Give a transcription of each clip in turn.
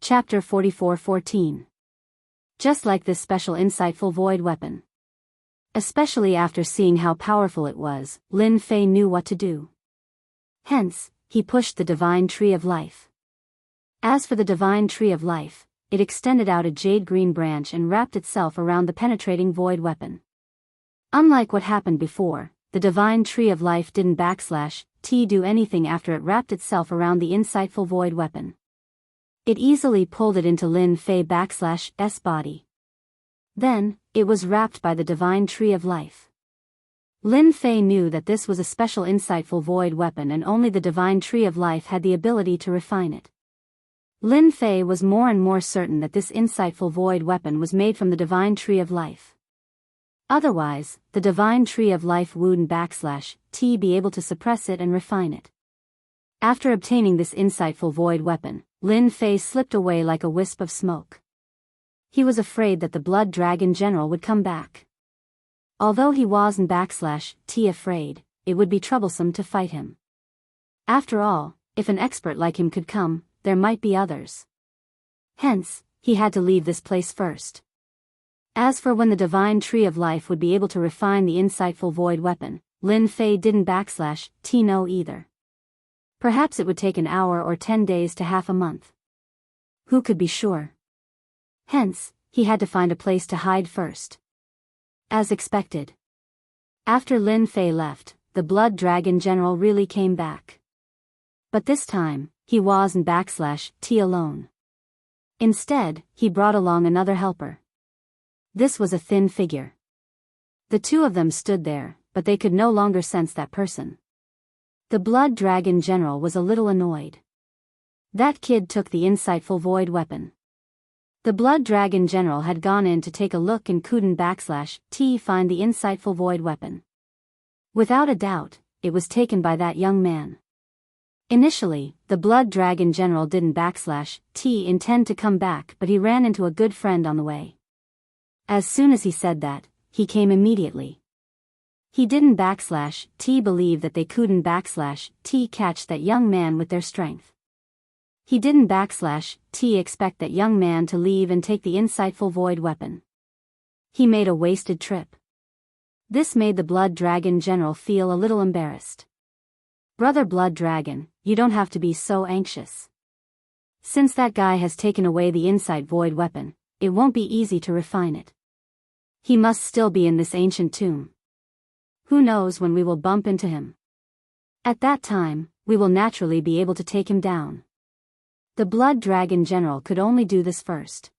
Chapter 44:14. Just like this special insightful void weapon. Especially after seeing how powerful it was, Lin Fei knew what to do. Hence, he pushed the divine tree of life. As for the divine tree of life, it extended out a jade-green branch and wrapped itself around the penetrating void weapon. Unlike what happened before, the divine tree of life didn't do anything after it wrapped itself around the insightful void weapon. It easily pulled it into Lin Fei's body. Then, it was wrapped by the divine tree of life. Lin Fei knew that this was a special insightful void weapon and only the divine tree of life had the ability to refine it. Lin Fei was more and more certain that this insightful void weapon was made from the divine tree of life. Otherwise, the divine tree of life wouldn't be able to suppress it and refine it. After obtaining this insightful void weapon, Lin Fei slipped away like a wisp of smoke. He was afraid that the Blood Dragon General would come back. Although he wasn't afraid, it would be troublesome to fight him. After all, if an expert like him could come, there might be others. Hence, he had to leave this place first. As for when the divine tree of life would be able to refine the insightful void weapon, Lin Fei didn't know either. Perhaps it would take an hour or 10 days to half a month. Who could be sure? Hence, he had to find a place to hide first. As expected. After Lin Fei left, the Blood Dragon General really came back. But this time, he wasn't alone. Instead, he brought along another helper. This was a thin figure. The two of them stood there, but they could no longer sense that person. The Blood Dragon General was a little annoyed. That kid took the insightful void weapon. The Blood Dragon General had gone in to take a look and couldn't find the insightful void weapon. Without a doubt, it was taken by that young man. Initially, the Blood Dragon General didn't intend to come back, but he ran into a good friend on the way. As soon as he said that, he came immediately. He didn't believe that they couldn't catch that young man with their strength. He didn't expect that young man to leave and take the insightful void weapon. He made a wasted trip. This made the Blood Dragon General feel a little embarrassed. Brother Blood Dragon, you don't have to be so anxious. Since that guy has taken away the insight void weapon, it won't be easy to refine it. He must still be in this ancient tomb. Who knows when we will bump into him? At that time, we will naturally be able to take him down. The Blood Dragon General could only do this first.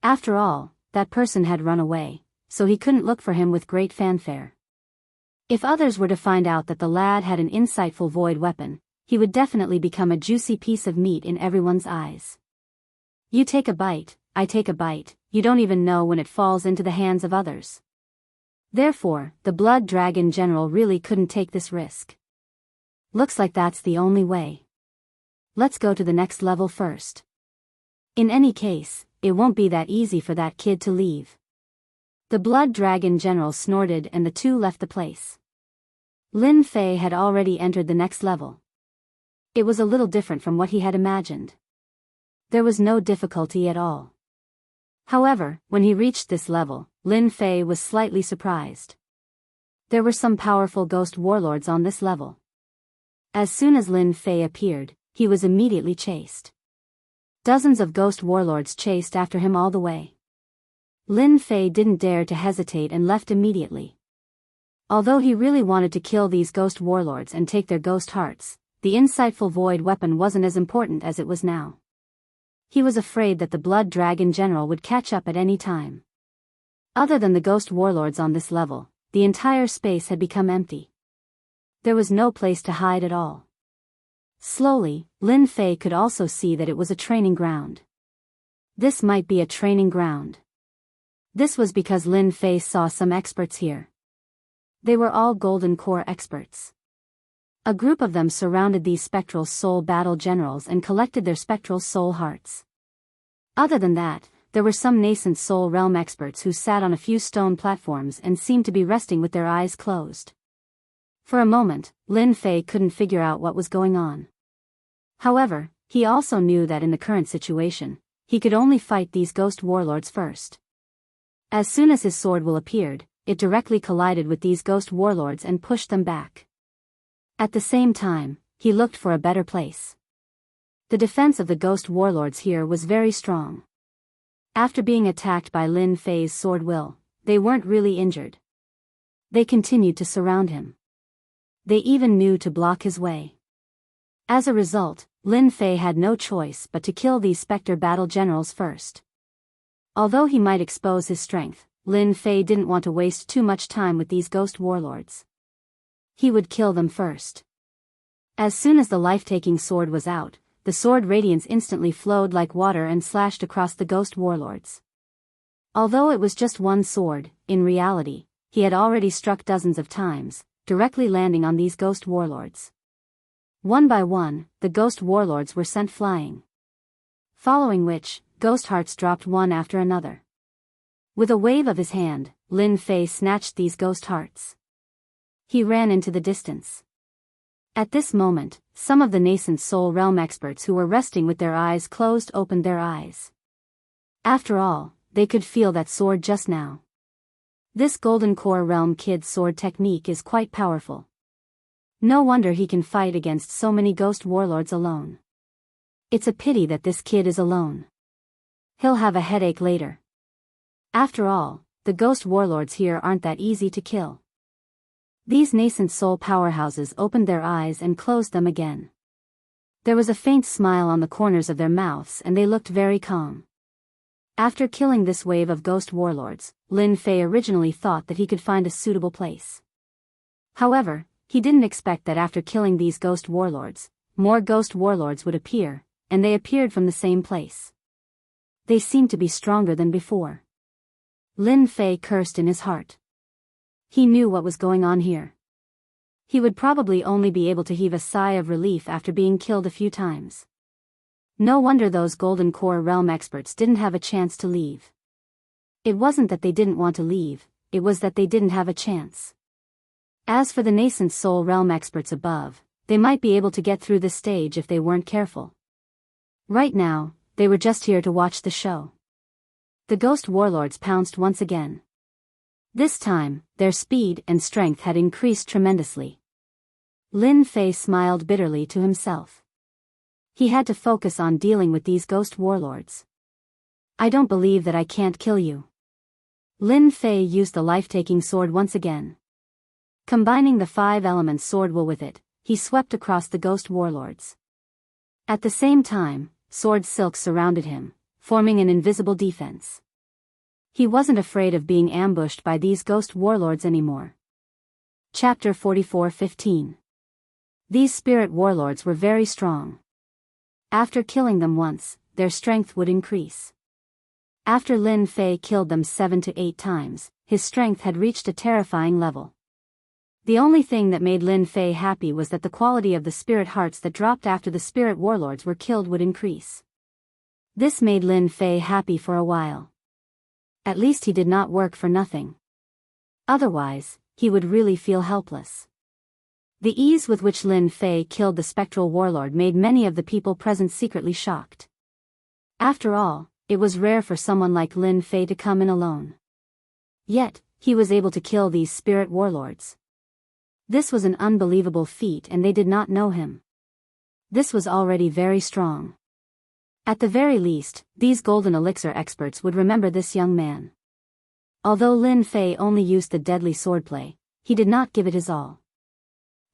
After all, that person had run away, so he couldn't look for him with great fanfare. If others were to find out that the lad had an insightful void weapon, he would definitely become a juicy piece of meat in everyone's eyes. You take a bite, I take a bite, you don't even know when it falls into the hands of others. Therefore, the Blood Dragon General really couldn't take this risk. Looks like that's the only way. Let's go to the next level first. In any case, it won't be that easy for that kid to leave. The Blood Dragon General snorted and the two left the place. Lin Fei had already entered the next level. It was a little different from what he had imagined. There was no difficulty at all. However, when he reached this level, Lin Fei was slightly surprised. There were some powerful ghost warlords on this level. As soon as Lin Fei appeared, he was immediately chased. Dozens of ghost warlords chased after him all the way. Lin Fei didn't dare to hesitate and left immediately. Although he really wanted to kill these ghost warlords and take their ghost hearts, the insightful void weapon wasn't as important as it was now. He was afraid that the Blood Dragon General would catch up at any time. Other than the ghost warlords on this level, the entire space had become empty. There was no place to hide at all. Slowly, Lin Fei could also see that it was a training ground. This might be a training ground. This was because Lin Fei saw some experts here. They were all Golden Core experts. A group of them surrounded these spectral soul battle generals and collected their spectral soul hearts. Other than that, there were some nascent soul realm experts who sat on a few stone platforms and seemed to be resting with their eyes closed. For a moment, Lin Fei couldn't figure out what was going on. However, he also knew that in the current situation, he could only fight these ghost warlords first. As soon as his sword will appeared, it directly collided with these ghost warlords and pushed them back. At the same time, he looked for a better place. The defense of the ghost warlords here was very strong. After being attacked by Lin Fei's sword will, they weren't really injured. They continued to surround him. They even knew to block his way. As a result, Lin Fei had no choice but to kill these Spectre battle generals first. Although he might expose his strength, Lin Fei didn't want to waste too much time with these ghost warlords. He would kill them first. As soon as the life-taking sword was out, the sword radiance instantly flowed like water and slashed across the ghost warlords. Although it was just one sword, in reality, he had already struck dozens of times, directly landing on these ghost warlords. One by one, the ghost warlords were sent flying. Following which, ghost hearts dropped one after another. With a wave of his hand, Lin Fei snatched these ghost hearts. He ran into the distance. At this moment, some of the nascent soul realm experts who were resting with their eyes closed opened their eyes. After all, they could feel that sword just now. This Golden Core Realm Kid's sword technique is quite powerful. No wonder he can fight against so many ghost warlords alone. It's a pity that this kid is alone. He'll have a headache later. After all, the ghost warlords here aren't that easy to kill. These nascent soul powerhouses opened their eyes and closed them again. There was a faint smile on the corners of their mouths and they looked very calm. After killing this wave of ghost warlords, Lin Fei originally thought that he could find a suitable place. However, he didn't expect that after killing these ghost warlords, more ghost warlords would appear, and they appeared from the same place. They seemed to be stronger than before. Lin Fei cursed in his heart. He knew what was going on here. He would probably only be able to heave a sigh of relief after being killed a few times. No wonder those Golden Core Realm experts didn't have a chance to leave. It wasn't that they didn't want to leave, it was that they didn't have a chance. As for the nascent soul realm experts above, they might be able to get through this stage if they weren't careful. Right now, they were just here to watch the show. The ghost warlords pounced once again. This time, their speed and strength had increased tremendously. Lin Fei smiled bitterly to himself. He had to focus on dealing with these ghost warlords. I don't believe that I can't kill you. Lin Fei used the life-taking sword once again. Combining the 5 elements sword will with it, he swept across the ghost warlords. At the same time, sword silk surrounded him, forming an invisible defense. He wasn't afraid of being ambushed by these ghost warlords anymore. Chapter 44:15. These spirit warlords were very strong. After killing them once, their strength would increase. After Lin Fei killed them 7 to 8 times, his strength had reached a terrifying level. The only thing that made Lin Fei happy was that the quality of the spirit hearts that dropped after the spirit warlords were killed would increase. This made Lin Fei happy for a while. At least he did not work for nothing. Otherwise, he would really feel helpless. The ease with which Lin Fei killed the spectral warlord made many of the people present secretly shocked. After all, it was rare for someone like Lin Fei to come in alone. Yet, he was able to kill these spirit warlords. This was an unbelievable feat and they did not know him. This was already very strong. At the very least, these golden elixir experts would remember this young man. Although Lin Fei only used the deadly swordplay, he did not give it his all.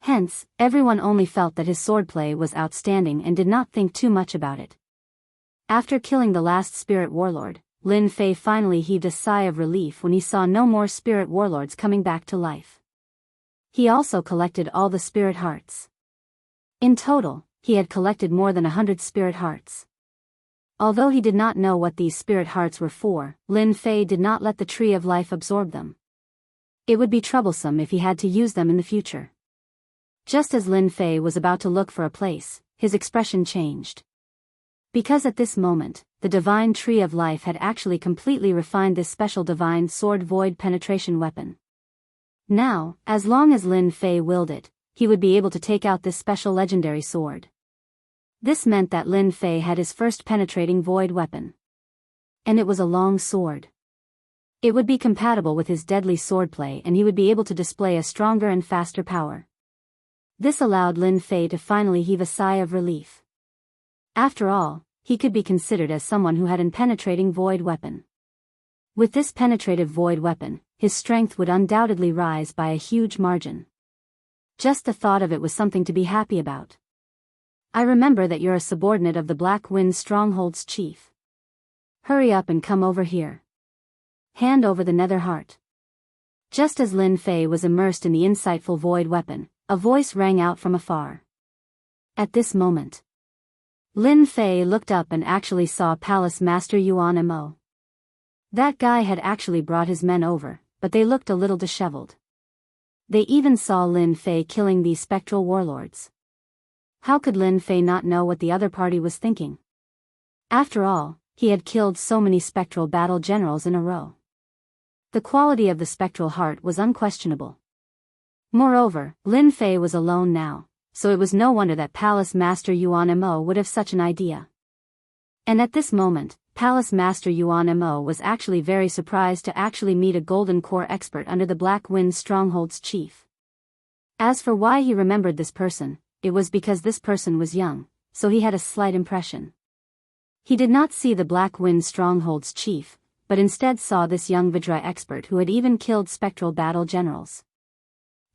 Hence, everyone only felt that his swordplay was outstanding and did not think too much about it. After killing the last spirit warlord, Lin Fei finally heaved a sigh of relief when he saw no more spirit warlords coming back to life. He also collected all the spirit hearts. In total, he had collected more than 100 spirit hearts. Although he did not know what these spirit hearts were for, Lin Fei did not let the tree of life absorb them. It would be troublesome if he had to use them in the future. Just as Lin Fei was about to look for a place, his expression changed. Because at this moment, the divine tree of life had actually completely refined this special divine sword void penetration weapon. Now, as long as Lin Fei willed it, he would be able to take out this special legendary sword. This meant that Lin Fei had his first penetrating void weapon. And it was a long sword. It would be compatible with his deadly swordplay and he would be able to display a stronger and faster power. This allowed Lin Fei to finally heave a sigh of relief. After all, he could be considered as someone who had an penetrating void weapon. With this penetrative void weapon, his strength would undoubtedly rise by a huge margin. Just the thought of it was something to be happy about. I remember that you're a subordinate of the Black Wind Stronghold's chief. Hurry up and come over here. Hand over the nether heart. Just as Lin Fei was immersed in the insightful void weapon, a voice rang out from afar. At this moment, Lin Fei looked up and actually saw Palace Master Yuan Mo. That guy had actually brought his men over, but they looked a little disheveled. They even saw Lin Fei killing these spectral warlords. How could Lin Fei not know what the other party was thinking? After all, he had killed so many spectral battle generals in a row. The quality of the spectral heart was unquestionable. Moreover, Lin Fei was alone now, so it was no wonder that Palace Master Yuan Mo would have such an idea. And at this moment, Palace Master Yuan Mo was actually very surprised to actually meet a Golden Core expert under the Black Wind Stronghold's chief. As for why he remembered this person, it was because this person was young, so he had a slight impression. He did not see the Black Wind Stronghold's chief, but instead saw this young Vajra expert who had even killed spectral battle generals.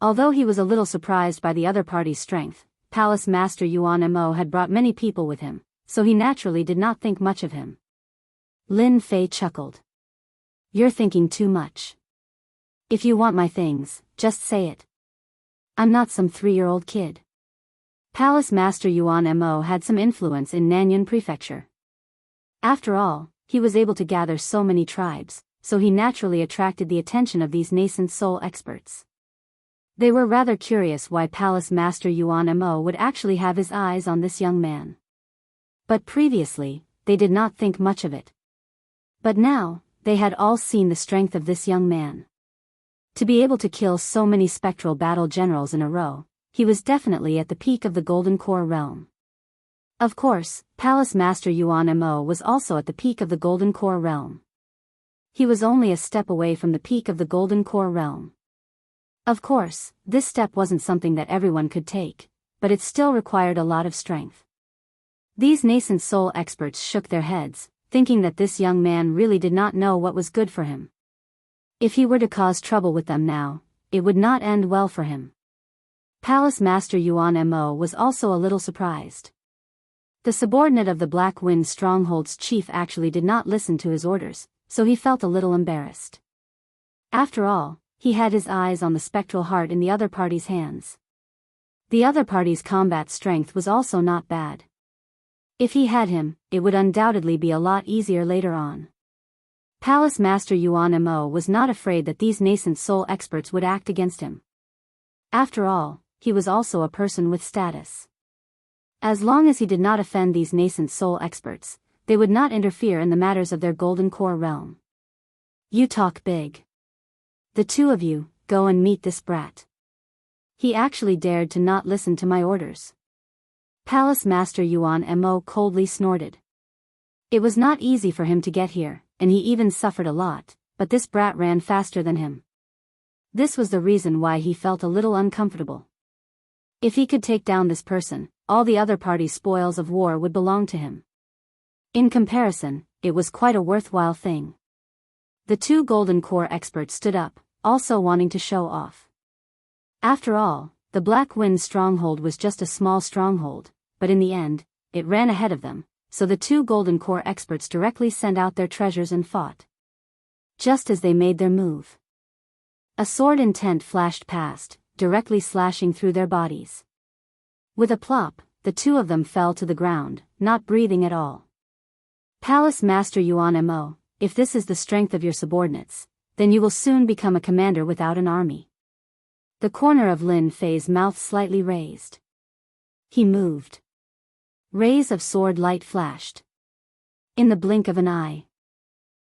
Although he was a little surprised by the other party's strength, Palace Master Yuan Mo had brought many people with him, so he naturally did not think much of him. Lin Fei chuckled. You're thinking too much. If you want my things, just say it. I'm not some 3-year-old kid. Palace Master Yuan Mo had some influence in Nanyun Prefecture. After all, he was able to gather so many tribes, so he naturally attracted the attention of these nascent soul experts. They were rather curious why Palace Master Yuan Mo would actually have his eyes on this young man. But previously, they did not think much of it. But now, they had all seen the strength of this young man. To be able to kill so many spectral battle generals in a row, he was definitely at the peak of the Golden Core realm. Of course, Palace Master Yuan Mo was also at the peak of the Golden Core realm. He was only a step away from the peak of the Golden Core realm. Of course, this step wasn't something that everyone could take, but it still required a lot of strength. These nascent soul experts shook their heads, thinking that this young man really did not know what was good for him. If he were to cause trouble with them now, it would not end well for him. Palace Master Yuan Mo was also a little surprised. The subordinate of the Black Wind Stronghold's chief actually did not listen to his orders, so he felt a little embarrassed. After all, he had his eyes on the spectral heart in the other party's hands. The other party's combat strength was also not bad. If he had him, it would undoubtedly be a lot easier later on. Palace Master Yuan Mo was not afraid that these nascent soul experts would act against him. After all, he was also a person with status. As long as he did not offend these nascent soul experts, they would not interfere in the matters of their Golden Core realm. You talk big. The two of you, go and meet this brat. He actually dared to not listen to my orders. Palace Master Yuan Mo coldly snorted. It was not easy for him to get here, and he even suffered a lot, but this brat ran faster than him. This was the reason why he felt a little uncomfortable. If he could take down this person, all the other party's spoils of war would belong to him. In comparison, it was quite a worthwhile thing. The two Golden Core experts stood up, also wanting to show off. After all, the Black Wind Stronghold was just a small stronghold, but in the end, it ran ahead of them, so the two Golden Core experts directly sent out their treasures and fought. Just as they made their move, a sword intent flashed past, directly slashing through their bodies. With a plop, the two of them fell to the ground, not breathing at all. Palace Master Yuan Mo, if this is the strength of your subordinates, then you will soon become a commander without an army. The corner of Lin Fei's mouth slightly raised. He moved. Rays of sword light flashed. In the blink of an eye,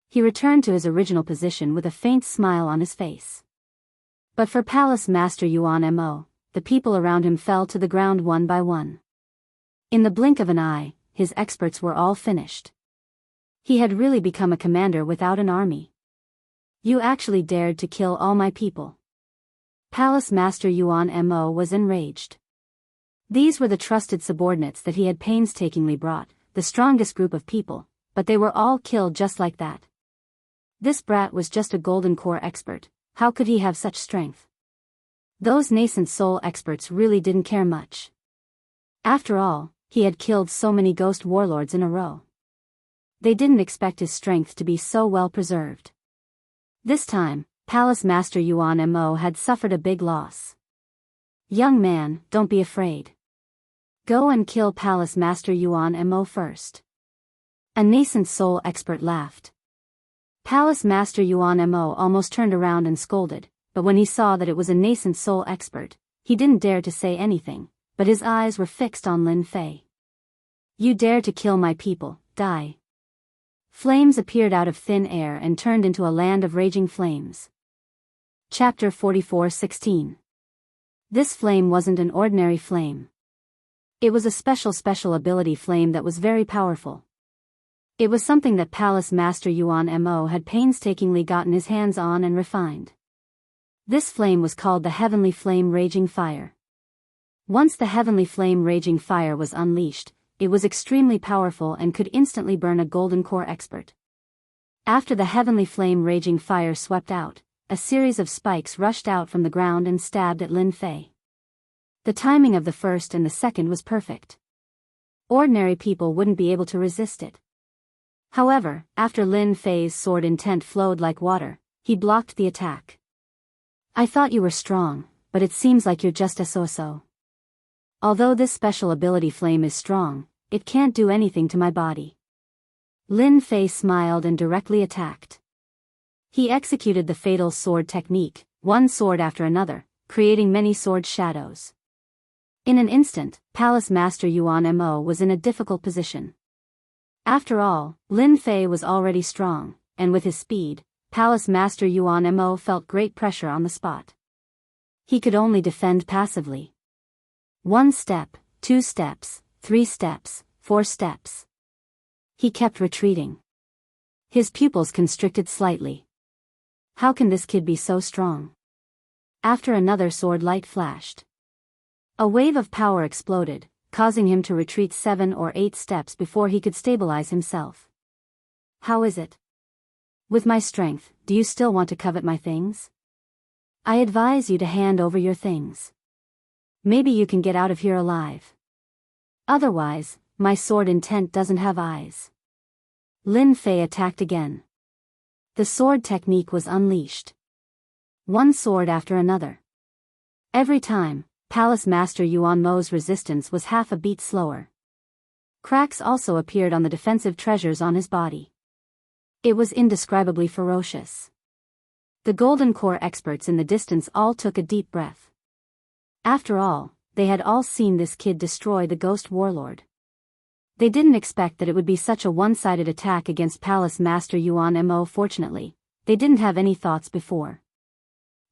he returned to his original position with a faint smile on his face. But for Palace Master Yuan Mo, the people around him fell to the ground one by one. In the blink of an eye, his experts were all finished. He had really become a commander without an army. You actually dared to kill all my people. Palace Master Yuan Mo was enraged. These were the trusted subordinates that he had painstakingly brought, the strongest group of people, but they were all killed just like that. This brat was just a golden core expert, how could he have such strength? Those nascent soul experts really didn't care much. After all, he had killed so many ghost warlords in a row. They didn't expect his strength to be so well preserved. This time, Palace Master Yuan Mo had suffered a big loss. Young man, don't be afraid. Go and kill Palace Master Yuan Mo first. A nascent soul expert laughed. Palace Master Yuan Mo almost turned around and scolded, but when he saw that it was a nascent soul expert, he didn't dare to say anything, but his eyes were fixed on Lin Fei. You dare to kill my people, die. Flames appeared out of thin air and turned into a land of raging flames. Chapter 44:16. This flame wasn't an ordinary flame. It was a special ability flame that was very powerful. It was something that Palace Master Yuan Mo had painstakingly gotten his hands on and refined. This flame was called the Heavenly Flame Raging Fire. Once the Heavenly Flame Raging Fire was unleashed, it was extremely powerful and could instantly burn a golden core expert. After the Heavenly Flame Raging Fire swept out, a series of spikes rushed out from the ground and stabbed at Lin Fei. The timing of the first and the second was perfect. Ordinary people wouldn't be able to resist it. However, after Lin Fei's sword intent flowed like water, he blocked the attack. I thought you were strong, but it seems like you're just a so-so. Although this special ability flame is strong, it can't do anything to my body. Lin Fei smiled and directly attacked. He executed the fatal sword technique, one sword after another, creating many sword shadows. In an instant, Palace Master Yuan Mo was in a difficult position. After all, Lin Fei was already strong, and with his speed, Palace Master Yuan Mo felt great pressure on the spot. He could only defend passively. 1 step, 2 steps, 3 steps, 4 steps. He kept retreating. His pupils constricted slightly. How can this kid be so strong? After another sword light flashed. A wave of power exploded, causing him to retreat 7 or 8 steps before he could stabilize himself. How is it? With my strength, do you still want to covet my things? I advise you to hand over your things. Maybe you can get out of here alive. Otherwise, my sword intent doesn't have eyes. Lin Fei attacked again. The sword technique was unleashed. One sword after another. Every time, Palace Master Yuan Mo's resistance was half a beat slower. Cracks also appeared on the defensive treasures on his body. It was indescribably ferocious. The Golden Core experts in the distance all took a deep breath. After all, they had all seen this kid destroy the Ghost Warlord. They didn't expect that it would be such a one-sided attack against Palace Master Yuan Mo. Fortunately, they didn't have any thoughts before.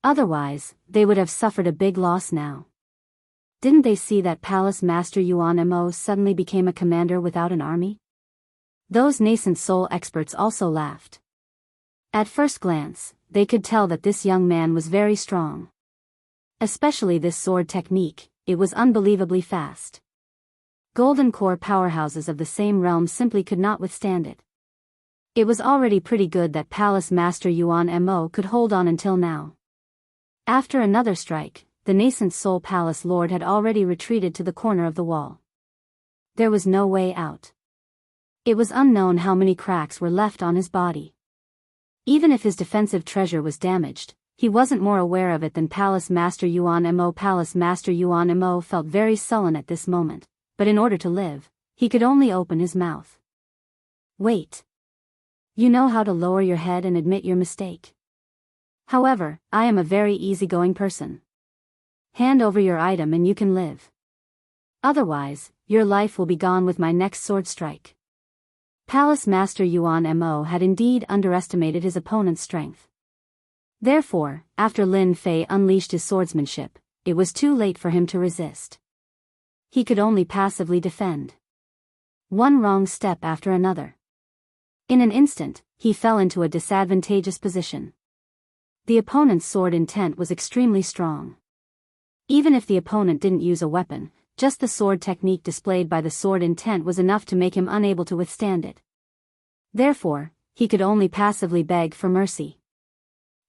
Otherwise, they would have suffered a big loss now. Didn't they see that Palace Master Yuan Mo suddenly became a commander without an army? Those nascent soul experts also laughed. At first glance, they could tell that this young man was very strong. Especially this sword technique, it was unbelievably fast. Golden Core powerhouses of the same realm simply could not withstand it. It was already pretty good that Palace Master Yuan Mo could hold on until now. After another strike, the nascent Soul Palace Lord had already retreated to the corner of the wall. There was no way out. It was unknown how many cracks were left on his body. Even if his defensive treasure was damaged, he wasn't more aware of it than Palace Master Yuan Mo. Palace Master Yuan Mo felt very sullen at this moment, but in order to live, he could only open his mouth. Wait. You know how to lower your head and admit your mistake. However, I am a very easygoing person. Hand over your item and you can live. Otherwise, your life will be gone with my next sword strike. Palace Master Yuan Mo had indeed underestimated his opponent's strength. Therefore, after Lin Fei unleashed his swordsmanship, it was too late for him to resist. he could only passively defend. One wrong step after another. In an instant, he fell into a disadvantageous position. The opponent's sword intent was extremely strong. Even if the opponent didn't use a weapon, just the sword technique displayed by the sword intent was enough to make him unable to withstand it. Therefore, he could only passively beg for mercy.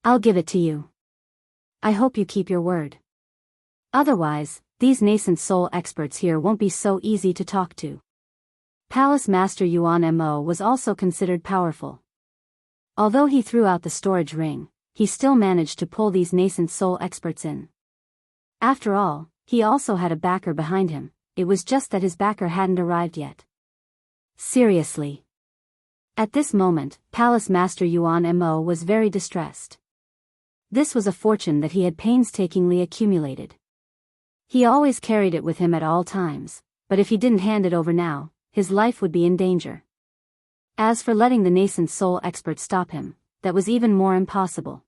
"I'll give it to you. I hope you keep your word. Otherwise, these nascent soul experts here won't be so easy to talk to." Palace Master Yuan Mo was also considered powerful. Although he threw out the storage ring, he still managed to pull these nascent soul experts in. After all, he also had a backer behind him, it was just that his backer hadn't arrived yet. Seriously. At this moment, Palace Master Yuan Mo was very distressed. This was a fortune that he had painstakingly accumulated. He always carried it with him at all times, but if he didn't hand it over now, his life would be in danger. As for letting the nascent soul expert stop him, that was even more impossible.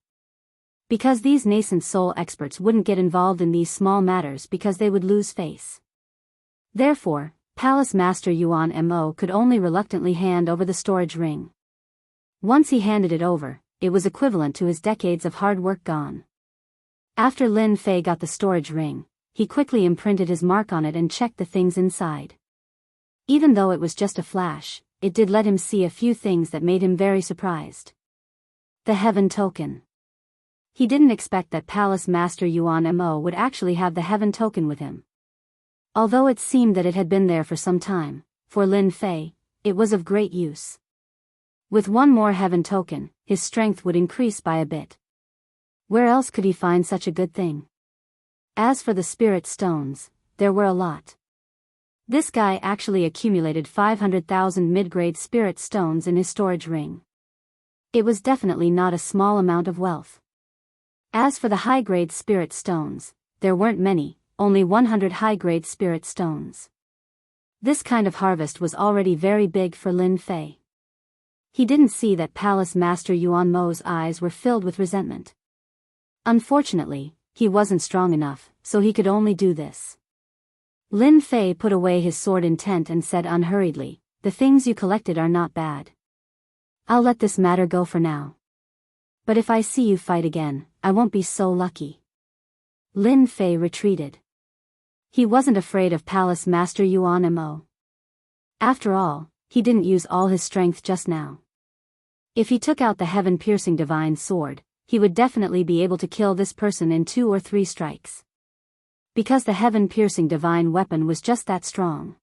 Because these nascent soul experts wouldn't get involved in these small matters because they would lose face. Therefore, Palace Master Yuan Mo could only reluctantly hand over the storage ring. Once he handed it over, it was equivalent to his decades of hard work gone. After Lin Fei got the storage ring, he quickly imprinted his mark on it and checked the things inside. Even though it was just a flash, it did let him see a few things that made him very surprised. The Heaven Token. He didn't expect that Palace Master Yuan Mo would actually have the Heaven Token with him. Although it seemed that it had been there for some time, for Lin Fei, it was of great use. With one more Heaven Token, his strength would increase by a bit. Where else could he find such a good thing? As for the Spirit Stones, there were a lot. This guy actually accumulated 500,000 mid-grade Spirit Stones in his storage ring. It was definitely not a small amount of wealth. As for the high-grade Spirit Stones, there weren't many, only 100 high-grade Spirit Stones. This kind of harvest was already very big for Lin Fei. He didn't see that Palace Master Yuan Mo's eyes were filled with resentment. Unfortunately, he wasn't strong enough, so he could only do this. Lin Fei put away his sword intent and said unhurriedly, "The things you collected are not bad. I'll let this matter go for now. But if I see you fight again, I won't be so lucky." Lin Fei retreated. He wasn't afraid of Palace Master Yuan Mo. After all, he didn't use all his strength just now. If he took out the heaven-piercing divine sword, he would definitely be able to kill this person in 2 or 3 strikes. Because the heaven-piercing divine weapon was just that strong.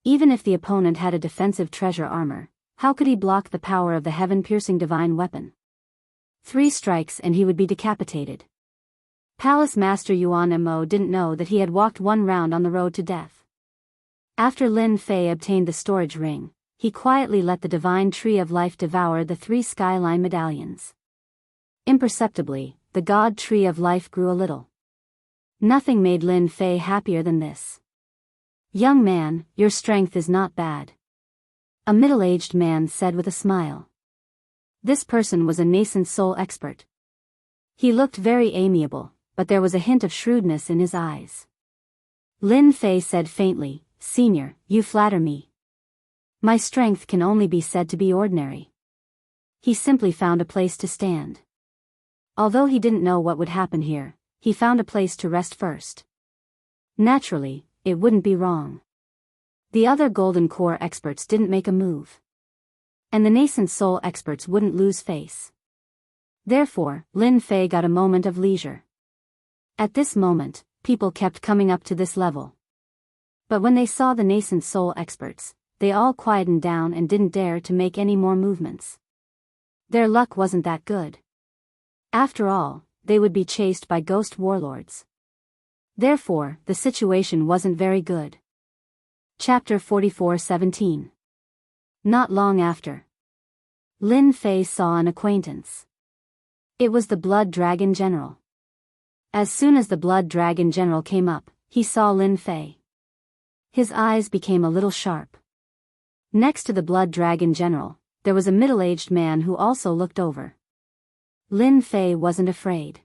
Even if the opponent had a defensive treasure armor, how could he block the power of the heaven-piercing divine weapon? 3 strikes and he would be decapitated. Palace Master Yuan Mo didn't know that he had walked 1 round on the road to death. After Lin Fei obtained the storage ring, he quietly let the divine tree of life devour the 3 skyline medallions. Imperceptibly, the god tree of life grew a little. Nothing made Lin Fei happier than this. "Young man, your strength is not bad," a middle-aged man said with a smile. This person was a nascent soul expert. He looked very amiable, but there was a hint of shrewdness in his eyes. Lin Fei said faintly, "Senior, you flatter me. My strength can only be said to be ordinary." He simply found a place to stand. Although he didn't know what would happen here, he found a place to rest first. Naturally, it wouldn't be wrong. The other Golden Core experts didn't make a move. And the nascent soul experts wouldn't lose face. Therefore, Lin Fei got a moment of leisure. At this moment, people kept coming up to this level. But when they saw the nascent soul experts, they all quietened down and didn't dare to make any more movements. Their luck wasn't that good. After all, they would be chased by ghost warlords. Therefore, the situation wasn't very good. Chapter 44:17. Not long after, Lin Fei saw an acquaintance. It was the Blood Dragon General. As soon as the Blood Dragon General came up, he saw Lin Fei. His eyes became a little sharp. Next to the Blood Dragon General, there was a middle-aged man who also looked over. Lin Fei wasn't afraid.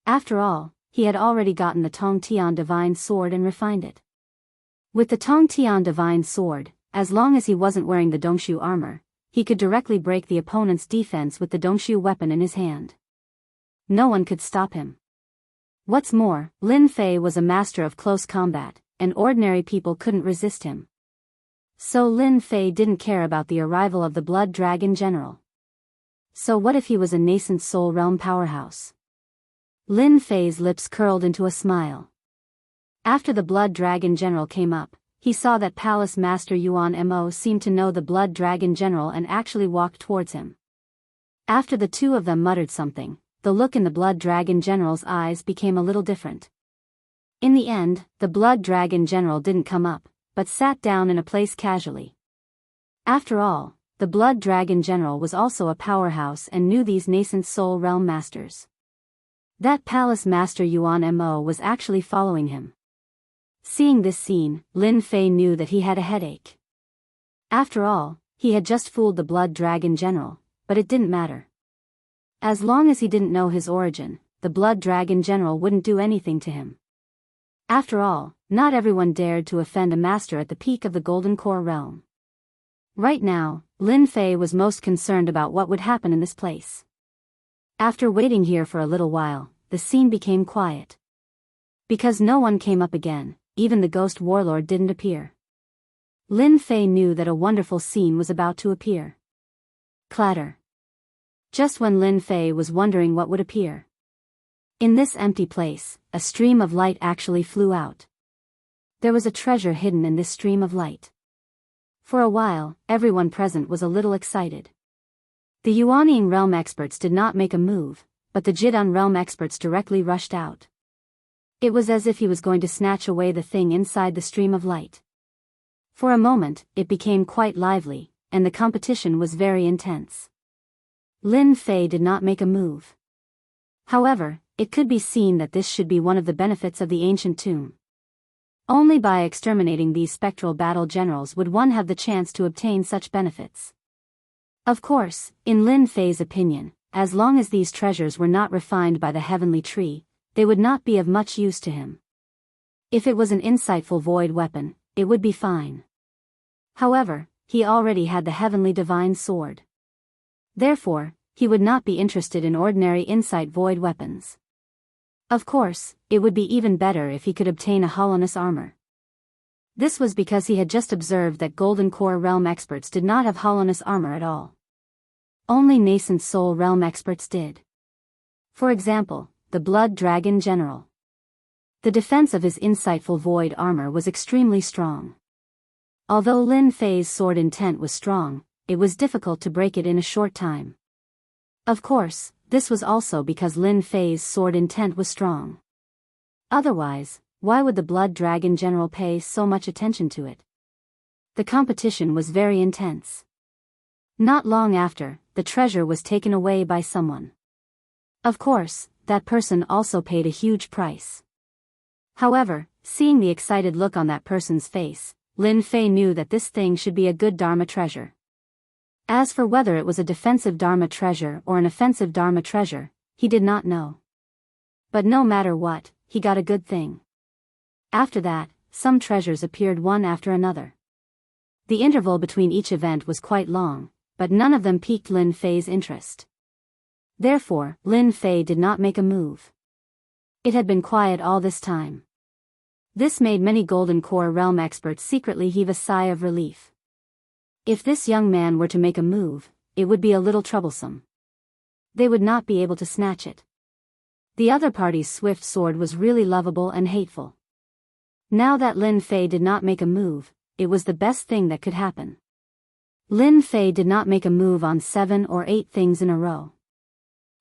After all, he had already gotten the Tong Tian divine sword and refined it. With the Tongtian divine sword, as long as he wasn't wearing the Dongshu armor, he could directly break the opponent's defense with the Dongshu weapon in his hand. No one could stop him. What's more, Lin Fei was a master of close combat, and ordinary people couldn't resist him. So Lin Fei didn't care about the arrival of the Blood Dragon General. So what if he was a nascent Soul Realm powerhouse? Lin Fei's lips curled into a smile. After the Blood Dragon General came up, he saw that Palace Master Yuan Mo seemed to know the Blood Dragon General and actually walked towards him. After the two of them muttered something, the look in the Blood Dragon General's eyes became a little different. In the end, the Blood Dragon General didn't come up, but sat down in a place casually. After all, the Blood Dragon General was also a powerhouse and knew these nascent Soul Realm masters. That Palace Master Yuan Mo was actually following him. Seeing this scene, Lin Fei knew that he had a headache. After all, he had just fooled the Blood Dragon General, but it didn't matter. As long as he didn't know his origin, the Blood Dragon General wouldn't do anything to him. After all, not everyone dared to offend a master at the peak of the Golden Core realm. Right now, Lin Fei was most concerned about what would happen in this place. After waiting here for a little while, the scene became quiet. Because no one came up again, even the ghost warlord didn't appear. Lin Fei knew that a wonderful scene was about to appear. Clatter. Just when Lin Fei was wondering what would appear. In this empty place, a stream of light actually flew out. There was a treasure hidden in this stream of light. For a while, everyone present was a little excited. The Yuanying realm experts did not make a move, but the Jidan realm experts directly rushed out. It was as if he was going to snatch away the thing inside the stream of light. For a moment, it became quite lively, and the competition was very intense. Lin Fei did not make a move. However, it could be seen that this should be one of the benefits of the ancient tomb. Only by exterminating these spectral battle generals would one have the chance to obtain such benefits. Of course, in Lin Fei's opinion, as long as these treasures were not refined by the heavenly tree, they would not be of much use to him. If it was an insightful void weapon, it would be fine. However, he already had the heavenly divine sword. Therefore, he would not be interested in ordinary insight void weapons. Of course, it would be even better if he could obtain a hollowness armor. This was because he had just observed that Golden Core realm experts did not have hollowness armor at all. Only nascent soul realm experts did. For example, the Blood Dragon General. The defense of his insightful void armor was extremely strong. Although Lin Fei's sword intent was strong, it was difficult to break it in a short time. Of course, this was also because Lin Fei's sword intent was strong. Otherwise, why would the Blood Dragon General pay so much attention to it? The competition was very intense. Not long after, the treasure was taken away by someone. Of course, that person also paid a huge price. However, seeing the excited look on that person's face, Lin Fei knew that this thing should be a good Dharma treasure. As for whether it was a defensive Dharma treasure or an offensive Dharma treasure, he did not know. But no matter what, he got a good thing. After that, some treasures appeared one after another. The interval between each event was quite long, but none of them piqued Lin Fei's interest. Therefore, Lin Fei did not make a move. It had been quiet all this time. This made many Golden Core realm experts secretly heave a sigh of relief. If this young man were to make a move, it would be a little troublesome. They would not be able to snatch it. The other party's swift sword was really lovable and hateful. Now that Lin Fei did not make a move, it was the best thing that could happen. Lin Fei did not make a move on 7 or 8 things in a row.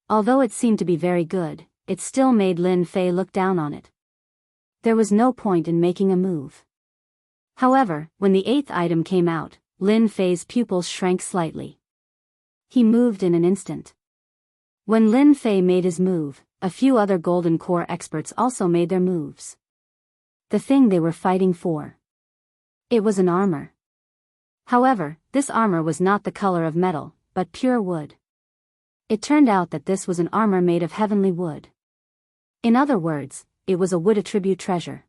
Although it seemed to be very good, it still made Lin Fei look down on it. There was no point in making a move. However, when the 8th item came out, Lin Fei's pupils shrank slightly. He moved in an instant. When Lin Fei made his move, a few other Golden Core experts also made their moves. The thing they were fighting for. It was an armor. However, this armor was not the color of metal, but pure wood. It turned out that this was an armor made of heavenly wood. In other words, it was a wood attribute treasure.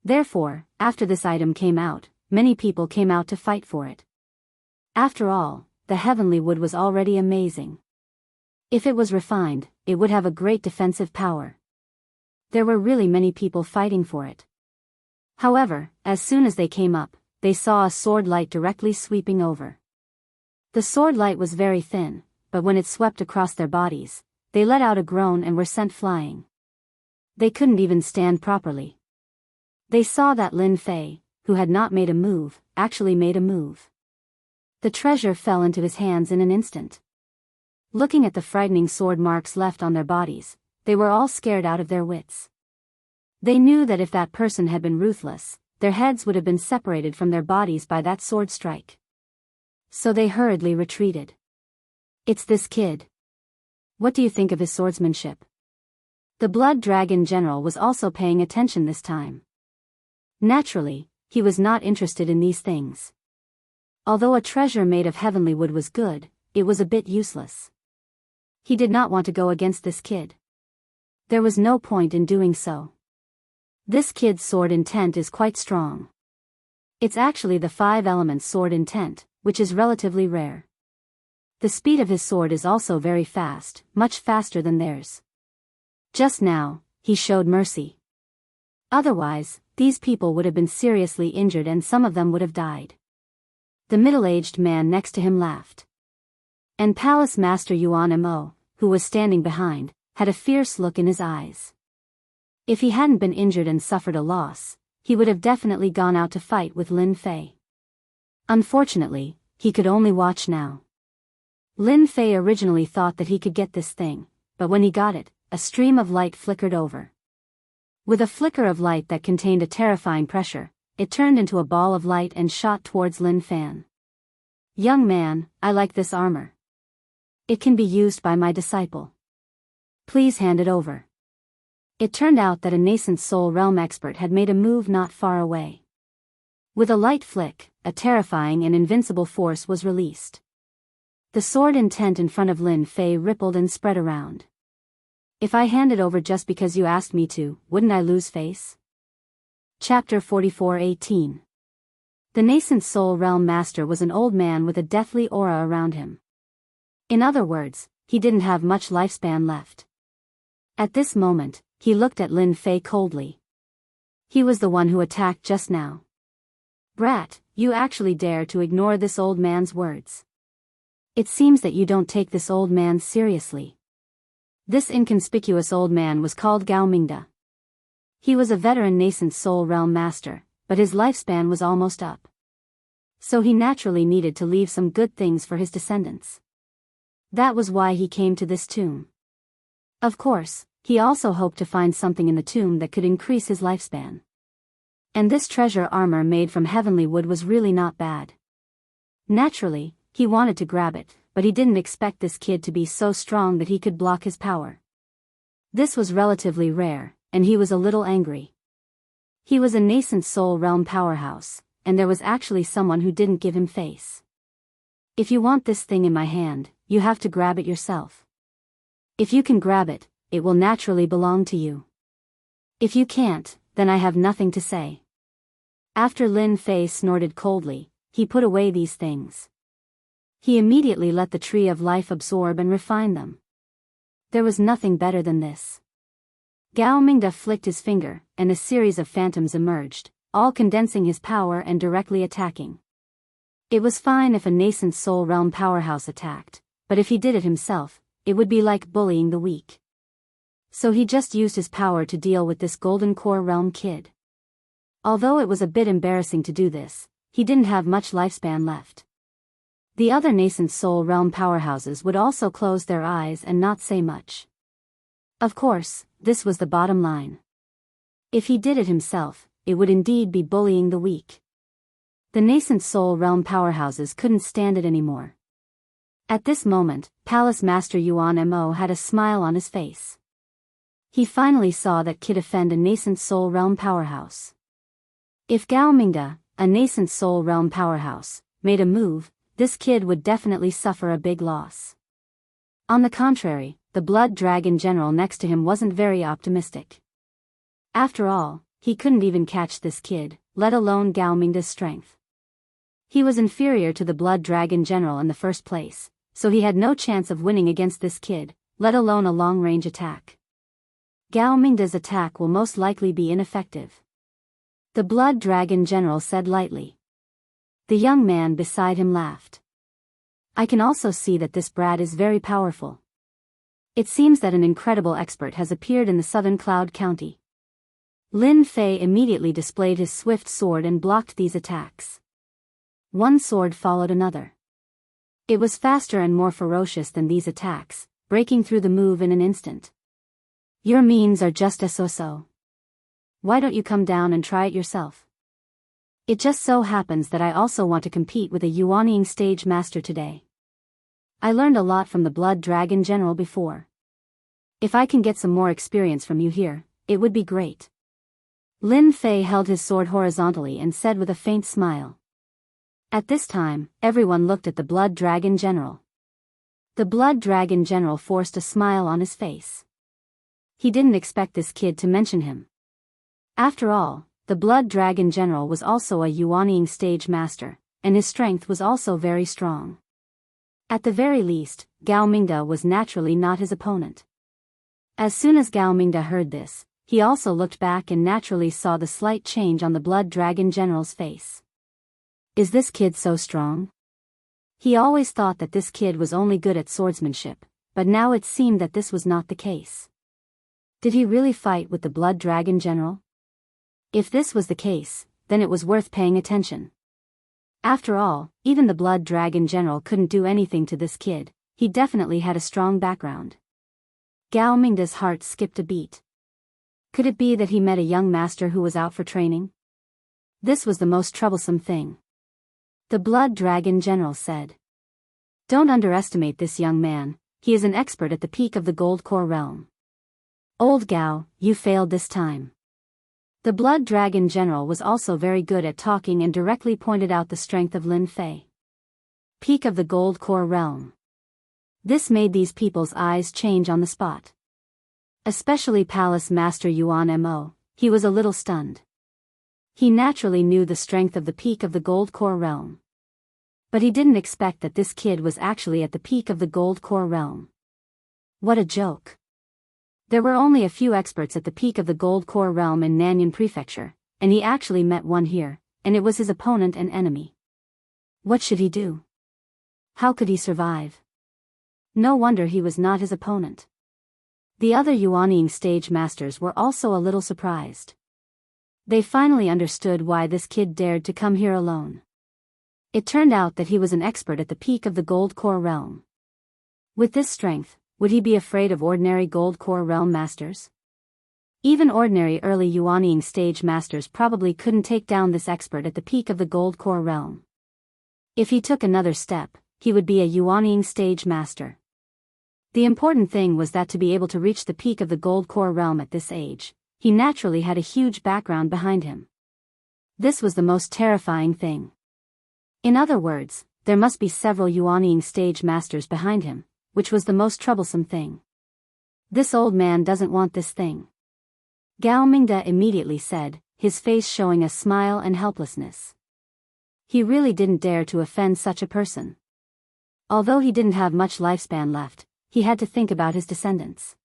Therefore, after this item came out, many people came out to fight for it. After all, the heavenly wood was already amazing. If it was refined, it would have a great defensive power. There were really many people fighting for it. However, as soon as they came up, they saw a sword light directly sweeping over. The sword light was very thin, but when it swept across their bodies, they let out a groan and were sent flying. They couldn't even stand properly. They saw that Lin Fei, who had not made a move, actually made a move. The treasure fell into his hands in an instant. Looking at the frightening sword marks left on their bodies, they were all scared out of their wits. They knew that if that person had been ruthless, their heads would have been separated from their bodies by that sword strike. So they hurriedly retreated. It's this kid. What do you think of his swordsmanship? The Blood Dragon General was also paying attention this time. Naturally, he was not interested in these things. Although a treasure made of heavenly wood was good, it was a bit useless. He did not want to go against this kid. There was no point in doing so. This kid's sword intent is quite strong. It's actually the 5 elements sword intent, which is relatively rare. The speed of his sword is also very fast, much faster than theirs. Just now, he showed mercy. Otherwise, these people would have been seriously injured and some of them would have died. The middle-aged man next to him laughed. And Palace Master Yuan Mo, who was standing behind, had a fierce look in his eyes. If he hadn't been injured and suffered a loss, he would have definitely gone out to fight with Lin Fei. Unfortunately, he could only watch now. Lin Fei originally thought that he could get this thing, but when he got it, a stream of light flickered over. With a flicker of light that contained a terrifying pressure, it turned into a ball of light and shot towards Lin Fan. Young man, I like this armor. It can be used by my disciple. Please hand it over. It turned out that a nascent soul realm expert had made a move not far away. With a light flick, a terrifying and invincible force was released. The sword intent in front of Lin Fei rippled and spread around. If I hand it over just because you asked me to, wouldn't I lose face? Chapter 44:18. The nascent soul realm master was an old man with a deathly aura around him. In other words, he didn't have much lifespan left. At this moment, he looked at Lin Fei coldly. He was the one who attacked just now. Brat, you actually dare to ignore this old man's words. It seems that you don't take this old man seriously. This inconspicuous old man was called Gao Mingda. He was a veteran nascent soul realm master, but his lifespan was almost up. So he naturally needed to leave some good things for his descendants. That was why he came to this tomb. Of course, he also hoped to find something in the tomb that could increase his lifespan. And this treasure armor made from heavenly wood was really not bad. Naturally, he wanted to grab it, but he didn't expect this kid to be so strong that he could block his power. This was relatively rare, and he was a little angry. He was a nascent soul realm powerhouse, and there was actually someone who didn't give him face. If you want this thing in my hand, you have to grab it yourself. If you can grab it, it will naturally belong to you. If you can't, then I have nothing to say. After Lin Fei snorted coldly, he put away these things. He immediately let the tree of life absorb and refine them. There was nothing better than this. Gao Mingda flicked his finger, and a series of phantoms emerged, all condensing his power and directly attacking. It was fine if a nascent soul realm powerhouse attacked, but if he did it himself, it would be like bullying the weak. So he just used his power to deal with this golden core realm kid. Although it was a bit embarrassing to do this, he didn't have much lifespan left. The other nascent soul realm powerhouses would also close their eyes and not say much. Of course, this was the bottom line. If he did it himself, it would indeed be bullying the weak. The nascent soul realm powerhouses couldn't stand it anymore. At this moment, Palace Master Yuan Mo had a smile on his face. He finally saw that kid offend a nascent soul realm powerhouse. If Gao Mingda, a nascent soul realm powerhouse, made a move, this kid would definitely suffer a big loss. On the contrary, the Blood Dragon General next to him wasn't very optimistic. After all, he couldn't even catch this kid, let alone Gao Mingda's strength. He was inferior to the Blood Dragon General in the first place, so he had no chance of winning against this kid, let alone a long-range attack. Gao Mingda's attack will most likely be ineffective, the Blood Dragon General said lightly. The young man beside him laughed. I can also see that this brat is very powerful. It seems that an incredible expert has appeared in the southern Cloud County. Lin Fei immediately displayed his swift sword and blocked these attacks. One sword followed another. It was faster and more ferocious than these attacks, breaking through the move in an instant. Your means are just a so-so. Why don't you come down and try it yourself? It just so happens that I also want to compete with a Yuanying stage master today. I learned a lot from the Blood Dragon General before. If I can get some more experience from you here, it would be great. Lin Fei held his sword horizontally and said with a faint smile. At this time, everyone looked at the Blood Dragon General. The Blood Dragon General forced a smile on his face. He didn't expect this kid to mention him. After all, the Blood Dragon General was also a Yuanying stage master, and his strength was also very strong. At the very least, Gao Mingda was naturally not his opponent. As soon as Gao Mingda heard this, he also looked back and naturally saw the slight change on the Blood Dragon General's face. Is this kid so strong? He always thought that this kid was only good at swordsmanship, but now it seemed that this was not the case. Did he really fight with the Blood Dragon General? If this was the case, then it was worth paying attention. After all, even the Blood Dragon General couldn't do anything to this kid. He definitely had a strong background. Gao Mingda's heart skipped a beat. Could it be that he met a young master who was out for training? This was the most troublesome thing. The Blood Dragon General said. Don't underestimate this young man, he is an expert at the peak of the Gold Core realm. Old Gao, you failed this time. The Blood Dragon General was also very good at talking and directly pointed out the strength of Lin Fei. Peak of the Gold Core realm. This made these people's eyes change on the spot. Especially Palace Master Yuan Mo, he was a little stunned. He naturally knew the strength of the peak of the Gold Core realm. But he didn't expect that this kid was actually at the peak of the Gold Core realm. What a joke. There were only a few experts at the peak of the Gold Core realm in Nanyan Prefecture, and he actually met one here, and it was his opponent and enemy. What should he do? How could he survive? No wonder he was not his opponent. The other Yuanying stage masters were also a little surprised. They finally understood why this kid dared to come here alone. It turned out that he was an expert at the peak of the Gold Core realm. With this strength, would he be afraid of ordinary Gold Core realm masters? Even ordinary early Yuanying stage masters probably couldn't take down this expert at the peak of the Gold Core realm. If he took another step, he would be a Yuanying stage master. The important thing was that to be able to reach the peak of the Gold Core realm at this age, he naturally had a huge background behind him. This was the most terrifying thing. In other words, there must be several Yuanying stage masters behind him, which was the most troublesome thing. This old man doesn't want this thing. Gao Mingda immediately said, his face showing a smile and helplessness. He really didn't dare to offend such a person. Although he didn't have much lifespan left, he had to think about his descendants.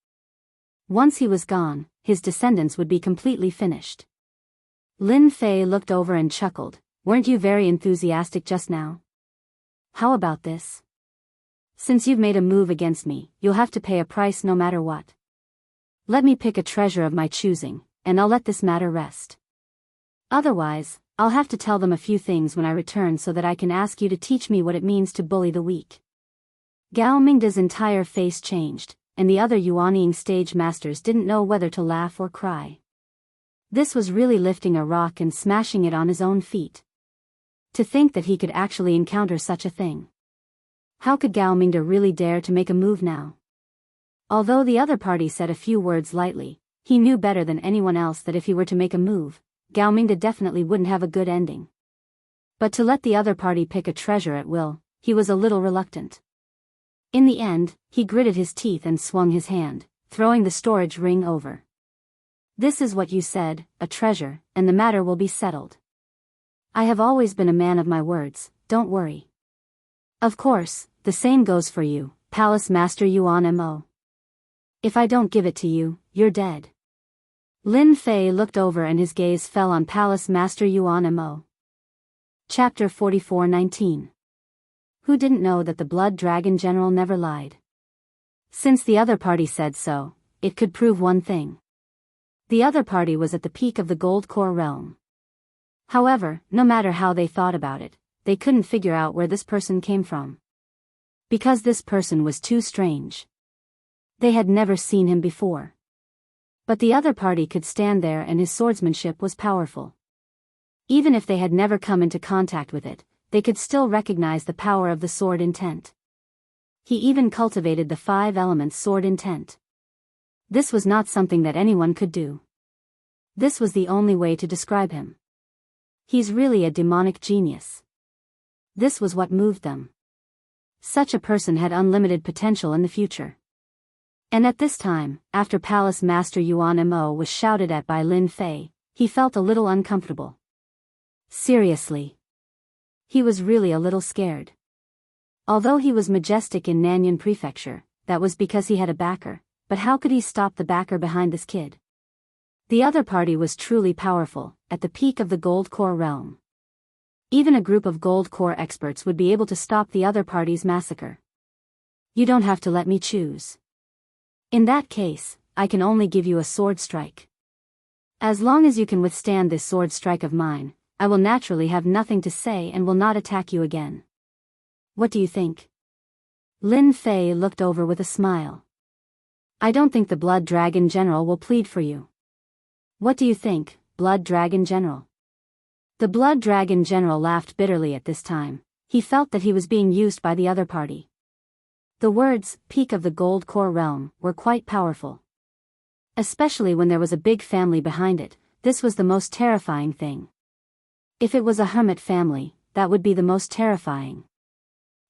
Once he was gone, his descendants would be completely finished. Lin Fei looked over and chuckled, weren't you very enthusiastic just now? How about this? Since you've made a move against me, you'll have to pay a price no matter what. Let me pick a treasure of my choosing, and I'll let this matter rest. Otherwise, I'll have to tell them a few things when I return so that I can ask you to teach me what it means to bully the weak. Gao Mingda's entire face changed, and the other Yuanying stage masters didn't know whether to laugh or cry. This was really lifting a rock and smashing it on his own feet. To think that he could actually encounter such a thing. How could Gao Mingda really dare to make a move now? Although the other party said a few words lightly, he knew better than anyone else that if he were to make a move, Gao Mingda definitely wouldn't have a good ending. But to let the other party pick a treasure at will, he was a little reluctant. In the end, he gritted his teeth and swung his hand, throwing the storage ring over. This is what you said, a treasure, and the matter will be settled. I have always been a man of my words, don't worry. Of course, the same goes for you, Palace Master Yuan Mo. If I don't give it to you, you're dead. Lin Fei looked over and his gaze fell on Palace Master Yuan Mo. Chapter 44:19. Who didn't know that the Blood Dragon General never lied? Since the other party said so, it could prove one thing. The other party was at the peak of the Gold Core realm. However, no matter how they thought about it, they couldn't figure out where this person came from. Because this person was too strange. They had never seen him before. But the other party could stand there and his swordsmanship was powerful. Even if they had never come into contact with it, they could still recognize the power of the sword intent. He even cultivated the 5 elements sword intent. This was not something that anyone could do. This was the only way to describe him. He's really a demonic genius. This was what moved them. Such a person had unlimited potential in the future. And at this time, after Palace Master Yuan Mo was shouted at by Lin Fei, he felt a little uncomfortable. Seriously. He was really a little scared. Although he was majestic in Nanyuan Prefecture, that was because he had a backer, but how could he stop the backer behind this kid? The other party was truly powerful, at the peak of the Gold Core realm. Even a group of Gold Core experts would be able to stop the other party's massacre. You don't have to let me choose. In that case, I can only give you a sword strike. As long as you can withstand this sword strike of mine, I will naturally have nothing to say and will not attack you again. What do you think? Lin Fei looked over with a smile. I don't think the Blood Dragon General will plead for you. What do you think, Blood Dragon General? The Blood Dragon General laughed bitterly at this time. He felt that he was being used by the other party. The words, peak of the Gold Core realm, were quite powerful. Especially when there was a big family behind it, this was the most terrifying thing. If it was a hermit family, that would be the most terrifying.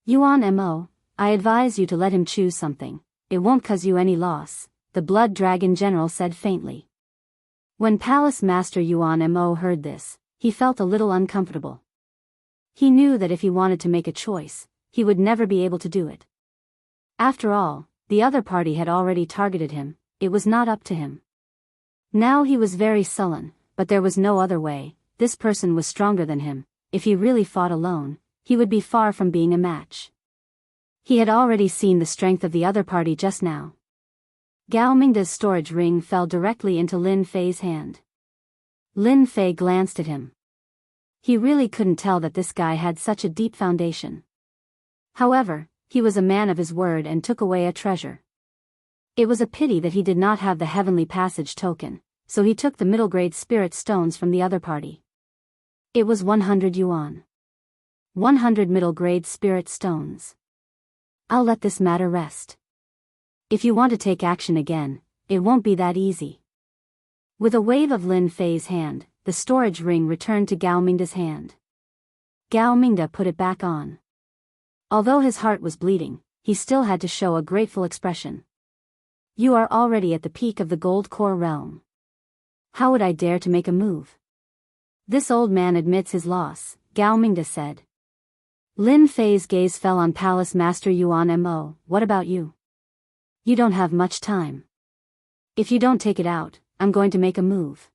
Yuan Mo, I advise you to let him choose something. It won't cause you any loss, the Blood Dragon General said faintly. When Palace Master Yuan Mo heard this, he felt a little uncomfortable. He knew that if he wanted to make a choice, he would never be able to do it. After all, the other party had already targeted him, it was not up to him. Now he was very sullen, but there was no other way, this person was stronger than him, if he really fought alone, he would be far from being a match. He had already seen the strength of the other party just now. Gao Mingda's storage ring fell directly into Lin Fei's hand. Lin Fei glanced at him. He really couldn't tell that this guy had such a deep foundation. However, he was a man of his word and took away a treasure. It was a pity that he did not have the Heavenly Passage token, so he took the middle-grade spirit stones from the other party. It was 100 yuan. 100 middle-grade spirit stones. I'll let this matter rest. If you want to take action again, it won't be that easy. With a wave of Lin Fei's hand, the storage ring returned to Gao Mingda's hand. Gao Mingda put it back on. Although his heart was bleeding, he still had to show a grateful expression. You are already at the peak of the Gold Core realm. How would I dare to make a move? This old man admits his loss, Gao Mingda said. Lin Fei's gaze fell on Palace Master Yuan Mo. What about you? You don't have much time. If you don't take it out, I'm going to make a move.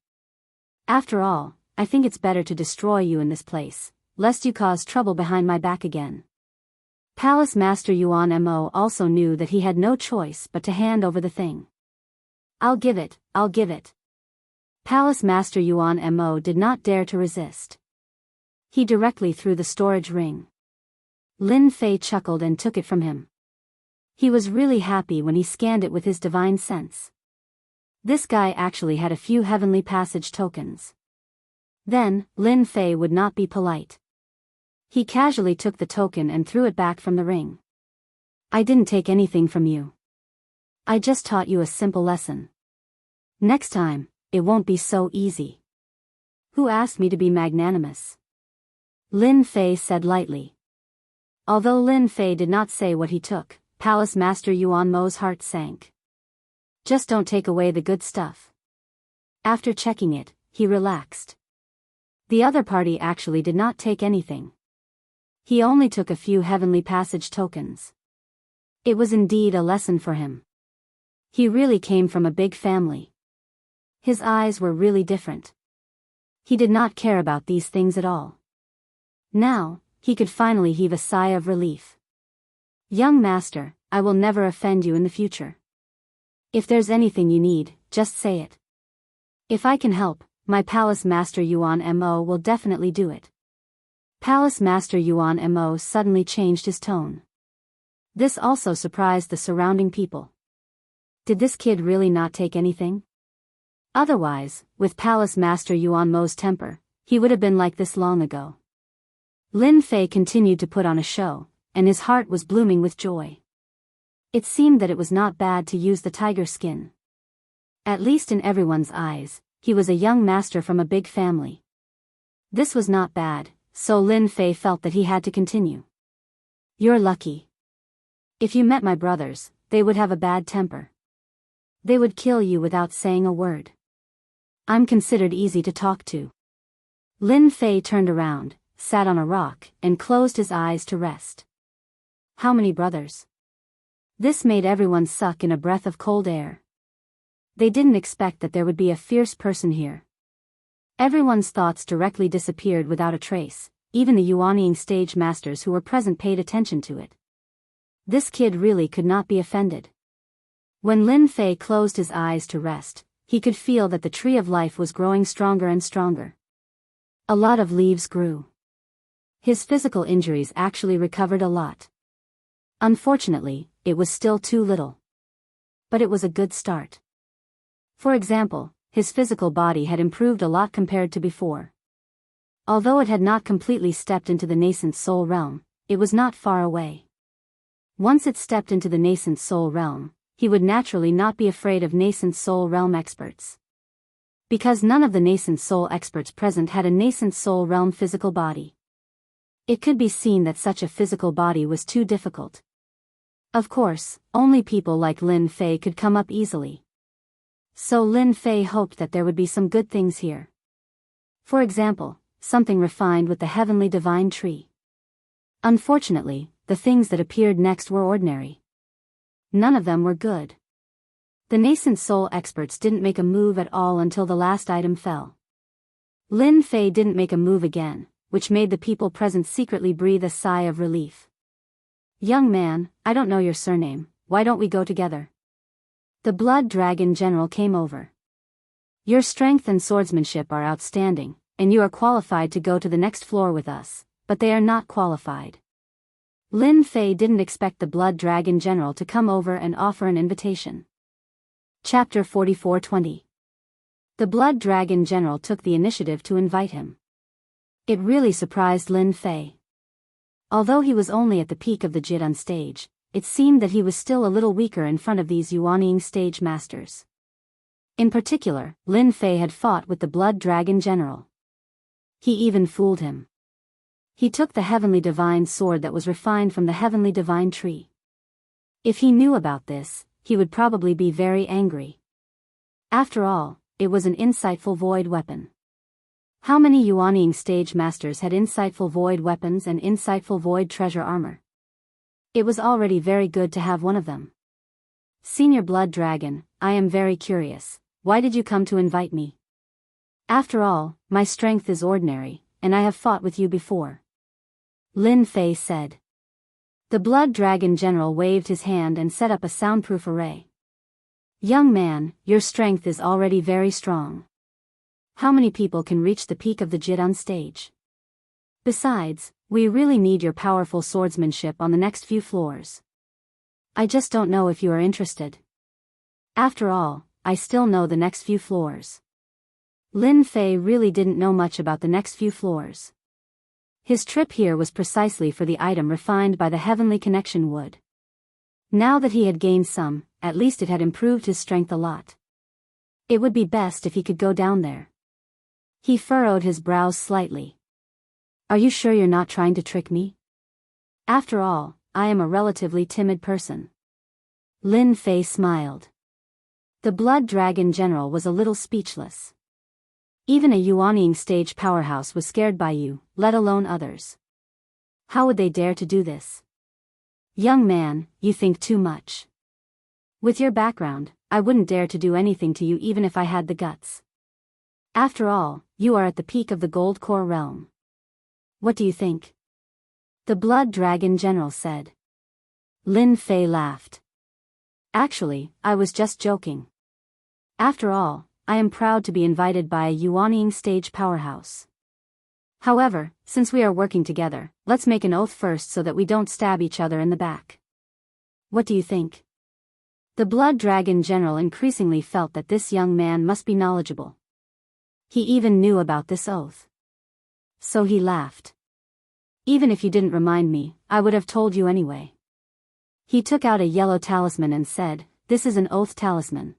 After all, I think it's better to destroy you in this place, lest you cause trouble behind my back again. Palace Master Yuan Mo also knew that he had no choice but to hand over the thing. I'll give it, I'll give it. Palace Master Yuan Mo did not dare to resist. He directly threw the storage ring. Lin Fei chuckled and took it from him. He was really happy when he scanned it with his divine sense. This guy actually had a few heavenly passage tokens. Then, Lin Fei would not be polite. He casually took the token and threw it back from the ring. I didn't take anything from you. I just taught you a simple lesson. Next time, it won't be so easy. Who asked me to be magnanimous? Lin Fei said lightly. Although Lin Fei did not say what he took, Palace Master Yuan Mo's heart sank. Just don't take away the good stuff. After checking it, he relaxed. The other party actually did not take anything. He only took a few heavenly passage tokens. It was indeed a lesson for him. He really came from a big family. His eyes were really different. He did not care about these things at all. Now, he could finally heave a sigh of relief. Young master, I will never offend you in the future. If there's anything you need, just say it. If I can help, my Palace Master Yuan Mo will definitely do it. Palace Master Yuan Mo suddenly changed his tone. This also surprised the surrounding people. Did this kid really not take anything? Otherwise, with Palace Master Yuan Mo's temper, he would have been like this long ago. Lin Fei continued to put on a show, and his heart was blooming with joy. It seemed that it was not bad to use the tiger skin. At least in everyone's eyes, he was a young master from a big family. This was not bad, so Lin Fei felt that he had to continue. You're lucky. If you met my brothers, they would have a bad temper. They would kill you without saying a word. I'm considered easy to talk to. Lin Fei turned around, sat on a rock, and closed his eyes to rest. How many brothers? This made everyone suck in a breath of cold air. They didn't expect that there would be a fierce person here. Everyone's thoughts directly disappeared without a trace, even the Yuanying stage masters who were present paid attention to it. This kid really could not be offended. When Lin Fei closed his eyes to rest, he could feel that the tree of life was growing stronger and stronger. A lot of leaves grew. His physical injuries actually recovered a lot. Unfortunately, it was still too little. But it was a good start. For example, his physical body had improved a lot compared to before. Although it had not completely stepped into the nascent soul realm, it was not far away. Once it stepped into the nascent soul realm, he would naturally not be afraid of nascent soul realm experts. Because none of the nascent soul experts present had a nascent soul realm physical body. It could be seen that such a physical body was too difficult. Of course, only people like Lin Fei could come up easily. So Lin Fei hoped that there would be some good things here. For example, something refined with the heavenly divine tree. Unfortunately, the things that appeared next were ordinary. None of them were good. The nascent soul experts didn't make a move at all until the last item fell. Lin Fei didn't make a move again, which made the people present secretly breathe a sigh of relief. Young man, I don't know your surname, why don't we go together? The Blood Dragon General came over. Your strength and swordsmanship are outstanding, and you are qualified to go to the next floor with us, but they are not qualified. Lin Fei didn't expect the Blood Dragon General to come over and offer an invitation. Chapter 44:20. The Blood Dragon General took the initiative to invite him. It really surprised Lin Fei. Although he was only at the peak of the Jidan stage, it seemed that he was still a little weaker in front of these Yuanying stage masters. In particular, Lin Fei had fought with the Blood Dragon General. He even fooled him. He took the heavenly divine sword that was refined from the heavenly divine tree. If he knew about this, he would probably be very angry. After all, it was an insightful void weapon. How many Yuanying stage masters had insightful void weapons and insightful void treasure armor? It was already very good to have one of them. Senior Blood Dragon, I am very curious, why did you come to invite me? After all, my strength is ordinary, and I have fought with you before. Lin Fei said. The Blood Dragon General waved his hand and set up a soundproof array. Young man, your strength is already very strong. How many people can reach the peak of the Jidan stage? Besides, we really need your powerful swordsmanship on the next few floors. I just don't know if you are interested. After all, I still know the next few floors. Lin Fei really didn't know much about the next few floors. His trip here was precisely for the item refined by the heavenly connection wood. Now that he had gained some, at least it had improved his strength a lot. It would be best if he could go down there. He furrowed his brows slightly. Are you sure you're not trying to trick me? After all, I am a relatively timid person. Lin Fei smiled. The Blood Dragon General was a little speechless. Even a Yuanying stage powerhouse was scared by you, let alone others. How would they dare to do this? Young man, you think too much. With your background, I wouldn't dare to do anything to you even if I had the guts. After all, you are at the peak of the Gold Core realm. What do you think? The Blood Dragon General said. Lin Fei laughed. Actually, I was just joking. After all, I am proud to be invited by a Yuanying stage powerhouse. However, since we are working together, let's make an oath first so that we don't stab each other in the back. What do you think? The Blood Dragon General increasingly felt that this young man must be knowledgeable. He even knew about this oath. So he laughed. Even if you didn't remind me, I would have told you anyway. He took out a yellow talisman and said, "This is an oath talisman.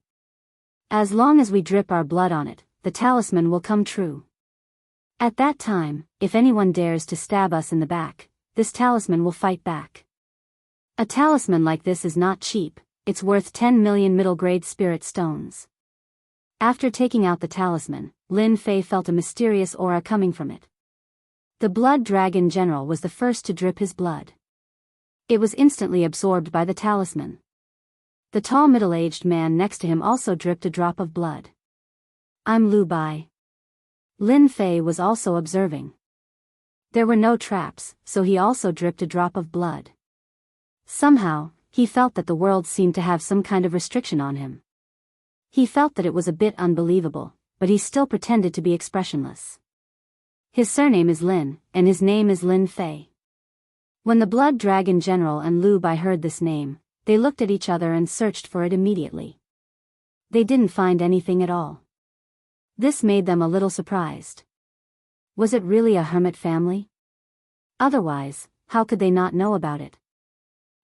As long as we drip our blood on it, the talisman will come true. At that time, if anyone dares to stab us in the back, this talisman will fight back. A talisman like this is not cheap, it's worth 10 million middle-grade spirit stones." After taking out the talisman, Lin Fei felt a mysterious aura coming from it. The Blood Dragon General was the first to drip his blood. It was instantly absorbed by the talisman. The tall middle-aged man next to him also dripped a drop of blood. "I'm Lu Bai." Lin Fei was also observing. There were no traps, so he also dripped a drop of blood. Somehow, he felt that the world seemed to have some kind of restriction on him. He felt that it was a bit unbelievable, but he still pretended to be expressionless. His surname is Lin, and his name is Lin Fei. When the Blood Dragon General and Lu Bai heard this name, they looked at each other and searched for it immediately. They didn't find anything at all. This made them a little surprised. Was it really a hermit family? Otherwise, how could they not know about it?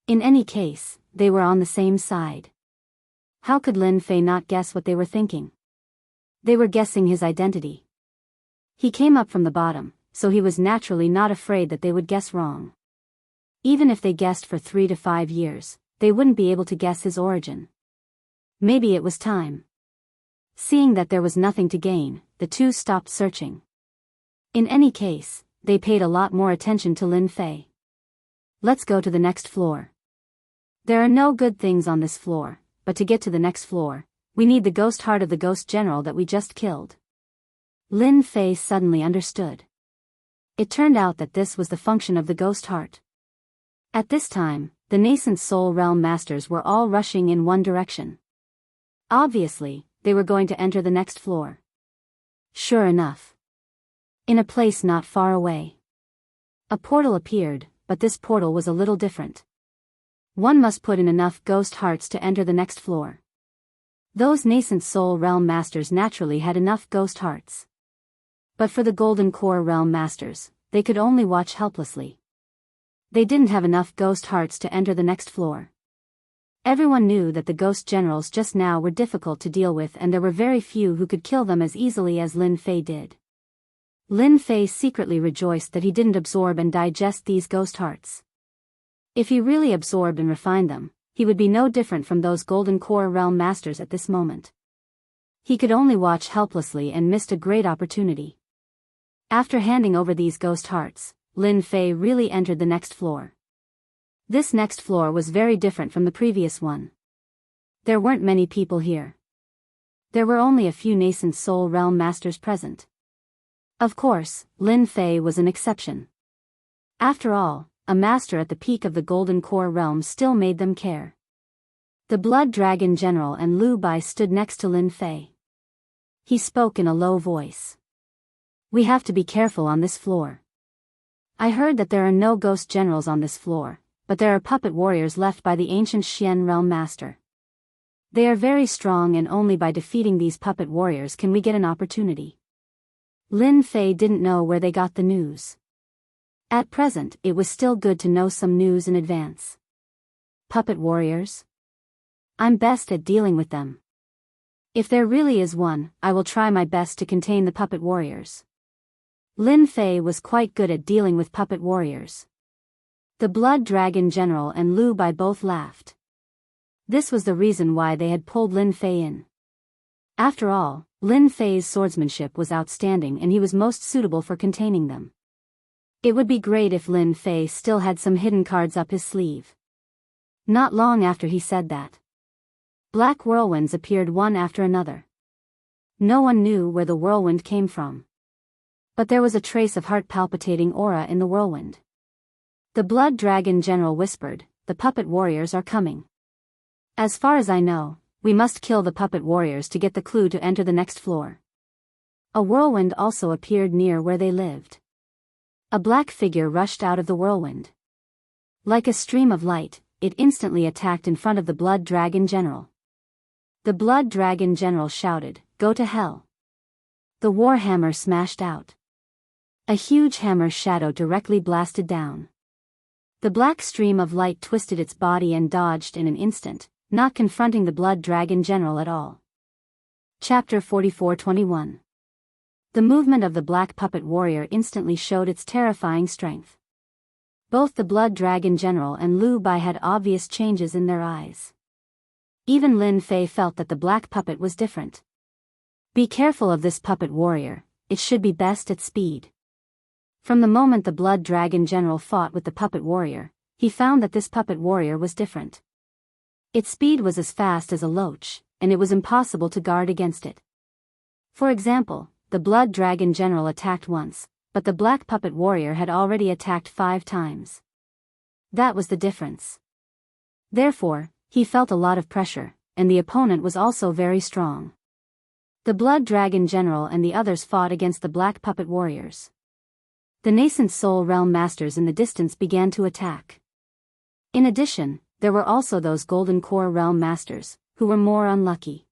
In any case, they were on the same side. How could Lin Fei not guess what they were thinking? They were guessing his identity. He came up from the bottom, so he was naturally not afraid that they would guess wrong. Even if they guessed for 3 to 5 years, they wouldn't be able to guess his origin. Maybe it was time. Seeing that there was nothing to gain, the two stopped searching. In any case, they paid a lot more attention to Lin Fei. Let's go to the next floor. There are no good things on this floor, but to get to the next floor, we need the ghost heart of the ghost general that we just killed. Lin Fei suddenly understood. It turned out that this was the function of the ghost heart. At this time, the nascent soul realm masters were all rushing in one direction. Obviously, they were going to enter the next floor. Sure enough. In a place not far away, a portal appeared, but this portal was a little different. One must put in enough ghost hearts to enter the next floor. Those nascent soul realm masters naturally had enough ghost hearts. But for the golden core realm masters, they could only watch helplessly. They didn't have enough ghost hearts to enter the next floor. Everyone knew that the ghost generals just now were difficult to deal with, and there were very few who could kill them as easily as Lin Fei did. Lin Fei secretly rejoiced that he didn't absorb and digest these ghost hearts. If he really absorbed and refined them, he would be no different from those golden core realm masters at this moment. He could only watch helplessly and missed a great opportunity. After handing over these ghost hearts, Lin Fei really entered the next floor. This next floor was very different from the previous one. There weren't many people here. There were only a few nascent soul realm masters present. Of course, Lin Fei was an exception. After all, a master at the peak of the Golden Core realm still made them care. The Blood Dragon General and Lu Bai stood next to Lin Fei. He spoke in a low voice. "We have to be careful on this floor. I heard that there are no ghost generals on this floor, but there are puppet warriors left by the ancient Xian realm master. They are very strong, and only by defeating these puppet warriors can we get an opportunity." Lin Fei didn't know where they got the news. At present, it was still good to know some news in advance. Puppet warriors? I'm best at dealing with them. If there really is one, I will try my best to contain the puppet warriors. Lin Fei was quite good at dealing with puppet warriors. The Blood Dragon General and Lu Bai both laughed. This was the reason why they had pulled Lin Fei in. After all, Lin Fei's swordsmanship was outstanding and he was most suitable for containing them. It would be great if Lin Fei still had some hidden cards up his sleeve. Not long after he said that, black whirlwinds appeared one after another. No one knew where the whirlwind came from. But there was a trace of heart-palpitating aura in the whirlwind. The Blood Dragon General whispered, "The puppet warriors are coming. As far as I know, we must kill the puppet warriors to get the clue to enter the next floor." A whirlwind also appeared near where they lived. A black figure rushed out of the whirlwind. Like a stream of light, it instantly attacked in front of the Blood Dragon General. The Blood Dragon General shouted, "Go to hell." The war hammer smashed out. A huge hammer shadow directly blasted down. The black stream of light twisted its body and dodged in an instant, not confronting the Blood Dragon General at all. Chapter 44-21. The movement of the black puppet warrior instantly showed its terrifying strength. Both the Blood Dragon General and Lu Bai had obvious changes in their eyes. Even Lin Fei felt that the black puppet was different. Be careful of this puppet warrior, it should be best at speed. From the moment the Blood Dragon General fought with the puppet warrior, he found that this puppet warrior was different. Its speed was as fast as a loach, and it was impossible to guard against it. For example, the Blood Dragon General attacked once, but the black puppet warrior had already attacked 5 times. That was the difference. Therefore, he felt a lot of pressure, and the opponent was also very strong. The Blood Dragon General and the others fought against the black puppet warriors. The nascent Soul Realm Masters in the distance began to attack. In addition, there were also those Golden Core Realm Masters, who were more unlucky.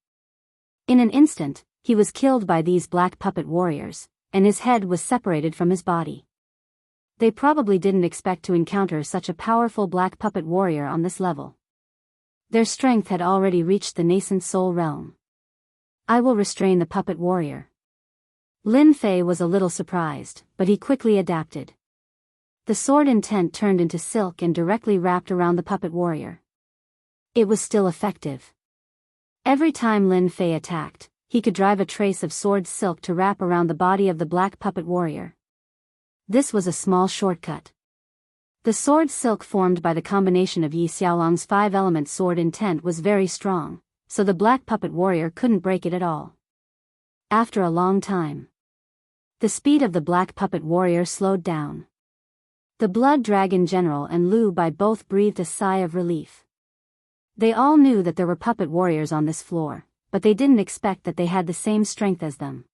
In an instant, he was killed by these black puppet warriors, and his head was separated from his body. They probably didn't expect to encounter such a powerful black puppet warrior on this level. Their strength had already reached the nascent soul realm. "I will restrain the puppet warrior." Lin Fei was a little surprised, but he quickly adapted. The sword intent turned into silk and directly wrapped around the puppet warrior. It was still effective. Every time Lin Fei attacked, he could drive a trace of sword silk to wrap around the body of the black puppet warrior. This was a small shortcut. The sword silk formed by the combination of Yi Xiaolong's 5-element sword intent was very strong, so the black puppet warrior couldn't break it at all. After a long time, the speed of the black puppet warrior slowed down. The Blood Dragon General and Lu Bai both breathed a sigh of relief. They all knew that there were puppet warriors on this floor, but they didn't expect that they had the same strength as them.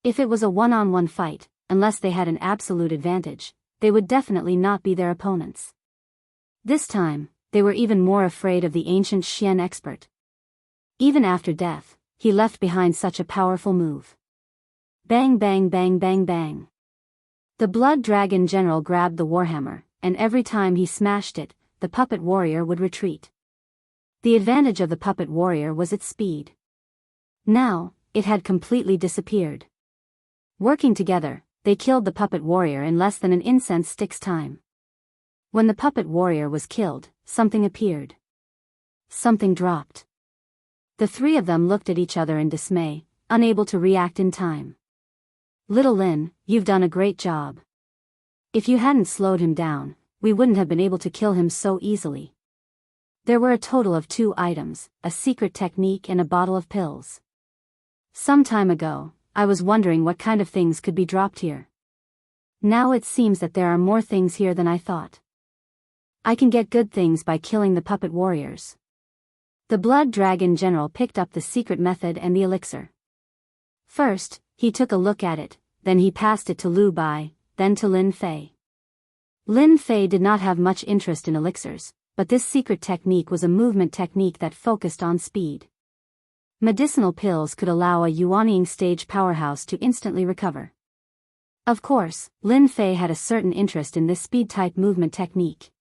If it was a one-on-one fight, unless they had an absolute advantage, they would definitely not be their opponents. This time, they were even more afraid of the ancient Xian expert. Even after death, he left behind such a powerful move. Bang bang bang bang bang. The Blood Dragon General grabbed the warhammer, and every time he smashed it, the puppet warrior would retreat. The advantage of the puppet warrior was its speed. Now, it had completely disappeared. Working together, they killed the puppet warrior in less than an incense stick's time. When the puppet warrior was killed, something appeared. Something dropped. The 3 of them looked at each other in dismay, unable to react in time. "Little Lin, you've done a great job. If you hadn't slowed him down, we wouldn't have been able to kill him so easily." There were a total of 2 items, a secret technique and a bottle of pills. Some time ago, I was wondering what kind of things could be dropped here. Now it seems that there are more things here than I thought. I can get good things by killing the puppet warriors. The Blood Dragon General picked up the secret method and the elixir. First, he took a look at it, then he passed it to Lu Bai, then to Lin Fei. Lin Fei did not have much interest in elixirs, but this secret technique was a movement technique that focused on speed. Medicinal pills could allow a Yuanying stage powerhouse to instantly recover. Of course, Lin Fei had a certain interest in this speed-type movement technique.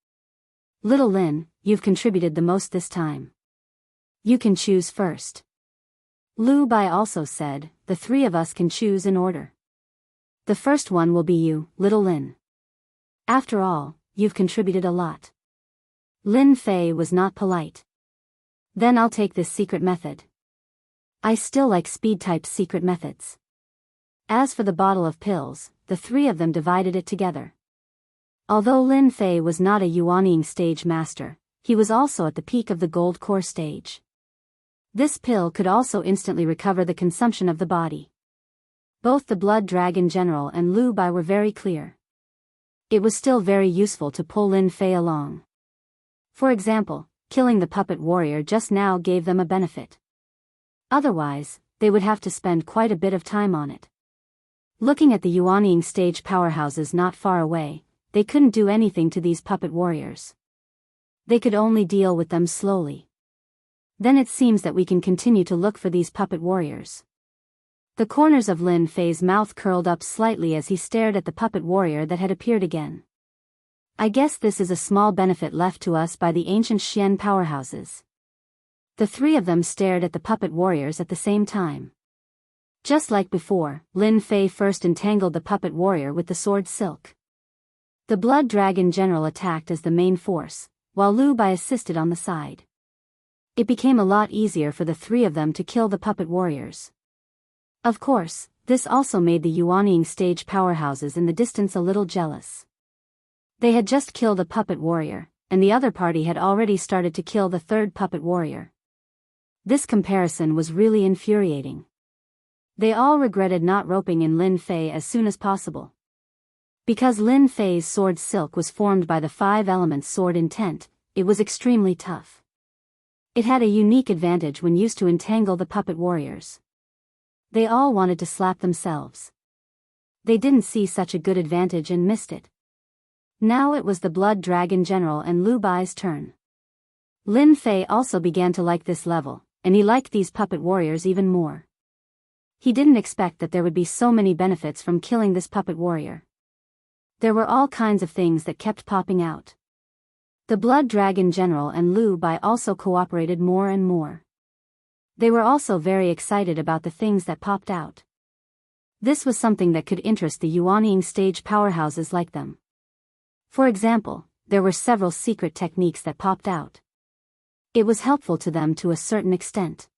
"Little Lin, you've contributed the most this time. You can choose first." Lu Bai also said, "The 3 of us can choose in order. The first one will be you, Little Lin. After all, you've contributed a lot." Lin Fei was not polite. "Then I'll take this secret method." I still like speed-type secret methods. As for the bottle of pills, the three of them divided it together. Although Lin Fei was not a Yuanying stage master, he was also at the peak of the gold core stage. This pill could also instantly recover the consumption of the body. Both the Blood Dragon General and Lu Bai were very clear. It was still very useful to pull Lin Fei along. For example, killing the puppet warrior just now gave them a benefit. Otherwise, they would have to spend quite a bit of time on it. Looking at the Yuanying stage powerhouses not far away, they couldn't do anything to these puppet warriors. They could only deal with them slowly. Then it seems that we can continue to look for these puppet warriors. The corners of Lin Fei's mouth curled up slightly as he stared at the puppet warrior that had appeared again. I guess this is a small benefit left to us by the ancient Xian powerhouses. The three of them stared at the puppet warriors at the same time. Just like before, Lin Fei first entangled the puppet warrior with the sword silk. The Blood Dragon General attacked as the main force, while Lu Bai assisted on the side. It became a lot easier for the three of them to kill the puppet warriors. Of course, this also made the Yuanying stage powerhouses in the distance a little jealous. They had just killed a puppet warrior, and the other party had already started to kill the third puppet warrior. This comparison was really infuriating. They all regretted not roping in Lin Fei as soon as possible. Because Lin Fei's sword silk was formed by the 5 elements sword intent, it was extremely tough. It had a unique advantage when used to entangle the puppet warriors. They all wanted to slap themselves. They didn't see such a good advantage and missed it. Now it was the Blood Dragon General and Lu Bai's turn. Lin Fei also began to like this level, and he liked these puppet warriors even more. He didn't expect that there would be so many benefits from killing this puppet warrior. There were all kinds of things that kept popping out. The Blood Dragon General and Lu Bai also cooperated more and more. They were also very excited about the things that popped out. This was something that could interest the Yuanying stage powerhouses like them. For example, there were several secret techniques that popped out. It was helpful to them to a certain extent.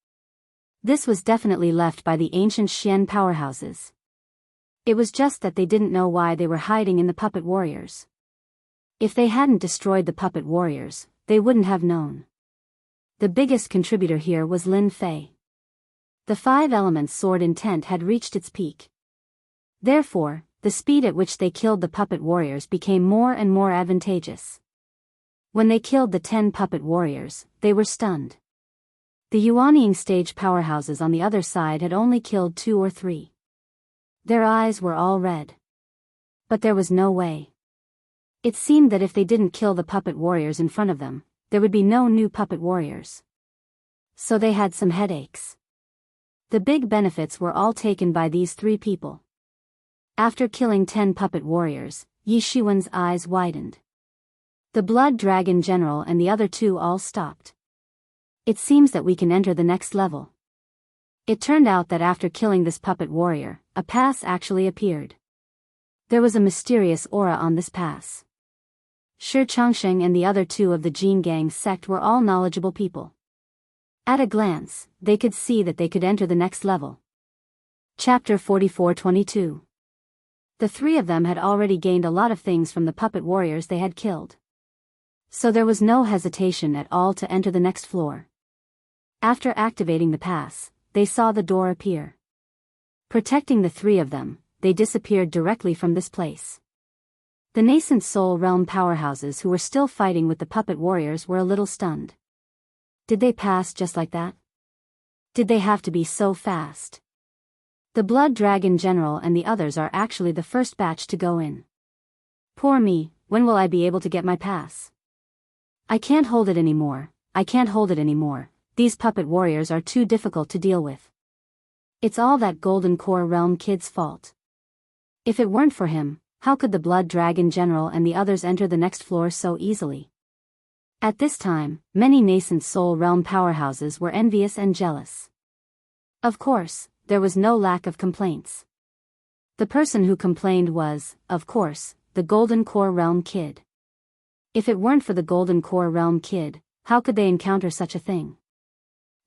This was definitely left by the ancient Xian powerhouses. It was just that they didn't know why they were hiding in the puppet warriors. If they hadn't destroyed the puppet warriors, they wouldn't have known. The biggest contributor here was Lin Fei. The 5 elements sword intent had reached its peak. Therefore, the speed at which they killed the puppet warriors became more and more advantageous. When they killed the 10 puppet warriors, they were stunned. The Yuanying stage powerhouses on the other side had only killed 2 or 3. Their eyes were all red. But there was no way. It seemed that if they didn't kill the puppet warriors in front of them, there would be no new puppet warriors. So they had some headaches. The big benefits were all taken by these 3 people. After killing 10 puppet warriors, Yi Shiwen's eyes widened. The Blood Dragon General and the other 2 all stopped. It seems that we can enter the next level. It turned out that after killing this puppet warrior, a pass actually appeared. There was a mysterious aura on this pass. Shi Changsheng and the other 2 of the Jin Gang sect were all knowledgeable people. At a glance, they could see that they could enter the next level. Chapter 44-22. The 3 of them had already gained a lot of things from the puppet warriors they had killed. So there was no hesitation at all to enter the next floor. After activating the pass, they saw the door appear. Protecting the 3 of them, they disappeared directly from this place. The nascent Soul Realm powerhouses who were still fighting with the puppet warriors were a little stunned. Did they pass just like that? Did they have to be so fast? The Blood Dragon General and the others are actually the first batch to go in. Poor me, when will I be able to get my pass? I can't hold it anymore, these puppet warriors are too difficult to deal with. It's all that Golden Core Realm kid's fault. If it weren't for him, how could the Blood Dragon General and the others enter the next floor so easily? At this time, many nascent Soul Realm powerhouses were envious and jealous. Of course, there was no lack of complaints. The person who complained was, of course, the Golden Core Realm kid. If it weren't for the Golden Core Realm kid, how could they encounter such a thing?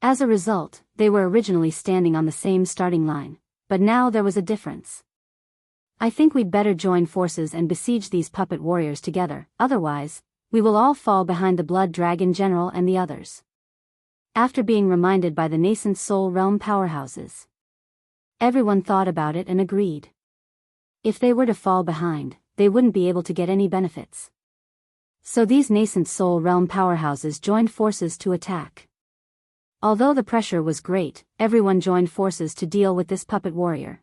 As a result, they were originally standing on the same starting line, but now there was a difference. I think we'd better join forces and besiege these puppet warriors together, otherwise, we will all fall behind the Blood Dragon General and the others. After being reminded by the nascent Soul Realm powerhouses, everyone thought about it and agreed. If they were to fall behind, they wouldn't be able to get any benefits. So these nascent Soul Realm powerhouses joined forces to attack. Although the pressure was great, everyone joined forces to deal with this puppet warrior.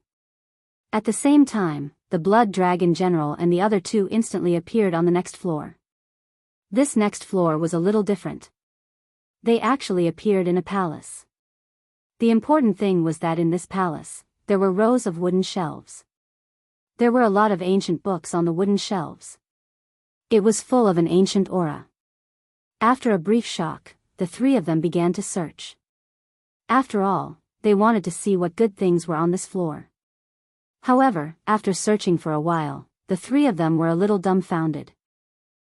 At the same time, the Blood Dragon General and the other two instantly appeared on the next floor. This next floor was a little different. They actually appeared in a palace. The important thing was that in this palace, there were rows of wooden shelves. There were a lot of ancient books on the wooden shelves. It was full of an ancient aura. After a brief shock, the three of them began to search. After all, they wanted to see what good things were on this floor. However, after searching for a while, the three of them were a little dumbfounded.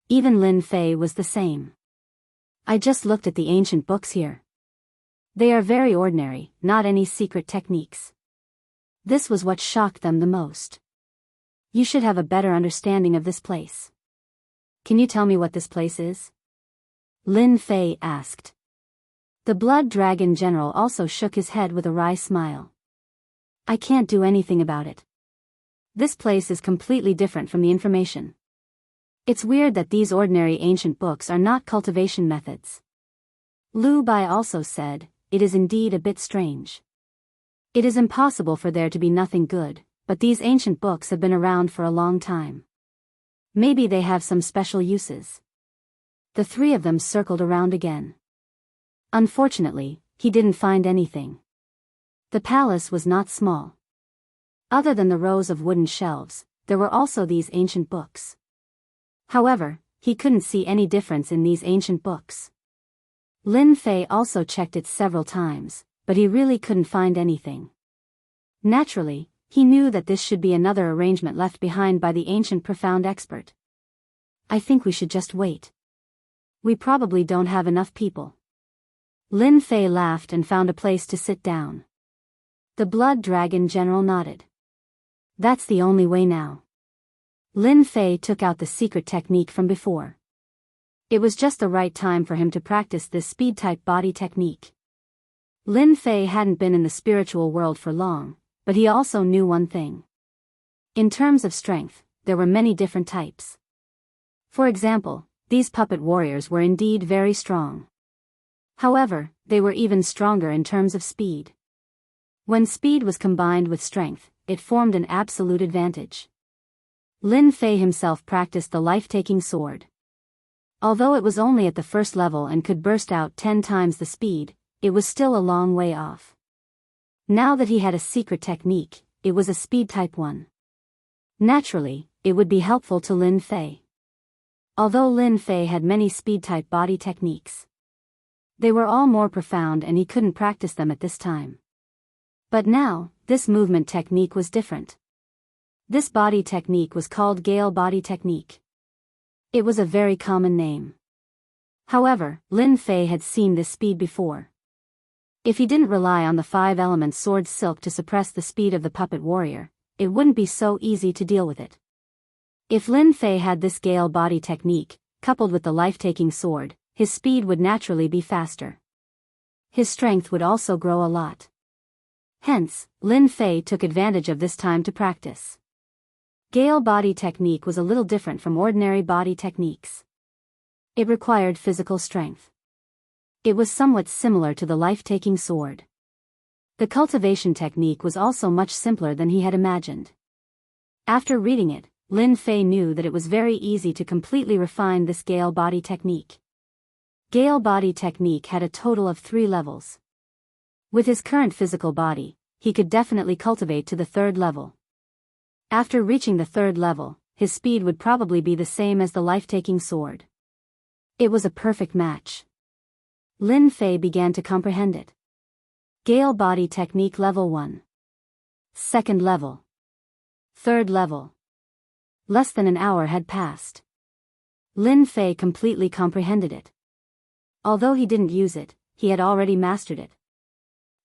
Even Lin Fei was the same. I just looked at the ancient books here. They are very ordinary, not any secret techniques. This was what shocked them the most. You should have a better understanding of this place. Can you tell me what this place is? Lin Fei asked. The Blood Dragon General also shook his head with a wry smile. I can't do anything about it. This place is completely different from the information. It's weird that these ordinary ancient books are not cultivation methods. Lu Bai also said, it is indeed a bit strange. It is impossible for there to be nothing good, but these ancient books have been around for a long time. Maybe they have some special uses. The three of them circled around again. Unfortunately, he didn't find anything. The palace was not small. Other than the rows of wooden shelves, there were also these ancient books. However, he couldn't see any difference in these ancient books. Lin Fei also checked it several times, but he really couldn't find anything. Naturally, he knew that this should be another arrangement left behind by the ancient profound expert. I think we should just wait. We probably don't have enough people. Lin Fei laughed and found a place to sit down. The Blood Dragon General nodded. That's the only way now. Lin Fei took out the secret technique from before. It was just the right time for him to practice this speed-type body technique. Lin Fei hadn't been in the spiritual world for long, but he also knew one thing. In terms of strength, there were many different types. For example, these puppet warriors were indeed very strong. However, they were even stronger in terms of speed. When speed was combined with strength, it formed an absolute advantage. Lin Fei himself practiced the life-taking sword. Although it was only at the first level and could burst out 10 times the speed, it was still a long way off. Now that he had a secret technique, it was a speed type 1. Naturally, it would be helpful to Lin Fei. Although Lin Fei had many speed type body techniques, they were all more profound and he couldn't practice them at this time. But now, this movement technique was different. This body technique was called Gale Body Technique. It was a very common name. However, Lin Fei had seen this speed before. If he didn't rely on the 5-element sword silk to suppress the speed of the puppet warrior, it wouldn't be so easy to deal with it. If Lin Fei had this Gale Body Technique, coupled with the life-taking sword, his speed would naturally be faster. His strength would also grow a lot. Hence, Lin Fei took advantage of this time to practice. Gale Body Technique was a little different from ordinary body techniques. It required physical strength. It was somewhat similar to the life-taking sword. The cultivation technique was also much simpler than he had imagined. After reading it, Lin Fei knew that it was very easy to completely refine this Gale Body Technique. Gale Body Technique had a total of 3 levels. With his current physical body, he could definitely cultivate to the 3rd level. After reaching the 3rd level, his speed would probably be the same as the life-taking sword. It was a perfect match. Lin Fei began to comprehend it. Gale Body Technique Level 1. 2nd level. 3rd level. Less than an hour had passed. Lin Fei completely comprehended it. Although he didn't use it, he had already mastered it.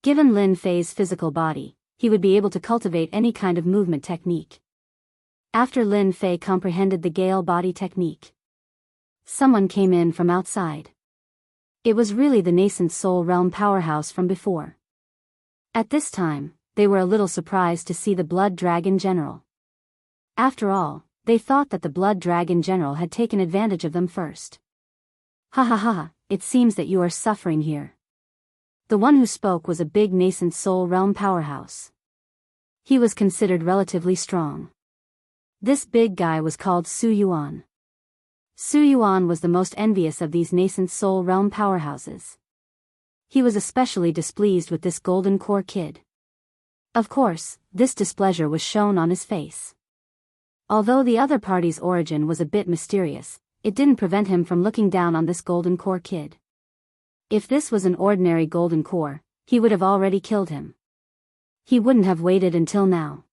Given Lin Fei's physical body, he would be able to cultivate any kind of movement technique. After Lin Fei comprehended the Gale body technique, someone came in from outside. It was really the nascent soul realm powerhouse from before. At this time, they were a little surprised to see the Blood Dragon General. After all, they thought that the Blood Dragon General had taken advantage of them first. Ha ha ha, it seems that you are suffering here. The one who spoke was a big nascent soul realm powerhouse. He was considered relatively strong. This big guy was called Su Yuan. Su Yuan was the most envious of these nascent soul realm powerhouses. He was especially displeased with this golden core kid. Of course, this displeasure was shown on his face. Although the other party's origin was a bit mysterious, it didn't prevent him from looking down on this golden core kid. If this was an ordinary golden core, he would have already killed him. He wouldn't have waited until now.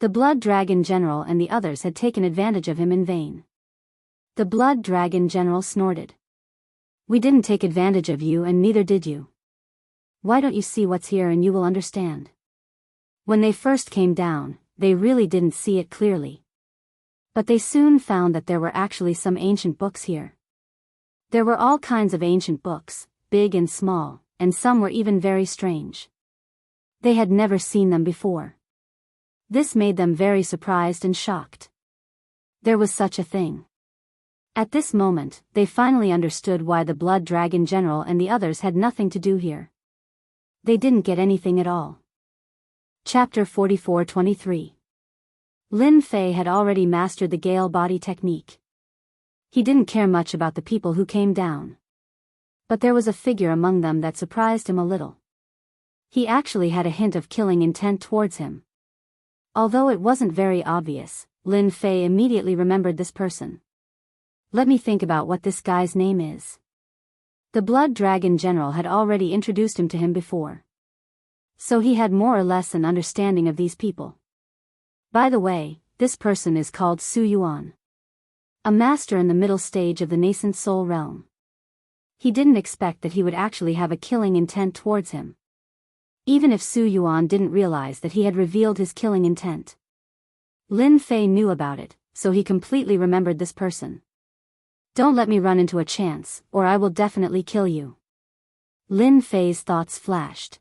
The Blood Dragon General and the others had taken advantage of him in vain. The Blood Dragon General snorted. We didn't take advantage of you and neither did you. Why don't you see what's here and you will understand? When they first came down, they really didn't see it clearly. But they soon found that there were actually some ancient books here. There were all kinds of ancient books, big and small, and some were even very strange. They had never seen them before. This made them very surprised and shocked. There was such a thing. At this moment, they finally understood why the Blood Dragon General and the others had nothing to do here. They didn't get anything at all. Chapter 44-23. Lin Fei had already mastered the Gale body technique. He didn't care much about the people who came down. But there was a figure among them that surprised him a little. He actually had a hint of killing intent towards him. Although it wasn't very obvious, Lin Fei immediately remembered this person. Let me think about what this guy's name is. The Blood Dragon General had already introduced him to him before. So he had more or less an understanding of these people. By the way, this person is called Su Yuan. A master in the middle stage of the nascent soul realm. He didn't expect that he would actually have a killing intent towards him. Even if Su Yuan didn't realize that he had revealed his killing intent. Lin Fei knew about it, so he completely remembered this person. Don't let me run into a chance, or I will definitely kill you. Lin Fei's thoughts flashed.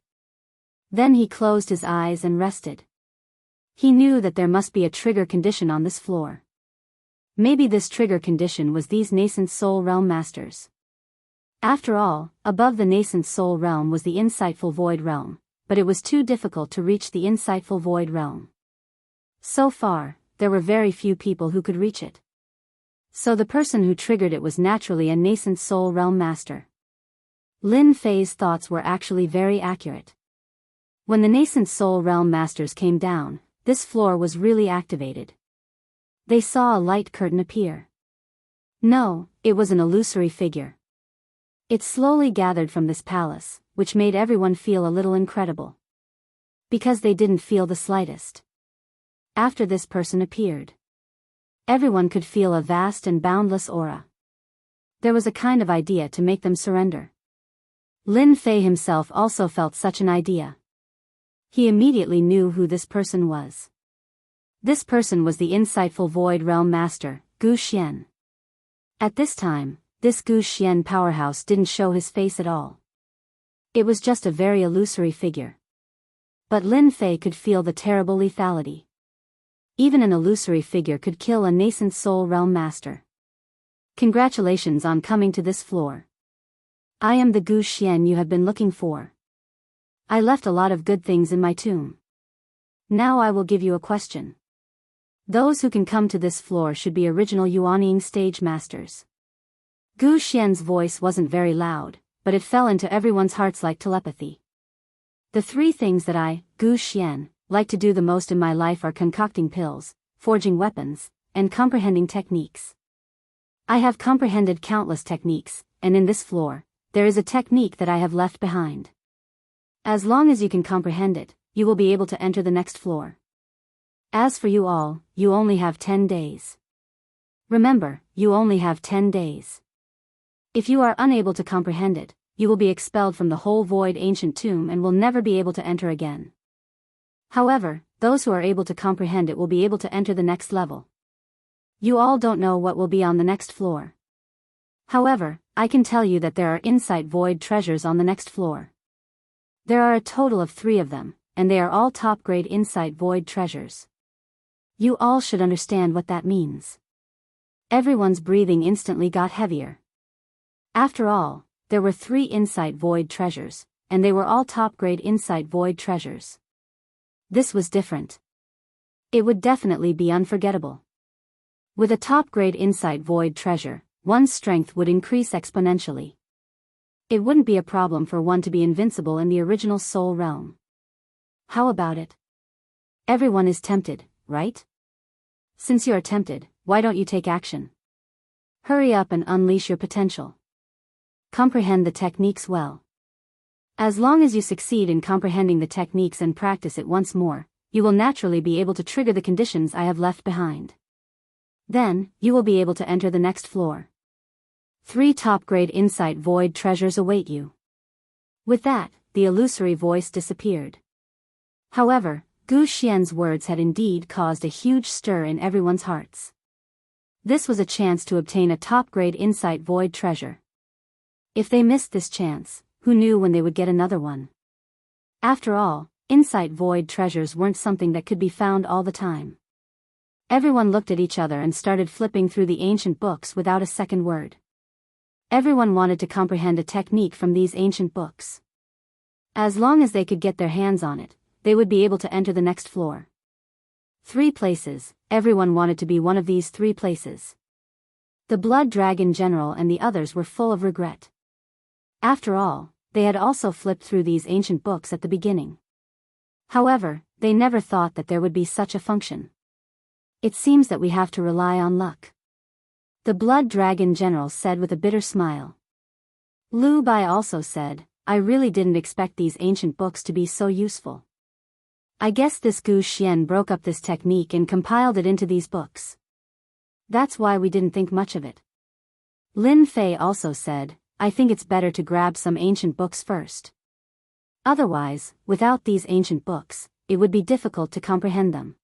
Then he closed his eyes and rested. He knew that there must be a trigger condition on this floor. Maybe this trigger condition was these nascent soul realm masters. After all, above the nascent soul realm was the insightful void realm, but it was too difficult to reach the insightful void realm. So far, there were very few people who could reach it. So the person who triggered it was naturally a nascent soul realm master. Lin Fei's thoughts were actually very accurate. When the nascent soul realm masters came down, this floor was really activated. They saw a light curtain appear. No, it was an illusory figure. It slowly gathered from this palace, which made everyone feel a little incredible. Because they didn't feel the slightest. After this person appeared, everyone could feel a vast and boundless aura. There was a kind of idea to make them surrender. Lin Fei himself also felt such an idea. He immediately knew who this person was. This person was the insightful Void Realm Master, Gu Xian. At this time, this Gu Xian powerhouse didn't show his face at all. It was just a very illusory figure. But Lin Fei could feel the terrible lethality. Even an illusory figure could kill a nascent soul realm master. Congratulations on coming to this floor. I am the Gu Xian you have been looking for. I left a lot of good things in my tomb. Now I will give you a question. Those who can come to this floor should be original Yuanying stage masters. Gu Xian's voice wasn't very loud, but it fell into everyone's hearts like telepathy. The three things that I, Gu Xian, like to do the most in my life are concocting pills, forging weapons, and comprehending techniques. I have comprehended countless techniques, and in this floor, there is a technique that I have left behind. As long as you can comprehend it, you will be able to enter the next floor. As for you all, you only have 10 days. Remember, you only have 10 days. If you are unable to comprehend it, you will be expelled from the whole void ancient tomb and will never be able to enter again. However, those who are able to comprehend it will be able to enter the next level. You all don't know what will be on the next floor. However, I can tell you that there are insight void treasures on the next floor. There are a total of 3 of them, and they are all top-grade insight void treasures. You all should understand what that means. Everyone's breathing instantly got heavier. After all, there were 3 insight void treasures, and they were all top-grade insight void treasures. This was different. It would definitely be unforgettable. With a top-grade insight void treasure, one's strength would increase exponentially. It wouldn't be a problem for one to be invincible in the original soul realm. How about it? Everyone is tempted, right? Since you are tempted, why don't you take action? Hurry up and unleash your potential. Comprehend the techniques well. As long as you succeed in comprehending the techniques and practice it once more, you will naturally be able to trigger the conditions I have left behind. Then, you will be able to enter the next floor. 3 top-grade insight void treasures await you. With that, the illusory voice disappeared. However, Gu Xian's words had indeed caused a huge stir in everyone's hearts. This was a chance to obtain a top-grade insight void treasure. If they missed this chance, who knew when they would get another one? After all, insight void treasures weren't something that could be found all the time. Everyone looked at each other and started flipping through the ancient books without a second word. Everyone wanted to comprehend a technique from these ancient books. As long as they could get their hands on it, they would be able to enter the next floor. 3 places, everyone wanted to be one of these 3 places. The Blood Dragon General and the others were full of regret. After all, they had also flipped through these ancient books at the beginning. However, they never thought that there would be such a function. It seems that we have to rely on luck. The Blood Dragon General said with a bitter smile. Lu Bai also said, I really didn't expect these ancient books to be so useful. I guess this Gu Xian broke up this technique and compiled it into these books. That's why we didn't think much of it. Lin Fei also said, I think it's better to grab some ancient books first. Otherwise, without these ancient books, it would be difficult to comprehend them.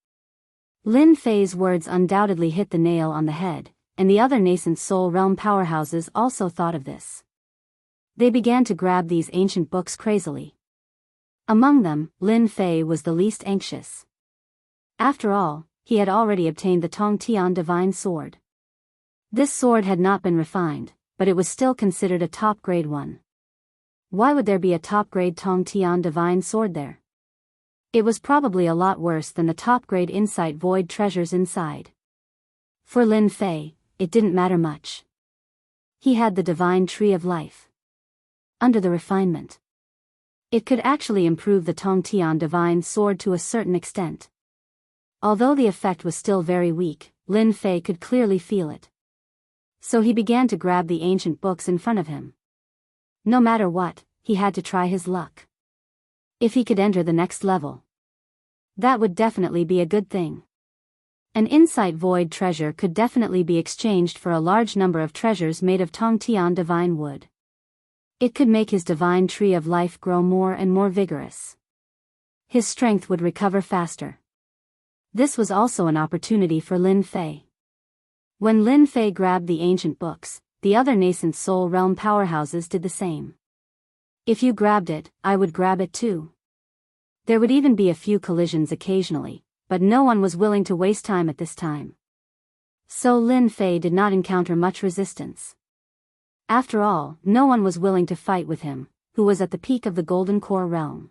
Lin Fei's words undoubtedly hit the nail on the head, and the other nascent soul realm powerhouses also thought of this. They began to grab these ancient books crazily. Among them, Lin Fei was the least anxious. After all, he had already obtained the Tong Tian Divine Sword. This sword had not been refined, but it was still considered a top-grade one. Why would there be a top-grade Tong Tian Divine Sword there? It was probably a lot worse than the top-grade insight void treasures inside. For Lin Fei, it didn't matter much. He had the Divine Tree of Life. Under the refinement, it could actually improve the Tong Tian Divine Sword to a certain extent. Although the effect was still very weak, Lin Fei could clearly feel it. So he began to grab the ancient books in front of him. No matter what, he had to try his luck. If he could enter the next level, that would definitely be a good thing. An insight void treasure could definitely be exchanged for a large number of treasures made of Tong Tian Divine Wood. It could make his Divine Tree of Life grow more and more vigorous. His strength would recover faster. This was also an opportunity for Lin Fei. When Lin Fei grabbed the ancient books, the other nascent soul realm powerhouses did the same. If you grabbed it, I would grab it too. There would even be a few collisions occasionally, but no one was willing to waste time at this time. So Lin Fei did not encounter much resistance. After all, no one was willing to fight with him, who was at the peak of the Golden Core realm.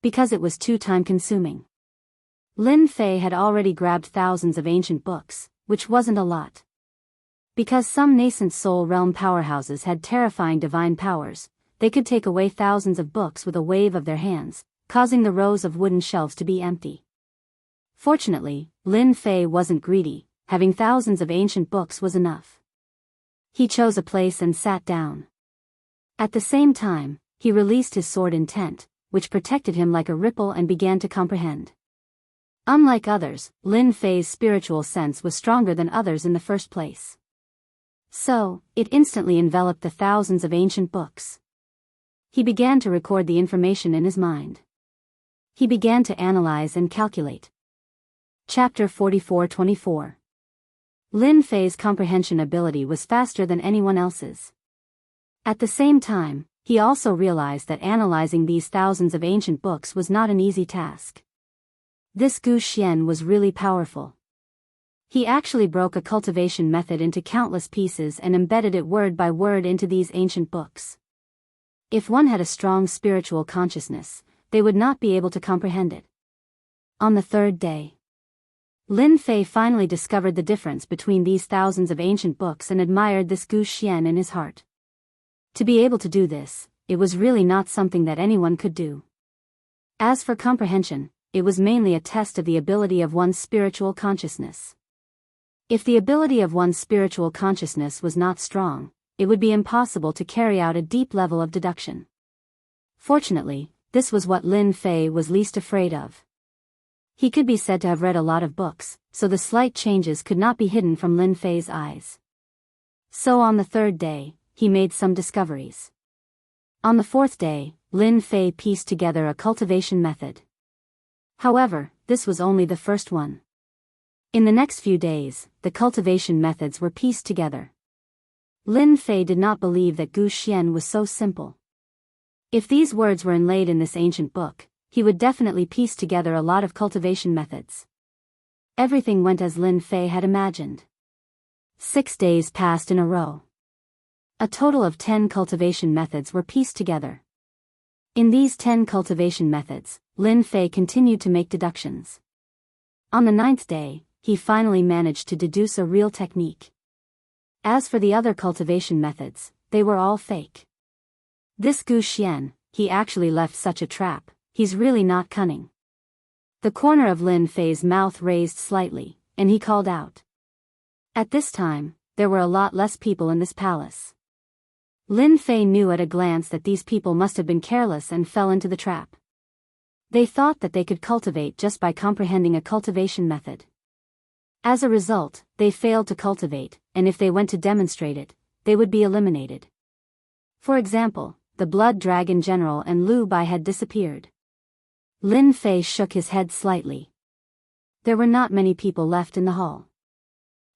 Because it was too time-consuming. Lin Fei had already grabbed thousands of ancient books, which wasn't a lot. Because some nascent soul realm powerhouses had terrifying divine powers, they could take away thousands of books with a wave of their hands, causing the rows of wooden shelves to be empty. Fortunately, Lin Fei wasn't greedy, having thousands of ancient books was enough. He chose a place and sat down. At the same time, he released his sword intent, which protected him like a ripple and began to comprehend. Unlike others, Lin Fei's spiritual sense was stronger than others in the first place. So, it instantly enveloped the thousands of ancient books. He began to record the information in his mind. He began to analyze and calculate. Chapter 44-24. Lin Fei's comprehension ability was faster than anyone else's. At the same time, he also realized that analyzing these thousands of ancient books was not an easy task. This Gu Xian was really powerful. He actually broke a cultivation method into countless pieces and embedded it word by word into these ancient books. If one had a strong spiritual consciousness, they would not be able to comprehend it. On the third day, Lin Fei finally discovered the difference between these thousands of ancient books and admired this Gu Xian in his heart. To be able to do this, it was really not something that anyone could do. As for comprehension, it was mainly a test of the ability of one's spiritual consciousness. If the ability of one's spiritual consciousness was not strong, it would be impossible to carry out a deep level of deduction. Fortunately, this was what Lin Fei was least afraid of. He could be said to have read a lot of books, so the slight changes could not be hidden from Lin Fei's eyes. So on the third day, he made some discoveries. On the fourth day, Lin Fei pieced together a cultivation method. However, this was only the first one. In the next few days, the cultivation methods were pieced together. Lin Fei did not believe that Gu Xian was so simple. If these words were inlaid in this ancient book, he would definitely piece together a lot of cultivation methods. Everything went as Lin Fei had imagined. 6 days passed in a row. A total of 10 cultivation methods were pieced together. In these 10 cultivation methods, Lin Fei continued to make deductions. On the 9th day, he finally managed to deduce a real technique. As for the other cultivation methods, they were all fake. This Gu Xian, he actually left such a trap. He's really not cunning. The corner of Lin Fei's mouth raised slightly, and he called out. At this time, there were a lot less people in this palace. Lin Fei knew at a glance that these people must have been careless and fell into the trap. They thought that they could cultivate just by comprehending a cultivation method. As a result, they failed to cultivate, and if they went to demonstrate it, they would be eliminated. For example, the Blood Dragon General and Lu Bai had disappeared. Lin Fei shook his head slightly. There were not many people left in the hall.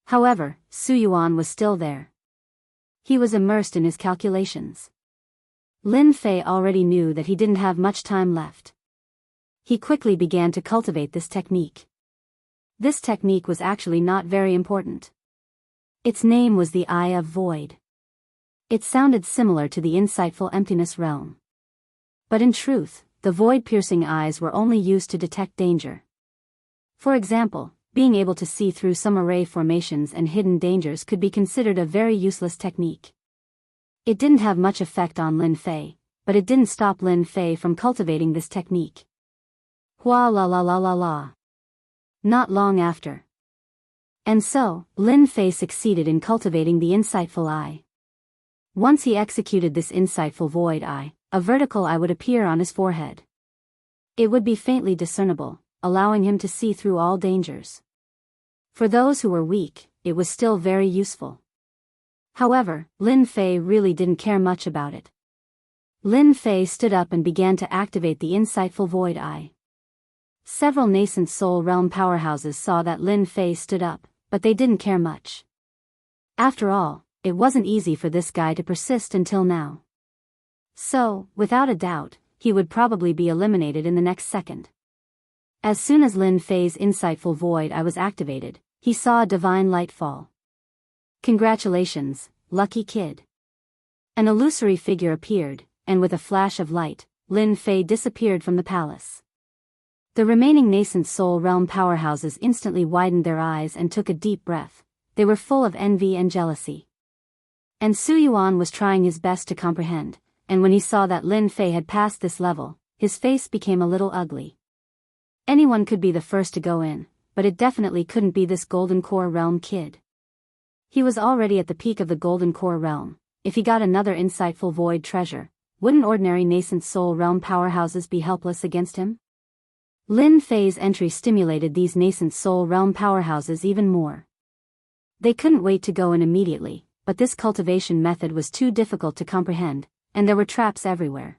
However, Su Yuan was still there. He was immersed in his calculations. Lin Fei already knew that he didn't have much time left. He quickly began to cultivate this technique. This technique was actually not very important. Its name was the Eye of Void. It sounded similar to the insightful emptiness realm. But in truth, the void-piercing eyes were only used to detect danger. For example, being able to see through some array formations and hidden dangers could be considered a very useless technique. It didn't have much effect on Lin Fei, but it didn't stop Lin Fei from cultivating this technique. Hua la la la la la. Not long after. And so, Lin Fei succeeded in cultivating the insightful eye. Once he executed this insightful void eye, a vertical eye would appear on his forehead. It would be faintly discernible, allowing him to see through all dangers. For those who were weak, it was still very useful. However, Lin Fei really didn't care much about it. Lin Fei stood up and began to activate the insightful void eye. Several nascent soul realm powerhouses saw that Lin Fei stood up, but they didn't care much. After all, it wasn't easy for this guy to persist until now. So, without a doubt, he would probably be eliminated in the next second. As soon as Lin Fei's insightful void eye was activated, he saw a divine light fall. Congratulations, lucky kid. An illusory figure appeared, and with a flash of light, Lin Fei disappeared from the palace. The remaining nascent soul realm powerhouses instantly widened their eyes and took a deep breath. They were full of envy and jealousy. And Su Yuan was trying his best to comprehend, and when he saw that Lin Fei had passed this level, his face became a little ugly. Anyone could be the first to go in, but it definitely couldn't be this Golden Core Realm kid. He was already at the peak of the Golden Core Realm. If he got another insightful void treasure, wouldn't ordinary nascent soul realm powerhouses be helpless against him? Lin Fei's entry stimulated these nascent soul realm powerhouses even more. They couldn't wait to go in immediately, but this cultivation method was too difficult to comprehend, and there were traps everywhere.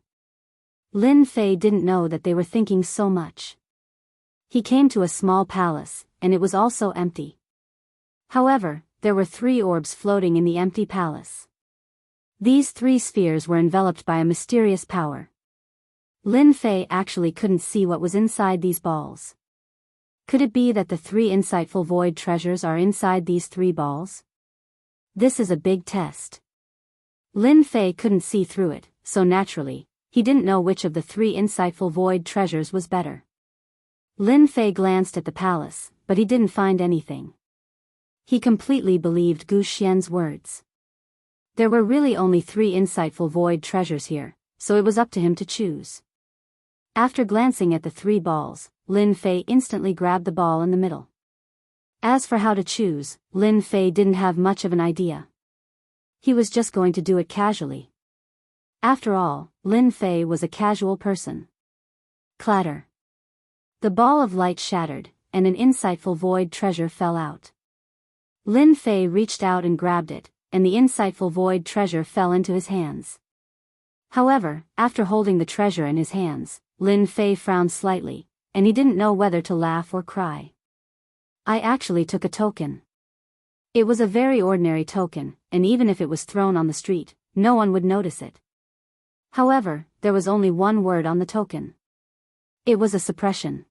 Lin Fei didn't know that they were thinking so much. He came to a small palace, and it was also empty. However, there were 3 orbs floating in the empty palace. These 3 spheres were enveloped by a mysterious power. Lin Fei actually couldn't see what was inside these balls. Could it be that the 3 insightful void treasures are inside these 3 balls? This is a big test. Lin Fei couldn't see through it, so naturally, he didn't know which of the 3 insightful void treasures was better. Lin Fei glanced at the palace, but he didn't find anything. He completely believed Gu Xian's words. There were really only 3 insightful void treasures here, so it was up to him to choose. After glancing at the 3 balls, Lin Fei instantly grabbed the ball in the middle. As for how to choose, Lin Fei didn't have much of an idea. He was just going to do it casually. After all, Lin Fei was a casual person. Clatter. The ball of light shattered, and an insightful void treasure fell out. Lin Fei reached out and grabbed it, and the insightful void treasure fell into his hands. However, after holding the treasure in his hands, Lin Fei frowned slightly, and he didn't know whether to laugh or cry. I actually took a token. It was a very ordinary token, and even if it was thrown on the street, no one would notice it. However, there was only one word on the token. It was a suppression.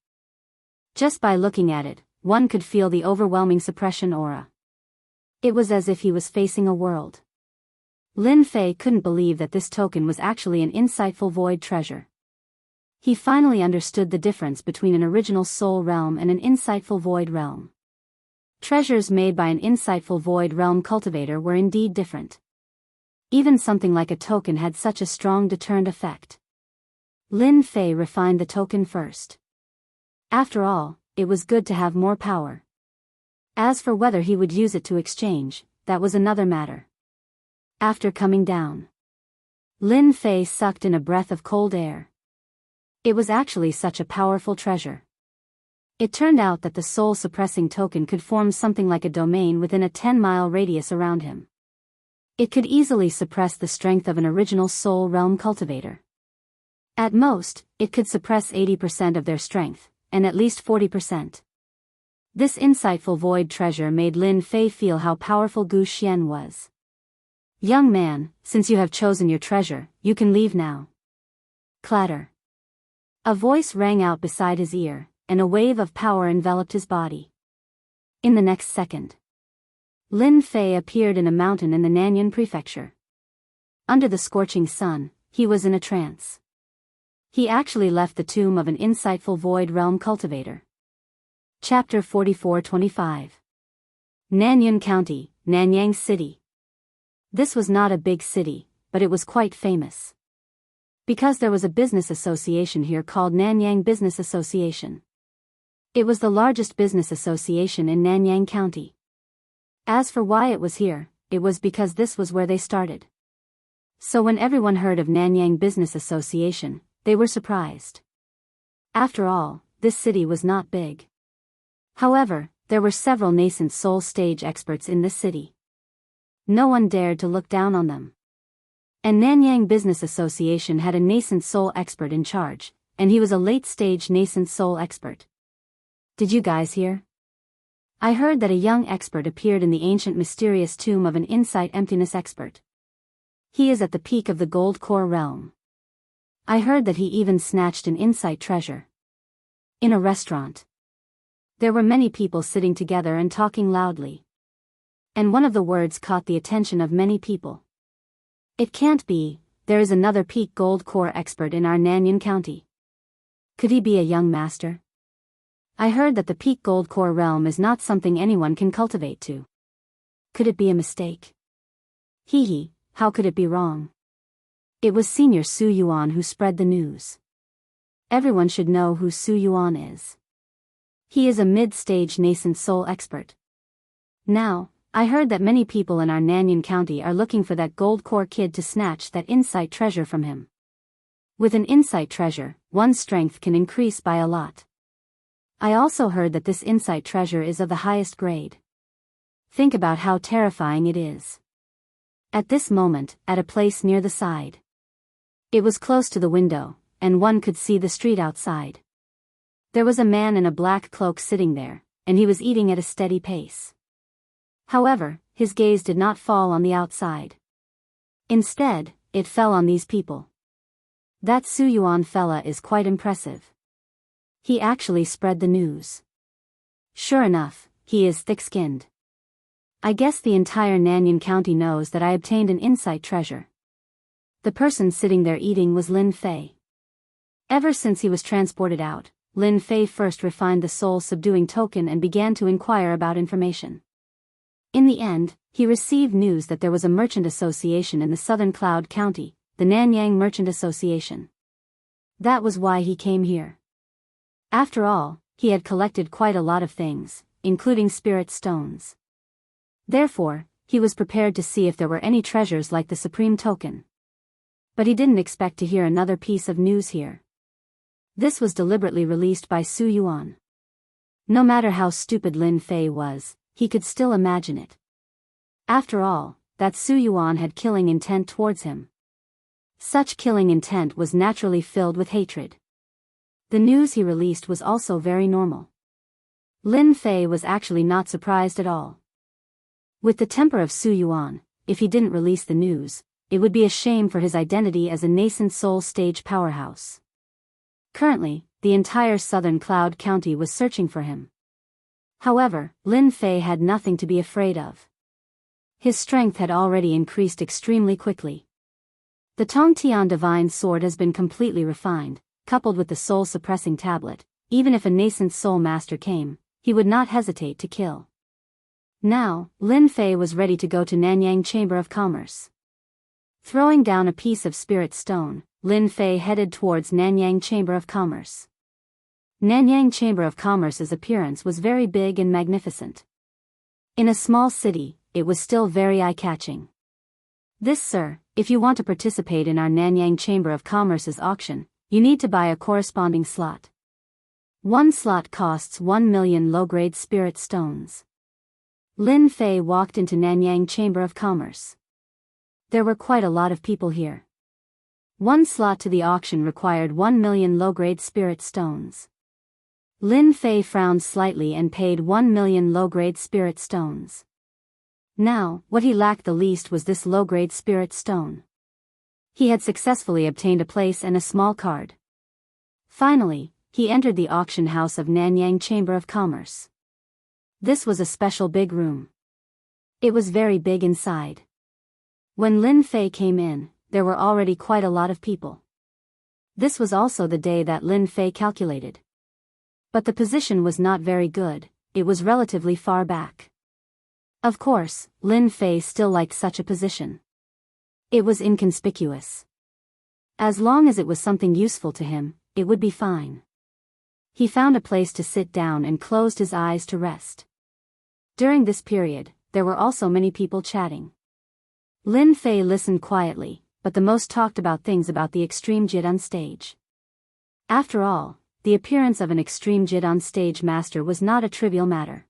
Just by looking at it, one could feel the overwhelming suppression aura. It was as if he was facing a world. Lin Fei couldn't believe that this token was actually an insightful void treasure. He finally understood the difference between an original soul realm and an insightful void realm. Treasures made by an insightful void realm cultivator were indeed different. Even something like a token had such a strong deterrent effect. Lin Fei refined the token first. After all, it was good to have more power. As for whether he would use it to exchange, that was another matter. After coming down, Lin Fei sucked in a breath of cold air. It was actually such a powerful treasure. It turned out that the soul-suppressing token could form something like a domain within a 10-mile radius around him. It could easily suppress the strength of an original soul realm cultivator. At most, it could suppress 80% of their strength, and at least 40%. This insightful void treasure made Lin Fei feel how powerful Gu Xian was. Young man, since you have chosen your treasure, you can leave now. Clatter. A voice rang out beside his ear, and a wave of power enveloped his body. In the next second, Lin Fei appeared in a mountain in the Nanyuan prefecture. Under the scorching sun, he was in a trance. He actually left the tomb of an insightful void realm cultivator. Chapter 44-25. Nanyuan County, Nanyang City. This was not a big city, but it was quite famous. Because there was a business association here called Nanyang Business Association. It was the largest business association in Nanyang County. As for why it was here, it was because this was where they started. So when everyone heard of Nanyang Business Association, they were surprised. After all, this city was not big. However, there were several nascent soul stage experts in this city. No one dared to look down on them. And Nanyang Business Association had a nascent soul expert in charge, and he was a late-stage nascent soul expert. Did you guys hear? I heard that a young expert appeared in the ancient mysterious tomb of an insight emptiness expert. He is at the peak of the gold core realm. I heard that he even snatched an insight treasure. In a restaurant. There were many people sitting together and talking loudly. And one of the words caught the attention of many people. It can't be, there is another peak gold core expert in our Nanyuan County. Could he be a young master? I heard that the peak gold core realm is not something anyone can cultivate to. Could it be a mistake? Hee, how could it be wrong? It was Senior Su Yuan who spread the news. Everyone should know who Su Yuan is. He is a mid-stage nascent soul expert. Now, I heard that many people in our Nanyuan County are looking for that gold core kid to snatch that insight treasure from him. With an insight treasure, one's strength can increase by a lot. I also heard that this insight treasure is of the highest grade. Think about how terrifying it is. At this moment, at a place near the side. It was close to the window, and one could see the street outside. There was a man in a black cloak sitting there, and he was eating at a steady pace. However, his gaze did not fall on the outside. Instead, it fell on these people. That Su Yuan fella is quite impressive. He actually spread the news. Sure enough, he is thick-skinned. I guess the entire Nanyang County knows that I obtained an insight treasure. The person sitting there eating was Lin Fei. Ever since he was transported out, Lin Fei first refined the soul-subduing token and began to inquire about information. In the end, he received news that there was a merchant association in the southern Cloud County, the Nanyang Merchant Association. That was why he came here. After all, he had collected quite a lot of things, including spirit stones. Therefore, he was prepared to see if there were any treasures like the Supreme Token. But he didn't expect to hear another piece of news here. This was deliberately released by Su Yuan. No matter how stupid Lin Fei was, he could still imagine it. After all, that Su Yuan had killing intent towards him. Such killing intent was naturally filled with hatred. The news he released was also very normal. Lin Fei was actually not surprised at all. With the temper of Su Yuan, if he didn't release the news, it would be a shame for his identity as a nascent soul stage powerhouse. Currently, the entire southern Cloud County was searching for him. However, Lin Fei had nothing to be afraid of. His strength had already increased extremely quickly. The Tongtian divine sword has been completely refined, coupled with the soul-suppressing tablet. Even if a nascent soul master came, he would not hesitate to kill. Now, Lin Fei was ready to go to Nanyang Chamber of Commerce. Throwing down a piece of spirit stone, Lin Fei headed towards Nanyang Chamber of Commerce. Nanyang Chamber of Commerce's appearance was very big and magnificent. In a small city, it was still very eye-catching. This, sir, if you want to participate in our Nanyang Chamber of Commerce's auction, you need to buy a corresponding slot. One slot costs 1 million low-grade spirit stones. Lin Fei walked into Nanyang Chamber of Commerce. There were quite a lot of people here. One slot to the auction required 1 million low-grade spirit stones. Lin Fei frowned slightly and paid 1 million low-grade spirit stones. Now, what he lacked the least was this low-grade spirit stone. He had successfully obtained a place and a small card. Finally, he entered the auction house of Nanyang Chamber of Commerce. This was a special big room. It was very big inside. When Lin Fei came in, there were already quite a lot of people. This was also the day that Lin Fei calculated. But the position was not very good, it was relatively far back. Of course, Lin Fei still liked such a position. It was inconspicuous. As long as it was something useful to him, it would be fine. He found a place to sit down and closed his eyes to rest. During this period, there were also many people chatting. Lin Fei listened quietly, but the most talked about things about the extreme Jit on stage. After all, the appearance of an extreme Jit on stage master was not a trivial matter.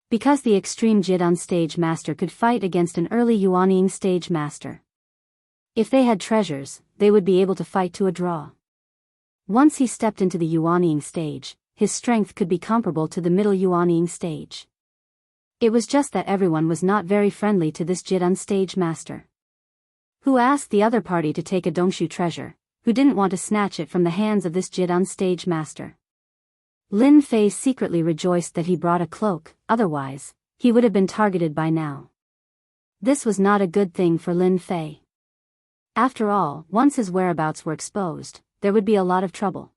Because the extreme Jit on stage master could fight against an early Yuanying stage master. If they had treasures, they would be able to fight to a draw. Once he stepped into the Yuanying stage, his strength could be comparable to the middle Yuanying stage. It was just that everyone was not very friendly to this Jit on stage master. Who asked the other party to take a Dongshu treasure, who didn't want to snatch it from the hands of this Jit on stage master. Lin Fei secretly rejoiced that he brought a cloak, otherwise, he would have been targeted by now. This was not a good thing for Lin Fei. After all, once his whereabouts were exposed, there would be a lot of trouble.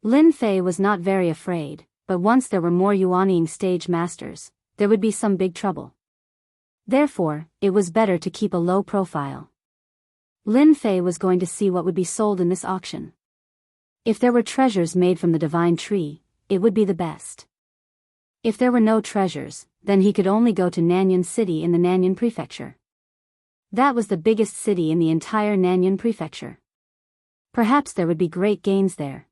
Lin Fei was not very afraid, but once there were more Yuanying stage masters, there would be some big trouble. Therefore, it was better to keep a low profile. Lin Fei was going to see what would be sold in this auction. If there were treasures made from the divine tree, it would be the best. If there were no treasures, then he could only go to Nanyang City in the Nanyang Prefecture. That was the biggest city in the entire Nanyang Prefecture. Perhaps there would be great gains there.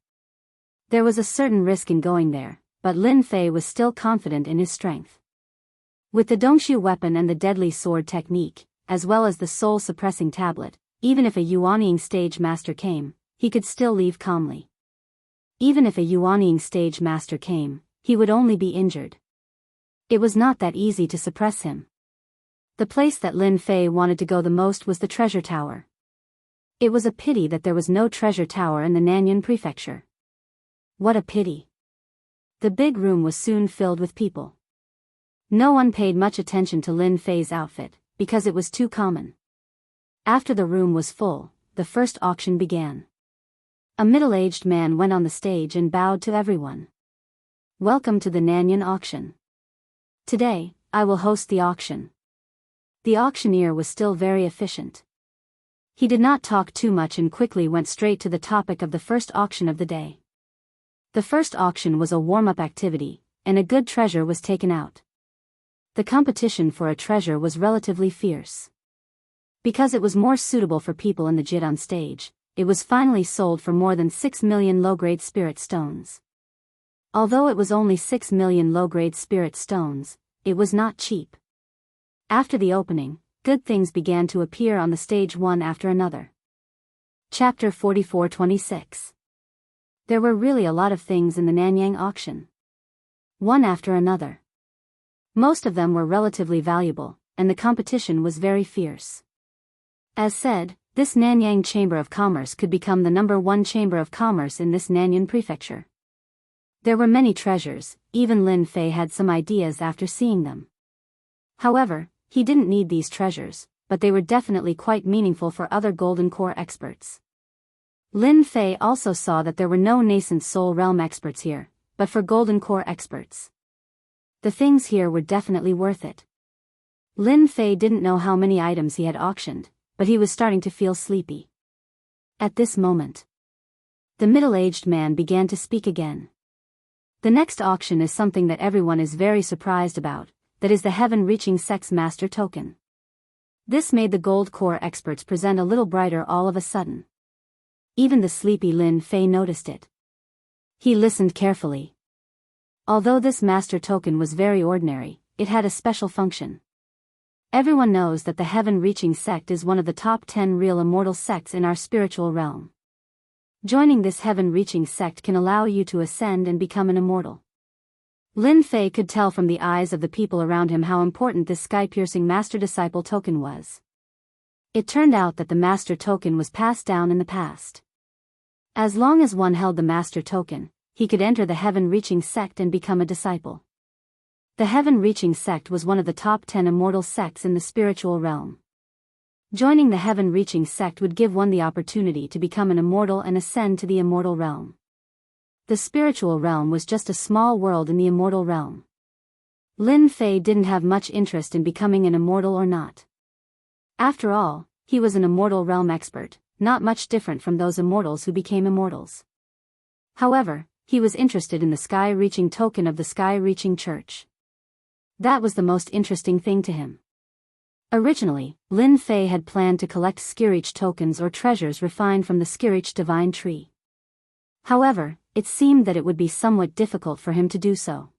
There was a certain risk in going there, but Lin Fei was still confident in his strength. With the Dongshu weapon and the deadly sword technique, as well as the soul-suppressing tablet, even if a Yuanying stage master came, he could still leave calmly. Even if a Yuanying stage master came, he would only be injured. It was not that easy to suppress him. The place that Lin Fei wanted to go the most was the treasure tower. It was a pity that there was no treasure tower in the Nanyuan prefecture. What a pity. The big room was soon filled with people. No one paid much attention to Lin Fei's outfit, because it was too common. After the room was full, the first auction began. A middle-aged man went on the stage and bowed to everyone. Welcome to the Nanyuan auction. Today, I will host the auction. The auctioneer was still very efficient. He did not talk too much and quickly went straight to the topic of the first auction of the day. The first auction was a warm-up activity, and a good treasure was taken out. The competition for a treasure was relatively fierce. Because it was more suitable for people in the JIT on stage, it was finally sold for more than 6 million low-grade spirit stones. Although it was only 6 million low-grade spirit stones, it was not cheap. After the opening, good things began to appear on the stage one after another. Chapter 44-26. There were really a lot of things in the Nanyang auction. One after another. Most of them were relatively valuable, and the competition was very fierce. As said, this Nanyang Chamber of Commerce could become the #1 Chamber of Commerce in this Nanyuan prefecture. There were many treasures, even Lin Fei had some ideas after seeing them. However, he didn't need these treasures, but they were definitely quite meaningful for other Golden Core experts. Lin Fei also saw that there were no nascent Soul Realm experts here, but for Golden Core experts. The things here were definitely worth it. Lin Fei didn't know how many items he had auctioned, but he was starting to feel sleepy. At this moment, the middle-aged man began to speak again. The next auction is something that everyone is very surprised about, that is the Heaven-Reaching Sex Master token. This made the Gold Core experts present a little brighter all of a sudden. Even the sleepy Lin Fei noticed it. He listened carefully. Although this master token was very ordinary, it had a special function. Everyone knows that the Heaven-Reaching sect is one of the top 10 real immortal sects in our spiritual realm. Joining this Heaven-Reaching sect can allow you to ascend and become an immortal. Lin Fei could tell from the eyes of the people around him how important this sky-piercing master-disciple token was. It turned out that the master token was passed down in the past. As long as one held the master token, he could enter the Heaven-Reaching sect and become a disciple. The Heaven-Reaching sect was one of the top 10 immortal sects in the spiritual realm. Joining the Heaven-Reaching sect would give one the opportunity to become an immortal and ascend to the immortal realm. The spiritual realm was just a small world in the immortal realm. Lin Fei didn't have much interest in becoming an immortal or not. After all, he was an immortal realm expert, not much different from those immortals who became immortals. However, he was interested in the sky-reaching token of the sky-reaching church. That was the most interesting thing to him. Originally, Lin Fei had planned to collect Skirich tokens or treasures refined from the Skirich divine tree. However, it seemed that it would be somewhat difficult for him to do so.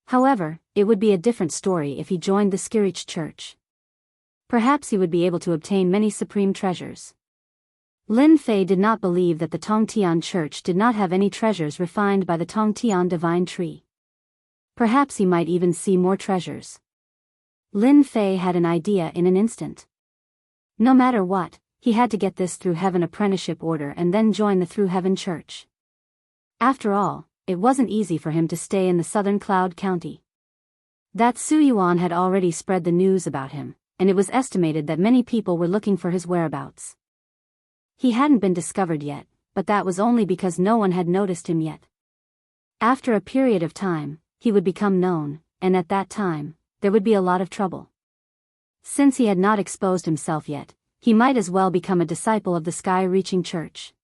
However, it would be a different story if he joined the Skirich church. Perhaps he would be able to obtain many supreme treasures. Lin Fei did not believe that the Tongtian church did not have any treasures refined by the Tongtian divine tree. Perhaps he might even see more treasures. Lin Fei had an idea in an instant. No matter what, he had to get this Through Heaven apprenticeship order and then join the Through Heaven church. After all, it wasn't easy for him to stay in the southern Cloud County. That Su Yuan had already spread the news about him, and it was estimated that many people were looking for his whereabouts. He hadn't been discovered yet, but that was only because no one had noticed him yet. After a period of time, he would become known, and at that time, there would be a lot of trouble. Since he had not exposed himself yet, he might as well become a disciple of the sky-reaching church.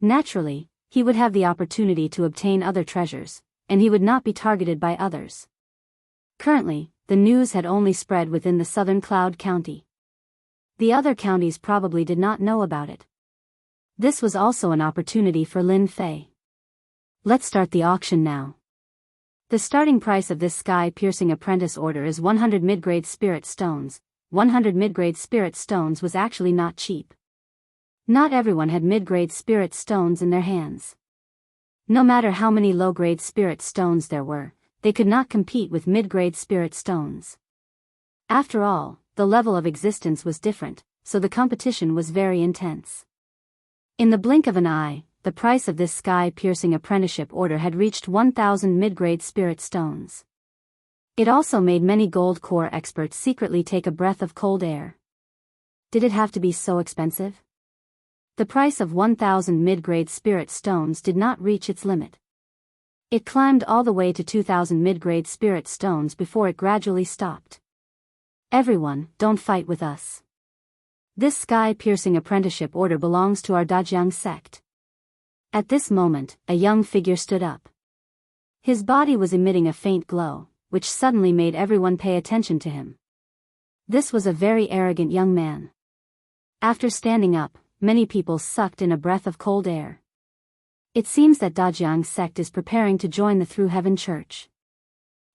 Naturally, he would have the opportunity to obtain other treasures, and he would not be targeted by others. Currently, the news had only spread within the southern Cloud County. The other counties probably did not know about it. This was also an opportunity for Lin Fei. Let's start the auction now. The starting price of this sky-piercing apprentice order is 100 mid-grade spirit stones. 100 mid-grade spirit stones was actually not cheap. Not everyone had mid-grade spirit stones in their hands. No matter how many low-grade spirit stones there were, they could not compete with mid-grade spirit stones. After all, the level of existence was different, so the competition was very intense. In the blink of an eye, the price of this sky-piercing apprenticeship order had reached 1,000 mid-grade spirit stones. It also made many gold core experts secretly take a breath of cold air. Did it have to be so expensive? The price of 1,000 mid-grade spirit stones did not reach its limit. It climbed all the way to 2,000 mid-grade spirit stones before it gradually stopped. Everyone, don't fight with us. This sky-piercing apprenticeship order belongs to our Dajiang sect. At this moment, a young figure stood up. His body was emitting a faint glow, which suddenly made everyone pay attention to him. This was a very arrogant young man. After standing up, many people sucked in a breath of cold air. It seems that Dajiang sect is preparing to join the Through Heaven Church.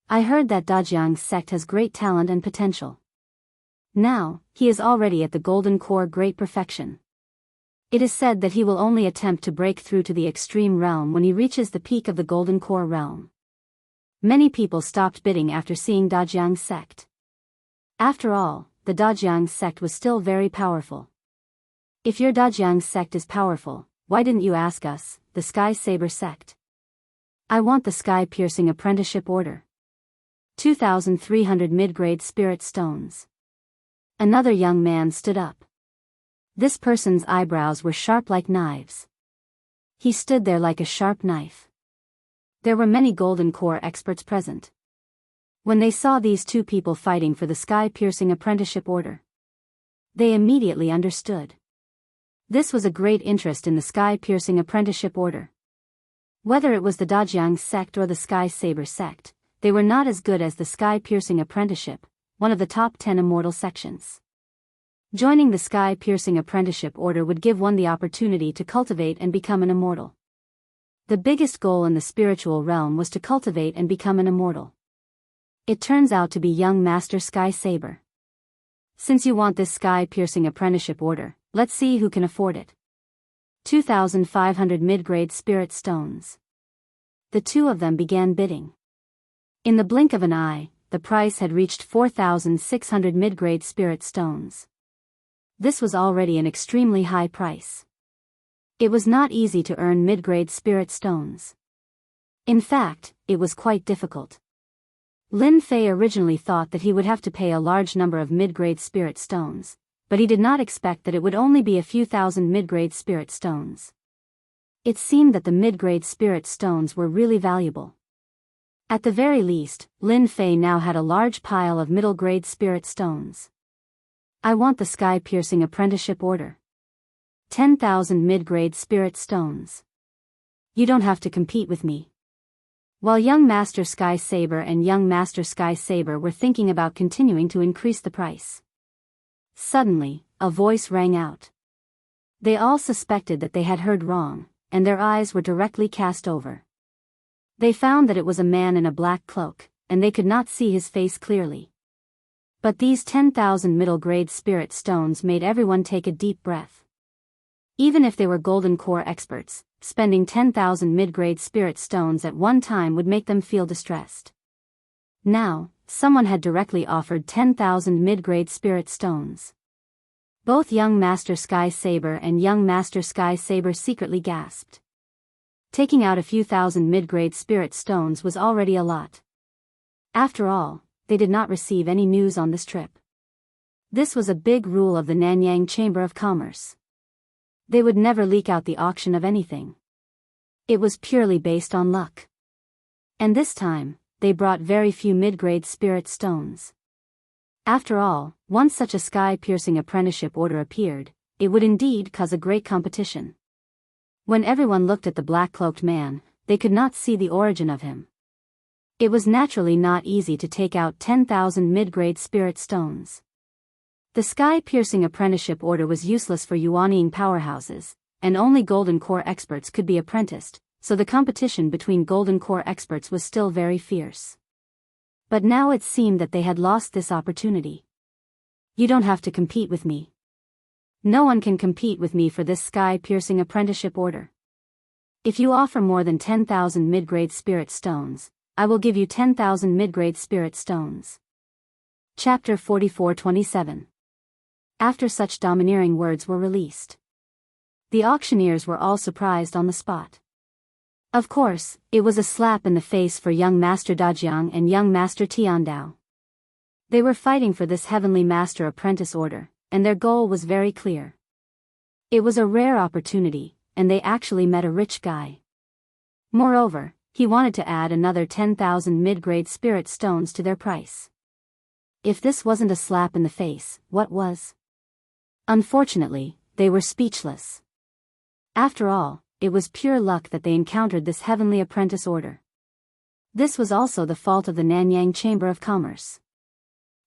I heard that Dajiang sect has great talent and potential. Now, he is already at the Golden Core Great Perfection. It is said that he will only attempt to break through to the extreme realm when he reaches the peak of the Golden Core realm. Many people stopped bidding after seeing Dajiang sect. After all, the Dajiang sect was still very powerful. If your Dajiang sect is powerful, why didn't you ask us, the Sky Saber sect? I want the sky-piercing apprenticeship order. 2,300 mid-grade spirit stones. Another young man stood up. This person's eyebrows were sharp like knives. He stood there like a sharp knife. There were many Golden Core experts present. When they saw these two people fighting for the sky-piercing apprenticeship order, they immediately understood. This was a great interest in the sky-piercing apprenticeship order. Whether it was the Dajiang sect or the Sky Saber sect, they were not as good as the sky-piercing apprenticeship, one of the top 10 immortal sections. Joining the sky-piercing apprenticeship order would give one the opportunity to cultivate and become an immortal. The biggest goal in the spiritual realm was to cultivate and become an immortal. It turns out to be young Master Sky Saber. Since you want this sky-piercing apprenticeship order, let's see who can afford it. 2,500 mid-grade spirit stones. The two of them began bidding. In the blink of an eye, the price had reached 4,600 mid-grade spirit stones. This was already an extremely high price. It was not easy to earn mid-grade spirit stones. In fact, it was quite difficult. Lin Fei originally thought that he would have to pay a large number of mid-grade spirit stones, but he did not expect that it would only be a few thousand mid-grade spirit stones. It seemed that the mid-grade spirit stones were really valuable. At the very least, Lin Fei now had a large pile of middle-grade spirit stones. I want the sky-piercing apprenticeship order. 10,000 mid-grade spirit stones. You don't have to compete with me. While young Master Sky Saber and young Master Sky Saber were thinking about continuing to increase the price, suddenly, a voice rang out. They all suspected that they had heard wrong, and their eyes were directly cast over. They found that it was a man in a black cloak, and they could not see his face clearly. But these 10,000 middle-grade spirit stones made everyone take a deep breath. Even if they were Golden Core experts, spending 10,000 mid-grade spirit stones at one time would make them feel distressed. Now, someone had directly offered 10,000 mid-grade spirit stones. Both young Master Sky Saber and young Master Sky Saber secretly gasped. Taking out a few thousand mid-grade spirit stones was already a lot. After all, they did not receive any news on this trip. This was a big rule of the Nanyang Chamber of Commerce. They would never leak out the auction of anything. It was purely based on luck. And this time, they brought very few mid-grade spirit stones. After all, once such a sky-piercing apprenticeship order appeared, it would indeed cause a great competition. When everyone looked at the black-cloaked man, they could not see the origin of him. It was naturally not easy to take out 10,000 mid-grade spirit stones. The sky-piercing apprenticeship order was useless for Yuanning powerhouses, and only Golden Core experts could be apprenticed, so the competition between Golden Core experts was still very fierce. But now it seemed that they had lost this opportunity. You don't have to compete with me. No one can compete with me for this sky-piercing apprenticeship order. If you offer more than 10,000 mid-grade spirit stones, I will give you 10,000 mid-grade spirit stones. Chapter 44:27. After such domineering words were released, the auctioneers were all surprised on the spot. Of course, it was a slap in the face for young Master Dajiang and young Master Tiandao. They were fighting for this heavenly master apprentice order, and their goal was very clear. It was a rare opportunity, and they actually met a rich guy. Moreover, he wanted to add another 10,000 mid-grade spirit stones to their price. If this wasn't a slap in the face, what was? Unfortunately, they were speechless. After all, it was pure luck that they encountered this heavenly apprentice order. This was also the fault of the Nanyang Chamber of Commerce.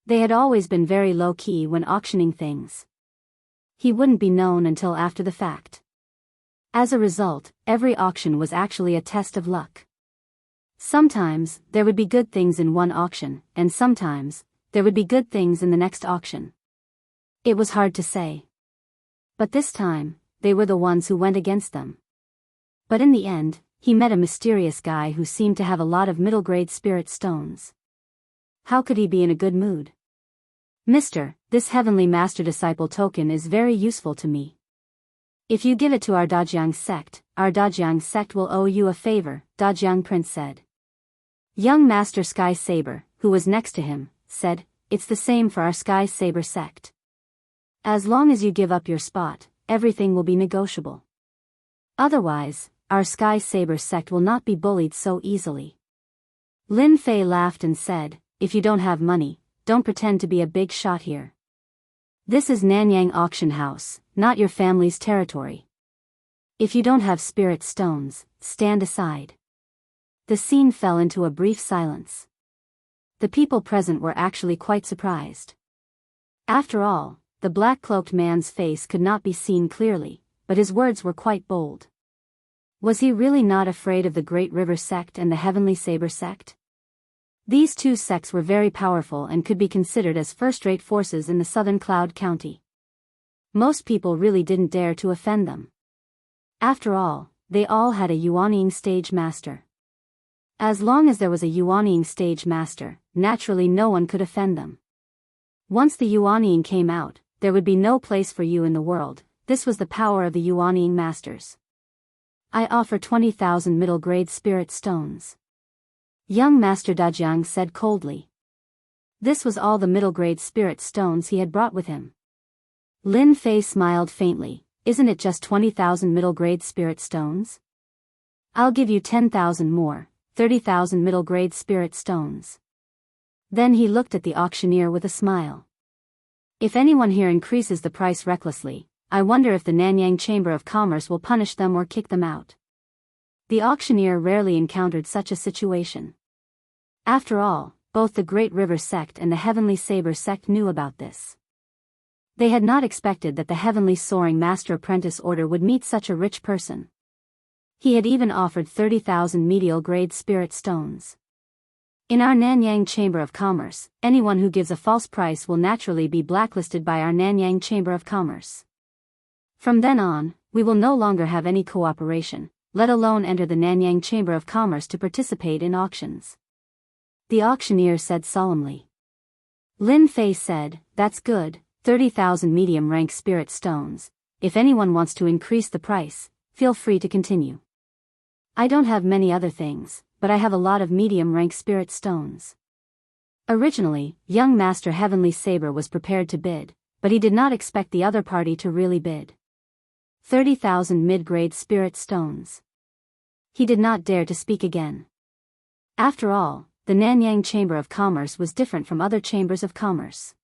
They had always been very low-key when auctioning things. He wouldn't be known until after the fact. As a result, every auction was actually a test of luck. Sometimes, there would be good things in one auction, and sometimes, there would be good things in the next auction. It was hard to say. But this time, they were the ones who went against them. But in the end, he met a mysterious guy who seemed to have a lot of middle-grade spirit stones. How could he be in a good mood? Mister, this heavenly master-disciple token is very useful to me. If you give it to our Dajiang sect will owe you a favor, Dajiang Prince said. Young Master Sky Saber, who was next to him, said, it's the same for our Sky Saber sect. As long as you give up your spot, everything will be negotiable. Otherwise, our Sky Saber sect will not be bullied so easily. Lin Fei laughed and said, if you don't have money, don't pretend to be a big shot here. This is Nanyang Auction House, not your family's territory. If you don't have spirit stones, stand aside. The scene fell into a brief silence. The people present were actually quite surprised. After all, the black-cloaked man's face could not be seen clearly, but his words were quite bold. Was he really not afraid of the Great River sect and the Heavenly Saber sect? These two sects were very powerful and could be considered as first-rate forces in the southern Cloud County. Most people really didn't dare to offend them. After all, they all had a Yuanying stage master. As long as there was a Yuanying stage master, naturally no one could offend them. Once the Yuanying came out, there would be no place for you in the world. This was the power of the Yuanying masters. I offer 20,000 middle-grade spirit stones. Young Master Dajiang said coldly. This was all the middle-grade spirit stones he had brought with him. Lin Fei smiled faintly. Isn't it just 20,000 middle-grade spirit stones? I'll give you 10,000 more, 30,000 middle-grade spirit stones. Then he looked at the auctioneer with a smile. If anyone here increases the price recklessly, I wonder if the Nanyang Chamber of Commerce will punish them or kick them out. The auctioneer rarely encountered such a situation. After all, both the Great River sect and the Heavenly Saber sect knew about this. They had not expected that the Heavenly Soaring Master Apprentice Order would meet such a rich person. He had even offered 30,000 medial-grade spirit stones. In our Nanyang Chamber of Commerce, anyone who gives a false price will naturally be blacklisted by our Nanyang Chamber of Commerce. From then on, we will no longer have any cooperation, let alone enter the Nanyang Chamber of Commerce to participate in auctions. The auctioneer said solemnly. Lin Fei said, that's good, 30,000 medium-rank spirit stones. If anyone wants to increase the price, feel free to continue. I don't have many other things, but I have a lot of medium-rank spirit stones. Originally, young Master Heavenly Saber was prepared to bid, but he did not expect the other party to really bid. 30,000 mid-grade spirit stones. He did not dare to speak again. After all, the Nanyang Chamber of Commerce was different from other chambers of commerce.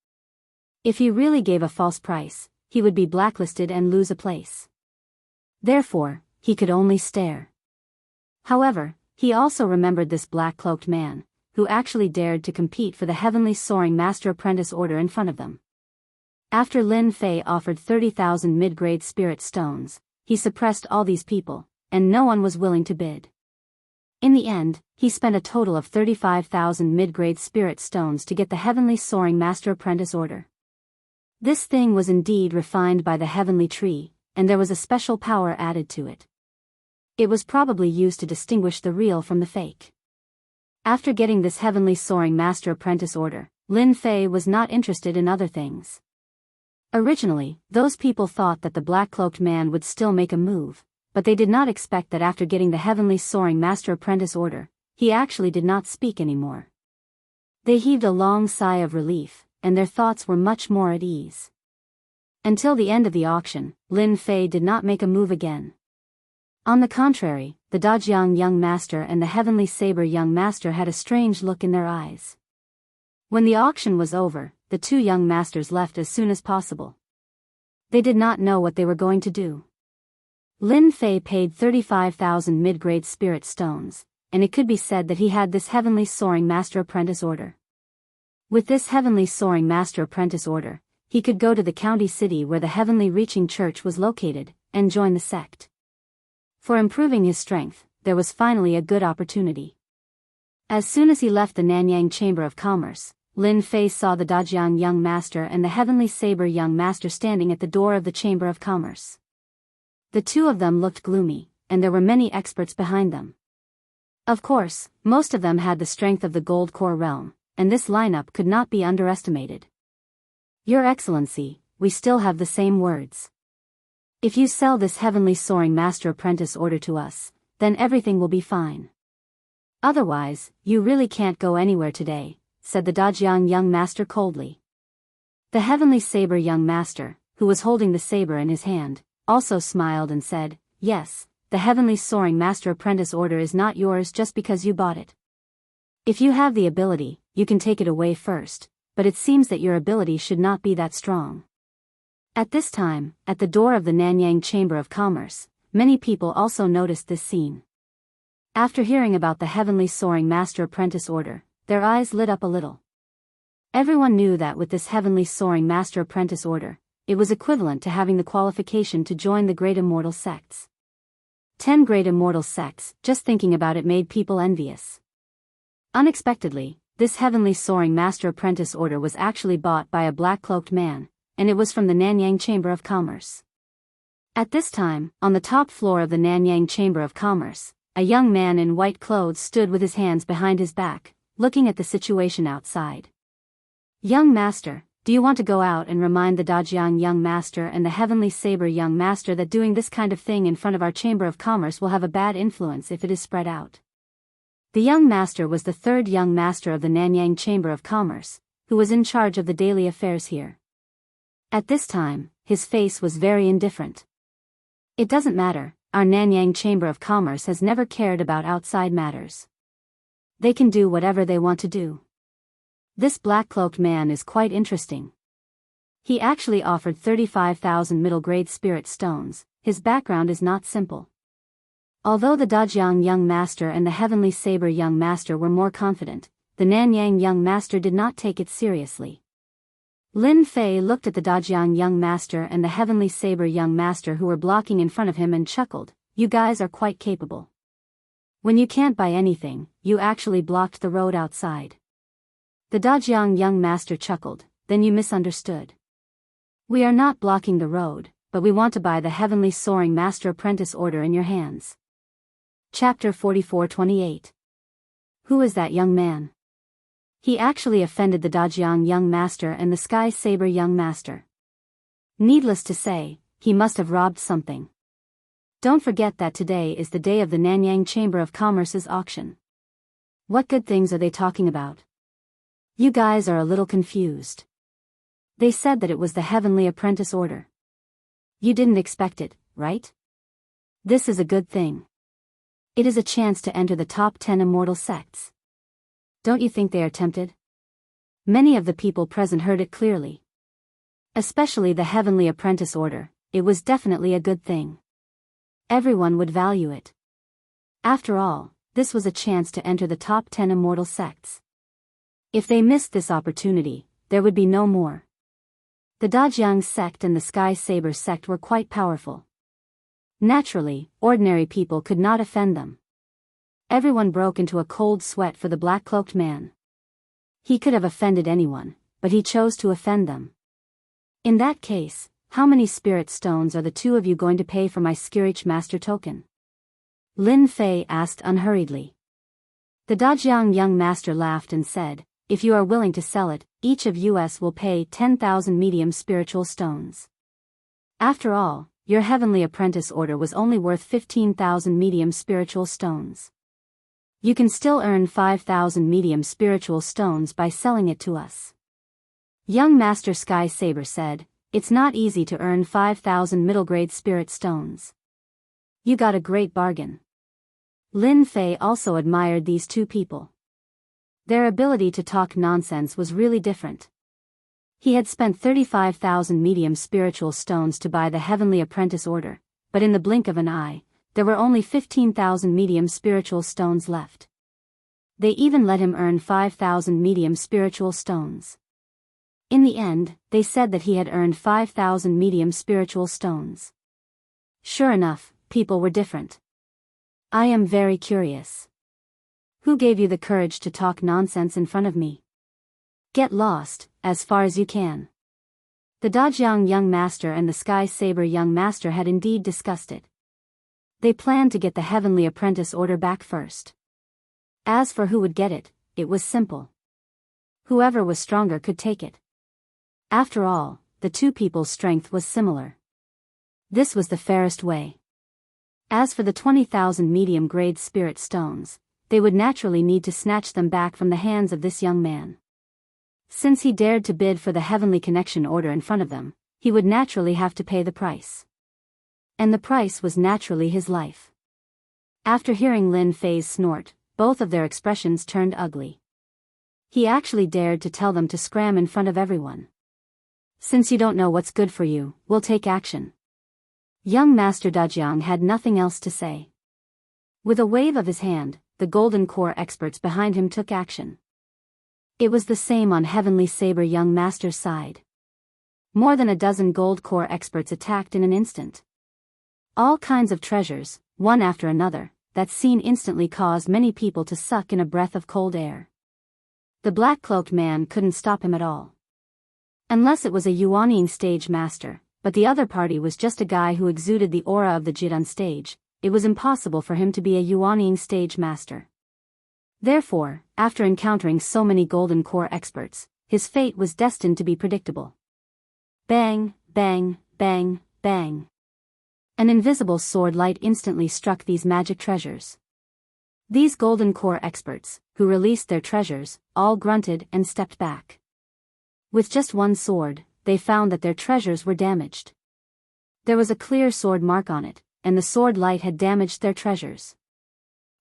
If he really gave a false price, he would be blacklisted and lose a place. Therefore, he could only stare. However, he also remembered this black-cloaked man, who actually dared to compete for the Heavenly Soaring Master Apprentice Order in front of them. After Lin Fei offered 30,000 mid-grade spirit stones, he suppressed all these people, and no one was willing to bid. In the end, he spent a total of 35,000 mid-grade spirit stones to get the Heavenly Soaring Master Apprentice Order. This thing was indeed refined by the heavenly tree, and there was a special power added to it. It was probably used to distinguish the real from the fake. After getting this heavenly soaring master-apprentice order, Lin Fei was not interested in other things. Originally, those people thought that the black-cloaked man would still make a move, but they did not expect that after getting the heavenly soaring master-apprentice order, he actually did not speak anymore. They heaved a long sigh of relief, and their thoughts were much more at ease. Until the end of the auction, Lin Fei did not make a move again. On the contrary, the Dajiang young master and the heavenly saber young master had a strange look in their eyes. When the auction was over, the two young masters left as soon as possible. They did not know what they were going to do. Lin Fei paid 35,000 mid-grade spirit stones, and it could be said that he had this heavenly soaring master-apprentice order. With this heavenly soaring master-apprentice order, he could go to the county city where the heavenly reaching church was located, and join the sect. For improving his strength, there was finally a good opportunity. As soon as he left the Nanyang Chamber of Commerce, Lin Fei saw the Dajiang young master and the heavenly saber young master standing at the door of the Chamber of Commerce. The two of them looked gloomy, and there were many experts behind them. Of course, most of them had the strength of the Gold Core realm, and this lineup could not be underestimated. Your Excellency, we still have the same words. If you sell this heavenly soaring master-apprentice order to us, then everything will be fine. Otherwise, you really can't go anywhere today, said the Dajiang young master coldly. The heavenly saber young master, who was holding the saber in his hand, also smiled and said, yes, the heavenly soaring master-apprentice order is not yours just because you bought it. If you have the ability, you can take it away first, but it seems that your ability should not be that strong. At this time, at the door of the Nanyang Chamber of Commerce, many people also noticed this scene. After hearing about the heavenly soaring master-apprentice order, their eyes lit up a little. Everyone knew that with this heavenly soaring master-apprentice order, it was equivalent to having the qualification to join the great immortal sects. 10 great immortal sects, just thinking about it made people envious. Unexpectedly, this heavenly soaring master-apprentice order was actually bought by a black-cloaked man, and it was from the Nanyang Chamber of Commerce. At this time, on the top floor of the Nanyang Chamber of Commerce, a young man in white clothes stood with his hands behind his back, looking at the situation outside. Young master, do you want to go out and remind the Dajiang young master and the heavenly saber young master that doing this kind of thing in front of our Chamber of Commerce will have a bad influence if it is spread out? The young master was the third young master of the Nanyang Chamber of Commerce, who was in charge of the daily affairs here. At this time, his face was very indifferent. It doesn't matter, our Nanyang Chamber of Commerce has never cared about outside matters. They can do whatever they want to do. This black-cloaked man is quite interesting. He actually offered 35,000 middle-grade spirit stones. His background is not simple. Although the Dajiang young master and the heavenly saber young master were more confident, the Nanyang young master did not take it seriously. Lin Fei looked at the Dajiang young master and the heavenly saber young master who were blocking in front of him and chuckled, you guys are quite capable. When you can't buy anything, you actually blocked the road outside. The Dajiang young master chuckled, then you misunderstood. We are not blocking the road, but we want to buy the heavenly soaring master-apprentice order in your hands. Chapter 44-28. Who is that young man? He actually offended the Dajiang young master and the Sky Saber young master. Needless to say, he must have robbed something. Don't forget that today is the day of the Nanyang Chamber of Commerce's auction. What good things are they talking about? You guys are a little confused. They said that it was the heavenly apprentice order. You didn't expect it, right? This is a good thing. It is a chance to enter the top 10 immortal sects. Don't you think they are tempted? Many of the people present heard it clearly. Especially the heavenly apprentice order, it was definitely a good thing. Everyone would value it. After all, this was a chance to enter the top 10 immortal sects. If they missed this opportunity, there would be no more. The Dajiang sect and the Sky Saber sect were quite powerful. Naturally, ordinary people could not offend them. Everyone broke into a cold sweat for the black-cloaked man. He could have offended anyone, but he chose to offend them. In that case, how many spirit stones are the two of you going to pay for my Skirich master token? Lin Fei asked unhurriedly. The Dajiang young master laughed and said, if you are willing to sell it, each of us will pay 10,000 medium spiritual stones. After all, your heavenly apprentice order was only worth 15,000 medium spiritual stones. You can still earn 5,000 medium spiritual stones by selling it to us. Young Master Sky Saber said, it's not easy to earn 5,000 middle-grade spirit stones. You got a great bargain. Lin Fei also admired these two people. Their ability to talk nonsense was really different. He had spent 35,000 medium spiritual stones to buy the Heavenly Apprentice Order, but in the blink of an eye, there were only 15,000 medium spiritual stones left. They even let him earn 5,000 medium spiritual stones. In the end, they said that he had earned 5,000 medium spiritual stones. Sure enough, people were different. I am very curious. Who gave you the courage to talk nonsense in front of me? Get lost, as far as you can. The Dajiang young master and the Sky Saber young master had indeed discussed it. They planned to get the Heavenly Apprentice Order back first. As for who would get it, it was simple. Whoever was stronger could take it. After all, the two people's strength was similar. This was the fairest way. As for the 20,000 medium-grade spirit stones, they would naturally need to snatch them back from the hands of this young man. Since he dared to bid for the Heavenly Connection Order in front of them, he would naturally have to pay the price. And the price was naturally his life. After hearing Lin Fei's snort, both of their expressions turned ugly. He actually dared to tell them to scram in front of everyone. Since you don't know what's good for you, we'll take action. Young Master Dajiang had nothing else to say. With a wave of his hand, the Golden Core experts behind him took action. It was the same on Heavenly Saber young master's side. More than a dozen Gold Core experts attacked in an instant. All kinds of treasures, one after another, that scene instantly caused many people to suck in a breath of cold air. The black-cloaked man couldn't stop him at all. Unless it was a Yuanying stage master, but the other party was just a guy who exuded the aura of the Jid on stage. It was impossible for him to be a Yuanying stage master. Therefore, after encountering so many Golden Core experts, his fate was destined to be predictable. Bang, bang, bang, bang. An invisible sword light instantly struck these magic treasures. These Golden Core experts, who released their treasures, all grunted and stepped back. With just one sword, they found that their treasures were damaged. There was a clear sword mark on it, and the sword light had damaged their treasures.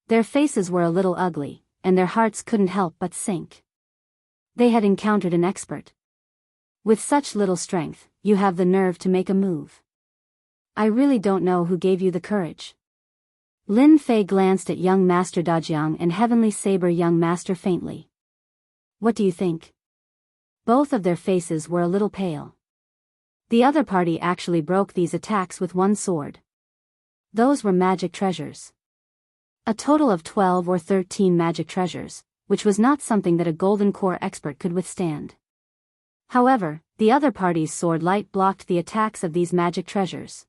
Their faces were a little ugly, and their hearts couldn't help but sink. They had encountered an expert. With such little strength, you have the nerve to make a move. I really don't know who gave you the courage. Lin Fei glanced at young Master Dajiang and Heavenly Saber young master faintly. What do you think? Both of their faces were a little pale. The other party actually broke these attacks with one sword. Those were magic treasures. A total of 12 or 13 magic treasures, which was not something that a Golden Core expert could withstand. However, the other party's sword light blocked the attacks of these magic treasures.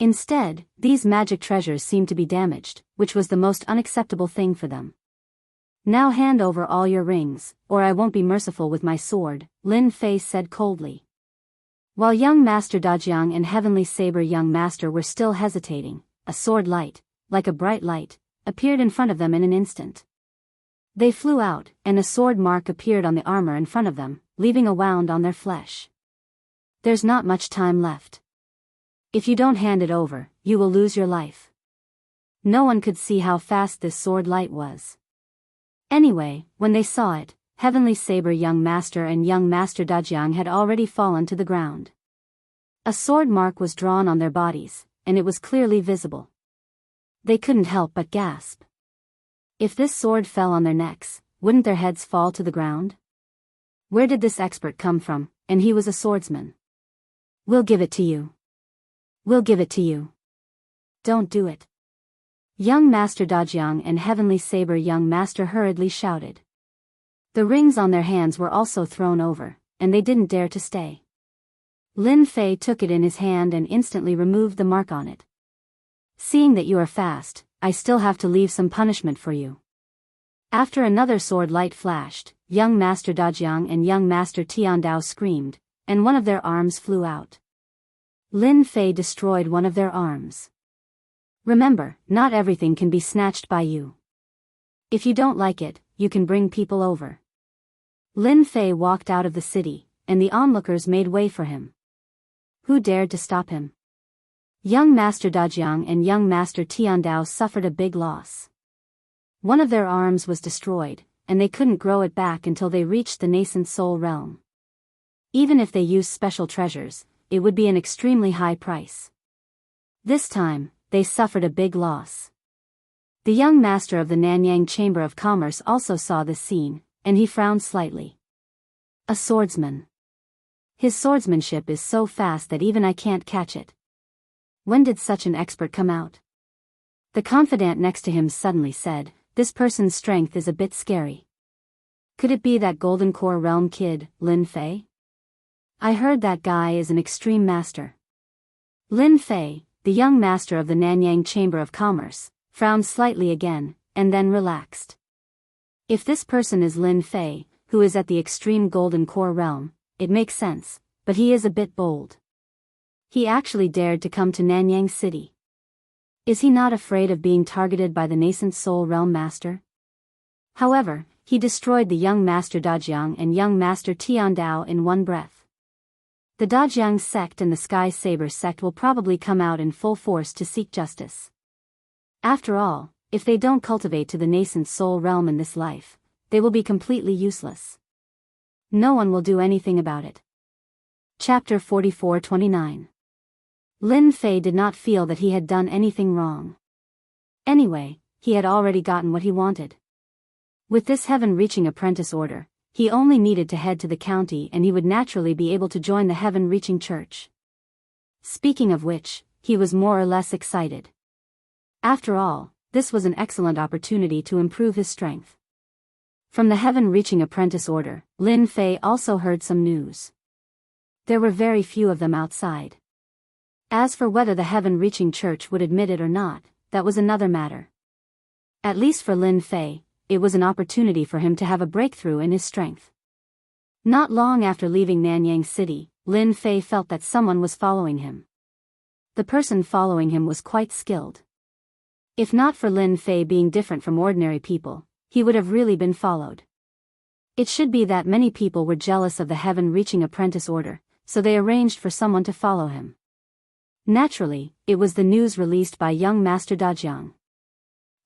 Instead, these magic treasures seemed to be damaged, which was the most unacceptable thing for them. Now hand over all your rings, or I won't be merciful with my sword, Lin Fei said coldly. While young Master Dajiang and Heavenly Saber young master were still hesitating, a sword light, like a bright light, appeared in front of them in an instant. They flew out, and a sword mark appeared on the armor in front of them, leaving a wound on their flesh. There's not much time left. If you don't hand it over, you will lose your life. No one could see how fast this sword light was. Anyway, when they saw it, Heavenly Saber young master and young Master Dajiang had already fallen to the ground. A sword mark was drawn on their bodies, and it was clearly visible. They couldn't help but gasp. If this sword fell on their necks, wouldn't their heads fall to the ground? Where did this expert come from? And he was a swordsman. We'll give it to you. We'll give it to you. Don't do it. Young Master Dajiang and Heavenly Saber young master hurriedly shouted. The rings on their hands were also thrown over, and they didn't dare to stay. Lin Fei took it in his hand and instantly removed the mark on it. Seeing that you are fast, I still have to leave some punishment for you. After another sword light flashed, young Master Dajiang and young Master Tiandao screamed, and one of their arms flew out. Lin Fei destroyed one of their arms. Remember, not everything can be snatched by you. If you don't like it, you can bring people over. Lin Fei walked out of the city, and the onlookers made way for him. Who dared to stop him? Young Master Dajiang and young Master Tiandao suffered a big loss. One of their arms was destroyed, and they couldn't grow it back until they reached the nascent soul realm. Even if they used special treasures, it would be an extremely high price. This time, they suffered a big loss. The young master of the Nanyang Chamber of Commerce also saw this scene, and he frowned slightly. A swordsman. His swordsmanship is so fast that even I can't catch it. When did such an expert come out? The confidant next to him suddenly said, "This person's strength is a bit scary. Could it be that Golden Core Realm kid, Lin Fei? I heard that guy is an extreme master." Lin Fei, the young master of the Nanyang Chamber of Commerce, frowned slightly again, and then relaxed. If this person is Lin Fei, who is at the extreme Golden Core Realm, it makes sense, but he is a bit bold. He actually dared to come to Nanyang City. Is he not afraid of being targeted by the nascent Soul Realm Master? However, he destroyed the young Master Dajiang and young Master Tiandao in one breath. The Dajiang sect and the Sky Saber sect will probably come out in full force to seek justice. After all, if they don't cultivate to the nascent Soul Realm in this life, they will be completely useless. No one will do anything about it. Chapter 44-29. Lin Fei did not feel that he had done anything wrong. Anyway, he had already gotten what he wanted. With this heaven-reaching apprentice order, he only needed to head to the county and he would naturally be able to join the heaven-reaching church. Speaking of which, he was more or less excited. After all, this was an excellent opportunity to improve his strength. From the heaven-reaching apprentice order, Lin Fei also heard some news. There were very few of them outside. As for whether the heaven-reaching church would admit it or not, that was another matter. At least for Lin Fei, it was an opportunity for him to have a breakthrough in his strength. Not long after leaving Nanyang City, Lin Fei felt that someone was following him. The person following him was quite skilled. If not for Lin Fei being different from ordinary people, he would have really been followed. It should be that many people were jealous of the heaven-reaching apprentice order, so they arranged for someone to follow him. Naturally, it was the news released by young Master Dajiang.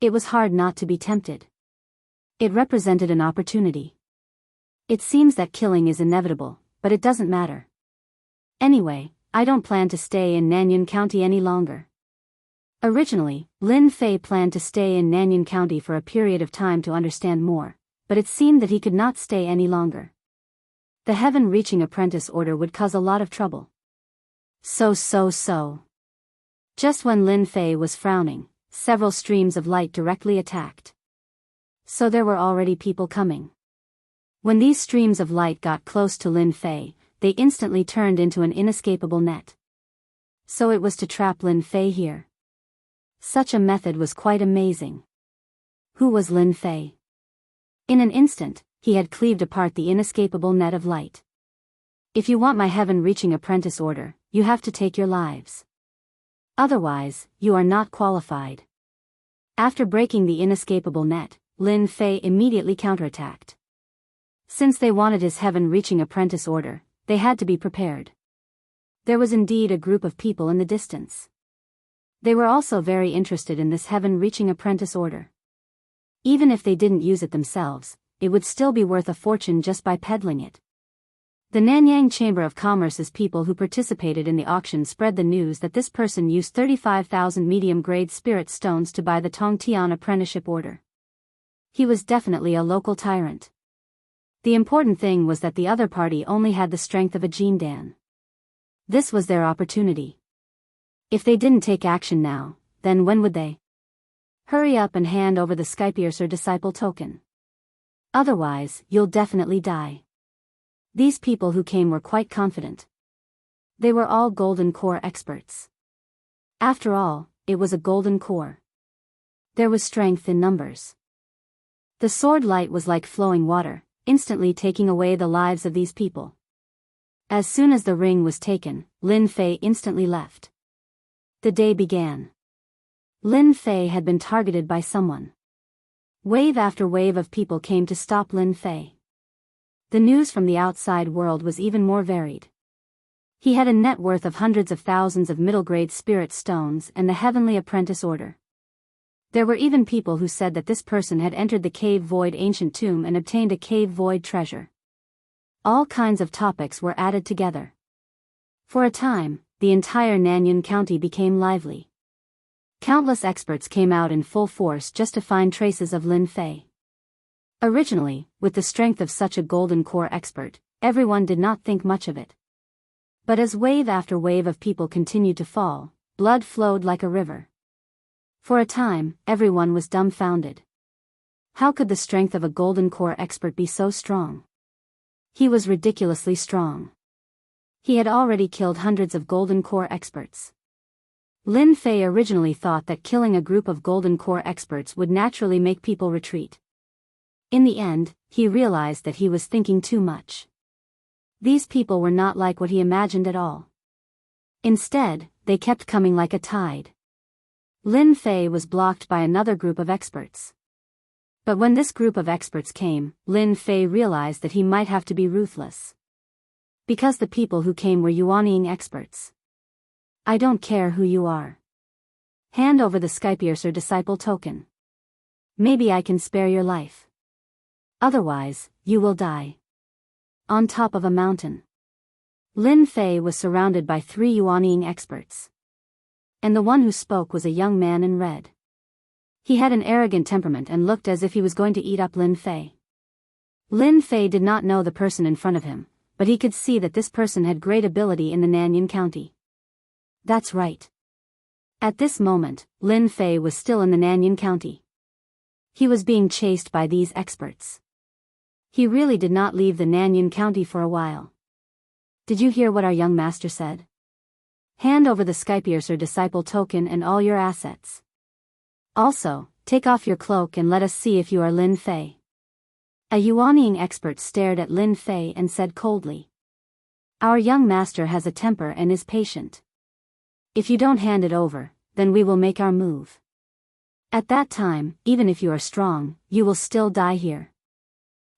It was hard not to be tempted. It represented an opportunity. It seems that killing is inevitable, but it doesn't matter. Anyway, I don't plan to stay in Nanyang County any longer. Originally, Lin Fei planned to stay in Nanyang County for a period of time to understand more, but it seemed that he could not stay any longer. The heaven-reaching apprentice order would cause a lot of trouble. So. Just when Lin Fei was frowning, several streams of light directly attacked. So there were already people coming. When these streams of light got close to Lin Fei, they instantly turned into an inescapable net. So it was to trap Lin Fei here. Such a method was quite amazing. Who was Lin Fei? In an instant, he had cleaved apart the inescapable net of light. If you want my heaven-reaching apprentice order, you have to take your lives. Otherwise, you are not qualified. After breaking the inescapable net, Lin Fei immediately counterattacked. Since they wanted his heaven-reaching apprentice order, they had to be prepared. There was indeed a group of people in the distance. They were also very interested in this heaven-reaching apprentice order. Even if they didn't use it themselves, it would still be worth a fortune just by peddling it. The Nanyang Chamber of Commerce's people who participated in the auction spread the news that this person used 35,000 medium-grade spirit stones to buy the Tongtian apprenticeship order. He was definitely a local tyrant. The important thing was that the other party only had the strength of a Jindan. This was their opportunity. If they didn't take action now, then when would they? Hurry up and hand over the Skypiercer disciple token. Otherwise, you'll definitely die. These people who came were quite confident. They were all golden core experts. After all, it was a golden core. There was strength in numbers. The sword light was like flowing water, instantly taking away the lives of these people. As soon as the ring was taken, Lin Fei instantly left. The day began. Lin Fei had been targeted by someone. Wave after wave of people came to stop Lin Fei. The news from the outside world was even more varied. He had a net worth of hundreds of thousands of middle-grade spirit stones and the Heavenly Apprentice Order. There were even people who said that this person had entered the Cave Void ancient tomb and obtained a Cave Void treasure. All kinds of topics were added together. For a time, the entire Nanyun County became lively. Countless experts came out in full force just to find traces of Lin Fei. Originally, with the strength of such a golden core expert, everyone did not think much of it. But as wave after wave of people continued to fall, blood flowed like a river. For a time, everyone was dumbfounded. How could the strength of a golden core expert be so strong? He was ridiculously strong. He had already killed hundreds of golden core experts. Lin Fei originally thought that killing a group of golden core experts would naturally make people retreat. In the end, he realized that he was thinking too much. These people were not like what he imagined at all. Instead, they kept coming like a tide. Lin Fei was blocked by another group of experts. But when this group of experts came, Lin Fei realized that he might have to be ruthless. Because the people who came were Yuanying experts. I don't care who you are. Hand over the Skypiercer disciple token. Maybe I can spare your life. Otherwise, you will die. On top of a mountain. Lin Fei was surrounded by 3 Yuanying experts. And the one who spoke was a young man in red. He had an arrogant temperament and looked as if he was going to eat up Lin Fei. Lin Fei did not know the person in front of him, but he could see that this person had great ability in the Nanyun County. That's right. At this moment, Lin Fei was still in the Nanyun County. He was being chased by these experts. He really did not leave the Nanyun County for a while. Did you hear what our young master said? Hand over the Skypiercer disciple token and all your assets. Also, take off your cloak and let us see if you are Lin Fei. A Yuanying expert stared at Lin Fei and said coldly. Our young master has a temper and is patient. If you don't hand it over, then we will make our move. At that time, even if you are strong, you will still die here.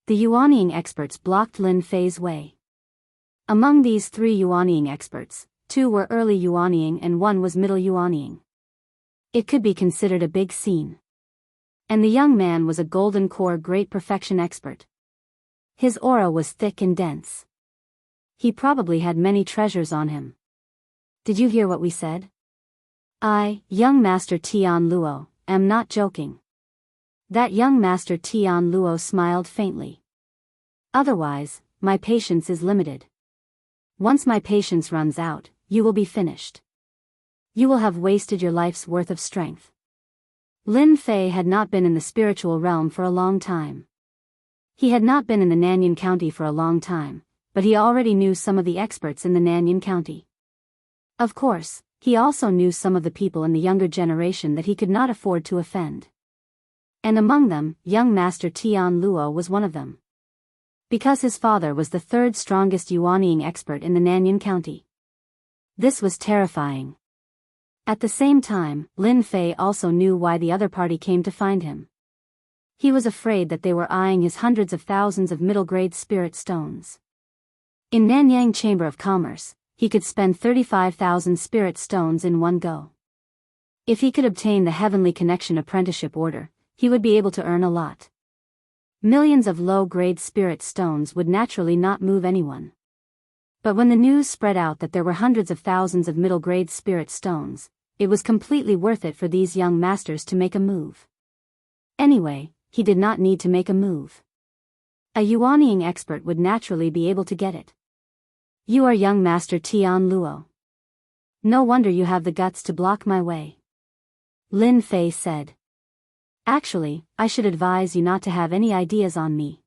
The Yuanying experts blocked Lin Fei's way. Among these 3 Yuanying experts, 2 were early Yuanying and 1 was middle Yuanying. It could be considered a big scene. And the young man was a golden core great perfection expert. His aura was thick and dense. He probably had many treasures on him. Did you hear what we said? I, young master Tian Luo, am not joking. That young master Tian Luo smiled faintly. Otherwise, my patience is limited. Once my patience runs out, you will be finished. You will have wasted your life's worth of strength. Lin Fei had not been in the spiritual realm for a long time. He had not been in the Nanyun County for a long time, but he already knew some of the experts in the Nanyun County. Of course, he also knew some of the people in the younger generation that he could not afford to offend. And among them, young master Tian Luo was one of them. Because his father was the 3rd strongest Yuanying expert in the Nanyun County. This was terrifying. At the same time, Lin Fei also knew why the other party came to find him. He was afraid that they were eyeing his hundreds of thousands of middle-grade spirit stones. In Nanyang Chamber of Commerce, he could spend 35,000 spirit stones in one go. If he could obtain the Heavenly Connection Apprenticeship Order, he would be able to earn a lot. Millions of low-grade spirit stones would naturally not move anyone. But when the news spread out that there were hundreds of thousands of middle-grade spirit stones, it was completely worth it for these young masters to make a move. Anyway, he did not need to make a move. A Yuanying expert would naturally be able to get it. You are young master Tian Luo. No wonder you have the guts to block my way. Lin Fei said. Actually, I should advise you not to have any ideas on me.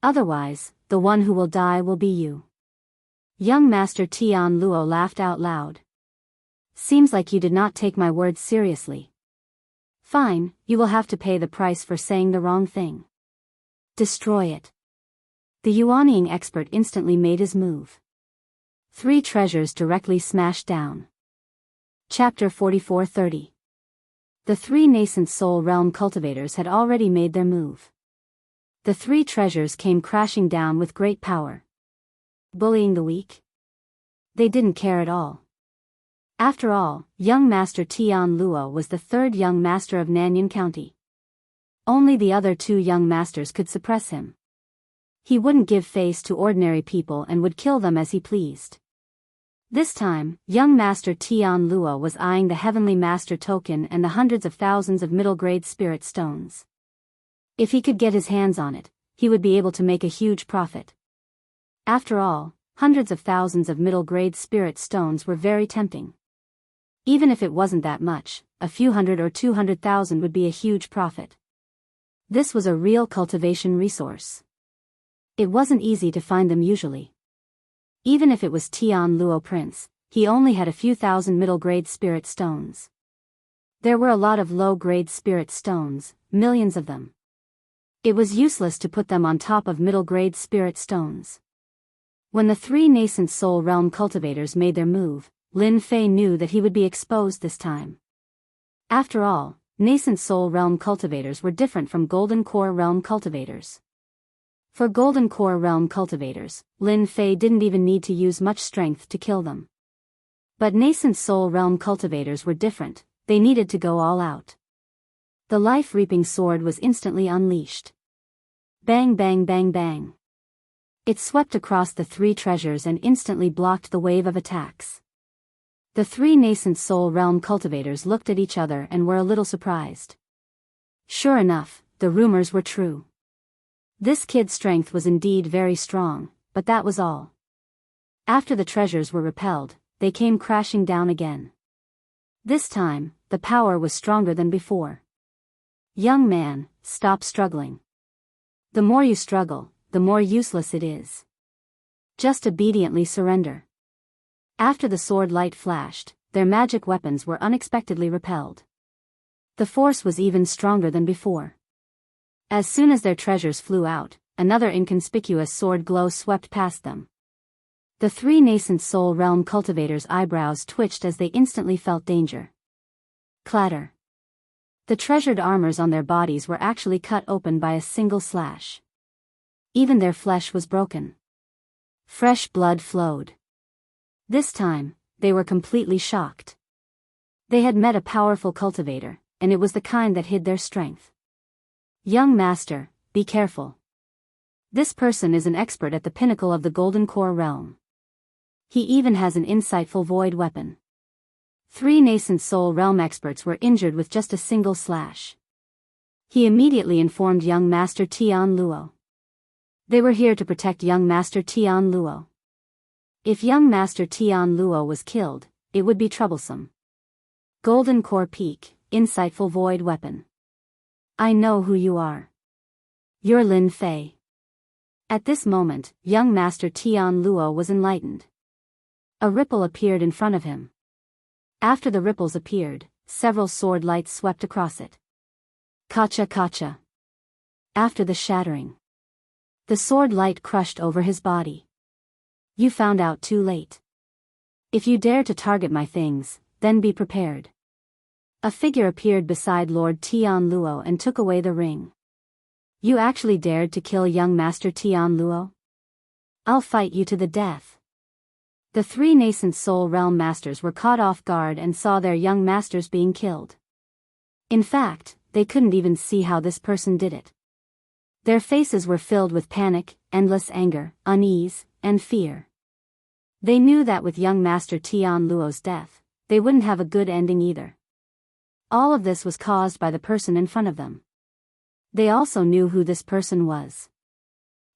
Otherwise, the one who will die will be you. Young Master Tian Luo laughed out loud. Seems like you did not take my words seriously. Fine, you will have to pay the price for saying the wrong thing. Destroy it. The Yuanying expert instantly made his move. 3 treasures directly smashed down. Chapter 44:30. The 3 nascent soul realm cultivators had already made their move. The 3 treasures came crashing down with great power. Bullying the weak? They didn't care at all. After all, young Master Tian Luo was the 3rd young master of Nanyan County. Only the other 2 young masters could suppress him. He wouldn't give face to ordinary people and would kill them as he pleased. This time, young Master Tian Luo was eyeing the Heavenly Master token and the hundreds of thousands of middle-grade spirit stones. If he could get his hands on it, he would be able to make a huge profit. After all, hundreds of thousands of middle-grade spirit stones were very tempting. Even if it wasn't that much, a few hundred or 200,000 would be a huge profit. This was a real cultivation resource. It wasn't easy to find them usually. Even if it was Tian Luo Prince, he only had a few thousand middle-grade spirit stones. There were a lot of low-grade spirit stones, millions of them. It was useless to put them on top of middle-grade spirit stones. When the 3 nascent soul realm cultivators made their move, Lin Fei knew that he would be exposed this time. After all, nascent soul realm cultivators were different from golden core realm cultivators. For golden core realm cultivators, Lin Fei didn't even need to use much strength to kill them. But nascent soul realm cultivators were different, they needed to go all out. The life-reaping sword was instantly unleashed. Bang bang bang bang. It swept across the 3 treasures and instantly blocked the wave of attacks. The 3 nascent soul realm cultivators looked at each other and were a little surprised. Sure enough, the rumors were true. This kid's strength was indeed very strong, but that was all. After the treasures were repelled, they came crashing down again. This time, the power was stronger than before. Young man, stop struggling. The more you struggle, the more useless it is. Just obediently surrender. After the sword light flashed, their magic weapons were unexpectedly repelled. The force was even stronger than before. As soon as their treasures flew out, another inconspicuous sword glow swept past them. The 3 nascent soul realm cultivators' eyebrows twitched as they instantly felt danger. Clatter. The treasured armors on their bodies were actually cut open by a single slash. Even their flesh was broken. Fresh blood flowed. This time, they were completely shocked. They had met a powerful cultivator, and it was the kind that hid their strength. Young master, be careful. This person is an expert at the pinnacle of the golden core realm. He even has an insightful void weapon. 3 nascent soul realm experts were injured with just a single slash. He immediately informed young Master Tian Luo. They were here to protect young Master Tian Luo. If young Master Tian Luo was killed, it would be troublesome. Golden Core Peak, insightful void weapon. I know who you are. You're Lin Fei. At this moment, young Master Tian Luo was enlightened. A ripple appeared in front of him. After the ripples appeared, several sword lights swept across it. Kacha kacha. After the shattering, the sword light crushed over his body. You found out too late. If you dare to target my things, then be prepared. A figure appeared beside Lord Tian Luo and took away the ring. You actually dared to kill young Master Tian Luo? I'll fight you to the death. The 3 nascent soul realm masters were caught off guard and saw their young masters being killed. In fact, they couldn't even see how this person did it. Their faces were filled with panic, endless anger, unease, and fear. They knew that with young Master Tian Luo's death, they wouldn't have a good ending either. All of this was caused by the person in front of them. They also knew who this person was.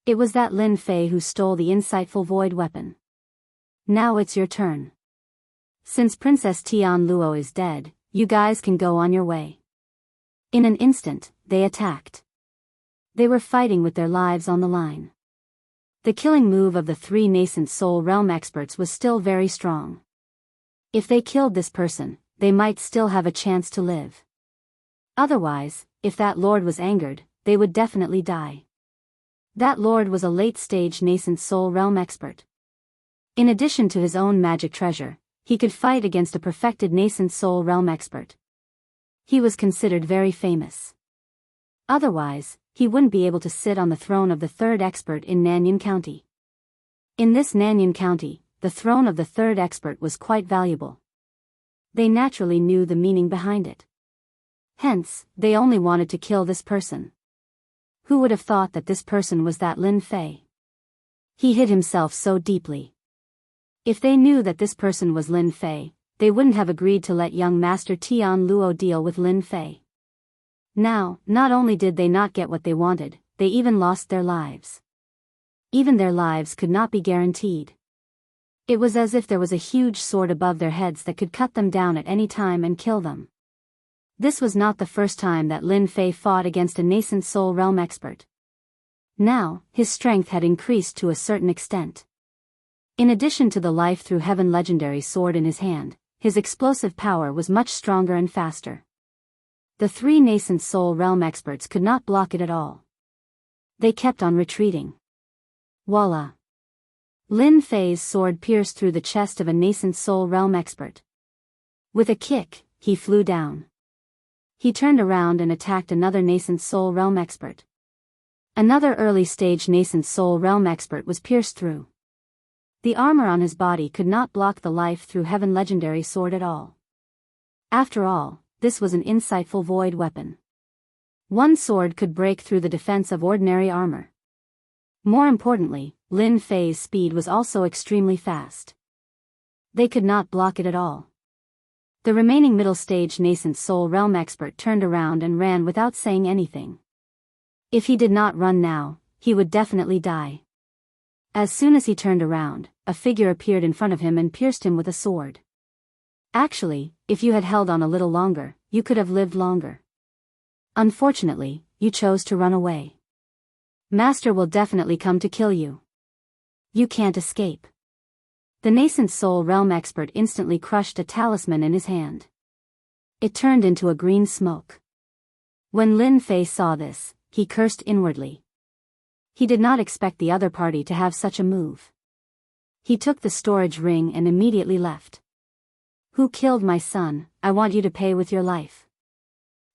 It was that Lin Fei who stole the insightful void weapon. Now it's your turn. Since Princess Tian Luo is dead, you guys can go on your way. In an instant, they attacked. They were fighting with their lives on the line. The killing move of the three nascent soul realm experts was still very strong. If they killed this person, they might still have a chance to live. Otherwise, if that lord was angered, they would definitely die. That lord was a late-stage nascent soul realm expert. In addition to his own magic treasure, he could fight against a perfected nascent soul realm expert. He was considered very famous. Otherwise, he wouldn't be able to sit on the throne of the third expert in Nanyan County. In this Nanyan County, the throne of the third expert was quite valuable. They naturally knew the meaning behind it. Hence, they only wanted to kill this person. Who would have thought that this person was that Lin Fei? He hid himself so deeply. If they knew that this person was Lin Fei, they wouldn't have agreed to let young Master Tian Luo deal with Lin Fei. Now, not only did they not get what they wanted, they even lost their lives. Even their lives could not be guaranteed. It was as if there was a huge sword above their heads that could cut them down at any time and kill them. This was not the first time that Lin Fei fought against a nascent soul realm expert. Now, his strength had increased to a certain extent. In addition to the Life Through Heaven legendary sword in his hand, his explosive power was much stronger and faster. The three nascent soul realm experts could not block it at all. They kept on retreating. Voila! Lin Fei's sword pierced through the chest of a nascent soul realm expert. With a kick, he flew down. He turned around and attacked another nascent soul realm expert. Another early-stage nascent soul realm expert was pierced through. The armor on his body could not block the Life Through Heaven legendary sword at all. After all, this was an insightful void weapon. One sword could break through the defense of ordinary armor. More importantly, Lin Fei's speed was also extremely fast. They could not block it at all. The remaining middle-stage nascent soul realm expert turned around and ran without saying anything. If he did not run now, he would definitely die. As soon as he turned around, a figure appeared in front of him and pierced him with a sword. Actually, if you had held on a little longer, you could have lived longer. Unfortunately, you chose to run away. Master will definitely come to kill you. You can't escape. The nascent soul realm expert instantly crushed a talisman in his hand. It turned into a green smoke. When Lin Fei saw this, he cursed inwardly. He did not expect the other party to have such a move. He took the storage ring and immediately left. Who killed my son? I want you to pay with your life.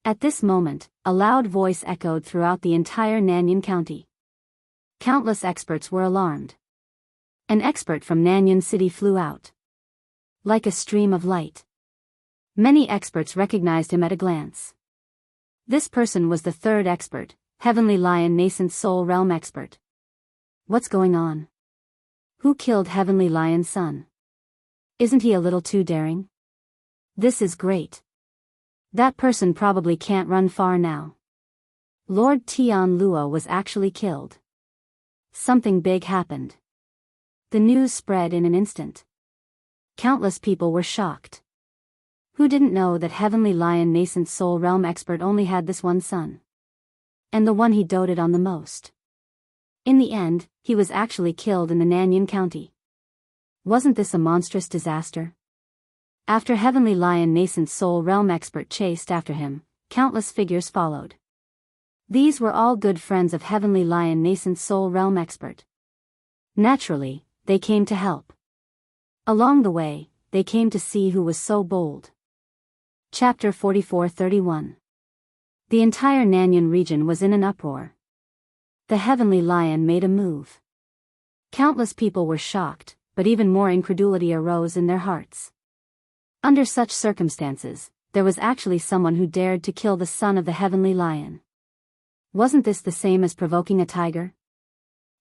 At this moment, a loud voice echoed throughout the entire Nanyan County. Countless experts were alarmed. An expert from Nanyan City flew out. Like a stream of light. Many experts recognized him at a glance. This person was the third expert, Heavenly Lion Nascent Soul Realm expert. What's going on? Who killed Heavenly Lion's son? Isn't he a little too daring? This is great. That person probably can't run far now. Lord Tian Luo was actually killed. Something big happened. The news spread in an instant. Countless people were shocked. Who didn't know that Heavenly Lion Nascent Soul Realm expert only had this one son? And the one he doted on the most. In the end, he was actually killed in the Nanyan County. Wasn't this a monstrous disaster? After Heavenly Lion Nascent Soul Realm expert chased after him, countless figures followed. These were all good friends of Heavenly Lion Nascent Soul Realm expert. Naturally, they came to help. Along the way, they came to see who was so bold. Chapter 44-31. The entire Nanyan region was in an uproar. The Heavenly Lion made a move. Countless people were shocked, but even more incredulity arose in their hearts. Under such circumstances, there was actually someone who dared to kill the son of the Heavenly Lion. Wasn't this the same as provoking a tiger?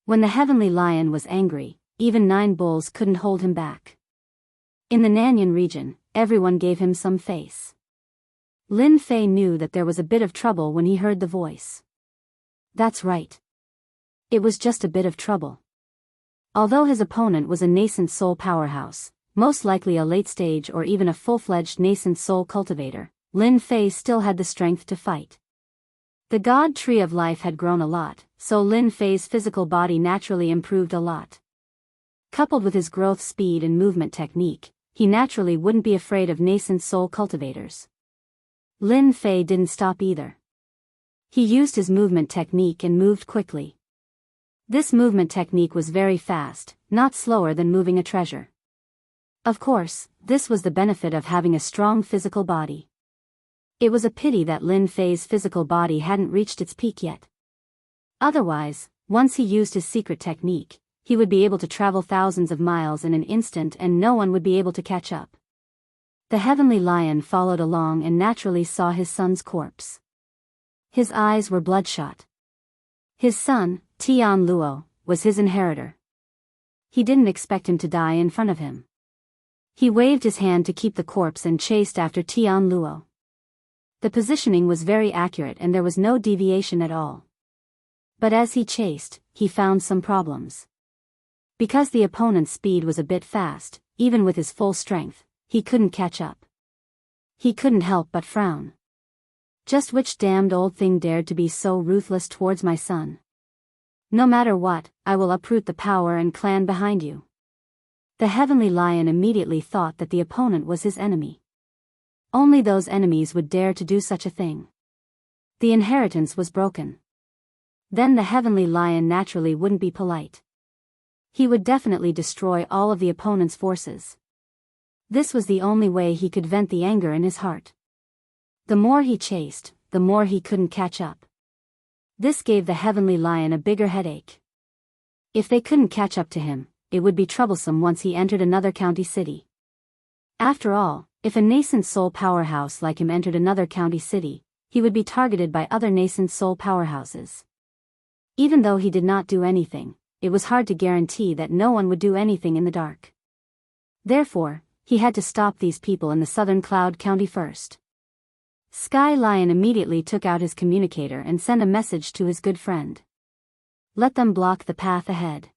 When the Heavenly Lion was angry, even 9 bulls couldn't hold him back. In the Nanyan region, everyone gave him some face. Lin Fei knew that there was a bit of trouble when he heard the voice. That's right. It was just a bit of trouble. Although his opponent was a nascent soul powerhouse, most likely a late-stage or even a full-fledged nascent soul cultivator, Lin Fei still had the strength to fight. The God Tree of Life had grown a lot, so Lin Fei's physical body naturally improved a lot. Coupled with his growth speed and movement technique, he naturally wouldn't be afraid of nascent soul cultivators. Lin Fei didn't stop either. He used his movement technique and moved quickly. This movement technique was very fast, not slower than moving a treasure. Of course, this was the benefit of having a strong physical body. It was a pity that Lin Fei's physical body hadn't reached its peak yet. Otherwise, once he used his secret technique, he would be able to travel thousands of miles in an instant and no one would be able to catch up. The heavenly lion followed along and naturally saw his son's corpse. His eyes were bloodshot. His son, Tian Luo, was his inheritor. He didn't expect him to die in front of him. He waved his hand to keep the corpse and chased after Tian Luo. The positioning was very accurate and there was no deviation at all. But as he chased, he found some problems. Because the opponent's speed was a bit fast, even with his full strength, he couldn't catch up. He couldn't help but frown. Just which damned old thing dared to be so ruthless towards my son? No matter what, I will uproot the power and clan behind you. The heavenly lion immediately thought that the opponent was his enemy. Only those enemies would dare to do such a thing. The inheritance was broken. Then the heavenly lion naturally wouldn't be polite. He would definitely destroy all of the opponent's forces. This was the only way he could vent the anger in his heart. The more he chased, the more he couldn't catch up. This gave the heavenly lion a bigger headache. If they couldn't catch up to him, it would be troublesome once he entered another county city. After all, if a nascent soul powerhouse like him entered another county city, he would be targeted by other nascent soul powerhouses. Even though he did not do anything, it was hard to guarantee that no one would do anything in the dark. Therefore, he had to stop these people in the southern Cloud County first. Sky Lion immediately took out his communicator and sent a message to his good friend. Let them block the path ahead.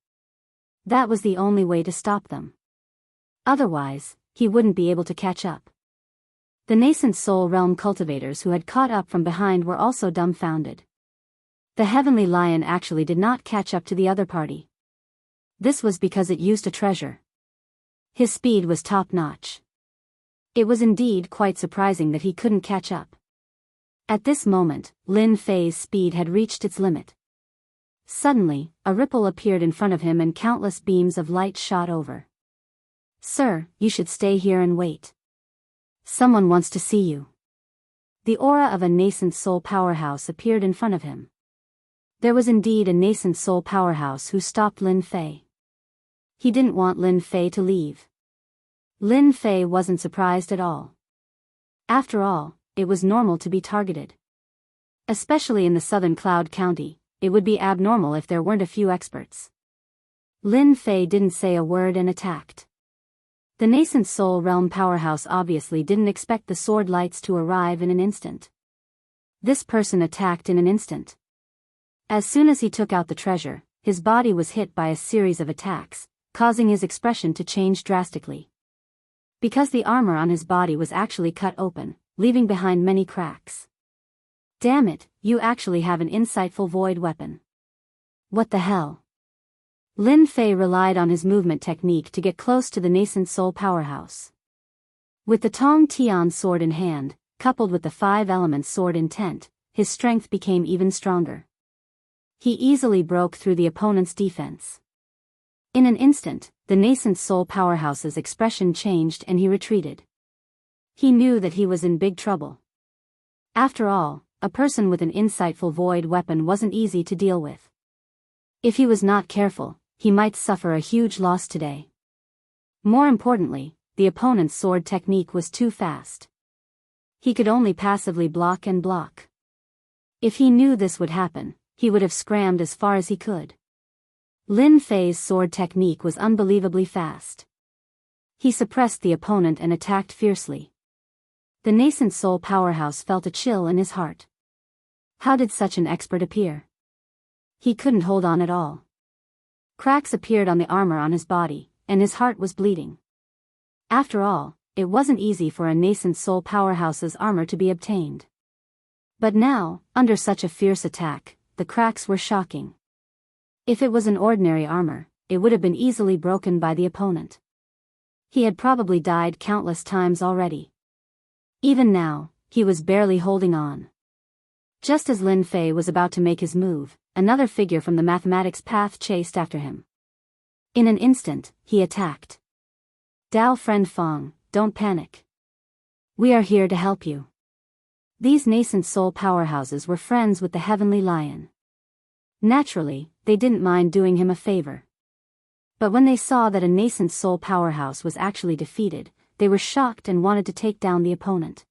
That was the only way to stop them. Otherwise, he wouldn't be able to catch up. The nascent soul realm cultivators who had caught up from behind were also dumbfounded. The heavenly lion actually did not catch up to the other party. This was because it used a treasure. His speed was top-notch. It was indeed quite surprising that he couldn't catch up. At this moment, Lin Fei's speed had reached its limit. Suddenly, a ripple appeared in front of him and countless beams of light shot over. Sir, you should stay here and wait. Someone wants to see you. The aura of a nascent soul powerhouse appeared in front of him. There was indeed a nascent soul powerhouse who stopped Lin Fei. He didn't want Lin Fei to leave. Lin Fei wasn't surprised at all. After all, it was normal to be targeted. Especially in the southern Cloud County, it would be abnormal if there weren't a few experts. Lin Fei didn't say a word and attacked. The nascent soul realm powerhouse obviously didn't expect the sword lights to arrive in an instant. This person attacked in an instant. As soon as he took out the treasure, his body was hit by a series of attacks, causing his expression to change drastically. Because the armor on his body was actually cut open, leaving behind many cracks. Damn it, you actually have an insightful void weapon. What the hell? Lin Fei relied on his movement technique to get close to the nascent soul powerhouse. With the Tong Tian sword in hand, coupled with the 5 elements sword in tent, his strength became even stronger. He easily broke through the opponent's defense. In an instant, the nascent soul powerhouse's expression changed and he retreated. He knew that he was in big trouble. After all, a person with an insightful void weapon wasn't easy to deal with. If he was not careful, he might suffer a huge loss today. More importantly, the opponent's sword technique was too fast. He could only passively block and block. If he knew this would happen, he would have scrammed as far as he could. Lin Fei's sword technique was unbelievably fast. He suppressed the opponent and attacked fiercely. The nascent soul powerhouse felt a chill in his heart. How did such an expert appear? He couldn't hold on at all. Cracks appeared on the armor on his body, and his heart was bleeding. After all, it wasn't easy for a nascent soul powerhouse's armor to be obtained. But now, under such a fierce attack, the cracks were shocking. If it was an ordinary armor, it would have been easily broken by the opponent. He had probably died countless times already. Even now, he was barely holding on. Just as Lin Fei was about to make his move, another figure from the mathematics path chased after him. In an instant, he attacked. Dao friend Fong, don't panic. We are here to help you. These nascent soul powerhouses were friends with the Heavenly Lion. Naturally, they didn't mind doing him a favor. But when they saw that a nascent soul powerhouse was actually defeated, they were shocked and wanted to take down the opponent.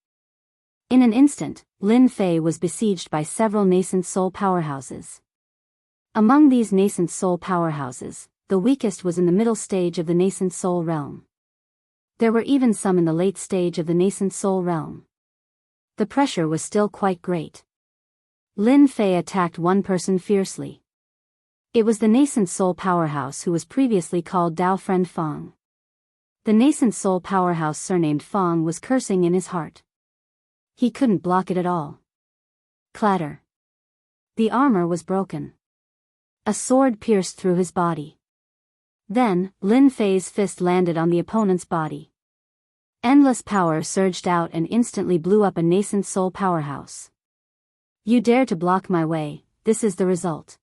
In an instant, Lin Fei was besieged by several nascent soul powerhouses. Among these nascent soul powerhouses, the weakest was in the middle stage of the nascent soul realm. There were even some in the late stage of the nascent soul realm. The pressure was still quite great. Lin Fei attacked one person fiercely. It was the nascent soul powerhouse who was previously called Dao Friend Fong. The nascent soul powerhouse surnamed Fong was cursing in his heart. He couldn't block it at all. Clatter. The armor was broken. A sword pierced through his body. Then, Lin Fei's fist landed on the opponent's body. Endless power surged out and instantly blew up a nascent soul powerhouse. You dare to block my way, this is the result.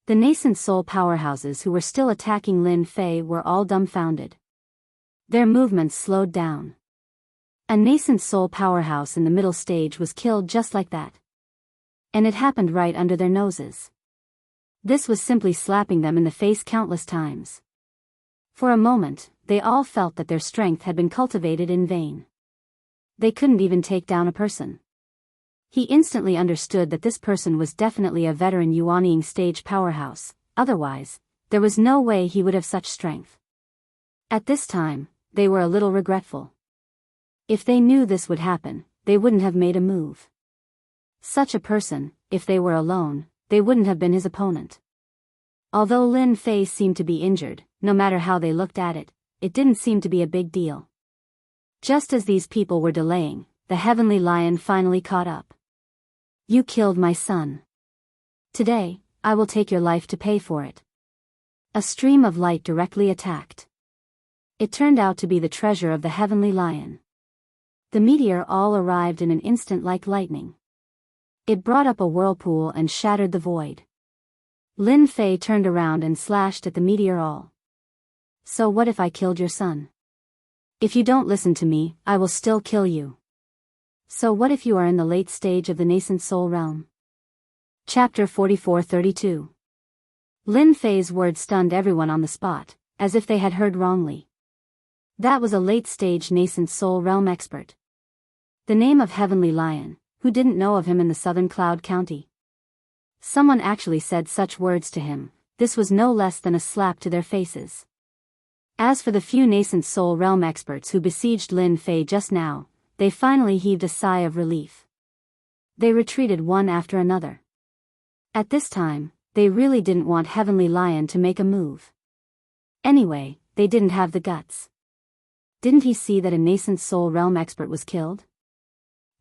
The nascent soul powerhouses who were still attacking Lin Fei were all dumbfounded. Their movements slowed down. A nascent soul powerhouse in the middle stage was killed just like that. And it happened right under their noses. This was simply slapping them in the face countless times. For a moment, they all felt that their strength had been cultivated in vain. They couldn't even take down a person. He instantly understood that this person was definitely a veteran Yuanying stage powerhouse, otherwise, there was no way he would have such strength. At this time, they were a little regretful. If they knew this would happen, they wouldn't have made a move. Such a person, if they were alone, they wouldn't have been his opponent. Although Lin Fei seemed to be injured, no matter how they looked at it, it didn't seem to be a big deal. Just as these people were delaying, the Heavenly Lion finally caught up. You killed my son. Today, I will take your life to pay for it. A stream of light directly attacked. It turned out to be the treasure of the Heavenly Lion. The meteor all arrived in an instant like lightning. It brought up a whirlpool and shattered the void. Lin Fei turned around and slashed at the meteor all. So what if I killed your son? If you don't listen to me, I will still kill you. So what if you are in the late stage of the nascent soul realm? Chapter 44-32. Lin Fei's words stunned everyone on the spot, as if they had heard wrongly. That was a late-stage nascent soul realm expert. The name of Heavenly Lion. Who didn't know of him in the southern Cloud County? Someone actually said such words to him, this was no less than a slap to their faces. As for the few nascent soul realm experts who besieged Lin Fei just now, they finally heaved a sigh of relief. They retreated one after another. At this time, they really didn't want Heavenly Lion to make a move. Anyway, they didn't have the guts. Didn't he see that a nascent soul realm expert was killed?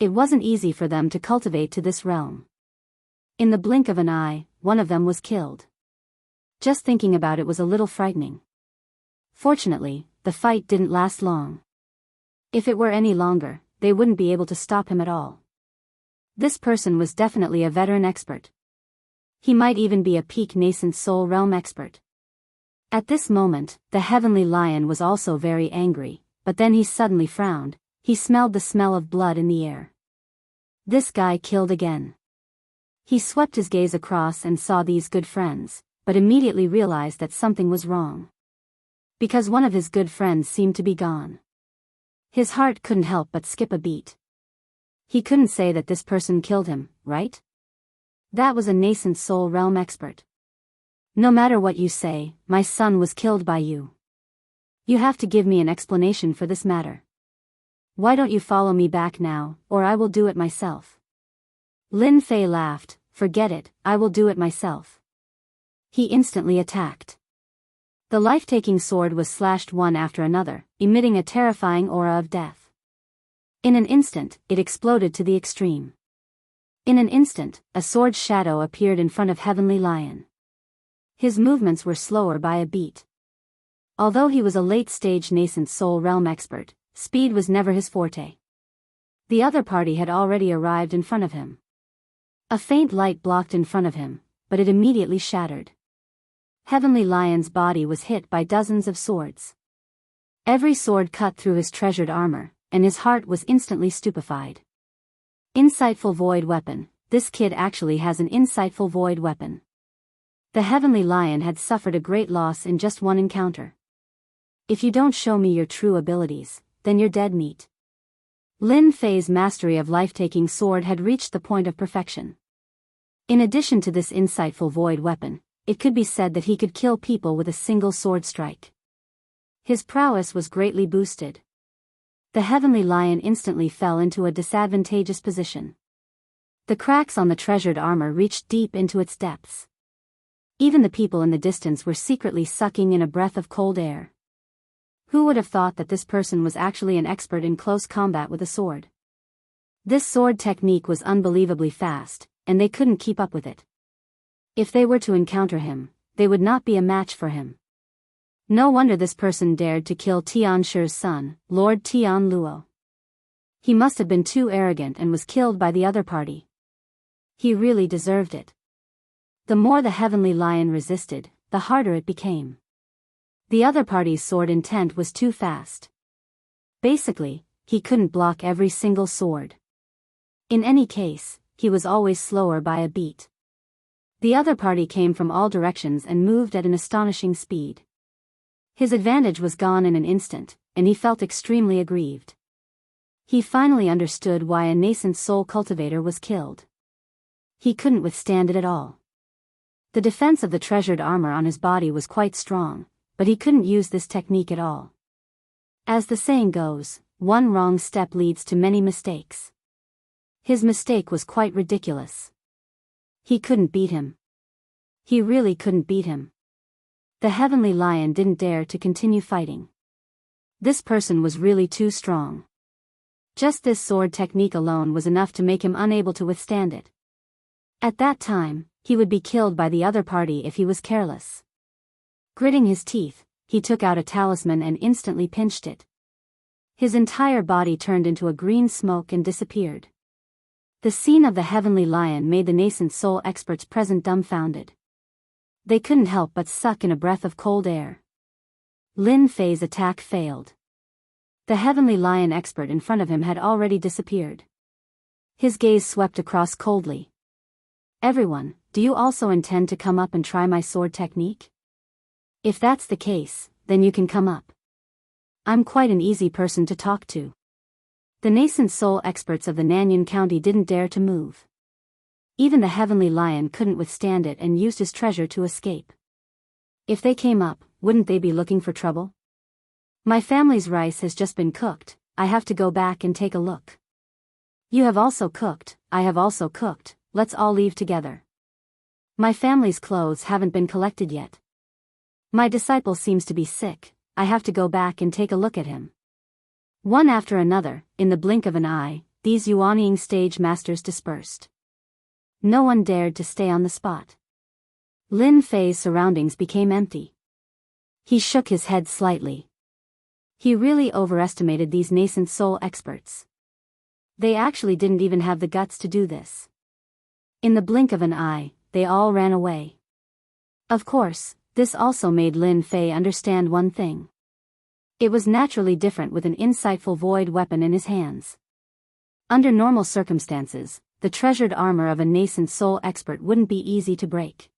It wasn't easy for them to cultivate to this realm. In the blink of an eye, one of them was killed. Just thinking about it was a little frightening. Fortunately, the fight didn't last long. If it were any longer, they wouldn't be able to stop him at all. This person was definitely a veteran expert. He might even be a peak nascent soul realm expert. At this moment, the Heavenly Lion was also very angry, but then he suddenly frowned. He smelled the smell of blood in the air. This guy killed again. He swept his gaze across and saw these good friends, but immediately realized that something was wrong. Because one of his good friends seemed to be gone. His heart couldn't help but skip a beat. He couldn't say that this person killed him, right? That was a nascent soul realm expert. No matter what you say, my son was killed by you. You have to give me an explanation for this matter. Why don't you follow me back now, or I will do it myself. Lin Fei laughed, forget it, I will do it myself. He instantly attacked. The life-taking sword was slashed one after another, emitting a terrifying aura of death. In an instant, it exploded to the extreme. In an instant, a sword shadow appeared in front of Heavenly Lion. His movements were slower by a beat. Although he was a late-stage nascent soul realm expert, speed was never his forte. The other party had already arrived in front of him. A faint light blocked in front of him, but it immediately shattered. Heavenly Lion's body was hit by dozens of swords. Every sword cut through his treasured armor, and his heart was instantly stupefied. Insightful void weapon. This kid actually has an insightful void weapon. The Heavenly Lion had suffered a great loss in just one encounter. If you don't show me your true abilities, then you're dead meat. Lin Fei's mastery of life-taking sword had reached the point of perfection. In addition to this insightful void weapon, it could be said that he could kill people with a single sword strike. His prowess was greatly boosted. The Heavenly Lion instantly fell into a disadvantageous position. The cracks on the treasured armor reached deep into its depths. Even the people in the distance were secretly sucking in a breath of cold air. Who would have thought that this person was actually an expert in close combat with a sword? This sword technique was unbelievably fast, and they couldn't keep up with it. If they were to encounter him, they would not be a match for him. No wonder this person dared to kill Tian Shi's son, Lord Tian Luo. He must have been too arrogant and was killed by the other party. He really deserved it. The more the Heavenly Lion resisted, the harder it became. The other party's sword intent was too fast. Basically, he couldn't block every single sword. In any case, he was always slower by a beat. The other party came from all directions and moved at an astonishing speed. His advantage was gone in an instant, and he felt extremely aggrieved. He finally understood why a nascent soul cultivator was killed. He couldn't withstand it at all. The defense of the treasured armor on his body was quite strong, but he couldn't use this technique at all. As the saying goes, one wrong step leads to many mistakes. His mistake was quite ridiculous. He couldn't beat him. He really couldn't beat him. The Heavenly Lion didn't dare to continue fighting. This person was really too strong. Just this sword technique alone was enough to make him unable to withstand it. At that time, he would be killed by the other party if he was careless. Gritting his teeth, he took out a talisman and instantly pinched it. His entire body turned into a green smoke and disappeared. The scene of the Heavenly Lion made the nascent soul experts present dumbfounded. They couldn't help but suck in a breath of cold air. Lin Fei's attack failed. The Heavenly Lion expert in front of him had already disappeared. His gaze swept across coldly. Everyone, do you also intend to come up and try my sword technique? If that's the case, then you can come up. I'm quite an easy person to talk to. The nascent soul experts of the Nanyuan County didn't dare to move. Even the Heavenly Lion couldn't withstand it and used his treasure to escape. If they came up, wouldn't they be looking for trouble? My family's rice has just been cooked, I have to go back and take a look. You have also cooked, I have also cooked, let's all leave together. My family's clothes haven't been collected yet. My disciple seems to be sick, I have to go back and take a look at him. One after another, in the blink of an eye, these Yuanying stage masters dispersed. No one dared to stay on the spot. Lin Fei's surroundings became empty. He shook his head slightly. He really overestimated these nascent soul experts. They actually didn't even have the guts to do this. In the blink of an eye, they all ran away. Of course, this also made Lin Fei understand one thing. It was naturally different with an insightful void weapon in his hands. Under normal circumstances, the treasured armor of a nascent soul expert wouldn't be easy to break.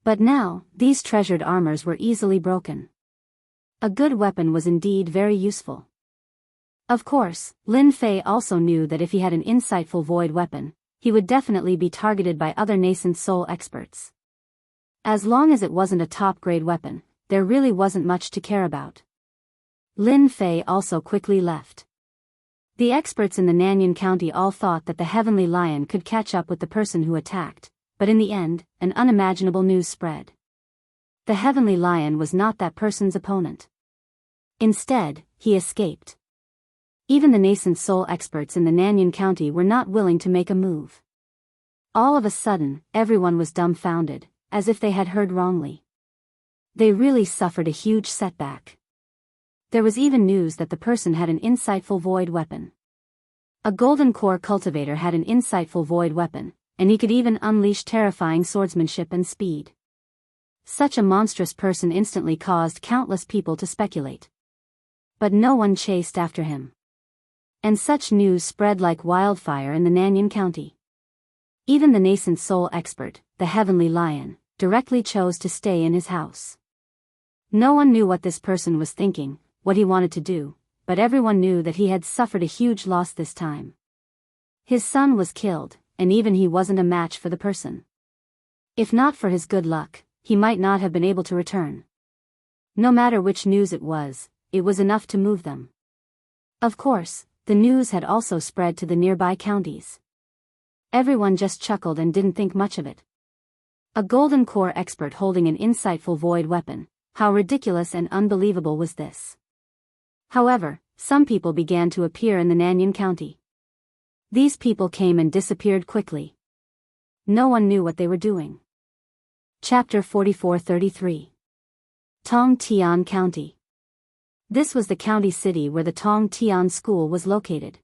But now, these treasured armors were easily broken. A good weapon was indeed very useful. Of course, Lin Fei also knew that if he had an insightful void weapon, he would definitely be targeted by other nascent soul experts. As long as it wasn't a top-grade weapon, there really wasn't much to care about. Lin Fei also quickly left. The experts in the Nanyuan County all thought that the Heavenly Lion could catch up with the person who attacked, but in the end, an unimaginable news spread. The Heavenly Lion was not that person's opponent. Instead, he escaped. Even the nascent soul experts in the Nanyuan County were not willing to make a move. All of a sudden, everyone was dumbfounded, as if they had heard wrongly. They really suffered a huge setback. There was even news that the person had an insightful void weapon. A golden core cultivator had an insightful void weapon, and he could even unleash terrifying swordsmanship and speed. Such a monstrous person instantly caused countless people to speculate. But no one chased after him. And such news spread like wildfire in the Nanyan County. Even the nascent soul expert, the Heavenly Lion, directly chose to stay in his house. No one knew what this person was thinking, what he wanted to do, but everyone knew that he had suffered a huge loss this time. His son was killed, and even he wasn't a match for the person. If not for his good luck, he might not have been able to return. No matter which news it was enough to move them. Of course, the news had also spread to the nearby counties. Everyone just chuckled and didn't think much of it. A golden core expert holding an insightful void weapon, how ridiculous and unbelievable was this? However, some people began to appear in the Nanyan County. These people came and disappeared quickly. No one knew what they were doing. Chapter 44-33. Tong Tian County. This was the county city where the Tong Tian School was located.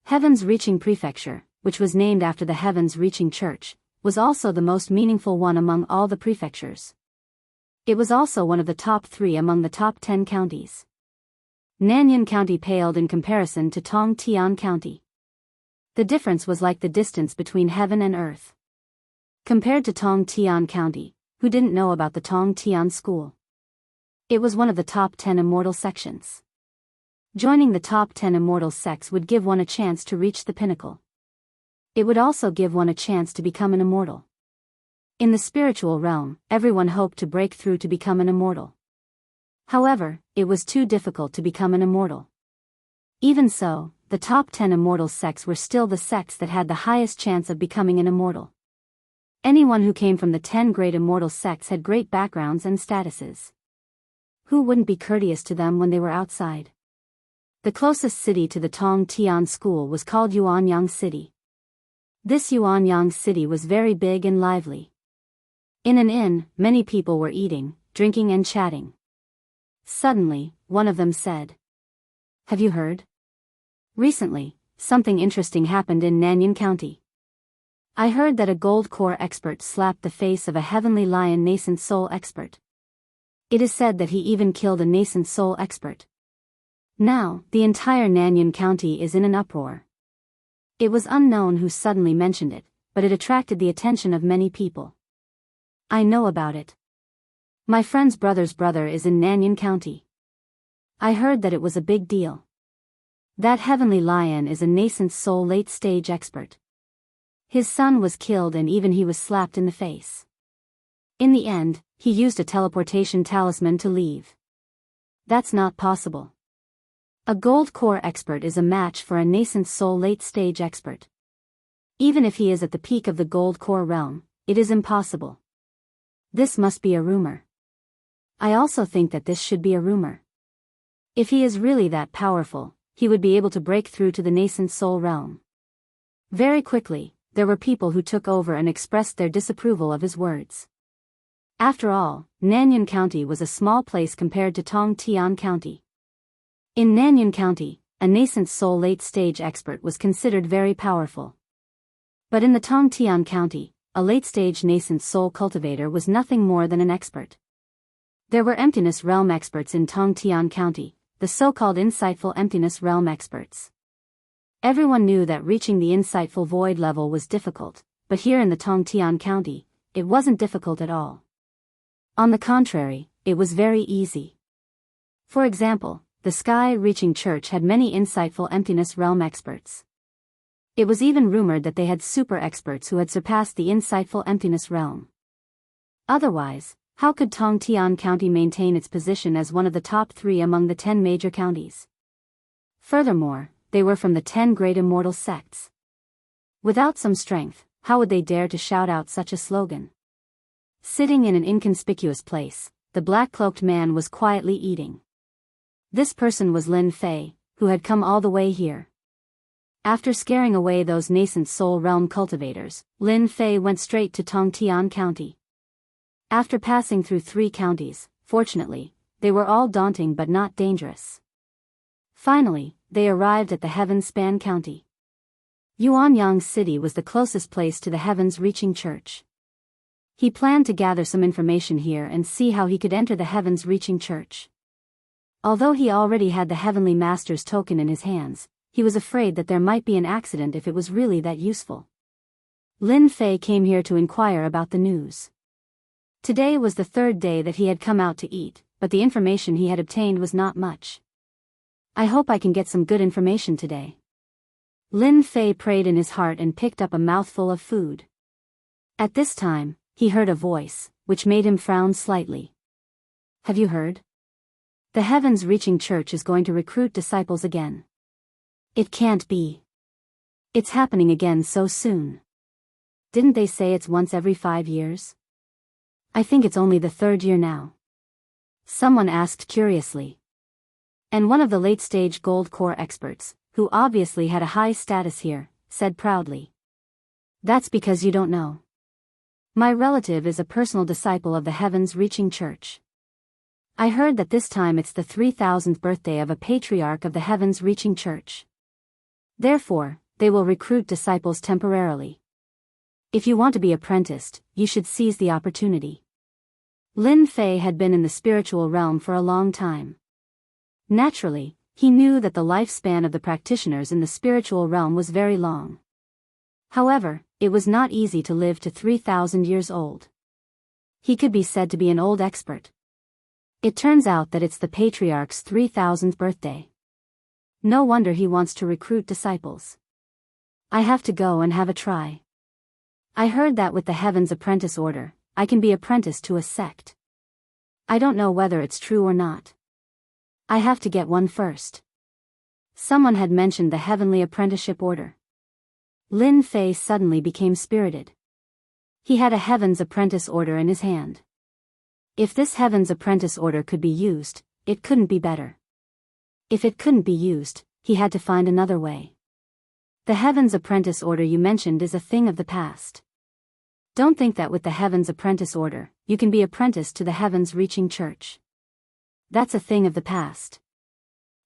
Heavens Reaching Prefecture, which was named after the Heavens Reaching Church, was also the most meaningful one among all the prefectures. It was also one of the top 3 among the top 10 counties. Nanyan County paled in comparison to Tong Tian County. The difference was like the distance between heaven and earth. Compared to Tong Tian County, who didn't know about the Tong Tian School? It was one of the top 10 immortal sections. Joining the top 10 immortal sects would give one a chance to reach the pinnacle. It would also give one a chance to become an immortal. In the spiritual realm, everyone hoped to break through to become an immortal. However, it was too difficult to become an immortal. Even so, the top 10 immortal sects were still the sects that had the highest chance of becoming an immortal. Anyone who came from the 10 great immortal sects had great backgrounds and statuses. Who wouldn't be courteous to them when they were outside? The closest city to the Tong Tian School was called Yuanyang City. This Yuanyang City was very big and lively. In an inn, many people were eating, drinking and chatting. Suddenly, one of them said, "Have you heard? Recently, something interesting happened in Nanyan County. I heard that a gold core expert slapped the face of a heavenly lion nascent soul expert. It is said that he even killed a nascent soul expert. Now, the entire Nanyan County is in an uproar." It was unknown who suddenly mentioned it, but it attracted the attention of many people. "I know about it. My friend's brother's brother is in Nanyan County. I heard that it was a big deal. That heavenly lion is a nascent soul late-stage expert. His son was killed and even he was slapped in the face. In the end, he used a teleportation talisman to leave. That's not possible. A gold core expert is a match for a nascent soul late-stage expert. Even if he is at the peak of the gold core realm, it is impossible. This must be a rumor. I also think that this should be a rumor. If he is really that powerful, he would be able to break through to the nascent soul realm." Very quickly, there were people who took over and expressed their disapproval of his words. After all, Nanyan County was a small place compared to Tong Tian County. In Nanyan County, a nascent soul late-stage expert was considered very powerful. But in the Tong Tian County, a late-stage nascent soul cultivator was nothing more than an expert. There were emptiness realm experts in Tong Tian County, the so-called insightful emptiness realm experts. Everyone knew that reaching the insightful void level was difficult, but here in the Tong Tian County, it wasn't difficult at all. On the contrary, it was very easy. For example, the Sky-Reaching Church had many insightful emptiness realm experts. It was even rumored that they had super experts who had surpassed the insightful emptiness realm. Otherwise, how could Tong Tian County maintain its position as one of the top 3 among the 10 major counties? Furthermore, they were from the 10 great immortal sects. Without some strength, how would they dare to shout out such a slogan? Sitting in an inconspicuous place, the black-cloaked man was quietly eating. This person was Lin Fei, who had come all the way here. After scaring away those nascent soul realm cultivators, Lin Fei went straight to Tongtian County. After passing through 3 counties, fortunately, they were all daunting but not dangerous. Finally, they arrived at the Heaven-Span County. Yuanyang City was the closest place to the heavens-reaching church. He planned to gather some information here and see how he could enter the heavens-reaching church. Although he already had the Heavenly Master's token in his hands, he was afraid that there might be an accident if it was really that useful. Lin Fei came here to inquire about the news. Today was the 3rd day that he had come out to eat, but the information he had obtained was not much. I hope I can get some good information today. Lin Fei prayed in his heart and picked up a mouthful of food. At this time, he heard a voice, which made him frown slightly. Have you heard? The heavens-reaching church is going to recruit disciples again. It can't be. It's happening again so soon. Didn't they say it's once every 5 years? I think it's only the 3rd year now. Someone asked curiously. And one of the late-stage gold core experts, who obviously had a high status here, said proudly. That's because you don't know. My relative is a personal disciple of the heavens-reaching church. I heard that this time it's the 3000th birthday of a patriarch of the heavens-reaching church. Therefore, they will recruit disciples temporarily. If you want to be apprenticed, you should seize the opportunity. Lin Fei had been in the spiritual realm for a long time. Naturally, he knew that the lifespan of the practitioners in the spiritual realm was very long. However, it was not easy to live to 3000 years old. He could be said to be an old expert. It turns out that it's the patriarch's 3000th birthday. No wonder he wants to recruit disciples. I have to go and have a try. I heard that with the Heaven's Apprentice Order, I can be apprenticed to a sect. I don't know whether it's true or not. I have to get one first. Someone had mentioned the Heavenly Apprenticeship Order. Lin Fei suddenly became spirited. He had a Heaven's Apprentice Order in his hand. If this Heaven's Apprentice Order could be used, it couldn't be better. If it couldn't be used, he had to find another way. The Heaven's Apprentice Order you mentioned is a thing of the past. Don't think that with the Heaven's Apprentice Order, you can be apprenticed to the heavens-reaching church. That's a thing of the past.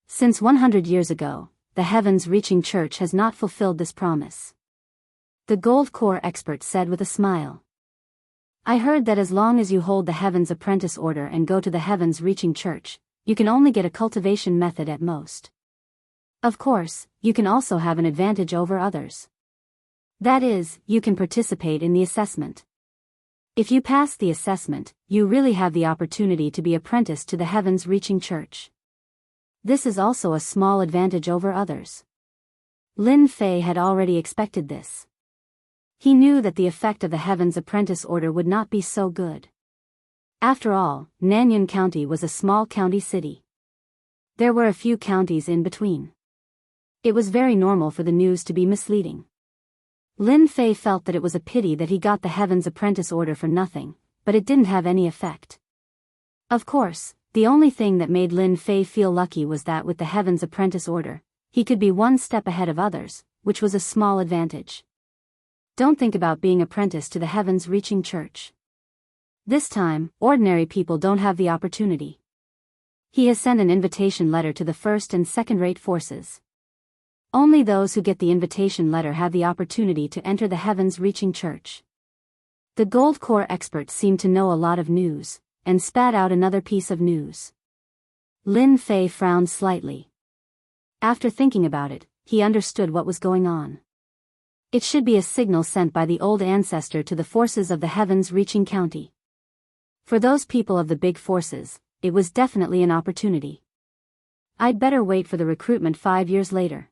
Since 100 years ago, the heavens-reaching church has not fulfilled this promise. The gold core expert said with a smile. I heard that as long as you hold the Heaven's Apprentice Order and go to the heavens-reaching church, you can only get a cultivation method at most. Of course, you can also have an advantage over others. That is, you can participate in the assessment. If you pass the assessment, you really have the opportunity to be apprenticed to the heavens-reaching church. This is also a small advantage over others. Lin Fei had already expected this. He knew that the effect of the Heaven's Apprentice Order would not be so good. After all, Nanyuan County was a small county city. There were a few counties in between. It was very normal for the news to be misleading. Lin Fei felt that it was a pity that he got the Heaven's Apprentice Order for nothing, but it didn't have any effect. Of course, the only thing that made Lin Fei feel lucky was that with the Heaven's Apprentice Order, he could be one step ahead of others, which was a small advantage. Don't think about being apprenticed to the heavens-reaching church. This time, ordinary people don't have the opportunity. He has sent an invitation letter to the first and second-rate forces. Only those who get the invitation letter have the opportunity to enter the heavens-reaching church. The gold core expert seemed to know a lot of news, and spat out another piece of news. Lin Fei frowned slightly. After thinking about it, he understood what was going on. It should be a signal sent by the old ancestor to the forces of the heavens-reaching county. For those people of the big forces, it was definitely an opportunity. I'd better wait for the recruitment 5 years later.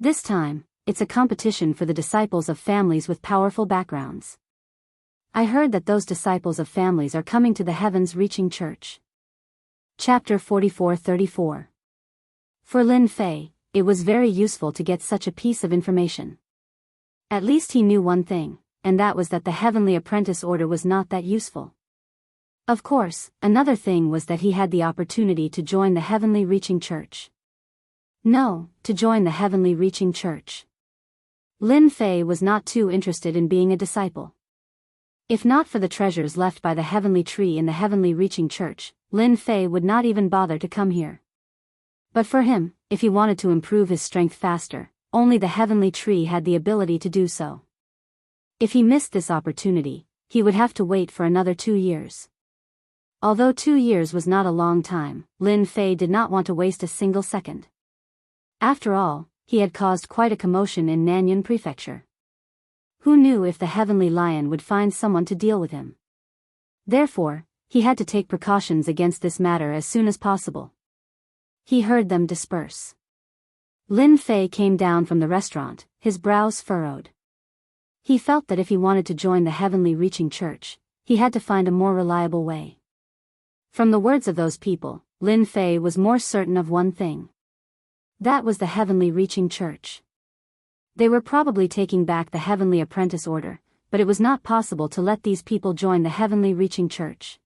This time, it's a competition for the disciples of families with powerful backgrounds. I heard that those disciples of families are coming to the heavens-reaching church. Chapter 44-34. For Lin Fei, it was very useful to get such a piece of information. At least he knew one thing, and that was that the Heavenly Apprentice Order was not that useful. Of course, another thing was that he had the opportunity to join the Heavenly Reaching Church. No, to join the heavenly reaching church. Lin Fei was not too interested in being a disciple. If not for the treasures left by the heavenly tree in the heavenly reaching church, Lin Fei would not even bother to come here. But for him, if he wanted to improve his strength faster, only the heavenly tree had the ability to do so. If he missed this opportunity, he would have to wait for another 2 years. Although 2 years was not a long time, Lin Fei did not want to waste a single second. After all, he had caused quite a commotion in Nanyuan Prefecture. Who knew if the heavenly lion would find someone to deal with him? Therefore, he had to take precautions against this matter as soon as possible. He heard them disperse. Lin Fei came down from the restaurant, his brows furrowed. He felt that if he wanted to join the heavenly reaching church, he had to find a more reliable way. From the words of those people, Lin Fei was more certain of one thing. That was the heavenly reaching church. They were probably taking back the heavenly apprentice order, but it was not possible to let these people join the heavenly reaching church.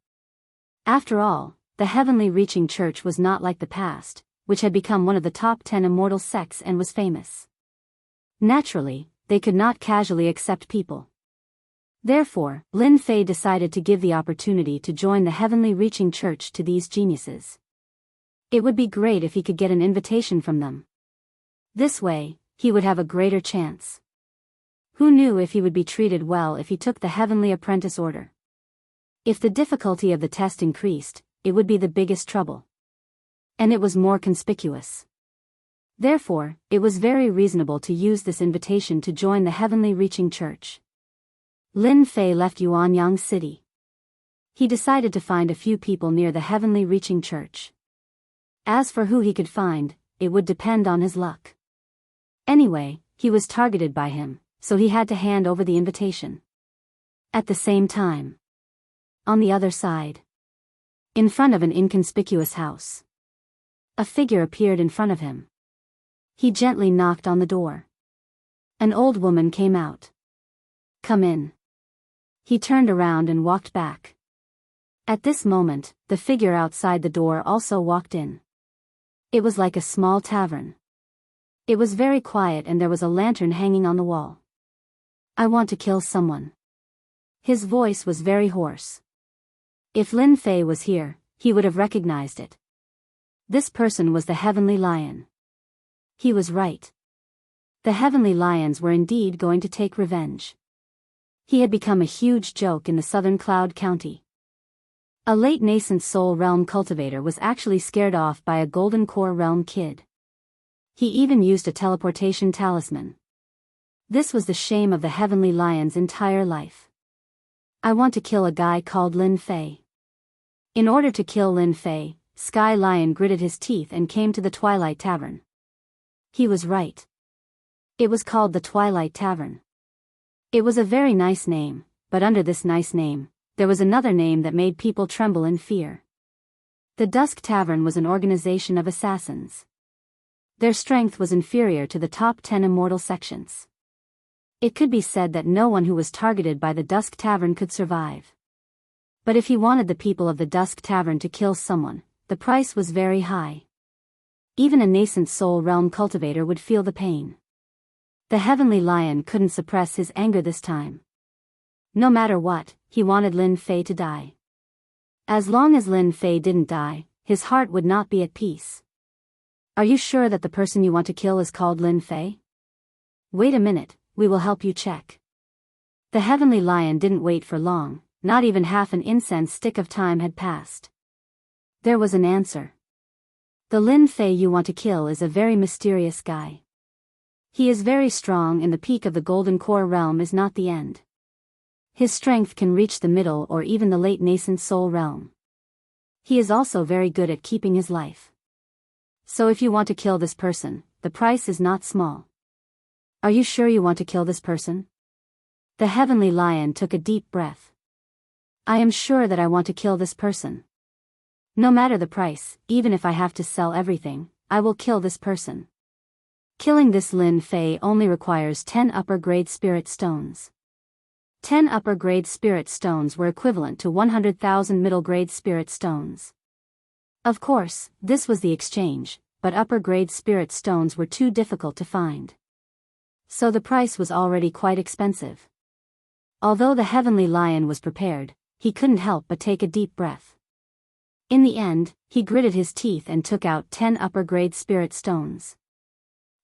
After all, the heavenly reaching church was not like the past, which had become one of the top 10 immortal sects and was famous. Naturally, they could not casually accept people. Therefore, Lin Fei decided to give the opportunity to join the heavenly reaching church to these geniuses. It would be great if he could get an invitation from them. This way, he would have a greater chance. Who knew if he would be treated well if he took the heavenly apprentice order? If the difficulty of the test increased, it would be the biggest trouble. And it was more conspicuous. Therefore, it was very reasonable to use this invitation to join the heavenly reaching church. Lin Fei left Yuanyang City. He decided to find a few people near the heavenly reaching church. As for who he could find, it would depend on his luck. Anyway, he was targeted by him, so he had to hand over the invitation. At the same time, on the other side, in front of an inconspicuous house, a figure appeared in front of him. He gently knocked on the door. An old woman came out. "Come in." He turned around and walked back. At this moment, the figure outside the door also walked in. It was like a small tavern. It was very quiet and there was a lantern hanging on the wall. "I want to kill someone." His voice was very hoarse. If Lin Fei was here, he would have recognized it. This person was the heavenly lion. He was right. The heavenly lions were indeed going to take revenge. He had become a huge joke in the southern Cloud County. A late nascent soul realm cultivator was actually scared off by a golden core realm kid. He even used a teleportation talisman. This was the shame of the heavenly lion's entire life. "I want to kill a guy called Lin Fei." In order to kill Lin Fei, Sky Lion gritted his teeth and came to the Twilight Tavern. He was right. It was called the Twilight Tavern. It was a very nice name, but under this nice name, there was another name that made people tremble in fear. The Dusk Tavern was an organization of assassins. Their strength was inferior to the top 10 immortal sections. It could be said that no one who was targeted by the Dusk Tavern could survive. But if he wanted the people of the Dusk Tavern to kill someone, the price was very high. Even a nascent soul realm cultivator would feel the pain. The heavenly lion couldn't suppress his anger this time. No matter what, he wanted Lin Fei to die. As long as Lin Fei didn't die, his heart would not be at peace. "Are you sure that the person you want to kill is called Lin Fei?" "Wait a minute, we will help you check." The heavenly lion didn't wait for long, not even half an incense stick of time had passed. There was an answer. "The Lin Fei you want to kill is a very mysterious guy. He is very strong and the peak of the Golden Core realm is not the end. His strength can reach the middle or even the late nascent soul realm. He is also very good at keeping his life. So if you want to kill this person, the price is not small. Are you sure you want to kill this person?" The heavenly lion took a deep breath. "I am sure that I want to kill this person. No matter the price, even if I have to sell everything, I will kill this person." Killing this Lin Fei only requires 10 upper-grade spirit stones. 10 upper-grade spirit stones were equivalent to 100,000 middle-grade spirit stones. Of course, this was the exchange, but upper-grade spirit stones were too difficult to find. So the price was already quite expensive. Although the heavenly lion was prepared, he couldn't help but take a deep breath. In the end, he gritted his teeth and took out 10 upper-grade spirit stones.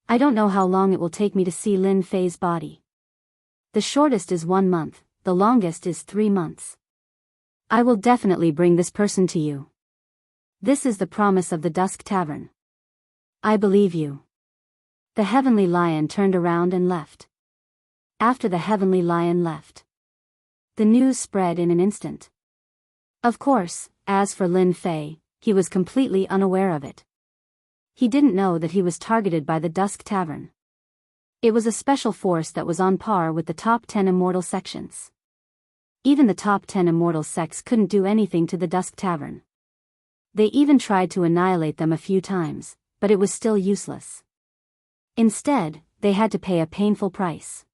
I don't know how long it will take me to see Lin Fei's body. The shortest is 1 month, the longest is 3 months. I will definitely bring this person to you. This is the promise of the Dusk Tavern. I believe you. The heavenly lion turned around and left. After the heavenly lion left, the news spread in an instant. Of course, as for Lin Fei, he was completely unaware of it. He didn't know that he was targeted by the Dusk Tavern. It was a special force that was on par with the top 10 immortal sections. Even the top 10 immortal sects couldn't do anything to the Dusk Tavern. They even tried to annihilate them a few times, but it was still useless. Instead, they had to pay a painful price.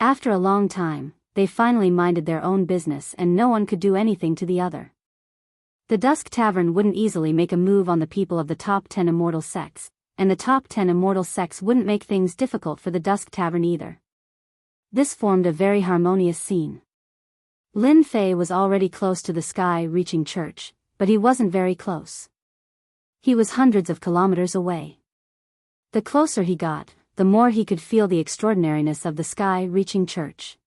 After a long time, they finally minded their own business and no one could do anything to the other. The Dusk Tavern wouldn't easily make a move on the people of the top 10 immortal sects, and the top 10 immortal sects wouldn't make things difficult for the Dusk Tavern either. This formed a very harmonious scene. Lin Fei was already close to the sky-reaching church, but he wasn't very close. He was hundreds of kilometers away. The closer he got, the more he could feel the extraordinariness of the sky-reaching church.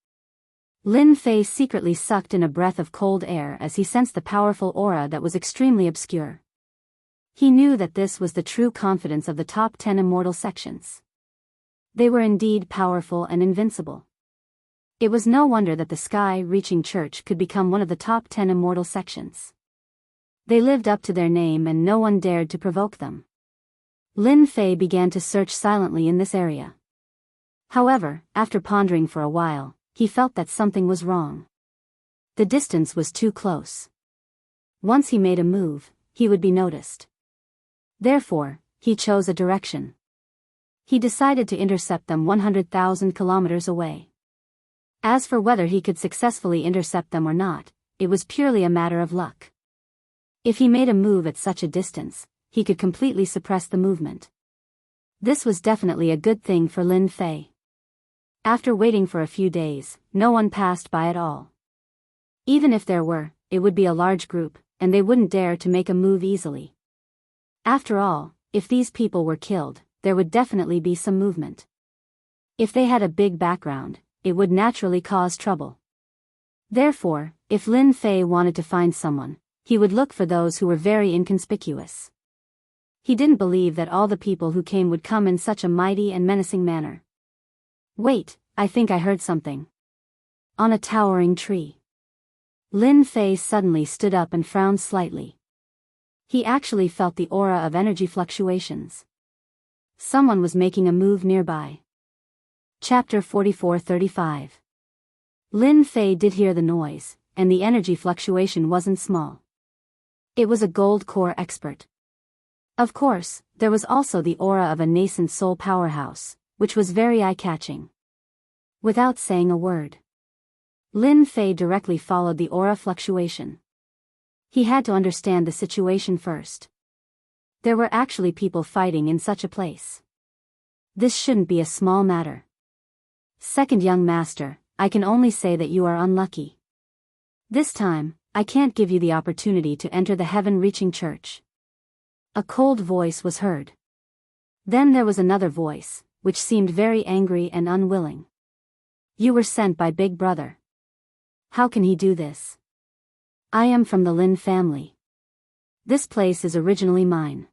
Lin Fei secretly sucked in a breath of cold air as he sensed the powerful aura that was extremely obscure. He knew that this was the true confidence of the top 10 immortal sections. They were indeed powerful and invincible. It was no wonder that the sky-reaching church could become one of the top 10 immortal sections. They lived up to their name and no one dared to provoke them. Lin Fei began to search silently in this area. However, after pondering for a while, he felt that something was wrong. The distance was too close. Once he made a move, he would be noticed. Therefore, he chose a direction. He decided to intercept them 100,000 kilometers away. As for whether he could successfully intercept them or not, it was purely a matter of luck. If he made a move at such a distance, he could completely suppress the movement. This was definitely a good thing for Lin Fei. After waiting for a few days, no one passed by at all. Even if there were, it would be a large group, and they wouldn't dare to make a move easily. After all, if these people were killed, there would definitely be some movement. If they had a big background, it would naturally cause trouble. Therefore, if Lin Fei wanted to find someone, he would look for those who were very inconspicuous. He didn't believe that all the people who came would come in such a mighty and menacing manner. Wait, I think I heard something. On a towering tree. Lin Fei suddenly stood up and frowned slightly. He actually felt the aura of energy fluctuations. Someone was making a move nearby. Chapter 44-35. Lin Fei did hear the noise, and the energy fluctuation wasn't small. It was a gold core expert. Of course, there was also the aura of a nascent soul powerhouse, which was very eye-catching. Without saying a word, Lin Fei directly followed the aura fluctuation. He had to understand the situation first. There were actually people fighting in such a place. This shouldn't be a small matter. Second young master, I can only say that you are unlucky. This time, I can't give you the opportunity to enter the heaven-reaching church. A cold voice was heard. Then there was another voice, which seemed very angry and unwilling. You were sent by Big Brother. How can he do this? I am from the Lin family. This place is originally mine.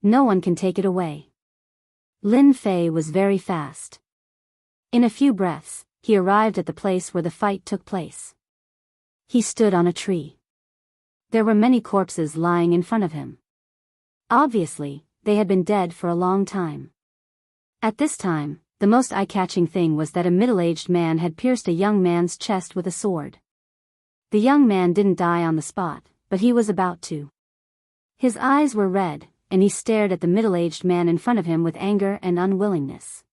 No one can take it away. Lin Fei was very fast. In a few breaths, he arrived at the place where the fight took place. He stood on a tree. There were many corpses lying in front of him. Obviously, they had been dead for a long time. At this time, the most eye-catching thing was that a middle-aged man had pierced a young man's chest with a sword. The young man didn't die on the spot, but he was about to. His eyes were red, and he stared at the middle-aged man in front of him with anger and unwillingness.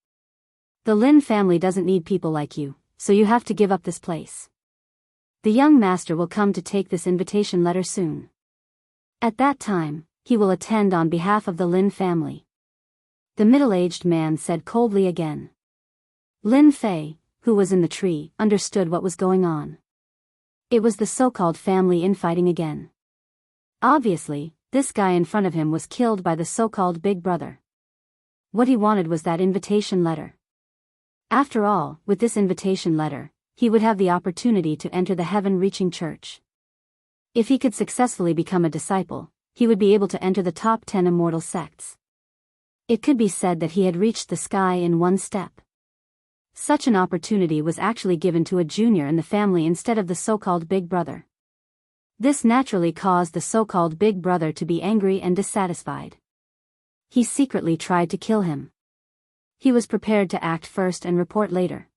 The Lin family doesn't need people like you, so you have to give up this place. The young master will come to take this invitation letter soon. At that time, he will attend on behalf of the Lin family. The middle-aged man said coldly again. Lin Fei, who was in the tree, understood what was going on. It was the so-called family infighting again. Obviously, this guy in front of him was killed by the so-called big brother. What he wanted was that invitation letter. After all, with this invitation letter, he would have the opportunity to enter the heaven-reaching church. If he could successfully become a disciple, he would be able to enter the top 10 immortal sects. It could be said that he had reached the sky in one step. Such an opportunity was actually given to a junior in the family instead of the so-called big brother. This naturally caused the so-called big brother to be angry and dissatisfied. He secretly tried to kill him. He was prepared to act first and report later.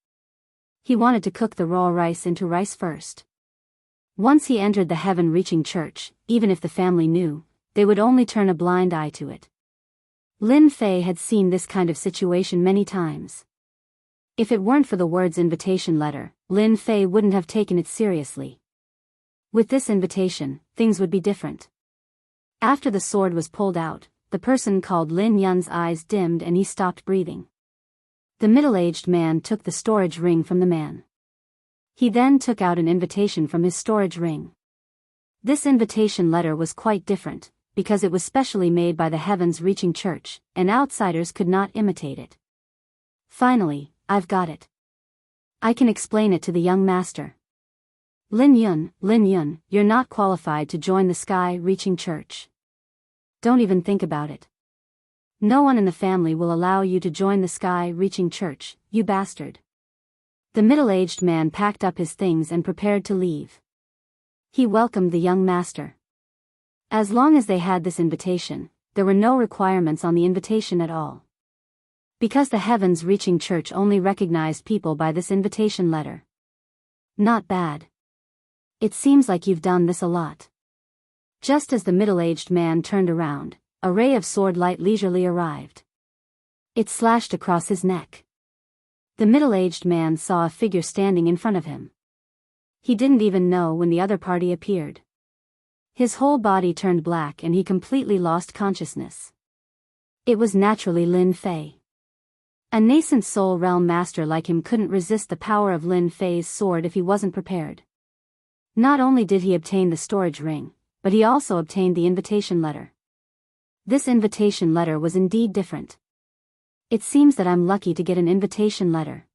He wanted to cook the raw rice into rice first. Once he entered the heaven-reaching church, even if the family knew, they would only turn a blind eye to it. Lin Fei had seen this kind of situation many times. If it weren't for the words invitation letter, Lin Fei wouldn't have taken it seriously. With this invitation, things would be different. After the sword was pulled out, the person called Lin Yun's eyes dimmed and he stopped breathing. The middle-aged man took the storage ring from the man. He then took out an invitation from his storage ring. This invitation letter was quite different, because it was specially made by the heavens-reaching church, and outsiders could not imitate it. Finally, I've got it. I can explain it to the young master. Lin Yun, you're not qualified to join the sky-reaching church. Don't even think about it. No one in the family will allow you to join the sky-reaching church, you bastard. The middle-aged man packed up his things and prepared to leave. He welcomed the young master. As long as they had this invitation, there were no requirements on the invitation at all. Because the heavens-reaching church only recognized people by this invitation letter. Not bad. It seems like you've done this a lot. Just as the middle-aged man turned around, a ray of sword light leisurely arrived. It slashed across his neck. The middle-aged man saw a figure standing in front of him. He didn't even know when the other party appeared. His whole body turned black and he completely lost consciousness. It was naturally Lin Fei. A nascent soul realm master like him couldn't resist the power of Lin Fei's sword if he wasn't prepared. Not only did he obtain the storage ring, but he also obtained the invitation letter. This invitation letter was indeed different. It seems that I'm lucky to get an invitation letter.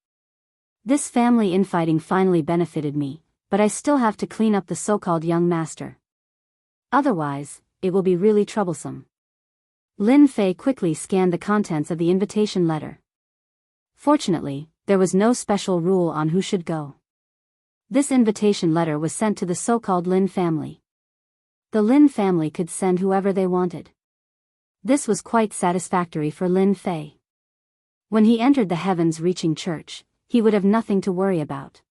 This family infighting finally benefited me, but I still have to clean up the so-called young master. Otherwise, it will be really troublesome. Lin Fei quickly scanned the contents of the invitation letter. Fortunately, there was no special rule on who should go. This invitation letter was sent to the so-called Lin family. The Lin family could send whoever they wanted. This was quite satisfactory for Lin Fei. When he entered the heavens-reaching church, he would have nothing to worry about.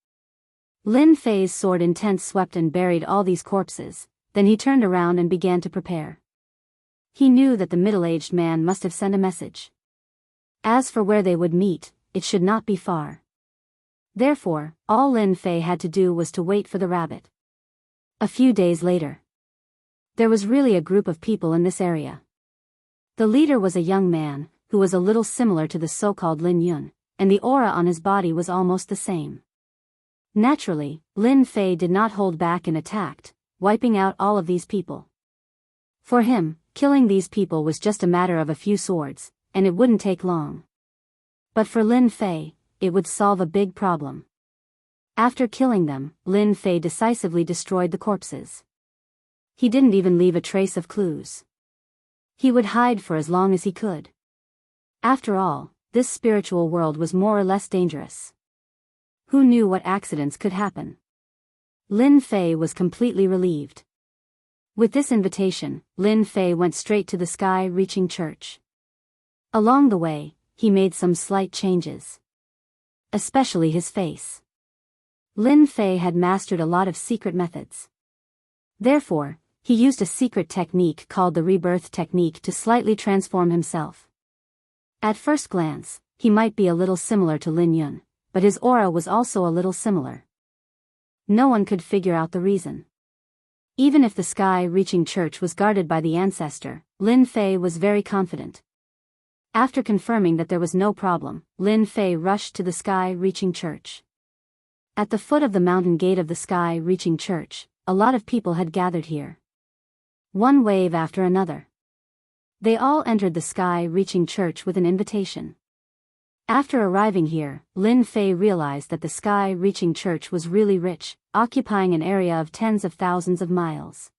Lin Fei's sword intent swept and buried all these corpses, then he turned around and began to prepare. He knew that the middle-aged man must have sent a message. As for where they would meet, it should not be far. Therefore, all Lin Fei had to do was to wait for the rabbit. A few days later. There was really a group of people in this area. The leader was a young man, who was a little similar to the so-called Lin Yun, and the aura on his body was almost the same. Naturally, Lin Fei did not hold back and attacked, wiping out all of these people. For him, killing these people was just a matter of a few swords, and it wouldn't take long. But for Lin Fei, it would solve a big problem. After killing them, Lin Fei decisively destroyed the corpses. He didn't even leave a trace of clues. He would hide for as long as he could. After all, this spiritual world was more or less dangerous. Who knew what accidents could happen? Lin Fei was completely relieved. With this invitation, Lin Fei went straight to the sky-reaching church. Along the way, he made some slight changes. Especially his face. Lin Fei had mastered a lot of secret methods. Therefore, he used a secret technique called the rebirth technique to slightly transform himself. At first glance, he might be a little similar to Lin Yun, but his aura was also a little similar. No one could figure out the reason. Even if the sky-reaching church was guarded by the ancestor, Lin Fei was very confident. After confirming that there was no problem, Lin Fei rushed to the sky-reaching church. At the foot of the mountain gate of the sky-reaching church, a lot of people had gathered here. One wave after another. They all entered the sky-reaching church with an invitation. After arriving here, Lin Fei realized that the sky-reaching church was really rich, occupying an area of tens of thousands of miles.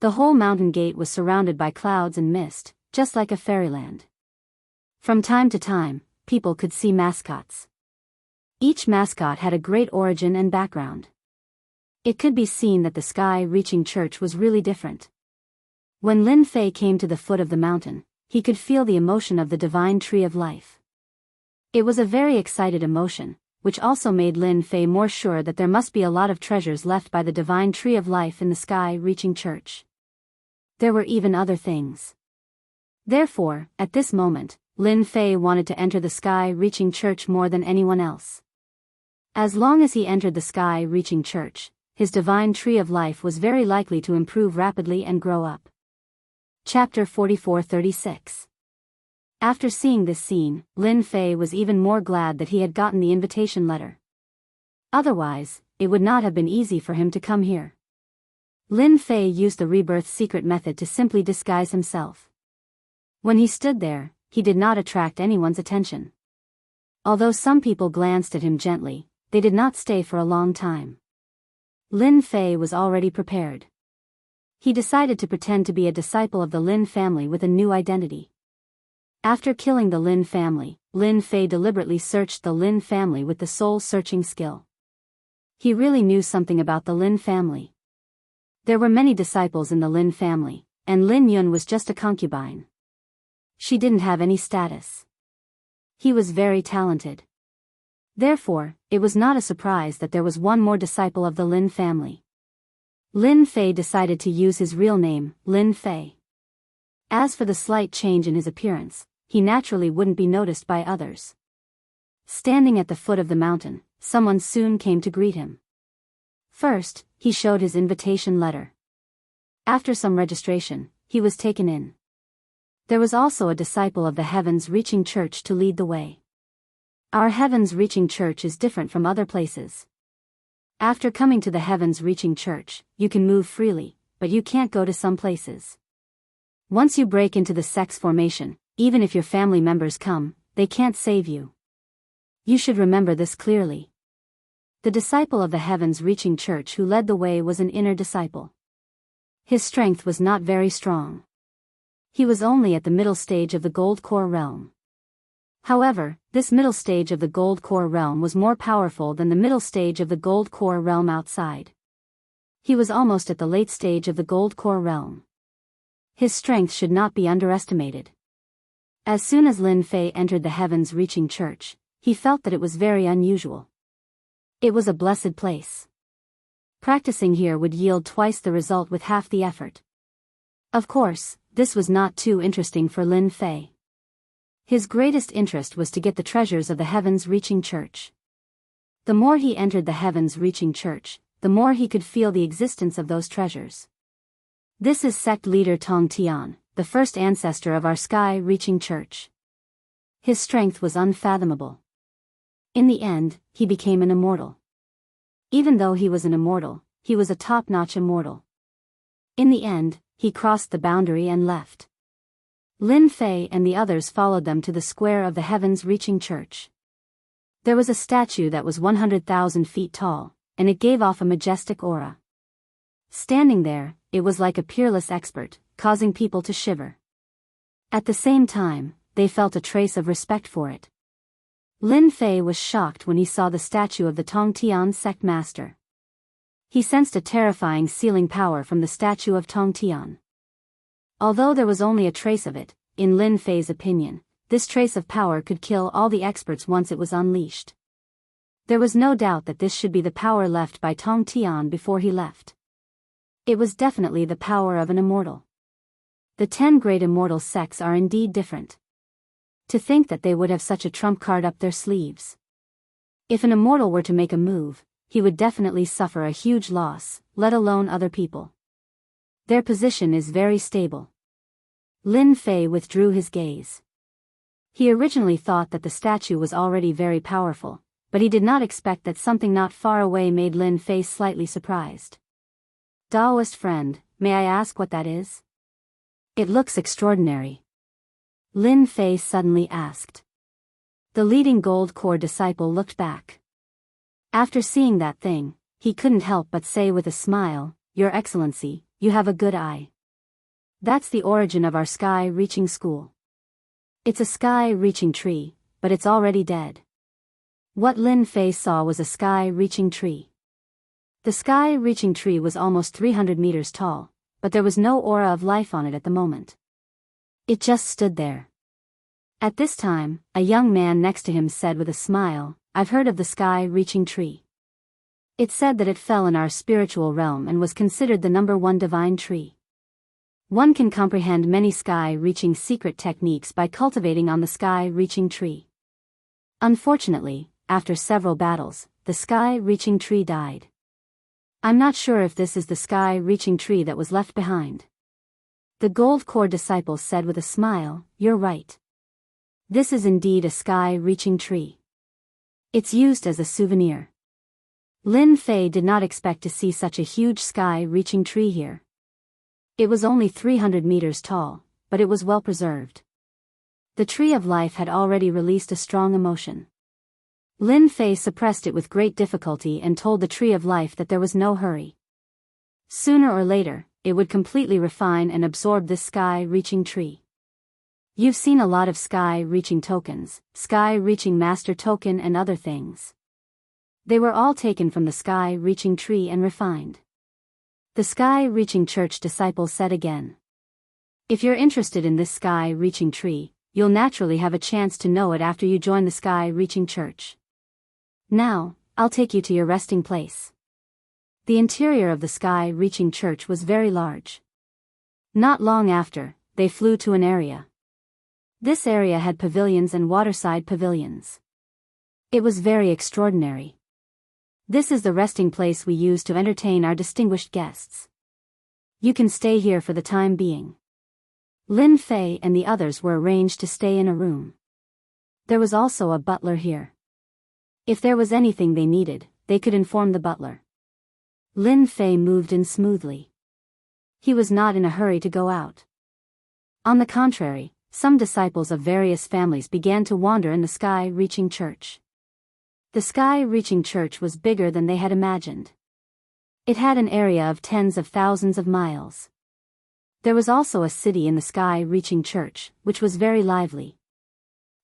The whole mountain gate was surrounded by clouds and mist, just like a fairyland. From time to time, people could see mascots. Each mascot had a great origin and background. It could be seen that the sky-reaching church was really different. When Lin Fei came to the foot of the mountain, he could feel the emotion of the divine tree of life. It was a very excited emotion, which also made Lin Fei more sure that there must be a lot of treasures left by the divine tree of life in the sky-reaching church. There were even other things. Therefore, at this moment, Lin Fei wanted to enter the sky-reaching church more than anyone else. As long as he entered the sky-reaching church, his divine tree of life was very likely to improve rapidly and grow up. Chapter 44-36. After seeing this scene, Lin Fei was even more glad that he had gotten the invitation letter. Otherwise, it would not have been easy for him to come here. Lin Fei used the rebirth secret method to simply disguise himself. When he stood there, he did not attract anyone's attention. Although some people glanced at him gently, they did not stay for a long time. Lin Fei was already prepared. He decided to pretend to be a disciple of the Lin family with a new identity. After killing the Lin family, Lin Fei deliberately searched the Lin family with the soul-searching skill. He really knew something about the Lin family. There were many disciples in the Lin family, and Lin Yun was just a concubine. She didn't have any status. He was very talented. Therefore, it was not a surprise that there was one more disciple of the Lin family. Lin Fei decided to use his real name, Lin Fei. As for the slight change in his appearance, he naturally wouldn't be noticed by others. Standing at the foot of the mountain, someone soon came to greet him. First, he showed his invitation letter. After some registration, he was taken in. There was also a disciple of the Heavens Reaching Church to lead the way. Our Heavens Reaching Church is different from other places. After coming to the Heavens Reaching Church, you can move freely, but you can't go to some places. Once you break into the sex formation, even if your family members come, they can't save you. You should remember this clearly. The disciple of the Heavens Reaching Church who led the way was an inner disciple. His strength was not very strong. He was only at the middle stage of the Gold Core realm. However, this middle stage of the Gold Core realm was more powerful than the middle stage of the Gold Core realm outside. He was almost at the late stage of the Gold Core realm. His strength should not be underestimated. As soon as Lin Fei entered the Heavens Reaching Church, he felt that it was very unusual. It was a blessed place. Practicing here would yield twice the result with half the effort. Of course, this was not too interesting for Lin Fei. His greatest interest was to get the treasures of the Heavens Reaching Church. The more he entered the Heavens Reaching Church, the more he could feel the existence of those treasures. This is sect leader Tong Tian, the first ancestor of our sky-reaching church. His strength was unfathomable. In the end, he became an immortal. Even though he was an immortal, he was a top-notch immortal. In the end, he crossed the boundary and left. Lin Fei and the others followed them to the square of the Heavens Reaching Church. There was a statue that was 100,000 feet tall, and it gave off a majestic aura. Standing there, it was like a peerless expert, causing people to shiver. At the same time, they felt a trace of respect for it. Lin Fei was shocked when he saw the statue of the Tongtian sect master. He sensed a terrifying sealing power from the statue of Tongtian. Although there was only a trace of it, in Lin Fei's opinion, this trace of power could kill all the experts once it was unleashed. There was no doubt that this should be the power left by Tongtian before he left. It was definitely the power of an immortal. The 10 great immortal sects are indeed different. To think that they would have such a trump card up their sleeves. If an immortal were to make a move, he would definitely suffer a huge loss, let alone other people. Their position is very stable. Lin Fei withdrew his gaze. He originally thought that the statue was already very powerful, but he did not expect that something not far away made Lin Fei slightly surprised. Taoist friend, may I ask what that is? It looks extraordinary. Lin Fei suddenly asked. The leading gold core disciple looked back. After seeing that thing, he couldn't help but say with a smile, Your Excellency, you have a good eye. That's the origin of our sky-reaching school. It's a sky-reaching tree, but it's already dead. What Lin Fei saw was a sky-reaching tree. The sky-reaching tree was almost 300 meters tall, but there was no aura of life on it at the moment. It just stood there. At this time, a young man next to him said with a smile, I've heard of the sky-reaching tree. It's said that it fell in our spiritual realm and was considered the #1 divine tree. One can comprehend many sky-reaching secret techniques by cultivating on the sky-reaching tree. Unfortunately, after several battles, the sky-reaching tree died. I'm not sure if this is the sky-reaching tree that was left behind. The gold core disciple said with a smile, You're right. This is indeed a sky-reaching tree. It's used as a souvenir. Lin Fei did not expect to see such a huge sky-reaching tree here. It was only 300 meters tall, but it was well preserved. The tree of life had already released a strong emotion. Lin Fei suppressed it with great difficulty and told the tree of life that there was no hurry. Sooner or later, it would completely refine and absorb this sky-reaching tree. You've seen a lot of sky-reaching tokens, sky-reaching master token and other things. They were all taken from the sky-reaching tree and refined. The sky-reaching church disciple said again. If you're interested in this sky-reaching tree, you'll naturally have a chance to know it after you join the sky-reaching church. Now, I'll take you to your resting place. The interior of the sky-reaching church was very large. Not long after, they flew to an area. This area had pavilions and waterside pavilions. It was very extraordinary. This is the resting place we use to entertain our distinguished guests. You can stay here for the time being. Lin Fei and the others were arranged to stay in a room. There was also a butler here. If there was anything they needed, they could inform the butler. Lin Fei moved in smoothly. He was not in a hurry to go out. On the contrary, some disciples of various families began to wander in the sky-reaching church. The sky-reaching church was bigger than they had imagined. It had an area of tens of thousands of miles. There was also a city in the sky-reaching church, which was very lively.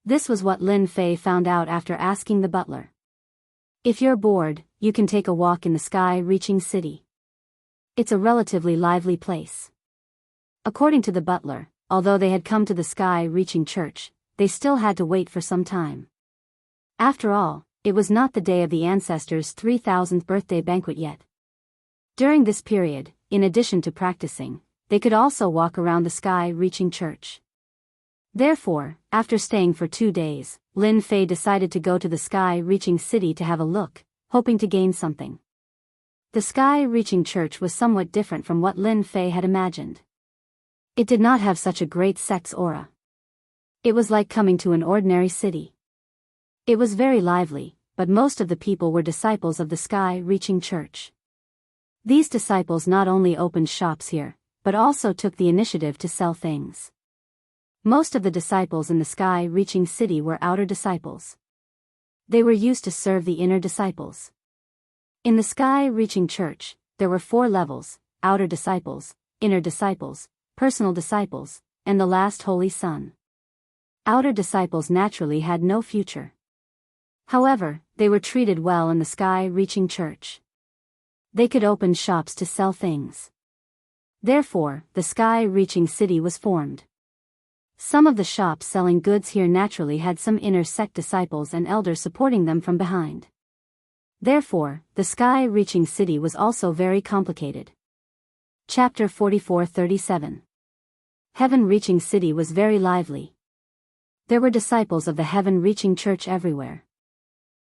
This was what Lin Fei found out after asking the butler. If you're bored, you can take a walk in the sky-reaching city. It's a relatively lively place. According to the butler, although they had come to the sky-reaching church, they still had to wait for some time. After all, it was not the day of the ancestors' 3,000th birthday banquet yet. During this period, in addition to practicing, they could also walk around the sky-reaching church. Therefore, after staying for 2 days, Lin Fei decided to go to the sky-reaching city to have a look, hoping to gain something. The sky-reaching church was somewhat different from what Lin Fei had imagined. It did not have such a great sex aura. It was like coming to an ordinary city. It was very lively, but most of the people were disciples of the sky-reaching church. These disciples not only opened shops here, but also took the initiative to sell things. Most of the disciples in the sky-reaching city were outer disciples. They were used to serve the inner disciples. In the sky-reaching church, there were 4 levels: outer disciples, inner disciples, personal disciples, and the last Holy Son. Outer disciples naturally had no future. However, they were treated well in the sky-reaching church. They could open shops to sell things. Therefore, the sky-reaching city was formed. Some of the shops selling goods here naturally had some inner sect disciples and elders supporting them from behind. Therefore, the sky-reaching city was also very complicated. Chapter 44:37. Heaven-reaching city was very lively. There were disciples of the heaven-reaching church everywhere.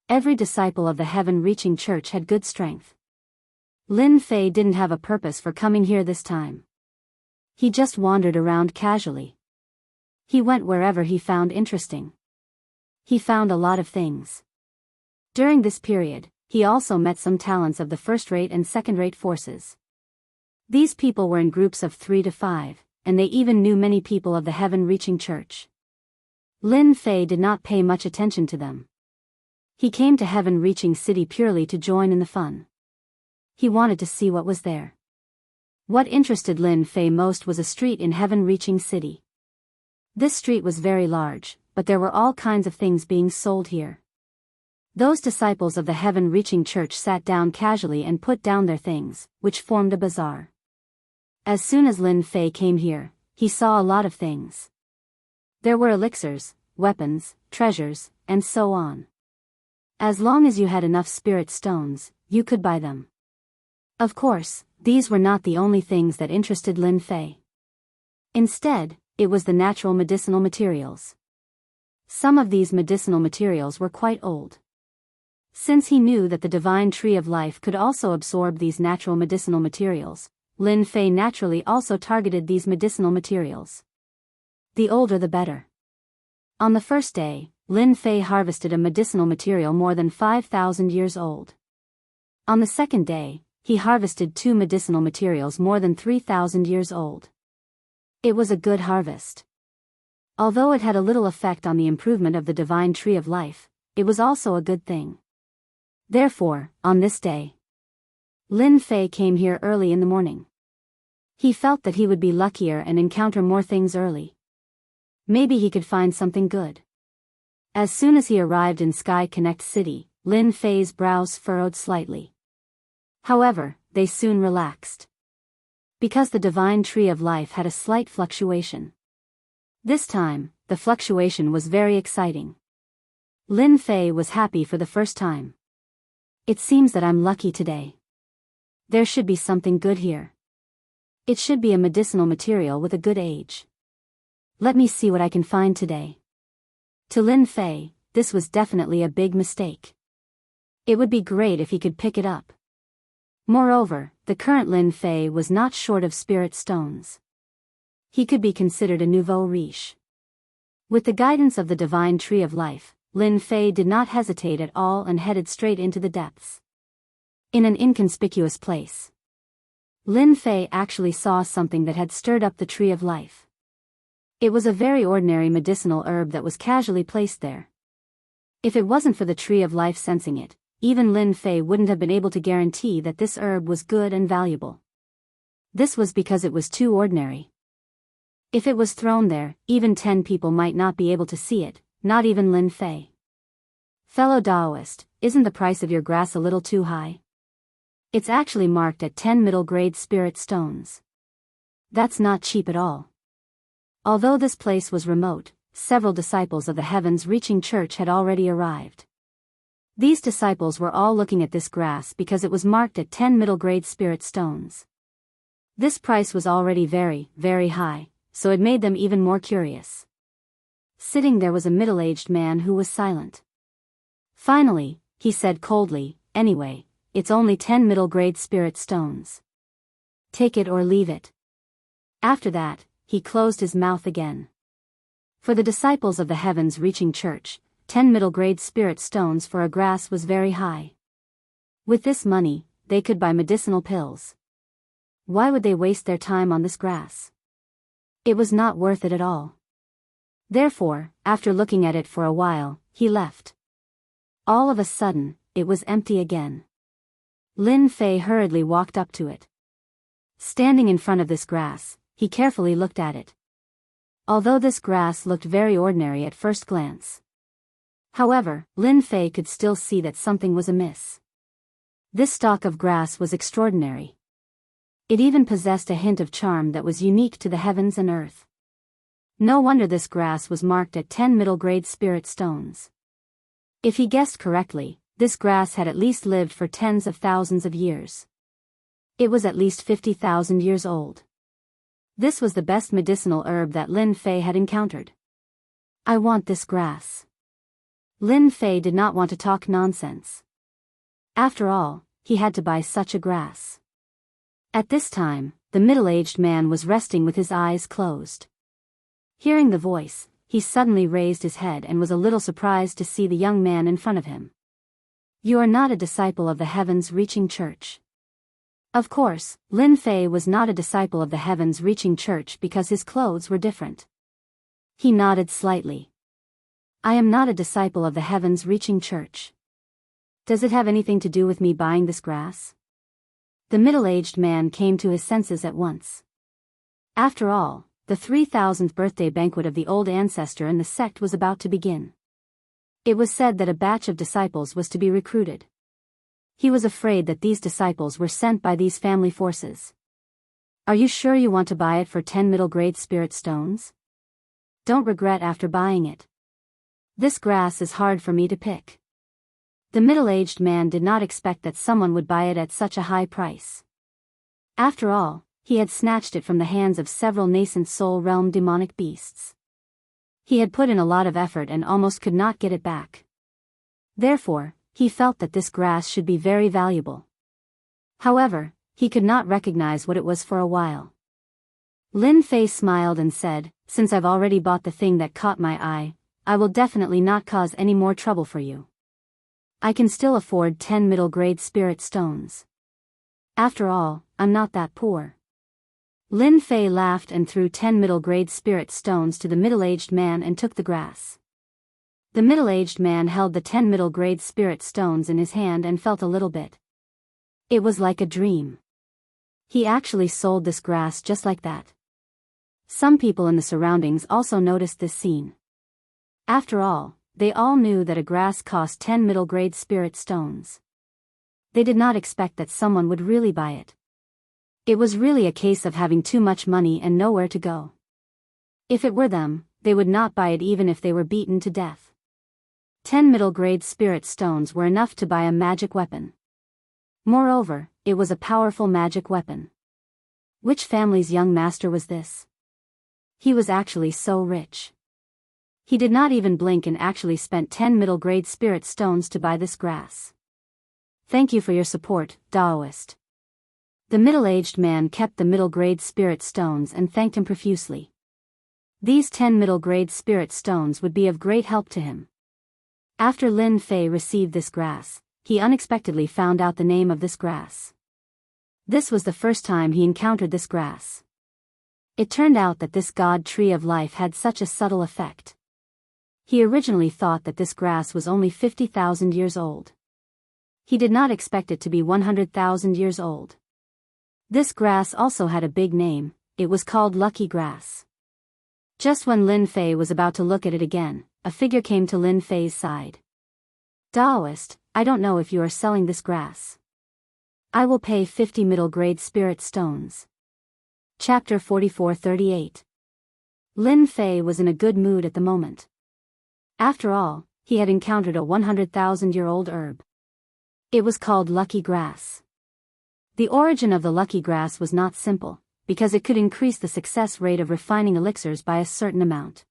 Every disciple of the heaven-reaching church had good strength. Lin Fei didn't have a purpose for coming here this time. He just wandered around casually. He went wherever he found interesting. He found a lot of things. During this period, he also met some talents of the first-rate and second-rate forces. These people were in groups of 3 to 5, and they even knew many people of the heaven-reaching church. Lin Fei did not pay much attention to them. He came to heaven-reaching city purely to join in the fun. He wanted to see what was there. What interested Lin Fei most was a street in heaven-reaching city. This street was very large, but there were all kinds of things being sold here. Those disciples of the heaven-reaching church sat down casually and put down their things, which formed a bazaar. As soon as Lin Fei came here, he saw a lot of things. There were elixirs, weapons, treasures, and so on. As long as you had enough spirit stones, you could buy them. Of course, these were not the only things that interested Lin Fei. Instead, it was the natural medicinal materials. Some of these medicinal materials were quite old. Since he knew that the divine tree of life could also absorb these natural medicinal materials, Lin Fei naturally also targeted these medicinal materials. The older the better. On the first day, Lin Fei harvested a medicinal material more than 5,000 years old. On the second day, he harvested 2 medicinal materials more than 3,000 years old. It was a good harvest. Although it had a little effect on the improvement of the divine tree of life, it was also a good thing. Therefore, on this day, Lin Fei came here early in the morning. He felt that he would be luckier and encounter more things early. Maybe he could find something good. As soon as he arrived in Sky Connect City, Lin Fei's brows furrowed slightly. However, they soon relaxed. Because the divine tree of life had a slight fluctuation. This time, the fluctuation was very exciting. Lin Fei was happy for the first time. It seems that I'm lucky today. There should be something good here. It should be a medicinal material with a good age. Let me see what I can find today. To Lin Fei, this was definitely a big mistake. It would be great if he could pick it up. Moreover, the current Lin Fei was not short of spirit stones. He could be considered a nouveau riche. With the guidance of the divine tree of life, Lin Fei did not hesitate at all and headed straight into the depths. In an inconspicuous place, Lin Fei actually saw something that had stirred up the tree of life. It was a very ordinary medicinal herb that was casually placed there. If it wasn't for the tree of life sensing it, even Lin Fei wouldn't have been able to guarantee that this herb was good and valuable. This was because it was too ordinary. If it was thrown there, even 10 people might not be able to see it, not even Lin Fei. Fellow Taoist, isn't the price of your grass a little too high? It's actually marked at 10 middle-grade spirit stones. That's not cheap at all. Although this place was remote, several disciples of the heavens-reaching church had already arrived. These disciples were all looking at this grass because it was marked at 10 middle-grade spirit stones. This price was already very, very high, so it made them even more curious. Sitting there was a middle-aged man who was silent. Finally, he said coldly, "Anyway, it's only 10 middle-grade spirit stones. Take it or leave it." After that, he closed his mouth again. For the disciples of the heavens-reaching church, 10 middle-grade spirit stones for a grass was very high. With this money, they could buy medicinal pills. Why would they waste their time on this grass? It was not worth it at all. Therefore, after looking at it for a while, he left. All of a sudden, it was empty again. Lin Fei hurriedly walked up to it. Standing in front of this grass, he carefully looked at it. Although this grass looked very ordinary at first glance. However, Lin Fei could still see that something was amiss. This stalk of grass was extraordinary. It even possessed a hint of charm that was unique to the heavens and earth. No wonder this grass was marked at 10 middle-grade spirit stones. If he guessed correctly, this grass had at least lived for tens of thousands of years. It was at least 50,000 years old. This was the best medicinal herb that Lin Fei had encountered. I want this grass. Lin Fei did not want to talk nonsense. After all, he had to buy such a grass. At this time, the middle-aged man was resting with his eyes closed. Hearing the voice, he suddenly raised his head and was a little surprised to see the young man in front of him. You are not a disciple of the Heavens Reaching Church. Of course, Lin Fei was not a disciple of the Heavens Reaching Church because his clothes were different. He nodded slightly. I am not a disciple of the Heavens Reaching Church. Does it have anything to do with me buying this grass? The middle-aged man came to his senses at once. After all, the 3,000th birthday banquet of the old ancestor in the sect was about to begin. It was said that a batch of disciples was to be recruited. He was afraid that these disciples were sent by these family forces. Are you sure you want to buy it for 10 middle-grade spirit stones? Don't regret after buying it. This grass is hard for me to pick. The middle-aged man did not expect that someone would buy it at such a high price. After all, he had snatched it from the hands of several nascent soul realm demonic beasts. He had put in a lot of effort and almost could not get it back. Therefore, he felt that this grass should be very valuable. However, he could not recognize what it was for a while. Lin Fei smiled and said, since I've already bought the thing that caught my eye, I will definitely not cause any more trouble for you. I can still afford 10 middle-grade spirit stones. After all, I'm not that poor. Lin Fei laughed and threw 10 middle-grade spirit stones to the middle-aged man and took the grass. The middle-aged man held the 10 middle-grade spirit stones in his hand and felt a little bit. It was like a dream. He actually sold this grass just like that. Some people in the surroundings also noticed this scene. After all, they all knew that a grass cost 10 middle-grade spirit stones. They did not expect that someone would really buy it. It was really a case of having too much money and nowhere to go. If it were them, they would not buy it even if they were beaten to death. 10 middle-grade spirit stones were enough to buy a magic weapon. Moreover, it was a powerful magic weapon. Which family's young master was this? He was actually so rich. He did not even blink and actually spent 10 middle-grade spirit stones to buy this grass. Thank you for your support, Daoist. The middle-aged man kept the middle-grade spirit stones and thanked him profusely. These 10 middle-grade spirit stones would be of great help to him. After Lin Fei received this grass, he unexpectedly found out the name of this grass. This was the first time he encountered this grass. It turned out that this god tree of life had such a subtle effect. He originally thought that this grass was only 50,000 years old. He did not expect it to be 100,000 years old. This grass also had a big name. It was called Lucky Grass. Just when Lin Fei was about to look at it again, a figure came to Lin Fei's side. Daoist, I don't know if you are selling this grass. I will pay 50 middle-grade spirit stones. Chapter 44-38. Lin Fei was in a good mood at the moment. After all, he had encountered a 100,000-year-old herb. It was called Lucky Grass. The origin of the Lucky Grass was not simple, because it could increase the success rate of refining elixirs by a certain amount.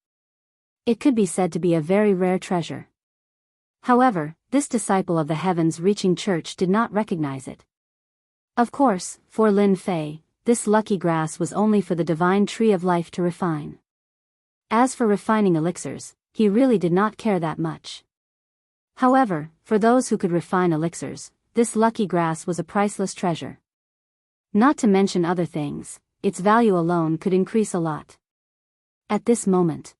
It could be said to be a very rare treasure. However, this disciple of the Heavens Reaching Church did not recognize it. Of course, for Lin Fei, this lucky grass was only for the divine tree of life to refine. As for refining elixirs, he really did not care that much. However, for those who could refine elixirs, this lucky grass was a priceless treasure. Not to mention other things, its value alone could increase a lot. At this moment,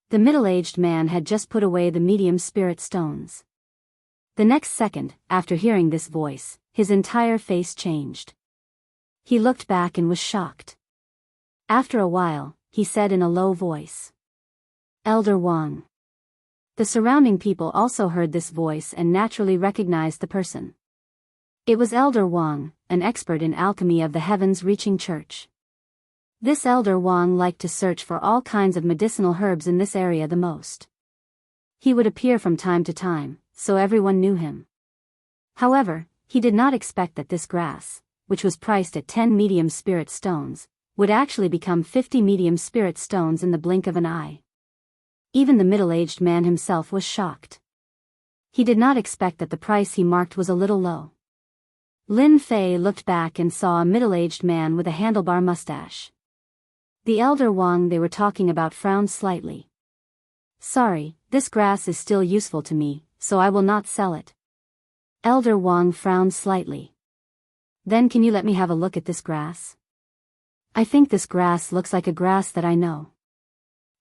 the middle-aged man had just put away the medium spirit stones. The next second, after hearing this voice, his entire face changed. He looked back and was shocked. After a while, he said in a low voice, Elder Wang. The surrounding people also heard this voice and naturally recognized the person. It was Elder Wang, an expert in alchemy of the Heavens Reaching Church. This Elder Wang liked to search for all kinds of medicinal herbs in this area the most. He would appear from time to time, so everyone knew him. However, he did not expect that this grass, which was priced at 10 medium spirit stones, would actually become 50 medium spirit stones in the blink of an eye. Even the middle-aged man himself was shocked. He did not expect that the price he marked was a little low. Lin Fei looked back and saw a middle-aged man with a handlebar mustache. The elder Wang they were talking about frowned slightly. Sorry, this grass is still useful to me, so I will not sell it. Elder Wang frowned slightly. Then can you let me have a look at this grass? I think this grass looks like a grass that I know.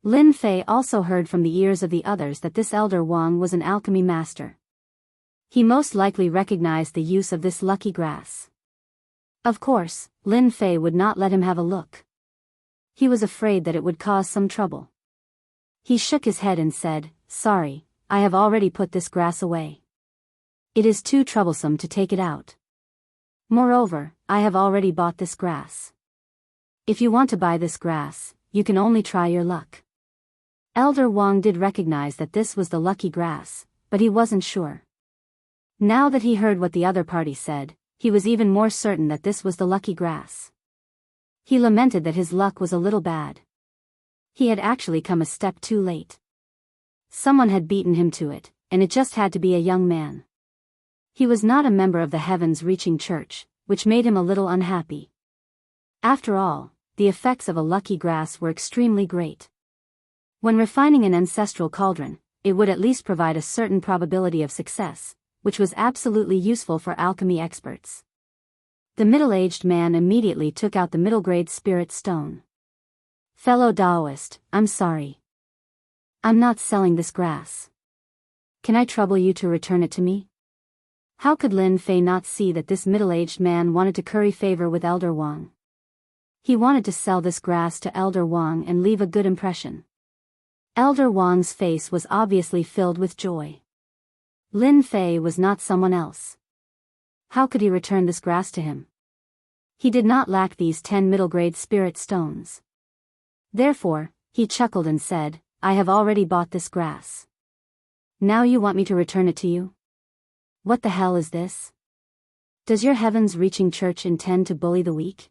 Lin Fei also heard from the ears of the others that this elder Wang was an alchemy master. He most likely recognized the use of this lucky grass. Of course, Lin Fei would not let him have a look. He was afraid that it would cause some trouble. He shook his head and said, Sorry, I have already put this grass away. It is too troublesome to take it out. Moreover, I have already bought this grass. If you want to buy this grass, you can only try your luck. Elder Wang did recognize that this was the lucky grass, but he wasn't sure. Now that he heard what the other party said, he was even more certain that this was the lucky grass. He lamented that his luck was a little bad. He had actually come a step too late. Someone had beaten him to it, and it just had to be a young man. He was not a member of the heavens-reaching church, which made him a little unhappy. After all, the effects of a lucky grass were extremely great. When refining an ancestral cauldron, it would at least provide a certain probability of success, which was absolutely useful for alchemy experts. The middle-aged man immediately took out the middle-grade spirit stone. Fellow Taoist, I'm sorry. I'm not selling this grass. Can I trouble you to return it to me? How could Lin Fei not see that this middle-aged man wanted to curry favor with Elder Wang? He wanted to sell this grass to Elder Wang and leave a good impression. Elder Wang's face was obviously filled with joy. Lin Fei was not someone else. How could he return this grass to him? He did not lack these 10 middle-grade spirit stones. Therefore, he chuckled and said, I have already bought this grass. Now you want me to return it to you? What the hell is this? Does your heavens-reaching church intend to bully the weak?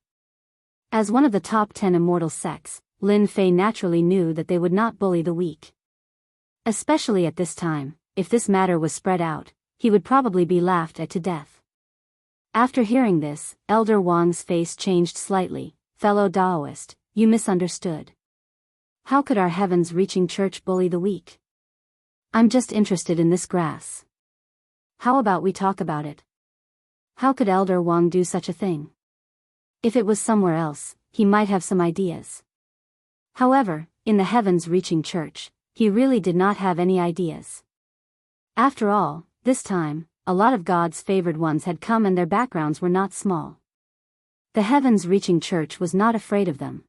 As one of the top 10 immortal sects, Lin Fei naturally knew that they would not bully the weak. Especially at this time, if this matter was spread out, he would probably be laughed at to death. After hearing this, Elder Wang's face changed slightly. Fellow Taoist, you misunderstood. How could our heavens-reaching church bully the weak? I'm just interested in this grass. How about we talk about it? How could Elder Wang do such a thing? If it was somewhere else, he might have some ideas. However, in the heavens-reaching church, he really did not have any ideas. After all, this time, a lot of God's favored ones had come and their backgrounds were not small. The heavens-reaching church was not afraid of them.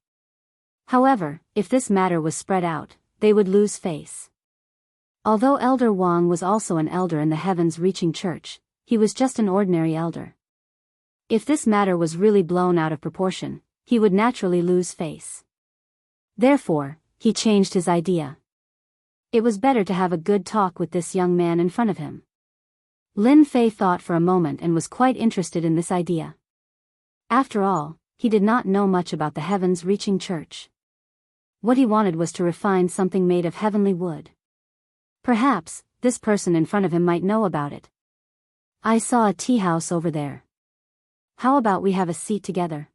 However, if this matter was spread out, they would lose face. Although Elder Wang was also an elder in the heavens-reaching church, he was just an ordinary elder. If this matter was really blown out of proportion, he would naturally lose face. Therefore, he changed his idea. It was better to have a good talk with this young man in front of him. Lin Fei thought for a moment and was quite interested in this idea. After all, he did not know much about the heavens-reaching church. What he wanted was to refine something made of heavenly wood. Perhaps, this person in front of him might know about it. I saw a tea house over there. How about we have a seat together?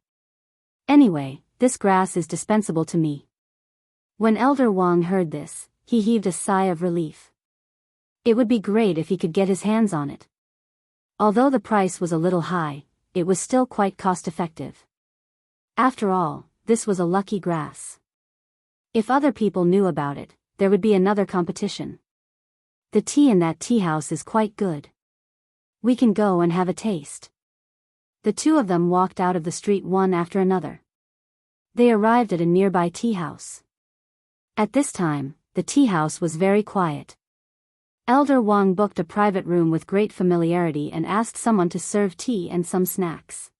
Anyway, this grass is dispensable to me. When Elder Wang heard this, he heaved a sigh of relief. It would be great if he could get his hands on it. Although the price was a little high, it was still quite cost-effective. After all, this was a lucky grass. If other people knew about it, there would be another competition. The tea in that tea house is quite good. We can go and have a taste. The two of them walked out of the street one after another. They arrived at a nearby tea house. At this time, the tea house was very quiet. Elder Wang booked a private room with great familiarity and asked someone to serve tea and some snacks.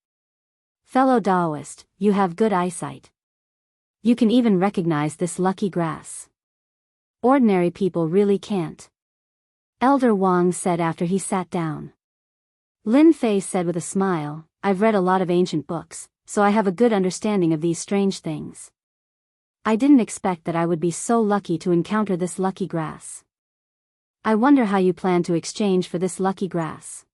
Fellow Taoist, you have good eyesight. You can even recognize this lucky grass. Ordinary people really can't. Elder Wang said after he sat down. Lin Fei said with a smile, I've read a lot of ancient books, so I have a good understanding of these strange things. I didn't expect that I would be so lucky to encounter this lucky grass. I wonder how you plan to exchange for this lucky grass.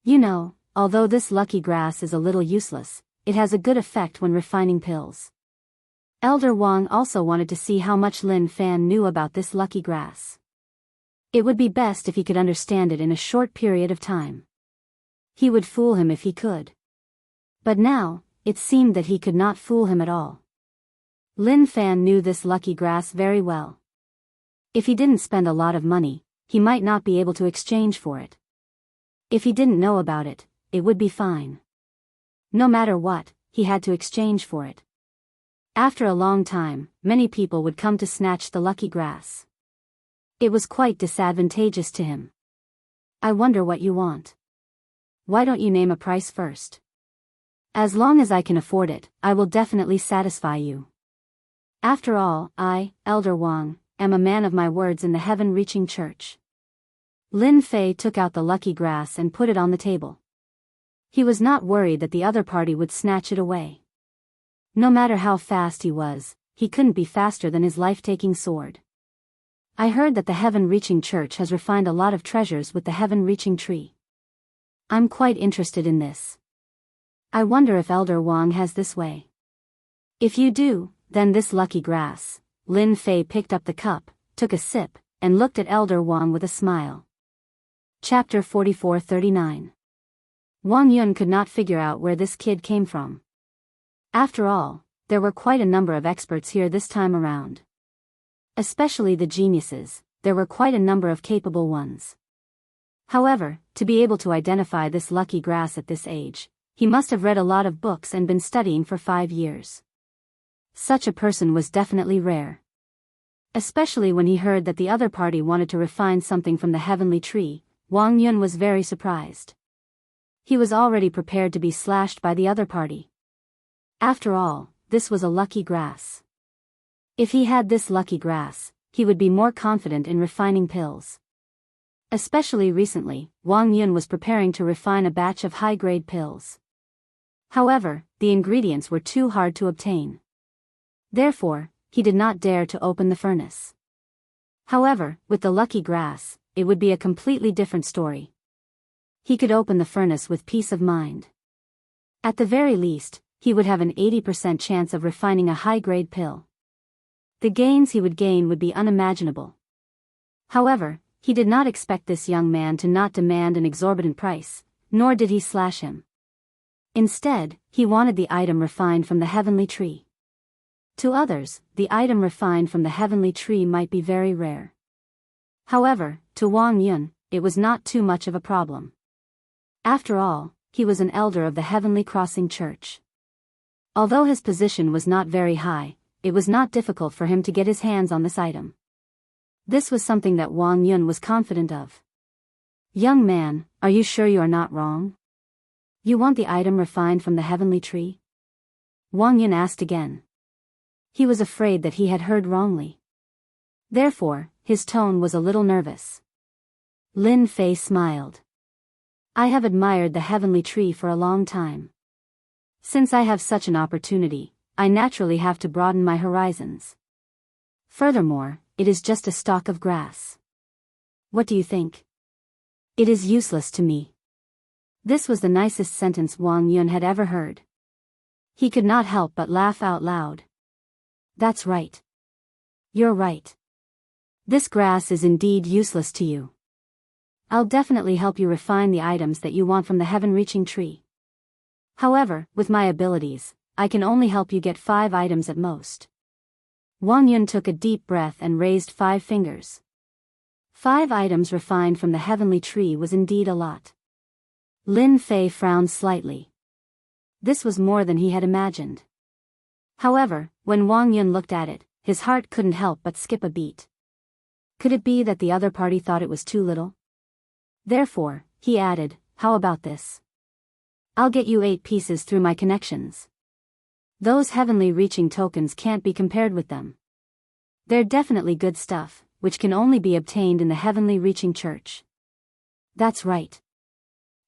You know, although this lucky grass is a little useless, it has a good effect when refining pills. Elder Wang also wanted to see how much Lin Fan knew about this lucky grass. It would be best if he could understand it in a short period of time. He would fool him if he could. But now, it seemed that he could not fool him at all. Lin Fan knew this lucky grass very well. If he didn't spend a lot of money, he might not be able to exchange for it. If he didn't know about it, it would be fine. No matter what, he had to exchange for it. After a long time, many people would come to snatch the lucky grass. It was quite disadvantageous to him. I wonder what you want. Why don't you name a price first? As long as I can afford it, I will definitely satisfy you. After all, I, Elder Wang, am a man of my words in the heaven-reaching church. Lin Fei took out the lucky grass and put it on the table. He was not worried that the other party would snatch it away. No matter how fast he was, he couldn't be faster than his life-taking sword. I heard that the heaven-reaching church has refined a lot of treasures with the heaven-reaching tree. I'm quite interested in this. I wonder if Elder Wang has this way. If you do, then this lucky grass. Lin Fei picked up the cup, took a sip, and looked at Elder Wang with a smile. Chapter 44-39. Wang Yun could not figure out where this kid came from. After all, there were quite a number of experts here this time around. Especially the geniuses, there were quite a number of capable ones. However, to be able to identify this lucky grass at this age, he must have read a lot of books and been studying for 5 years. Such a person was definitely rare. Especially when he heard that the other party wanted to refine something from the heavenly tree, Wang Yun was very surprised. He was already prepared to be slashed by the other party. After all, this was a lucky grass. If he had this lucky grass, he would be more confident in refining pills. Especially recently, Wang Yun was preparing to refine a batch of high-grade pills. However, the ingredients were too hard to obtain. Therefore, he did not dare to open the furnace. However, with the lucky grass, it would be a completely different story. He could open the furnace with peace of mind. At the very least, he would have an 80% chance of refining a high-grade pill. The gains he would gain would be unimaginable. However, he did not expect this young man to not demand an exorbitant price, nor did he slash him. Instead, he wanted the item refined from the heavenly tree. To others, the item refined from the heavenly tree might be very rare. However, to Wang Yun, it was not too much of a problem. After all, he was an elder of the Heavenly Crossing Church. Although his position was not very high, it was not difficult for him to get his hands on this item. This was something that Wang Yun was confident of. Young man, are you sure you are not wrong? You want the item refined from the heavenly tree? Wang Yun asked again. He was afraid that he had heard wrongly. Therefore, his tone was a little nervous. Lin Fei smiled. I have admired the heavenly tree for a long time. Since I have such an opportunity, I naturally have to broaden my horizons. Furthermore, it is just a stalk of grass. What do you think? It is useless to me. This was the nicest sentence Wang Yun had ever heard. He could not help but laugh out loud. That's right. You're right. This grass is indeed useless to you. I'll definitely help you refine the items that you want from the heaven-reaching tree. However, with my abilities, I can only help you get 5 items at most. Wang Yun took a deep breath and raised 5 fingers. 5 items refined from the heavenly tree was indeed a lot. Lin Fei frowned slightly. This was more than he had imagined. However, when Wang Yun looked at it, his heart couldn't help but skip a beat. Could it be that the other party thought it was too little? Therefore, he added, how about this? I'll get you 8 pieces through my connections. Those heavenly reaching tokens can't be compared with them. They're definitely good stuff, which can only be obtained in the heavenly reaching church. That's right.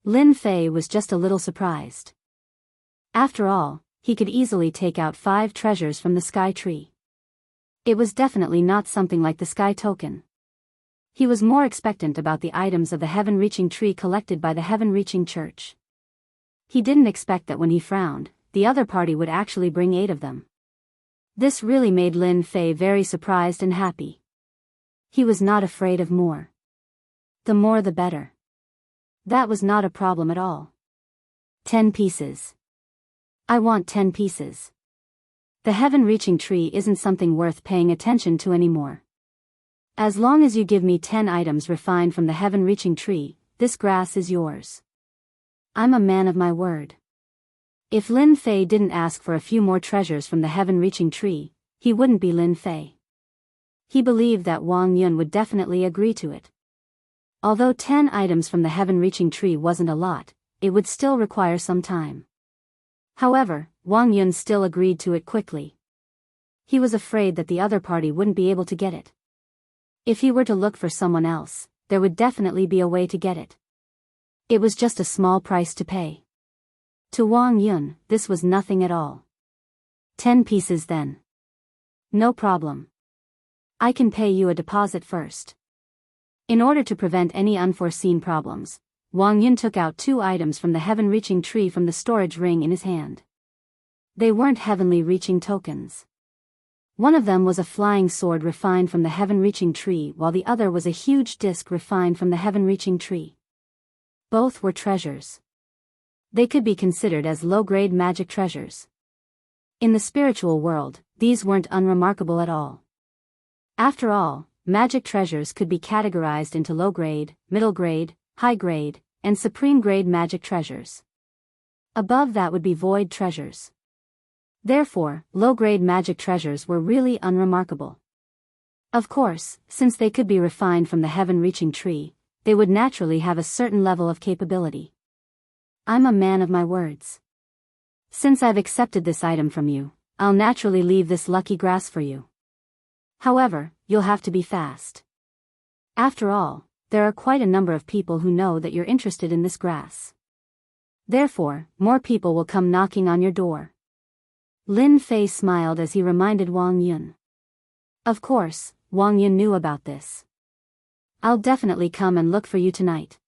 Lin Fei was just a little surprised. After all, he could easily take out 5 treasures from the sky tree. It was definitely not something like the sky token. He was more expectant about the items of the heaven-reaching tree collected by the heaven-reaching church. He didn't expect that when he frowned, the other party would actually bring 8 of them. This really made Lin Fei very surprised and happy. He was not afraid of more. The more the better. That was not a problem at all. 10 pieces. I want 10 pieces. The heaven-reaching tree isn't something worth paying attention to anymore. As long as you give me 10 items refined from the heaven-reaching tree, this grass is yours. I'm a man of my word. If Lin Fei didn't ask for a few more treasures from the heaven-reaching tree, he wouldn't be Lin Fei. He believed that Wang Yun would definitely agree to it. Although 10 items from the heaven-reaching tree wasn't a lot, it would still require some time. However, Wang Yun still agreed to it quickly. He was afraid that the other party wouldn't be able to get it. If he were to look for someone else, there would definitely be a way to get it. It was just a small price to pay. To Wang Yun, this was nothing at all. 10 pieces then. No problem. I can pay you a deposit first. In order to prevent any unforeseen problems, Wang Yun took out 2 items from the heaven-reaching tree from the storage ring in his hand. They weren't heavenly-reaching tokens. One of them was a flying sword refined from the heaven-reaching tree, while the other was a huge disc refined from the heaven-reaching tree. Both were treasures. They could be considered as low-grade magic treasures. In the spiritual world, these weren't unremarkable at all. After all, magic treasures could be categorized into low-grade, middle-grade, high-grade, and supreme-grade magic treasures. Above that would be void treasures. Therefore, low-grade magic treasures were really unremarkable. Of course, since they could be refined from the heaven-reaching tree, they would naturally have a certain level of capability. I'm a man of my words. Since I've accepted this item from you, I'll naturally leave this lucky grass for you. However, you'll have to be fast. After all, there are quite a number of people who know that you're interested in this grass. Therefore, more people will come knocking on your door. Lin Fei smiled as he reminded Wang Yun. Of course, Wang Yun knew about this. I'll definitely come and look for you tonight.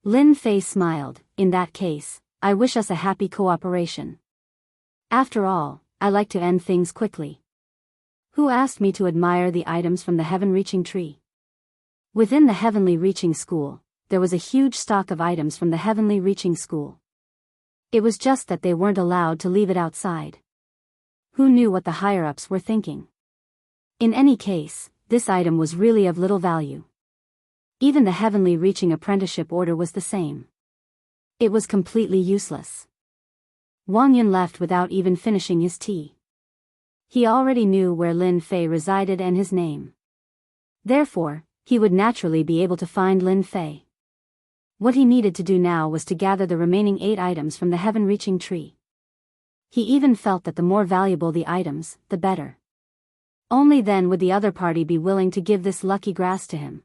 Lin Fei smiled. In that case, I wish us a happy cooperation. After all, I like to end things quickly. Who asked me to admire the items from the heaven-reaching tree? Within the heavenly reaching school, there was a huge stock of items from the heavenly reaching school. It was just that they weren't allowed to leave it outside. Who knew what the higher-ups were thinking? In any case, this item was really of little value. Even the heavenly reaching apprenticeship order was the same. It was completely useless. Wang Yun left without even finishing his tea. He already knew where Lin Fei resided and his name. Therefore, he would naturally be able to find Lin Fei. What he needed to do now was to gather the remaining 8 items from the heaven-reaching tree. He even felt that the more valuable the items, the better. Only then would the other party be willing to give this lucky grass to him.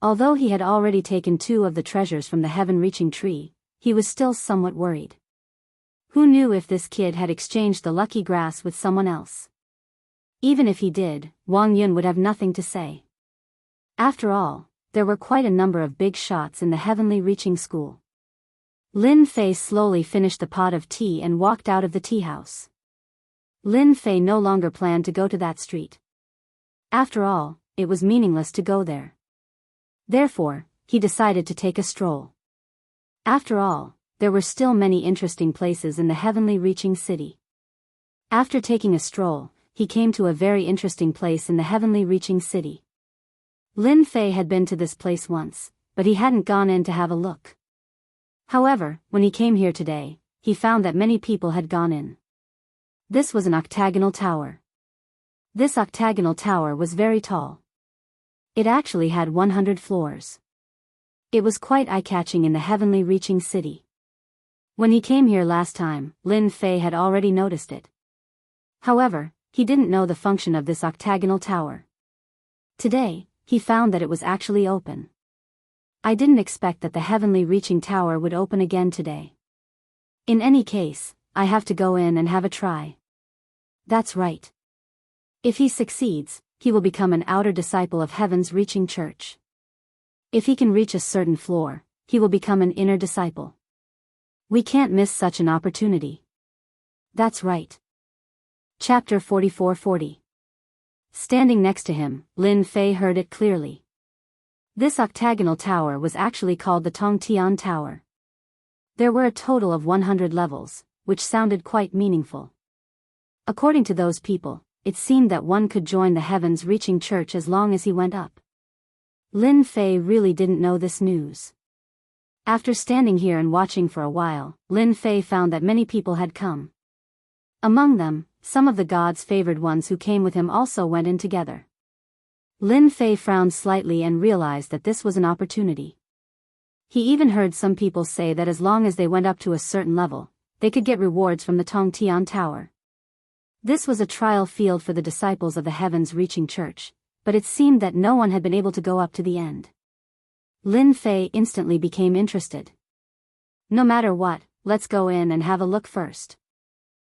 Although he had already taken 2 of the treasures from the heaven-reaching tree, he was still somewhat worried. Who knew if this kid had exchanged the lucky grass with someone else? Even if he did, Wang Yun would have nothing to say. After all, there were quite a number of big shots in the heavenly reaching school. Lin Fei slowly finished the pot of tea and walked out of the tea house. Lin Fei no longer planned to go to that street. After all, it was meaningless to go there. Therefore, he decided to take a stroll. After all, there were still many interesting places in the heavenly reaching city. After taking a stroll, he came to a very interesting place in the heavenly reaching city. Lin Fei had been to this place once, but he hadn't gone in to have a look. However, when he came here today, he found that many people had gone in. This was an octagonal tower. This octagonal tower was very tall. It actually had 100 floors. It was quite eye-catching in the heavenly reaching city. When he came here last time, Lin Fei had already noticed it. However, he didn't know the function of this octagonal tower. Today, he found that it was actually open. I didn't expect that the heavenly reaching tower would open again today. In any case, I have to go in and have a try. That's right. If he succeeds, he will become an outer disciple of heaven's reaching church. If he can reach a certain floor, he will become an inner disciple. We can't miss such an opportunity. That's right. Chapter 44-40. Standing next to him, Lin Fei heard it clearly. This octagonal tower was actually called the Tongtian Tower. There were a total of 100 levels, which sounded quite meaningful. According to those people, it seemed that one could join the heavens-reaching church as long as he went up. Lin Fei really didn't know this news. After standing here and watching for a while, Lin Fei found that many people had come. Among them, some of the gods' favored ones who came with him also went in together. Lin Fei frowned slightly and realized that this was an opportunity. He even heard some people say that as long as they went up to a certain level, they could get rewards from the Tongtian Tower. This was a trial field for the disciples of the heavens-reaching church, but it seemed that no one had been able to go up to the end. Lin Fei instantly became interested. No matter what, let's go in and have a look first.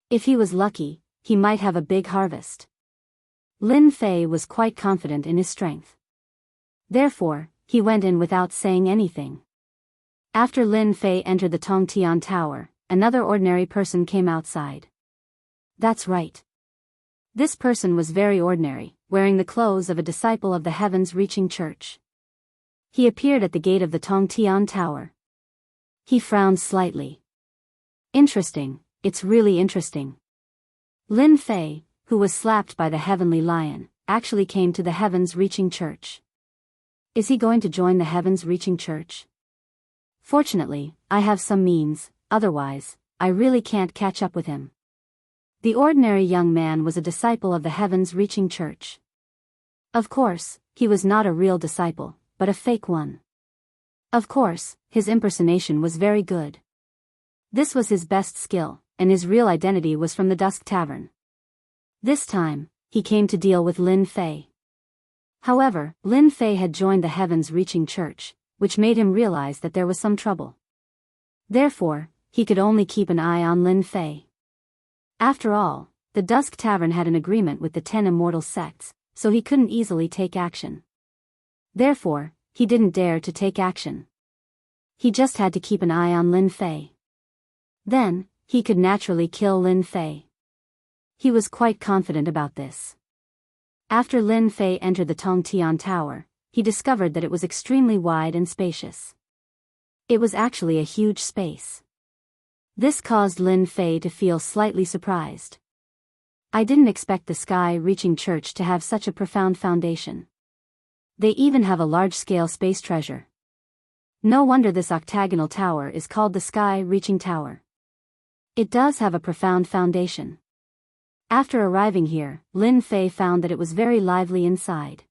If he was lucky, he might have a big harvest. Lin Fei was quite confident in his strength. Therefore, he went in without saying anything. After Lin Fei entered the Tongtian Tower, another ordinary person came outside. That's right. This person was very ordinary, wearing the clothes of a disciple of the heavens-reaching church. He appeared at the gate of the Tongtian Tower. He frowned slightly. Interesting, it's really interesting. Lin Fei, who was slapped by the heavenly lion, actually came to the heavens-reaching church. Is he going to join the heavens-reaching church? Fortunately, I have some means, otherwise, I really can't catch up with him. The ordinary young man was a disciple of the heavens-reaching church. Of course, he was not a real disciple, but a fake one. Of course, his impersonation was very good. This was his best skill, and his real identity was from the Dusk Tavern. This time, he came to deal with Lin Fei. However, Lin Fei had joined the heavens-reaching church, which made him realize that there was some trouble. Therefore, he could only keep an eye on Lin Fei. After all, the Dusk Tavern had an agreement with the 10 immortal sects, so he couldn't easily take action. Therefore, he didn't dare to take action. He just had to keep an eye on Lin Fei. Then, he could naturally kill Lin Fei. He was quite confident about this. After Lin Fei entered the Tongtian Tower, he discovered that it was extremely wide and spacious. It was actually a huge space. This caused Lin Fei to feel slightly surprised. I didn't expect the sky-reaching church to have such a profound foundation. They even have a large-scale space treasure. No wonder this octagonal tower is called the sky-reaching tower. It does have a profound foundation. After arriving here, Lin Fei found that it was very lively inside.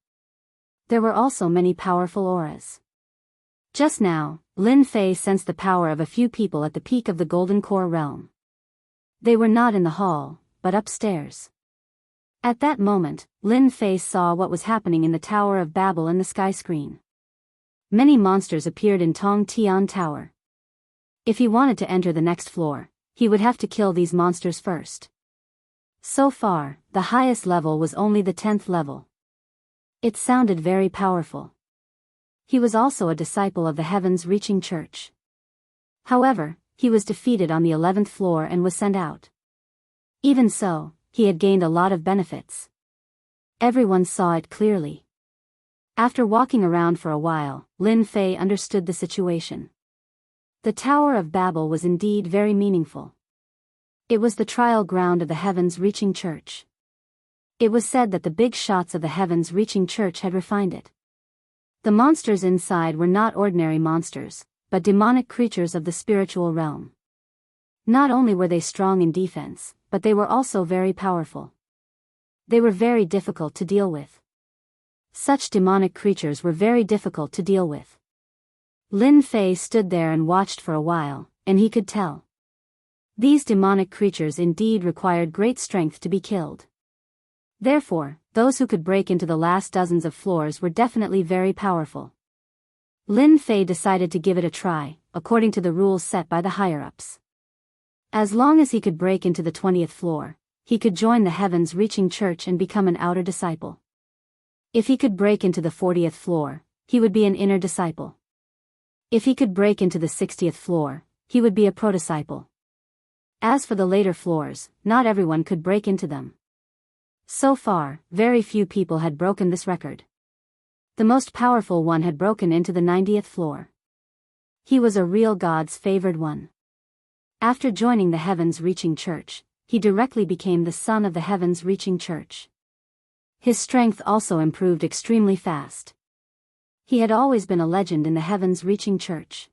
There were also many powerful auras. Just now, Lin Fei sensed the power of a few people at the peak of the Golden Core realm. They were not in the hall, but upstairs. At that moment, Lin Fei saw what was happening in the Tower of Babel and the sky screen. Many monsters appeared in Tongtian Tower. If he wanted to enter the next floor, he would have to kill these monsters first. So far, the highest level was only the 10th level. It sounded very powerful. He was also a disciple of the heavens-reaching church. However, he was defeated on the 11th floor and was sent out. Even so, he had gained a lot of benefits. Everyone saw it clearly. After walking around for a while, Lin Fei understood the situation. The Tower of Babel was indeed very meaningful. It was the trial ground of the heavens-reaching church. It was said that the big shots of the heavens-reaching church had refined it. The monsters inside were not ordinary monsters, but demonic creatures of the spiritual realm. Not only were they strong in defense, but they were also very powerful. They were very difficult to deal with. Such demonic creatures were very difficult to deal with. Lin Fei stood there and watched for a while, and he could tell. These demonic creatures indeed required great strength to be killed. Therefore, those who could break into the last dozens of floors were definitely very powerful. Lin Fei decided to give it a try, according to the rules set by the higher-ups. As long as he could break into the 20th floor, he could join the heavens-reaching church and become an outer disciple. If he could break into the 40th floor, he would be an inner disciple. If he could break into the 60th floor, he would be a pro-disciple. As for the later floors, not everyone could break into them. So far, very few people had broken this record. The most powerful one had broken into the 90th floor. He was a real God's favored one. After joining the Heavens Reaching Church, he directly became the son of the Heavens Reaching Church. His strength also improved extremely fast. He had always been a legend in the Heavens Reaching Church.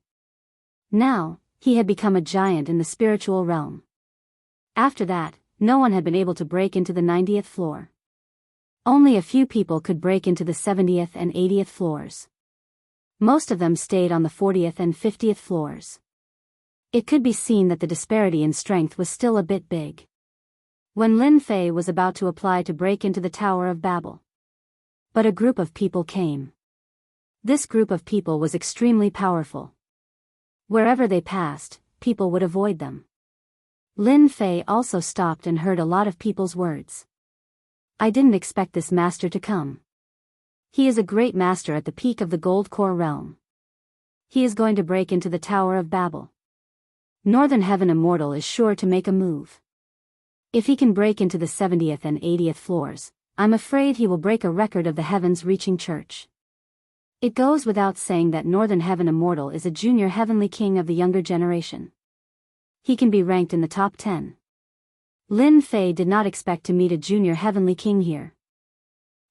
Now, he had become a giant in the spiritual realm. After that, no one had been able to break into the 90th floor. Only a few people could break into the 70th and 80th floors. Most of them stayed on the 40th and 50th floors. It could be seen that the disparity in strength was still a bit big. When Lin Fei was about to apply to break into the Tower of Babel, but a group of people came. This group of people was extremely powerful. Wherever they passed, people would avoid them. Lin Fei also stopped and heard a lot of people's words. I didn't expect this master to come. He is a great master at the peak of the Gold Core realm. He is going to break into the Tower of Babel. Northern Heaven Immortal is sure to make a move. If he can break into the 70th and 80th floors, I'm afraid he will break a record of the Heavens Reaching Church. It goes without saying that Northern Heaven Immortal is a junior heavenly king of the younger generation. He can be ranked in the top 10. Lin Fei did not expect to meet a junior heavenly king here.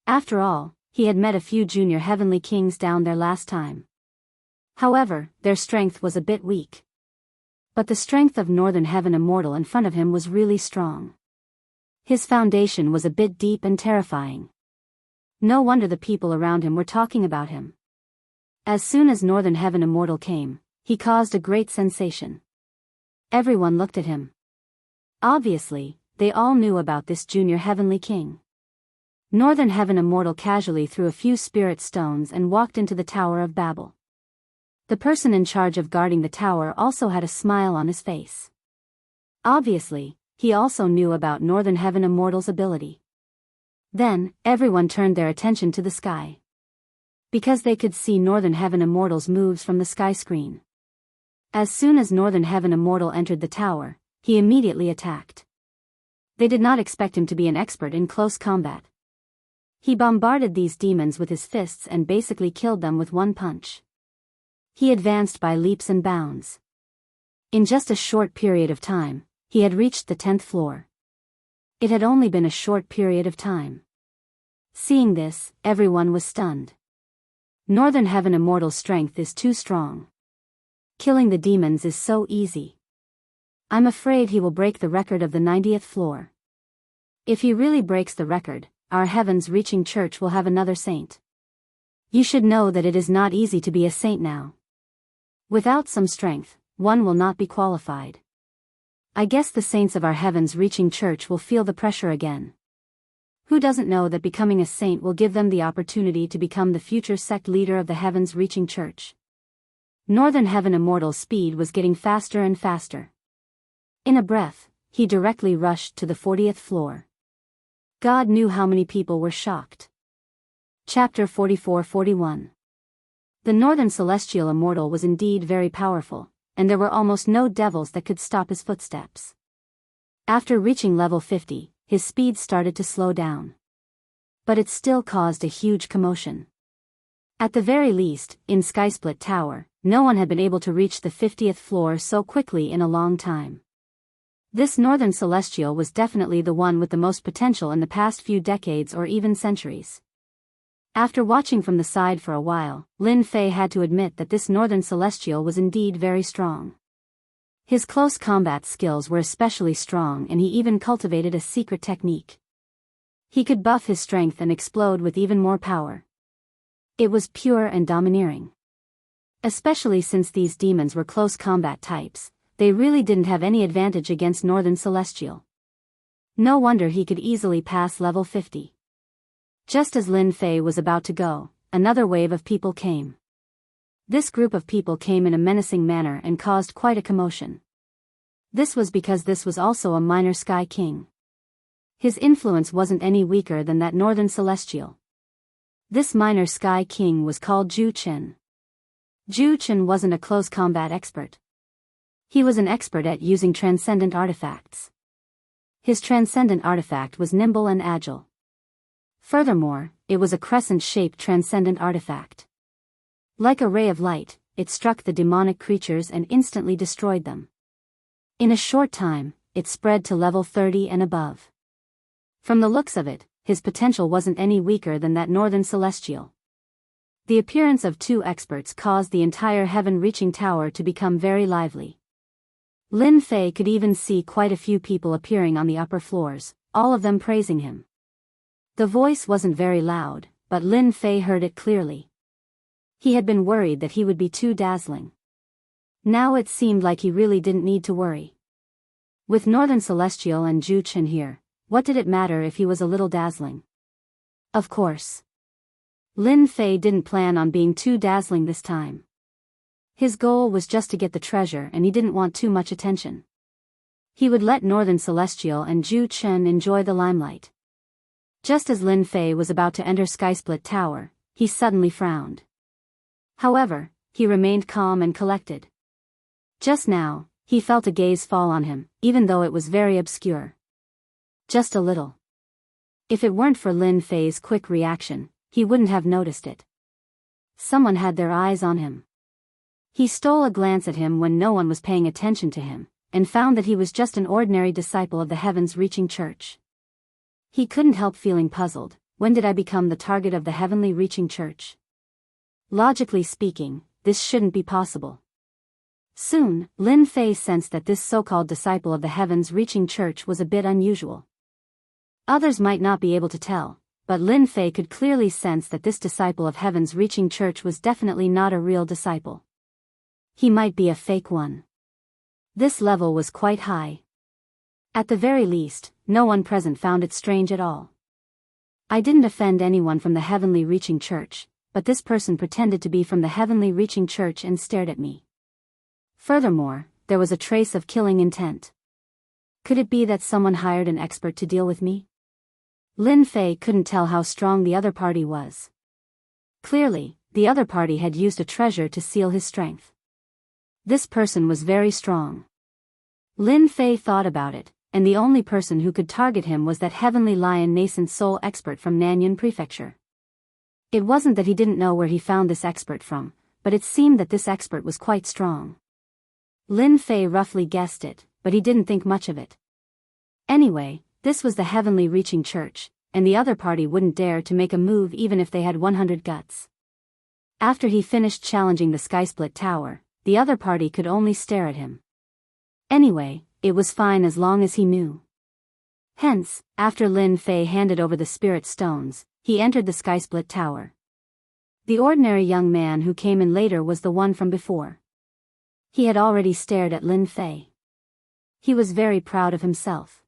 After all, he had met a few junior heavenly kings down there last time. However, their strength was a bit weak. But the strength of Northern Heaven Immortal in front of him was really strong. His foundation was a bit deep and terrifying. No wonder the people around him were talking about him. As soon as Northern Heaven Immortal came, he caused a great sensation. Everyone looked at him. Obviously, they all knew about this junior heavenly king. Northern Heaven Immortal casually threw a few spirit stones and walked into the Tower of Babel. The person in charge of guarding the tower also had a smile on his face. Obviously, he also knew about Northern Heaven Immortal's ability. Then, everyone turned their attention to the sky. Because they could see Northern Heaven Immortal's moves from the sky screen. As soon as Northern Heaven Immortal entered the tower, he immediately attacked. They did not expect him to be an expert in close combat. He bombarded these demons with his fists and basically killed them with one punch. He advanced by leaps and bounds. In just a short period of time, he had reached the 10th floor. It had only been a short period of time. Seeing this, everyone was stunned. Northern Heaven Immortal's strength is too strong. Killing the demons is so easy. I'm afraid he will break the record of the 90th floor. If he really breaks the record, our Heavens Reaching Church will have another saint. You should know that it is not easy to be a saint now. Without some strength, one will not be qualified. I guess the saints of our Heavens Reaching Church will feel the pressure again. Who doesn't know that becoming a saint will give them the opportunity to become the future sect leader of the Heavens Reaching Church? Northern Heaven Immortal's speed was getting faster and faster. In a breath, he directly rushed to the 40th floor. God knew how many people were shocked. Chapter 44-41. The Northern Celestial Immortal was indeed very powerful, and there were almost no devils that could stop his footsteps. After reaching level 50, his speed started to slow down. But it still caused a huge commotion. At the very least, in Skysplit Tower, no one had been able to reach the 50th floor so quickly in a long time. This Northern Celestial was definitely the one with the most potential in the past few decades or even centuries. After watching from the side for a while, Lin Fei had to admit that this Northern Celestial was indeed very strong. His close combat skills were especially strong, and he even cultivated a secret technique. He could buff his strength and explode with even more power. It was pure and domineering. Especially since these demons were close combat types, they really didn't have any advantage against Northern Celestial. No wonder he could easily pass level 50. Just as Lin Fei was about to go, another wave of people came. This group of people came in a menacing manner and caused quite a commotion. This was because this was also a minor Sky King. His influence wasn't any weaker than that Northern Celestial. This minor Sky King was called Zhu Chen. Zhu Chen wasn't a close combat expert. He was an expert at using transcendent artifacts. His transcendent artifact was nimble and agile. Furthermore, it was a crescent-shaped transcendent artifact. Like a ray of light, it struck the demonic creatures and instantly destroyed them. In a short time, it spread to level 30 and above. From the looks of it, his potential wasn't any weaker than that northern celestial. The appearance of two experts caused the entire heaven-reaching tower to become very lively. Lin Fei could even see quite a few people appearing on the upper floors, all of them praising him. The voice wasn't very loud, but Lin Fei heard it clearly. He had been worried that he would be too dazzling. Now it seemed like he really didn't need to worry. With Northern Celestial and Zhu Chen here, what did it matter if he was a little dazzling? Of course. Lin Fei didn't plan on being too dazzling this time. His goal was just to get the treasure and he didn't want too much attention. He would let Northern Celestial and Zhu Chen enjoy the limelight. Just as Lin Fei was about to enter Skysplit Tower, he suddenly frowned. However, he remained calm and collected. Just now, he felt a gaze fall on him, even though it was very obscure. Just a little. If it weren't for Lin Fei's quick reaction, he wouldn't have noticed it. Someone had their eyes on him. He stole a glance at him when no one was paying attention to him, and found that he was just an ordinary disciple of the heavens-reaching church. He couldn't help feeling puzzled. When did I become the target of the heavenly reaching church? Logically speaking, this shouldn't be possible. Soon, Lin Fei sensed that this so-called disciple of the heavens-reaching church was a bit unusual. Others might not be able to tell, but Lin Fei could clearly sense that this disciple of heavens-reaching church was definitely not a real disciple. He might be a fake one. This level was quite high. At the very least, no one present found it strange at all. I didn't offend anyone from the heavenly reaching church, but this person pretended to be from the heavenly reaching church and stared at me. Furthermore, there was a trace of killing intent. Could it be that someone hired an expert to deal with me? Lin Fei couldn't tell how strong the other party was. Clearly, the other party had used a treasure to seal his strength. This person was very strong. Lin Fei thought about it, and the only person who could target him was that Heavenly Lion Nascent Soul expert from Nanyun Prefecture. It wasn't that he didn't know where he found this expert from, but it seemed that this expert was quite strong. Lin Fei roughly guessed it, but he didn't think much of it. Anyway, this was the heavenly reaching church, and the other party wouldn't dare to make a move even if they had 100 guts. After he finished challenging the Skysplit Tower, the other party could only stare at him. Anyway, it was fine as long as he knew. Hence, after Lin Fei handed over the spirit stones, he entered the Skysplit Tower. The ordinary young man who came in later was the one from before. He had already stared at Lin Fei. He was very proud of himself.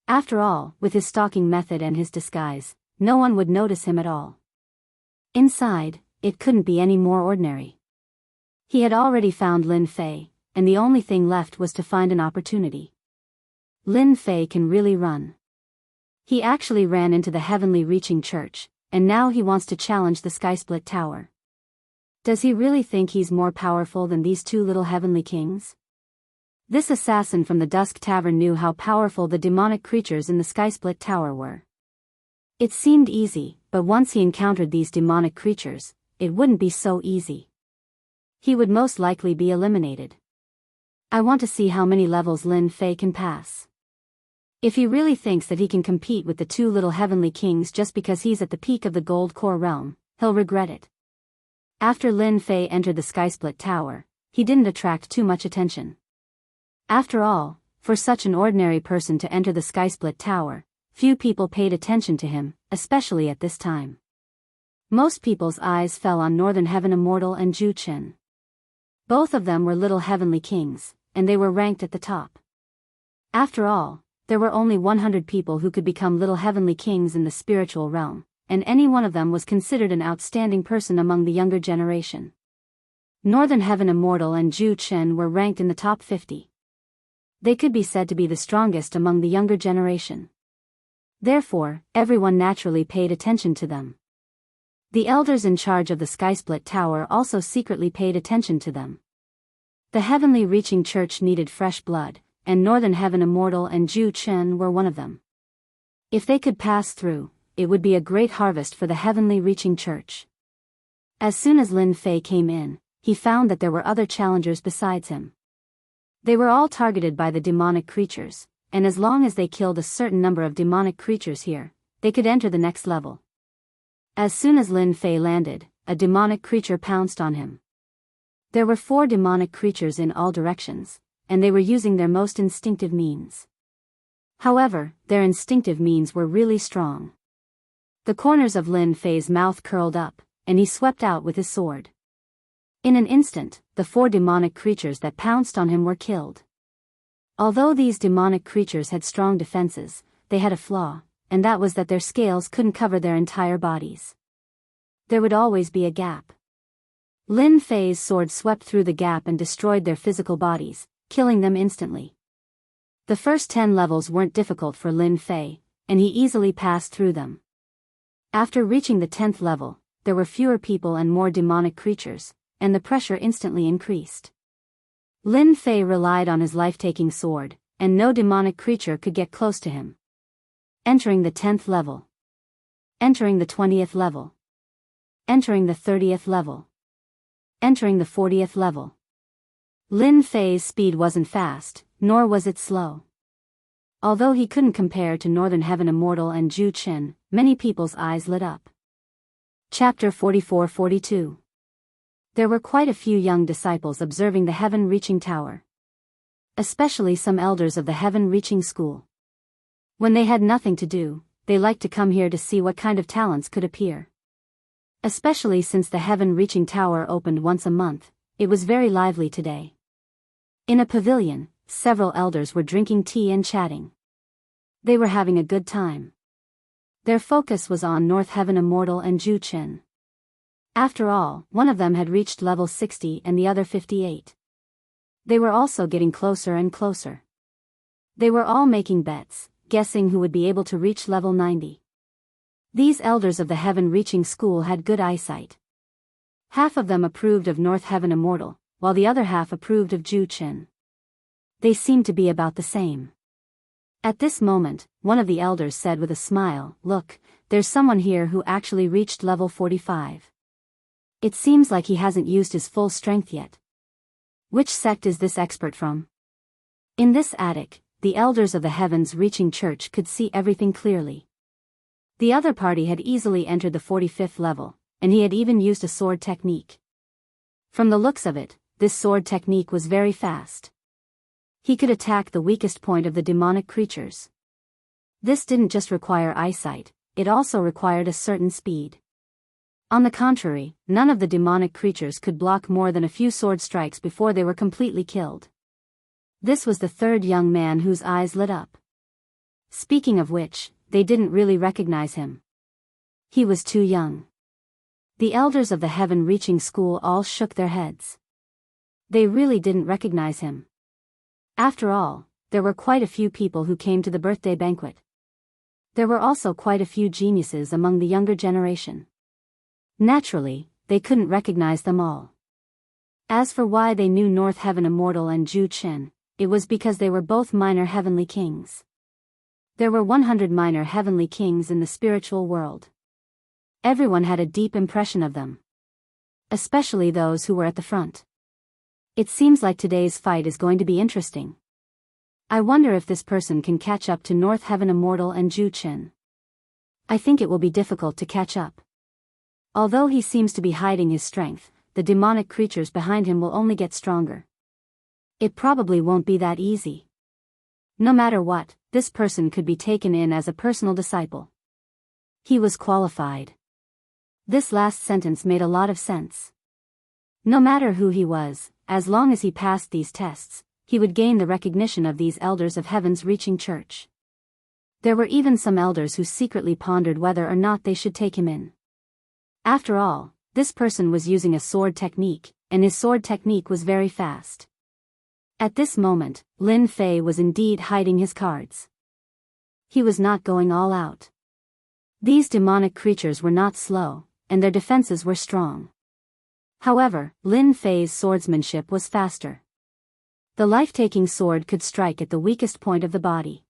After all, with his stalking method and his disguise, no one would notice him at all. Inside, it couldn't be any more ordinary. He had already found Lin Fei, and the only thing left was to find an opportunity. Lin Fei can really run. He actually ran into the heavenly reaching church, and now he wants to challenge the Skysplit Tower. Does he really think he's more powerful than these two little heavenly kings? This assassin from the Dusk Tavern knew how powerful the demonic creatures in the Skysplit Tower were. It seemed easy, but once he encountered these demonic creatures, it wouldn't be so easy. He would most likely be eliminated. I want to see how many levels Lin Fei can pass. If he really thinks that he can compete with the two little heavenly kings just because he's at the peak of the Gold Core realm, he'll regret it. After Lin Fei entered the Skysplit Tower, he didn't attract too much attention. After all, for such an ordinary person to enter the Skysplit Tower, few people paid attention to him, especially at this time. Most people's eyes fell on Northern Heaven Immortal and Zhu Chen. Both of them were little heavenly kings, and they were ranked at the top. After all, there were only 100 people who could become little heavenly kings in the spiritual realm, and any one of them was considered an outstanding person among the younger generation. Northern Heaven Immortal and Zhu Chen were ranked in the top 50. They could be said to be the strongest among the younger generation. Therefore, everyone naturally paid attention to them. The elders in charge of the Skysplit Tower also secretly paid attention to them. The heavenly reaching church needed fresh blood, and Northern Heaven Immortal and Ju Chen were one of them. If they could pass through, it would be a great harvest for the heavenly reaching church. As soon as Lin Fei came in, he found that there were other challengers besides him. They were all targeted by the demonic creatures, and as long as they killed a certain number of demonic creatures here, they could enter the next level. As soon as Lin Fei landed, a demonic creature pounced on him. There were 4 demonic creatures in all directions, and they were using their most instinctive means. However, their instinctive means were really strong. The corners of Lin Fei's mouth curled up, and he swept out with his sword. In an instant, the 4 demonic creatures that pounced on him were killed. Although these demonic creatures had strong defenses, they had a flaw, and that was that their scales couldn't cover their entire bodies. There would always be a gap. Lin Fei's sword swept through the gap and destroyed their physical bodies, killing them instantly. The first 10 levels weren't difficult for Lin Fei, and he easily passed through them. After reaching the 10th level, there were fewer people and more demonic creatures, and the pressure instantly increased. Lin Fei relied on his life-taking sword, and no demonic creature could get close to him. Entering the 10th level. Entering the 20th level. Entering the 30th level. Entering the 40th level. Lin Fei's speed wasn't fast, nor was it slow. Although he couldn't compare to Northern Heaven Immortal and Ju Chen, many people's eyes lit up. Chapter 44-42. There were quite a few young disciples observing the heaven-reaching tower. Especially some elders of the heaven-reaching school. When they had nothing to do, they liked to come here to see what kind of talents could appear. Especially since the heaven-reaching tower opened once a month, it was very lively today. In a pavilion, several elders were drinking tea and chatting. They were having a good time. Their focus was on North Heaven Immortal and Ju Chen. After all, one of them had reached level 60 and the other 58. They were also getting closer and closer. They were all making bets, guessing who would be able to reach level 90. These elders of the heaven-reaching school had good eyesight. Half of them approved of North Heaven Immortal, while the other half approved of Ju Chen. They seemed to be about the same. At this moment, one of the elders said with a smile, "Look, there's someone here who actually reached level 45. It seems like he hasn't used his full strength yet. Which sect is this expert from?" In this attic, the elders of the heavens reaching church could see everything clearly. The other party had easily entered the 45th level, and he had even used a sword technique. From the looks of it, this sword technique was very fast. He could attack the weakest point of the demonic creatures. This didn't just require eyesight, it also required a certain speed. On the contrary, none of the demonic creatures could block more than a few sword strikes before they were completely killed. This was the 3rd young man whose eyes lit up. Speaking of which, they didn't really recognize him. He was too young. The elders of the heaven-reaching school all shook their heads. They really didn't recognize him. After all, there were quite a few people who came to the birthday banquet. There were also quite a few geniuses among the younger generation. Naturally, they couldn't recognize them all. As for why they knew North Heaven Immortal and Ju Chen, it was because they were both minor heavenly kings. There were 100 minor heavenly kings in the spiritual world. Everyone had a deep impression of them. Especially those who were at the front. It seems like today's fight is going to be interesting. I wonder if this person can catch up to North Heaven Immortal and Ju Chen. I think it will be difficult to catch up. Although he seems to be hiding his strength, the demonic creatures behind him will only get stronger. It probably won't be that easy. No matter what, this person could be taken in as a personal disciple. He was qualified. This last sentence made a lot of sense. No matter who he was, as long as he passed these tests, he would gain the recognition of these elders of heaven's reaching church. There were even some elders who secretly pondered whether or not they should take him in. After all, this person was using a sword technique, and his sword technique was very fast. At this moment, Lin Fei was indeed hiding his cards. He was not going all out. These demonic creatures were not slow, and their defenses were strong. However, Lin Fei's swordsmanship was faster. The life-taking sword could strike at the weakest point of the body.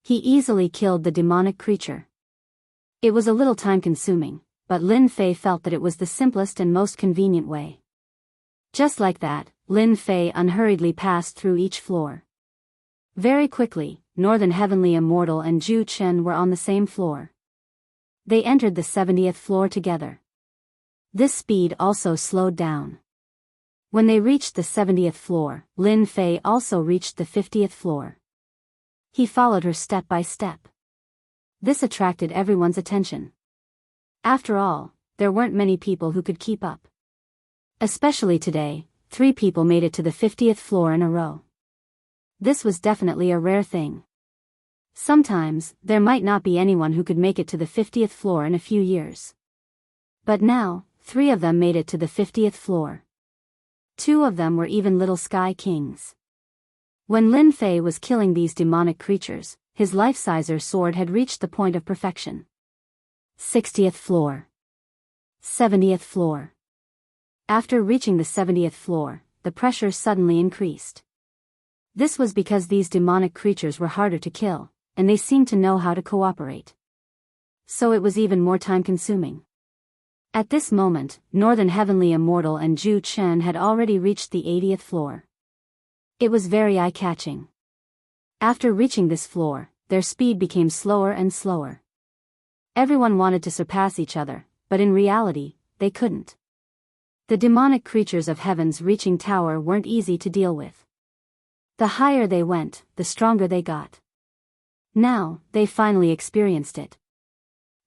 He easily killed the demonic creature. It was a little time-consuming, but Lin Fei felt that it was the simplest and most convenient way. Just like that, Lin Fei unhurriedly passed through each floor. Very quickly, Northern Heavenly Immortal and Zhu Chen were on the same floor. They entered the 70th floor together. This speed also slowed down. When they reached the 70th floor, Lin Fei also reached the 50th floor. He followed her step by step. This attracted everyone's attention. After all, there weren't many people who could keep up. Especially today, 3 people made it to the 50th floor in a row. This was definitely a rare thing. Sometimes, there might not be anyone who could make it to the 50th floor in a few years. But now, 3 of them made it to the 50th floor. 2 of them were even little sky kings. When Lin Fei was killing these demonic creatures, his life-sizer sword had reached the point of perfection. 60th floor. 70th floor. After reaching the 70th floor, the pressure suddenly increased. This was because these demonic creatures were harder to kill, and they seemed to know how to cooperate. So it was even more time-consuming. At this moment, Northern Heavenly Immortal and Zhu Chen had already reached the 80th floor. It was very eye-catching. After reaching this floor, their speed became slower and slower. Everyone wanted to surpass each other, but in reality, they couldn't. The demonic creatures of Heaven's reaching tower weren't easy to deal with. The higher they went, the stronger they got. Now, they finally experienced it.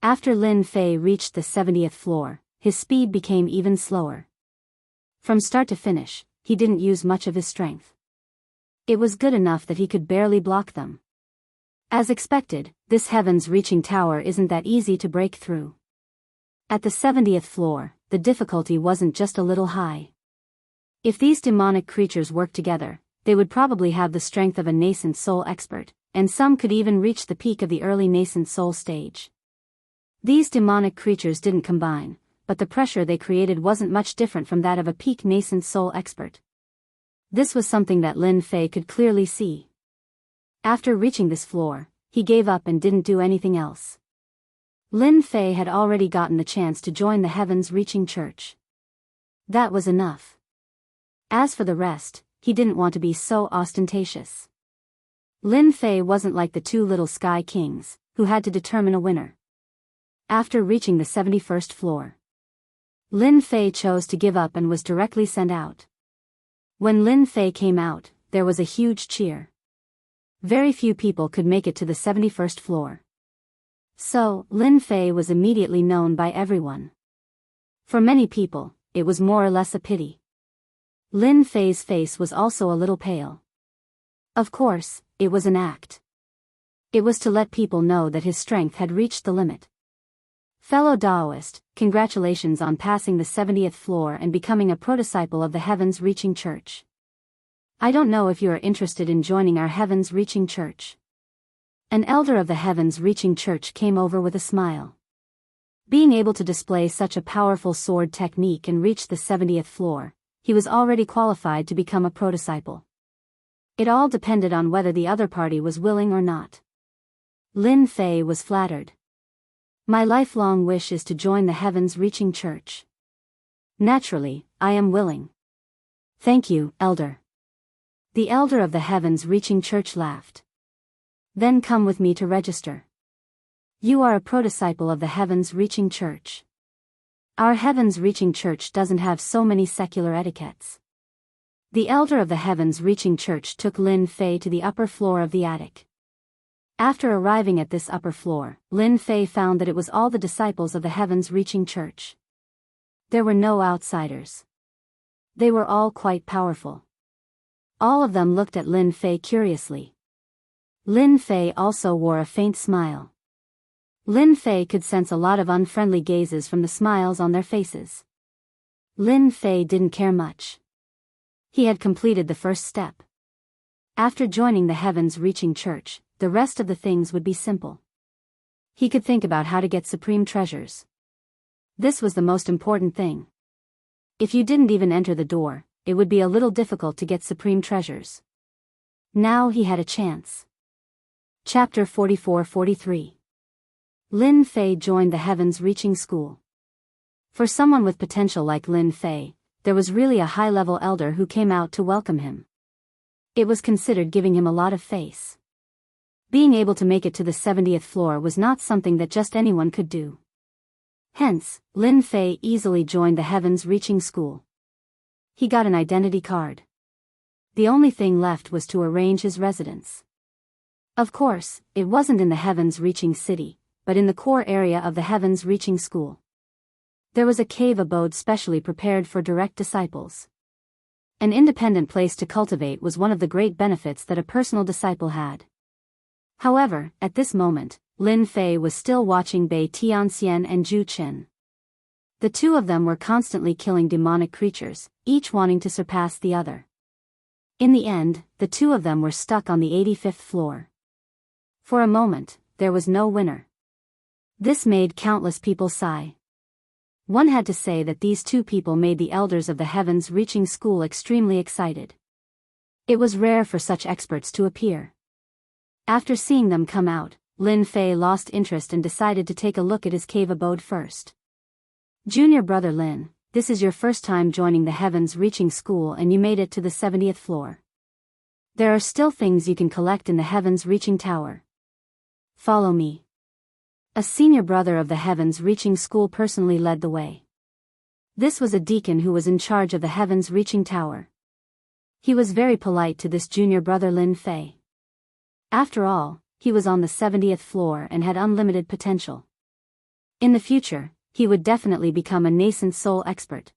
After Lin Fei reached the 70th floor, his speed became even slower. From start to finish, he didn't use much of his strength. It was good enough that he could barely block them. As expected, this Heaven's reaching tower isn't that easy to break through. At the 70th floor, the difficulty wasn't just a little high. If these demonic creatures worked together, they would probably have the strength of a nascent soul expert, and some could even reach the peak of the early nascent soul stage. These demonic creatures didn't combine, but the pressure they created wasn't much different from that of a peak nascent soul expert. This was something that Lin Fei could clearly see. After reaching this floor, he gave up and didn't do anything else. Lin Fei had already gotten the chance to join the Heaven's Reaching Church. That was enough. As for the rest, he didn't want to be so ostentatious. Lin Fei wasn't like the 2 little sky kings, who had to determine a winner. After reaching the 71st floor, Lin Fei chose to give up and was directly sent out. When Lin Fei came out, there was a huge cheer. Very few people could make it to the 71st floor. So, Lin Fei was immediately known by everyone. For many people, it was more or less a pity. Lin Fei's face was also a little pale. Of course, it was an act. It was to let people know that his strength had reached the limit. Fellow Taoist, congratulations on passing the 70th floor and becoming a prodisciple of the Heaven's Reaching Church. I don't know if you are interested in joining our Heaven's Reaching Church. An elder of the Heaven's Reaching Church came over with a smile. Being able to display such a powerful sword technique and reach the 70th floor, he was already qualified to become a prodisciple. It all depended on whether the other party was willing or not. Lin Fei was flattered. My lifelong wish is to join the Heaven's Reaching Church. Naturally, I am willing. Thank you, Elder. The elder of the Heaven's Reaching Church laughed. Then come with me to register. You are a prodisciple of the Heaven's Reaching Church. Our Heaven's Reaching Church doesn't have so many secular etiquettes. The elder of the Heaven's Reaching Church took Lin Fei to the upper floor of the attic. After arriving at this upper floor, Lin Fei found that it was all the disciples of the Heaven's Reaching Church. There were no outsiders. They were all quite powerful. All of them looked at Lin Fei curiously. Lin Fei also wore a faint smile. Lin Fei could sense a lot of unfriendly gazes from the smiles on their faces. Lin Fei didn't care much. He had completed the first step. After joining the Heaven's Reaching Church, the rest of the things would be simple. He could think about how to get supreme treasures. This was the most important thing. If you didn't even enter the door, it would be a little difficult to get supreme treasures. Now he had a chance. Chapter 44-43. Lin Fei joined the heavens-reaching school. For someone with potential like Lin Fei, there was really a high-level elder who came out to welcome him. It was considered giving him a lot of face. Being able to make it to the 70th floor was not something that just anyone could do. Hence, Lin Fei easily joined the heavens-reaching school. He got an identity card. The only thing left was to arrange his residence. Of course, it wasn't in the heavens-reaching city, but in the core area of the heavens-reaching school. There was a cave abode specially prepared for direct disciples. An independent place to cultivate was one of the great benefits that a personal disciple had. However, at this moment, Lin Fei was still watching Bai Tianxian and Zhu Chen. The two of them were constantly killing demonic creatures, each wanting to surpass the other. In the end, the two of them were stuck on the 85th floor. For a moment, there was no winner. This made countless people sigh. One had to say that these two people made the elders of the heavens-reaching school extremely excited. It was rare for such experts to appear. After seeing them come out, Lin Fei lost interest and decided to take a look at his cave abode first. Junior brother Lin, this is your first time joining the heavens-reaching school and you made it to the 70th floor. There are still things you can collect in the heavens-reaching tower. Follow me. A senior brother of the heavens-reaching school personally led the way. This was a deacon who was in charge of the heavens-reaching tower. He was very polite to this junior brother Lin Fei. After all, he was on the 70th floor and had unlimited potential. In the future, he would definitely become a nascent soul expert.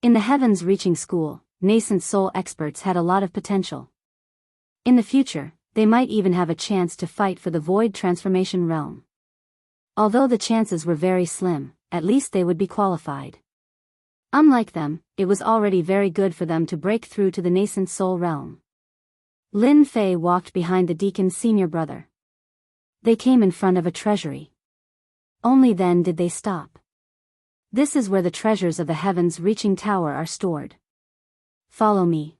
In the heavens-reaching school, nascent soul experts had a lot of potential. In the future, they might even have a chance to fight for the void transformation realm. Although the chances were very slim, at least they would be qualified. Unlike them, it was already very good for them to break through to the nascent soul realm. Lin Fei walked behind the deacon's senior brother. They came in front of a treasury. Only then did they stop. This is where the treasures of the heavens-reaching tower are stored. Follow me.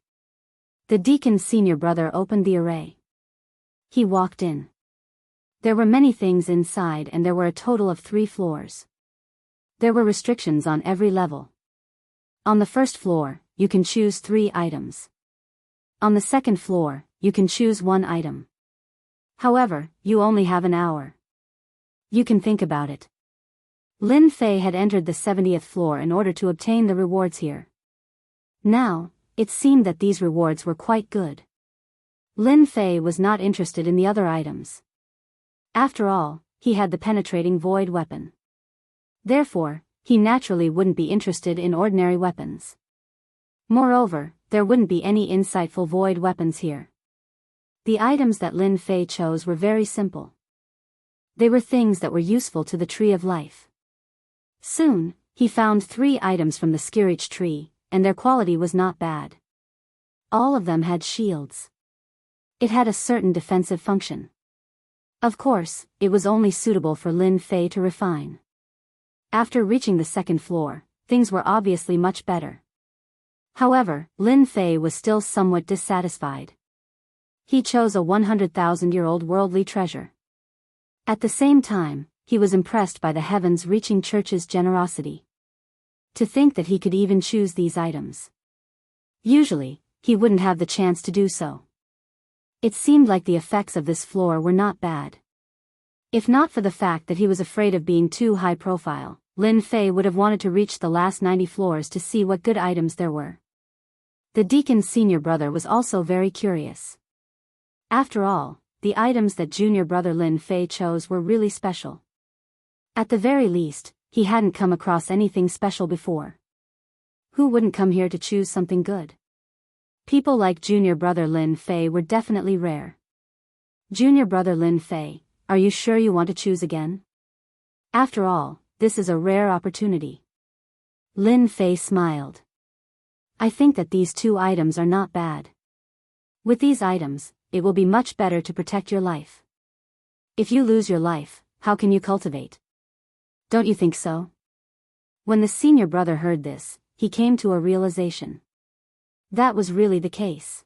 The deacon's senior brother opened the array. He walked in. There were many things inside and there were a total of 3 floors. There were restrictions on every level. On the first floor, you can choose 3 items. On the second floor, you can choose 1 item. However, you only have an hour. You can think about it. Lin Fei had entered the 70th floor in order to obtain the rewards here. Now, it seemed that these rewards were quite good. Lin Fei was not interested in the other items. After all, he had the penetrating void weapon. Therefore, he naturally wouldn't be interested in ordinary weapons. Moreover, there wouldn't be any insightful void weapons here. The items that Lin Fei chose were very simple. They were things that were useful to the tree of life. Soon, he found 3 items from the Skirich tree, and their quality was not bad. All of them had shields. It had a certain defensive function. Of course, it was only suitable for Lin Fei to refine. After reaching the second floor, things were obviously much better. However, Lin Fei was still somewhat dissatisfied. He chose a 100,000-year-old worldly treasure. At the same time, he was impressed by the heavens-reaching church's generosity. To think that he could even choose these items. Usually, he wouldn't have the chance to do so. It seemed like the effects of this floor were not bad. If not for the fact that he was afraid of being too high profile, Lin Fei would have wanted to reach the last 90 floors to see what good items there were. The deacon's senior brother was also very curious. After all, the items that junior brother Lin Fei chose were really special. At the very least, he hadn't come across anything special before. Who wouldn't come here to choose something good? People like junior brother Lin Fei were definitely rare. Junior brother Lin Fei, are you sure you want to choose again? After all, this is a rare opportunity. Lin Fei smiled. I think that these 2 items are not bad. With these items, it will be much better to protect your life. If you lose your life, how can you cultivate? Don't you think so? When the senior brother heard this, he came to a realization. That was really the case.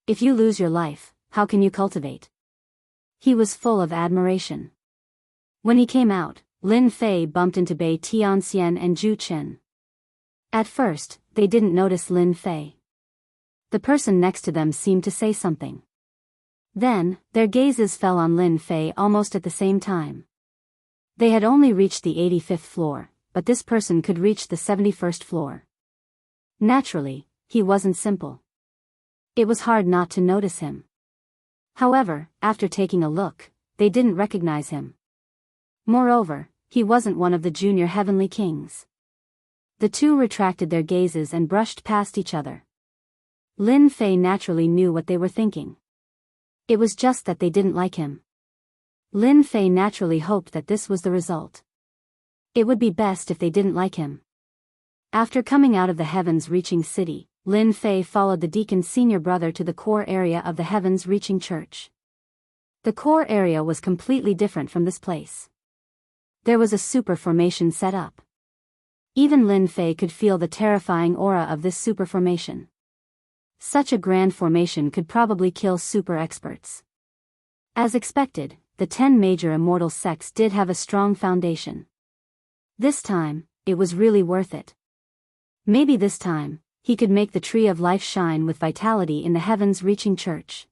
If you lose your life, how can you cultivate? He was full of admiration. When he came out, Lin Fei bumped into Bai Tianxian and Zhu Chen. At first, they didn't notice Lin Fei. The person next to them seemed to say something. Then, their gazes fell on Lin Fei almost at the same time. They had only reached the 85th floor, but this person could reach the 71st floor. Naturally, he wasn't simple. It was hard not to notice him. However, after taking a look, they didn't recognize him. Moreover, he wasn't one of the junior heavenly kings. The two retracted their gazes and brushed past each other. Lin Fei naturally knew what they were thinking. It was just that they didn't like him. Lin Fei naturally hoped that this was the result. It would be best if they didn't like him. After coming out of the heavens-reaching city, Lin Fei followed the deacon's senior brother to the core area of the heavens-reaching church. The core area was completely different from this place. There was a super formation set up. Even Lin Fei could feel the terrifying aura of this super formation. Such a grand formation could probably kill super experts. As expected, the 10 major immortal sects did have a strong foundation. This time, it was really worth it. Maybe this time, he could make the tree of life shine with vitality in the heavens-reaching church.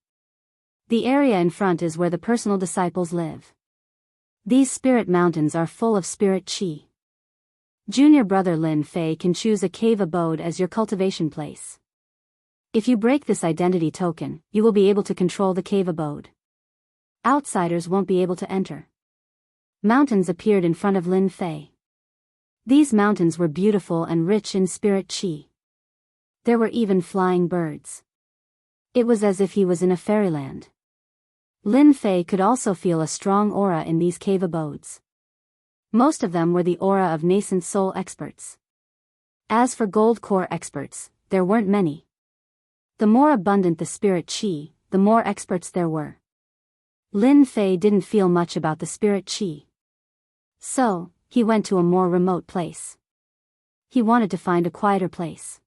The area in front is where the personal disciples live. These spirit mountains are full of spirit qi. Junior brother Lin Fei can choose a cave abode as your cultivation place. If you break this identity token, you will be able to control the cave abode. Outsiders won't be able to enter. Mountains appeared in front of Lin Fei. These mountains were beautiful and rich in spirit qi. There were even flying birds. It was as if he was in a fairyland. Lin Fei could also feel a strong aura in these cave abodes. Most of them were the aura of nascent soul experts. As for gold core experts, there weren't many. The more abundant the spirit qi, the more experts there were. Lin Fei didn't feel much about the spirit qi. So, he went to a more remote place. He wanted to find a quieter place.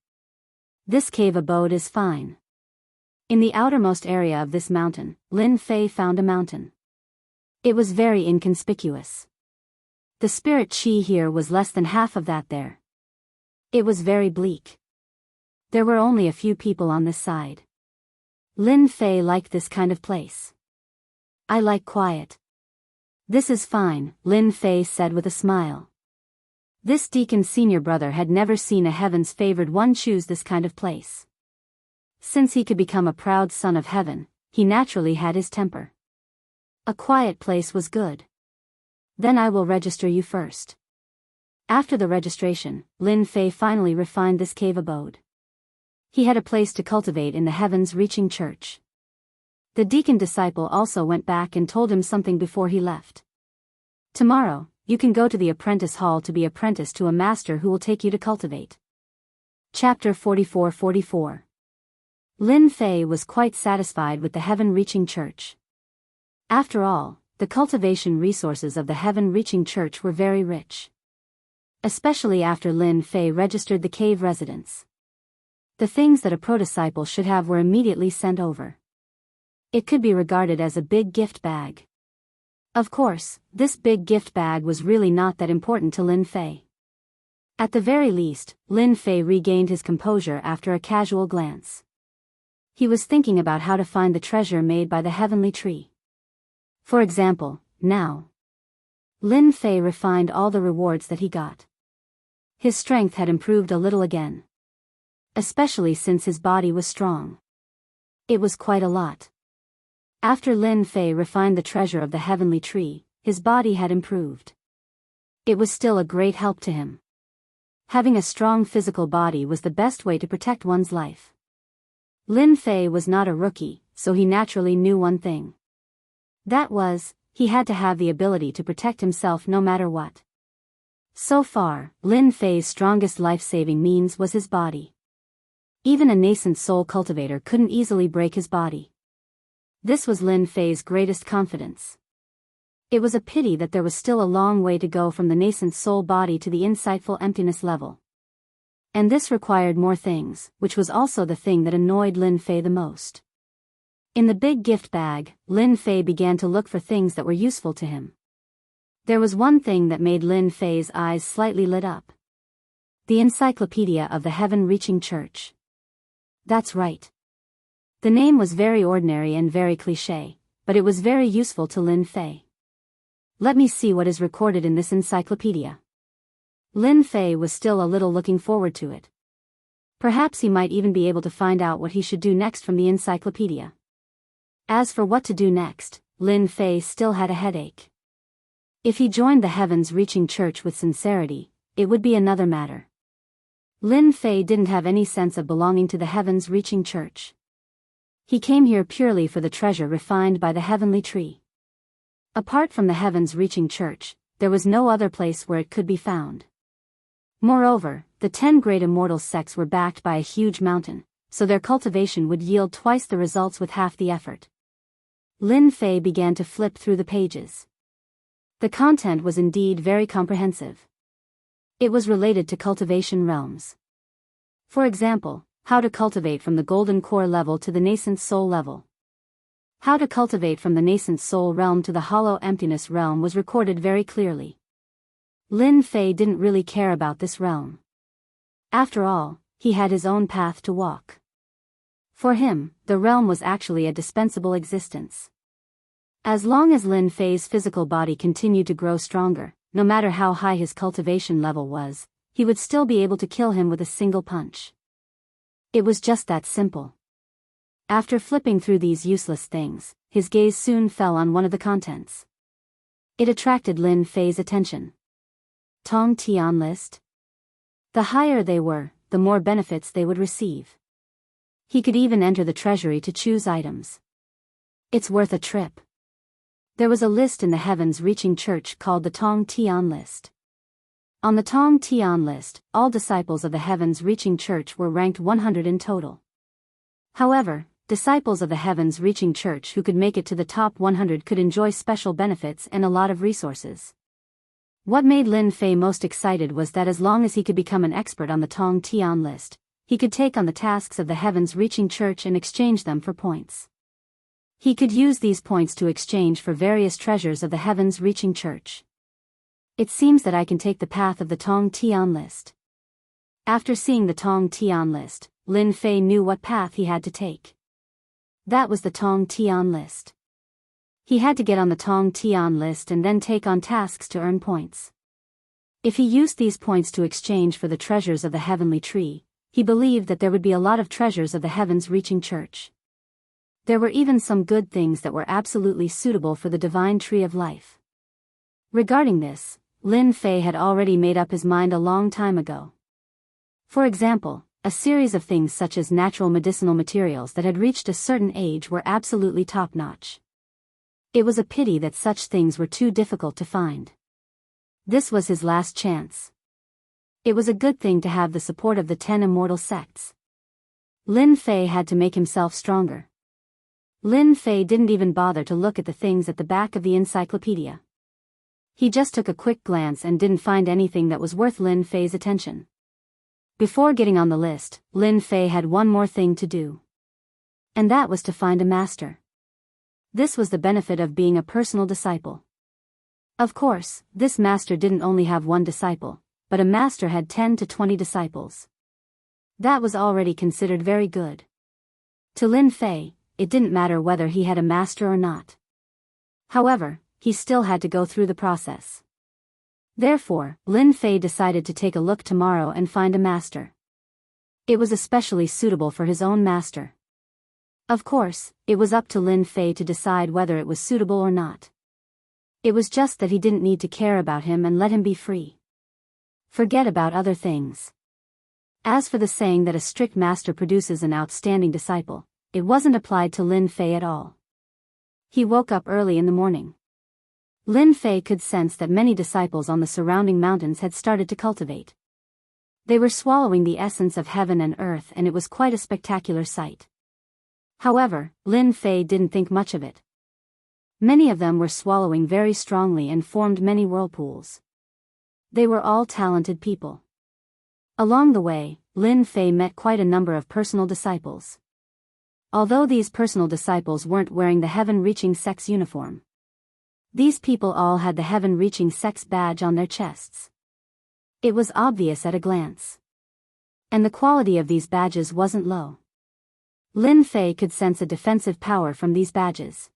This cave abode is fine. In the outermost area of this mountain, Lin Fei found a mountain. It was very inconspicuous. The spirit qi here was less than half of that there. It was very bleak. There were only a few people on this side. Lin Fei liked this kind of place. I like quiet. This is fine, Lin Fei said with a smile. This deacon's senior brother had never seen a heaven's favored one choose this kind of place. Since he could become a proud son of heaven, he naturally had his temper. A quiet place was good. Then I will register you first. After the registration, Lin Fei finally refined this cave abode. He had a place to cultivate in the heavens-reaching church. The deacon disciple also went back and told him something before he left. Tomorrow, you can go to the apprentice hall to be apprenticed to a master who will take you to cultivate. Chapter 44-44. Lin Fei was quite satisfied with the heaven-reaching church. After all, the cultivation resources of the heaven-reaching church were very rich. Especially after Lin Fei registered the cave residence. The things that a pro-disciple should have were immediately sent over. It could be regarded as a big gift bag. Of course, this big gift bag was really not that important to Lin Fei. At the very least, Lin Fei regained his composure after a casual glance. He was thinking about how to find the treasure made by the heavenly tree. For example, now. Lin Fei refined all the rewards that he got. His strength had improved a little again. Especially since his body was strong. It was quite a lot. After Lin Fei refined the treasure of the heavenly tree, his body had improved. It was still a great help to him. Having a strong physical body was the best way to protect one's life. Lin Fei was not a rookie, so he naturally knew one thing. That was, he had to have the ability to protect himself no matter what. So far, Lin Fei's strongest life-saving means was his body. Even a nascent soul cultivator couldn't easily break his body. This was Lin Fei's greatest confidence. It was a pity that there was still a long way to go from the nascent soul body to the insightful emptiness level. And this required more things, which was also the thing that annoyed Lin Fei the most. In the big gift bag, Lin Fei began to look for things that were useful to him. There was one thing that made Lin Fei's eyes slightly lit up. The Encyclopedia of the Heaven-Reaching Church. That's right. The name was very ordinary and very cliché, but it was very useful to Lin Fei. Let me see what is recorded in this encyclopedia. Lin Fei was still a little looking forward to it. Perhaps he might even be able to find out what he should do next from the encyclopedia. As for what to do next, Lin Fei still had a headache. If he joined the Heavens-Reaching Church with sincerity, it would be another matter. Lin Fei didn't have any sense of belonging to the Heavens-Reaching Church. He came here purely for the treasure refined by the heavenly tree. Apart from the Heavens-Reaching Church, there was no other place where it could be found. Moreover, the 10 great immortal sects were backed by a huge mountain, so their cultivation would yield twice the results with half the effort. Lin Fei began to flip through the pages. The content was indeed very comprehensive. It was related to cultivation realms. For example, how to cultivate from the golden core level to the nascent soul level. How to cultivate from the nascent soul realm to the hollow emptiness realm was recorded very clearly. Lin Fei didn't really care about this realm. After all, he had his own path to walk. For him, the realm was actually a dispensable existence. As long as Lin Fei's physical body continued to grow stronger, no matter how high his cultivation level was, he would still be able to kill him with a single punch. It was just that simple. After flipping through these useless things, his gaze soon fell on one of the contents. It attracted Lin Fei's attention. Tong Tian list. The higher they were, the more benefits they would receive. He could even enter the treasury to choose items. It's worth a trip. There was a list in the Heavens-Reaching Church called the Tong Tian list. On the Tong Tian list, all disciples of the Heavens-Reaching Church were ranked 100 in total. However, disciples of the Heavens-Reaching Church who could make it to the top 100 could enjoy special benefits and a lot of resources. What made Lin Fei most excited was that as long as he could become an expert on the Tong Tian list, he could take on the tasks of the Heavens-Reaching Church and exchange them for points. He could use these points to exchange for various treasures of the Heavens-Reaching Church. It seems that I can take the path of the Tong Tian list. After seeing the Tong Tian list, Lin Fei knew what path he had to take. That was the Tong Tian list. He had to get on the Tong Tian list and then take on tasks to earn points. If he used these points to exchange for the treasures of the heavenly tree, he believed that there would be a lot of treasures of the Heavens-Reaching Church. There were even some good things that were absolutely suitable for the divine tree of life. Regarding this, Lin Fei had already made up his mind a long time ago. For example, a series of things such as natural medicinal materials that had reached a certain age were absolutely top-notch. It was a pity that such things were too difficult to find. This was his last chance. It was a good thing to have the support of the 10 immortal sects. Lin Fei had to make himself stronger. Lin Fei didn't even bother to look at the things at the back of the encyclopedia. He just took a quick glance and didn't find anything that was worth Lin Fei's attention. Before getting on the list, Lin Fei had one more thing to do. And that was to find a master. This was the benefit of being a personal disciple. Of course, this master didn't only have one disciple, but a master had 10 to 20 disciples. That was already considered very good. To Lin Fei, it didn't matter whether he had a master or not. However, he still had to go through the process. Therefore, Lin Fei decided to take a look tomorrow and find a master. It was especially suitable for his own master. Of course, it was up to Lin Fei to decide whether it was suitable or not. It was just that he didn't need to care about him and let him be free. Forget about other things. As for the saying that a strict master produces an outstanding disciple, it wasn't applied to Lin Fei at all. He woke up early in the morning. Lin Fei could sense that many disciples on the surrounding mountains had started to cultivate. They were swallowing the essence of heaven and earth, and it was quite a spectacular sight. However, Lin Fei didn't think much of it. Many of them were swallowing very strongly and formed many whirlpools. They were all talented people. Along the way, Lin Fei met quite a number of personal disciples. Although these personal disciples weren't wearing the heaven-reaching sect's uniform, these people all had the heaven-reaching sect's badge on their chests. It was obvious at a glance. And the quality of these badges wasn't low. Lin Fei could sense a defensive power from these badges.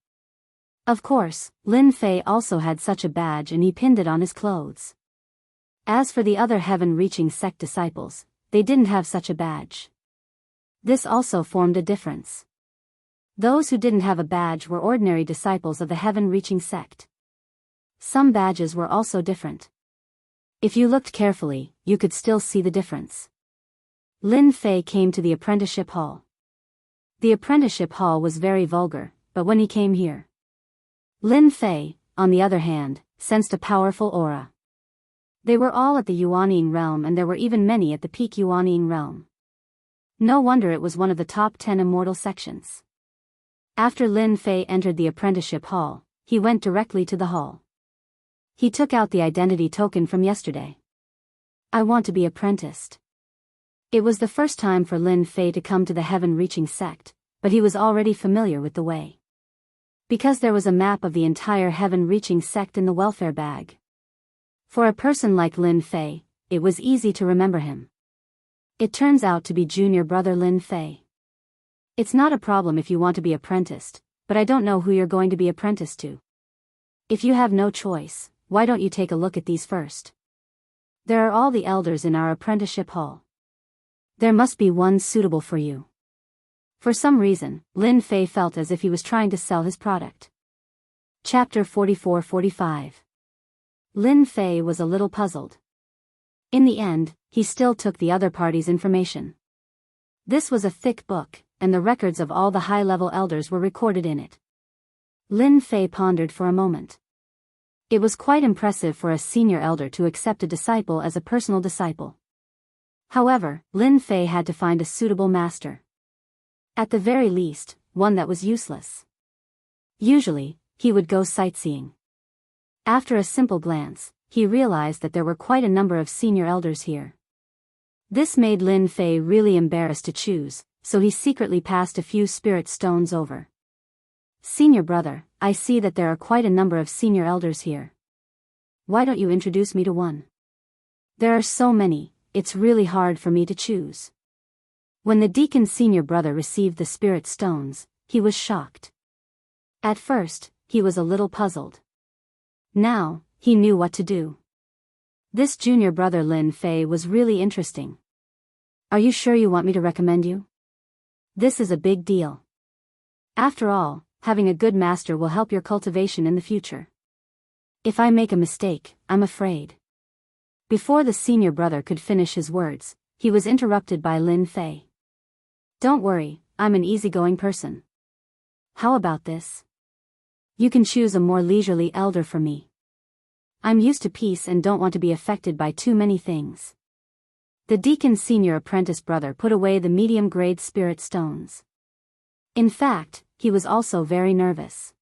Of course, Lin Fei also had such a badge and he pinned it on his clothes. As for the other heaven-reaching sect disciples, they didn't have such a badge. This also formed a difference. Those who didn't have a badge were ordinary disciples of the heaven-reaching sect. Some badges were also different. If you looked carefully, you could still see the difference. Lin Fei came to the apprenticeship hall. The apprenticeship hall was very vulgar, but when he came here, Lin Fei, on the other hand, sensed a powerful aura. They were all at the Yuanying realm and there were even many at the peak Yuanying realm. No wonder it was one of the top 10 immortal sections. After Lin Fei entered the apprenticeship hall, he went directly to the hall. He took out the identity token from yesterday. I want to be apprenticed. It was the first time for Lin Fei to come to the heaven-reaching sect, but he was already familiar with the way. Because there was a map of the entire heaven-reaching sect in the welfare bag. For a person like Lin Fei, it was easy to remember him. It turns out to be junior brother Lin Fei. It's not a problem if you want to be apprenticed, but I don't know who you're going to be apprenticed to. If you have no choice, why don't you take a look at these first? There are all the elders in our apprenticeship hall. There must be one suitable for you. For some reason, Lin Fei felt as if he was trying to sell his product. Chapter 44-45. Lin Fei was a little puzzled. In the end, he still took the other party's information. This was a thick book, and the records of all the high-level elders were recorded in it. Lin Fei pondered for a moment. It was quite impressive for a senior elder to accept a disciple as a personal disciple. However, Lin Fei had to find a suitable master. At the very least, one that was useless. Usually, he would go sightseeing. After a simple glance, he realized that there were quite a number of senior elders here. This made Lin Fei really embarrassed to choose, so he secretly passed a few spirit stones over. Senior brother, I see that there are quite a number of senior elders here. Why don't you introduce me to one? There are so many, it's really hard for me to choose. When the deacon's senior brother received the spirit stones, he was shocked. At first, he was a little puzzled. Now, he knew what to do. This junior brother Lin Fei was really interesting. Are you sure you want me to recommend you? This is a big deal. After all, having a good master will help your cultivation in the future. If I make a mistake, I'm afraid. Before the senior brother could finish his words, he was interrupted by Lin Fei. Don't worry, I'm an easygoing person. How about this? You can choose a more leisurely elder for me. I'm used to peace and don't want to be affected by too many things. The deacon's senior apprentice brother put away the medium-grade spirit stones. In fact, he was also very nervous.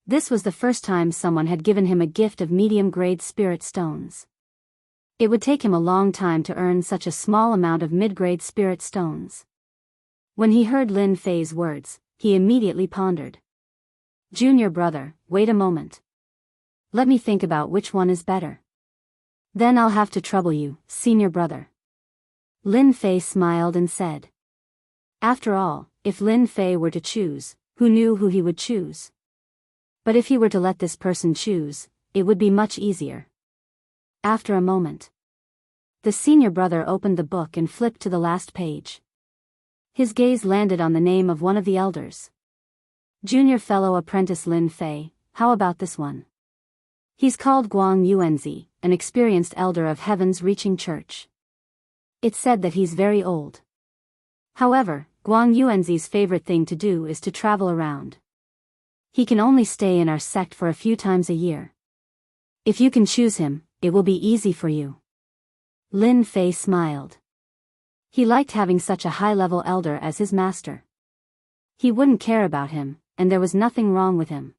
This was the first time someone had given him a gift of medium-grade spirit stones. It would take him a long time to earn such a small amount of mid-grade spirit stones. When he heard Lin Fei's words, he immediately pondered. Junior brother, wait a moment. Let me think about which one is better. Then I'll have to trouble you, senior brother. Lin Fei smiled and said. After all, if Lin Fei were to choose, who knew who he would choose? But if he were to let this person choose, it would be much easier. After a moment, the senior brother opened the book and flipped to the last page. His gaze landed on the name of one of the elders. Junior fellow apprentice Lin Fei, how about this one? He's called Guang Yuanzi, an experienced elder of Heaven's Reaching Church. It's said that he's very old. However, Guang Yuanzi's favorite thing to do is to travel around. He can only stay in our sect for a few times a year. If you can choose him, it will be easy for you. Lin Fei smiled. He liked having such a high-level elder as his master. He wouldn't care about him, and there was nothing wrong with him.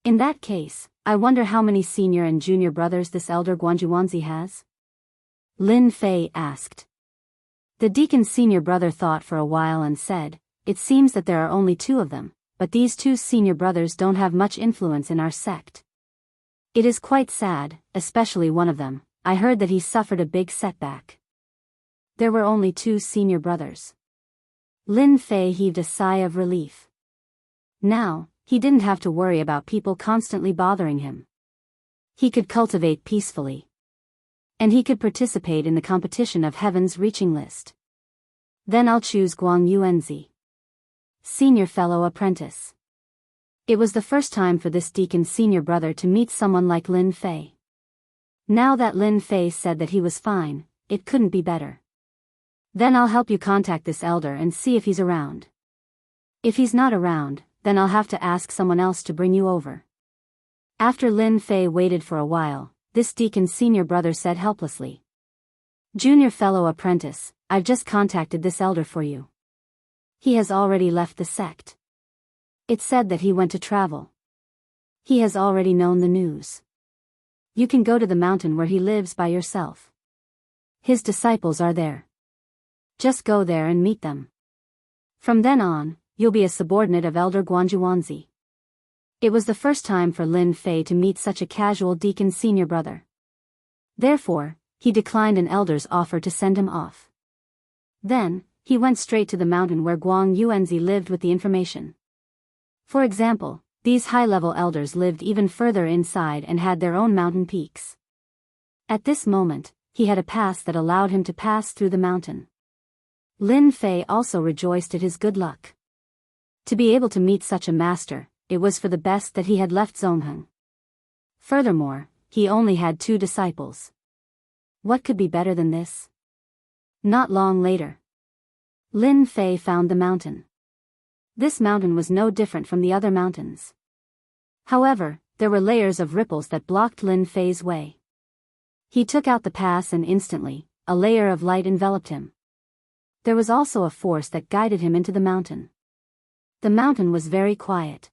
In that case, I wonder how many senior and junior brothers this elder Guang Yuanzi has? Lin Fei asked. The deacon's senior brother thought for a while and said, "It seems that there are only two of them, but these two senior brothers don't have much influence in our sect. It is quite sad, especially one of them. I heard that he suffered a big setback." There were only two senior brothers. Lin Fei heaved a sigh of relief. Now, he didn't have to worry about people constantly bothering him. He could cultivate peacefully. And he could participate in the competition of Heaven's reaching list. Then I'll choose Guang Yuanzi, senior fellow apprentice. It was the first time for this deacon's senior brother to meet someone like Lin Fei. Now that Lin Fei said that he was fine, it couldn't be better. Then I'll help you contact this elder and see if he's around. If he's not around, then I'll have to ask someone else to bring you over. After Lin Fei waited for a while, this deacon's senior brother said helplessly. "Junior fellow apprentice, I've just contacted this elder for you. He has already left the sect. It said that he went to travel. He has already known the news. You can go to the mountain where he lives by yourself. His disciples are there. Just go there and meet them. From then on, you'll be a subordinate of Elder Guanjuanzi." It was the first time for Lin Fei to meet such a casual deacon's senior brother. Therefore, he declined an elder's offer to send him off. Then, he went straight to the mountain where Guang Yuanzi lived with the information. For example, these high-level elders lived even further inside and had their own mountain peaks. At this moment, he had a pass that allowed him to pass through the mountain. Lin Fei also rejoiced at his good luck. To be able to meet such a master, it was for the best that he had left Zongheng. Furthermore, he only had 2 disciples. What could be better than this? Not long later, Lin Fei found the mountain. This mountain was no different from the other mountains. However, there were layers of ripples that blocked Lin Fei's way. He took out the pass and instantly, a layer of light enveloped him. There was also a force that guided him into the mountain. The mountain was very quiet.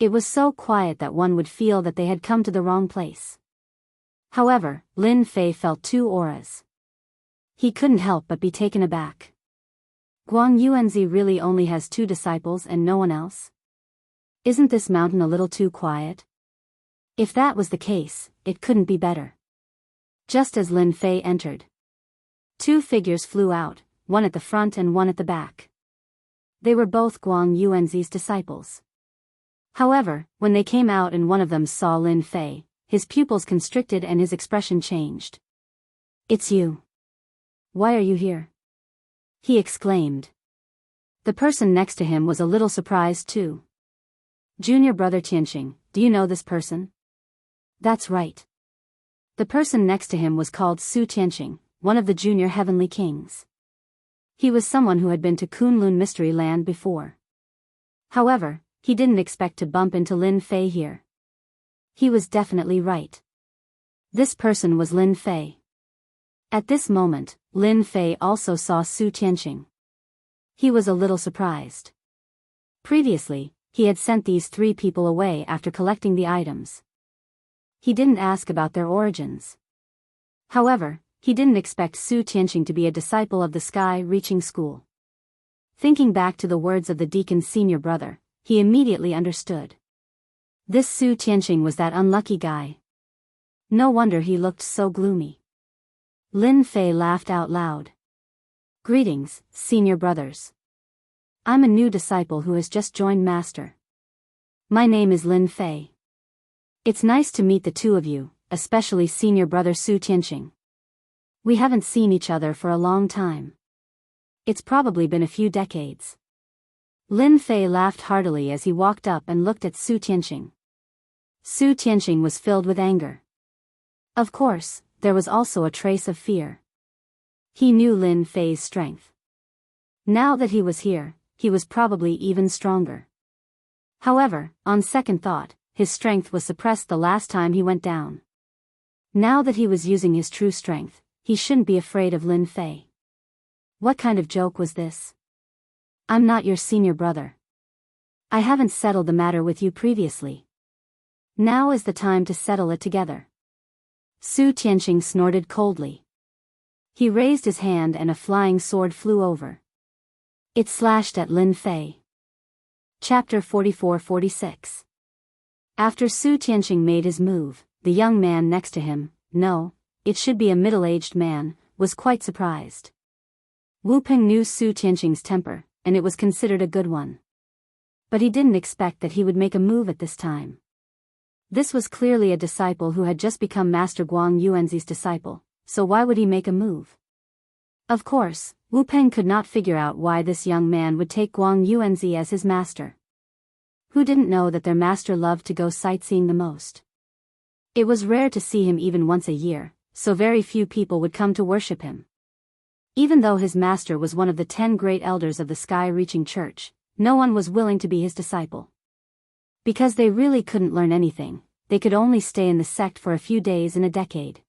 It was so quiet that one would feel that they had come to the wrong place. However, Lin Fei felt 2 auras. He couldn't help but be taken aback. Guang Yuanzi really only has 2 disciples and no one else? Isn't this mountain a little too quiet? If that was the case, it couldn't be better. Just as Lin Fei entered, 2 figures flew out, one at the front and one at the back. They were both Guang Yuanzi's disciples. However, when they came out and one of them saw Lin Fei, his pupils constricted and his expression changed. "It's you. Why are you here?" he exclaimed. The person next to him was a little surprised too. "Junior brother Tianxing, do you know this person?" "That's right." The person next to him was called Su Tianxing, one of the junior heavenly kings. He was someone who had been to Kunlun Mystery Land before. However, he didn't expect to bump into Lin Fei here. He was definitely right. This person was Lin Fei. At this moment, Lin Fei also saw Su Tianxing. He was a little surprised. Previously, he had sent these 3 people away after collecting the items. He didn't ask about their origins. However, he didn't expect Su Tianxing to be a disciple of the sky-reaching school. Thinking back to the words of the deacon's senior brother, he immediately understood. This Su Tianxing was that unlucky guy. No wonder he looked so gloomy. Lin Fei laughed out loud. "Greetings, senior brothers. I'm a new disciple who has just joined Master. My name is Lin Fei. It's nice to meet the 2 of you, especially senior brother Su Tianxing. We haven't seen each other for a long time. It's probably been a few decades." Lin Fei laughed heartily as he walked up and looked at Su Tianxing. Su Tianxing was filled with anger. Of course, there was also a trace of fear. He knew Lin Fei's strength. Now that he was here, he was probably even stronger. However, on second thought, his strength was suppressed the last time he went down. Now that he was using his true strength, he shouldn't be afraid of Lin Fei. What kind of joke was this? "I'm not your senior brother. I haven't settled the matter with you previously. Now is the time to settle it together." Su Tianxing snorted coldly. He raised his hand and a flying sword flew over. It slashed at Lin Fei. Chapter 44-46. After Su Tianqing made his move, the young man next to him, no, it should be a middle-aged man, was quite surprised. Wu Peng knew Su Tianqing's temper, and it was considered a good one. But he didn't expect that he would make a move at this time. This was clearly a disciple who had just become Master Guang Yuanzi's disciple, so why would he make a move? Of course, Wu Peng could not figure out why this young man would take Guang Yuanzi as his master. Who didn't know that their master loved to go sightseeing the most? It was rare to see him even once a year, so very few people would come to worship him. Even though his master was one of the 10 great elders of the sky-reaching church, no one was willing to be his disciple. Because they really couldn't learn anything, they could only stay in the sect for a few days in a decade.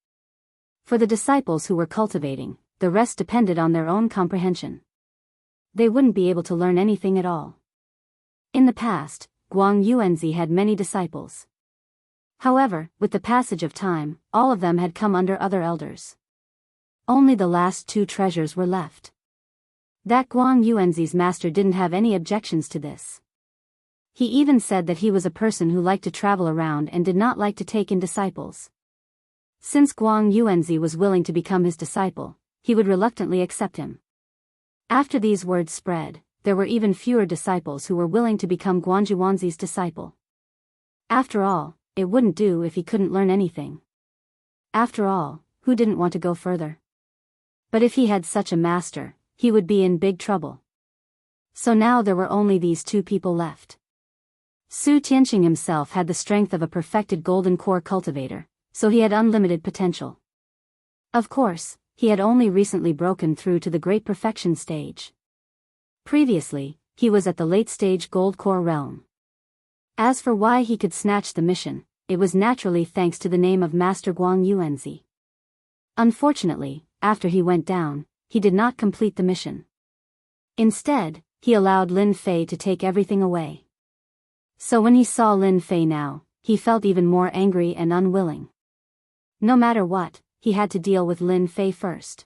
For the disciples who were cultivating, the rest depended on their own comprehension. They wouldn't be able to learn anything at all. In the past, Guang Yuanzi had many disciples. However, with the passage of time, all of them had come under other elders. Only the last 2 treasures were left. That Guang Yuanzi's master didn't have any objections to this. He even said that he was a person who liked to travel around and did not like to take in disciples. Since Guang Yuanzi was willing to become his disciple, he would reluctantly accept him. After these words spread, there were even fewer disciples who were willing to become Guang Yuanzi's disciple. After all, it wouldn't do if he couldn't learn anything. After all, who didn't want to go further? But if he had such a master, he would be in big trouble. So now there were only these 2 people left. Su Tianqing himself had the strength of a perfected golden core cultivator, so he had unlimited potential. Of course, he had only recently broken through to the great perfection stage. Previously, he was at the late-stage gold core realm. As for why he could snatch the mission, it was naturally thanks to the name of Master Guang Yuanzi. Unfortunately, after he went down, he did not complete the mission. Instead, he allowed Lin Fei to take everything away. So when he saw Lin Fei now, he felt even more angry and unwilling. No matter what, he had to deal with Lin Fei first.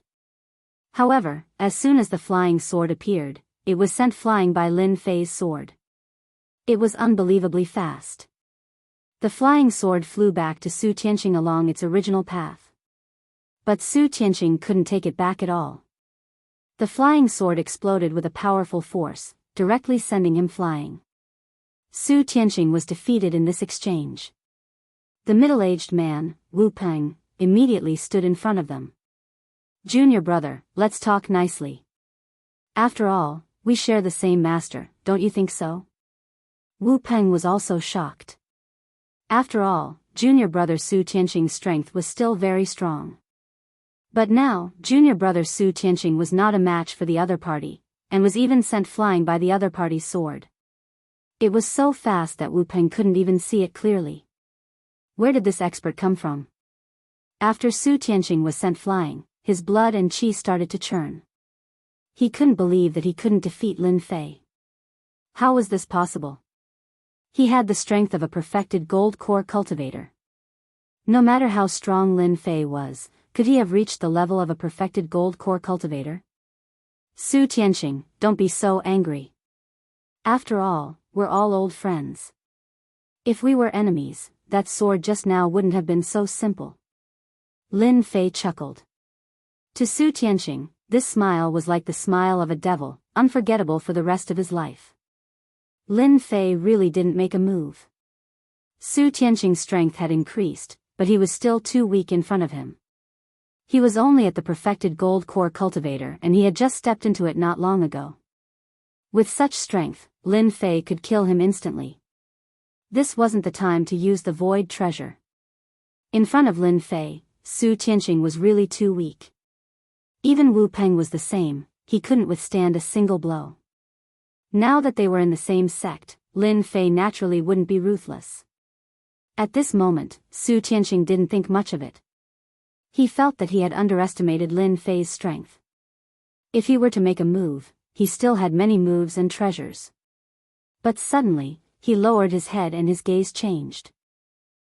However, as soon as the flying sword appeared, it was sent flying by Lin Fei's sword. It was unbelievably fast. The flying sword flew back to Su Tianqing along its original path. But Su Tianqing couldn't take it back at all. The flying sword exploded with a powerful force, directly sending him flying. Su Tianqing was defeated in this exchange. The middle-aged man, Wu Peng, immediately stood in front of them. "Junior brother, let's talk nicely. After all, we share the same master, don't you think so?" Wu Peng was also shocked. After all, junior brother Su Tianqing's strength was still very strong. But now, junior brother Su Tianqing was not a match for the other party, and was even sent flying by the other party's sword. It was so fast that Wu Peng couldn't even see it clearly. Where did this expert come from? After Su Tianqing was sent flying, his blood and qi started to churn. He couldn't believe that he couldn't defeat Lin Fei. How was this possible? He had the strength of a perfected gold core cultivator. No matter how strong Lin Fei was, could he have reached the level of a perfected gold core cultivator? Su Tianqing, don't be so angry. After all, we're all old friends. If we were enemies, that sword just now wouldn't have been so simple. Lin Fei chuckled. To Su Tianqing, this smile was like the smile of a devil, unforgettable for the rest of his life. Lin Fei really didn't make a move. Su Tianqing's strength had increased, but he was still too weak in front of him. He was only at the perfected gold core cultivator and he had just stepped into it not long ago. With such strength, Lin Fei could kill him instantly. This wasn't the time to use the void treasure. In front of Lin Fei, Su Tianqing was really too weak. Even Wu Peng was the same, he couldn't withstand a single blow. Now that they were in the same sect, Lin Fei naturally wouldn't be ruthless. At this moment, Su Tianqing didn't think much of it. He felt that he had underestimated Lin Fei's strength. If he were to make a move, he still had many moves and treasures. But suddenly, he lowered his head and his gaze changed.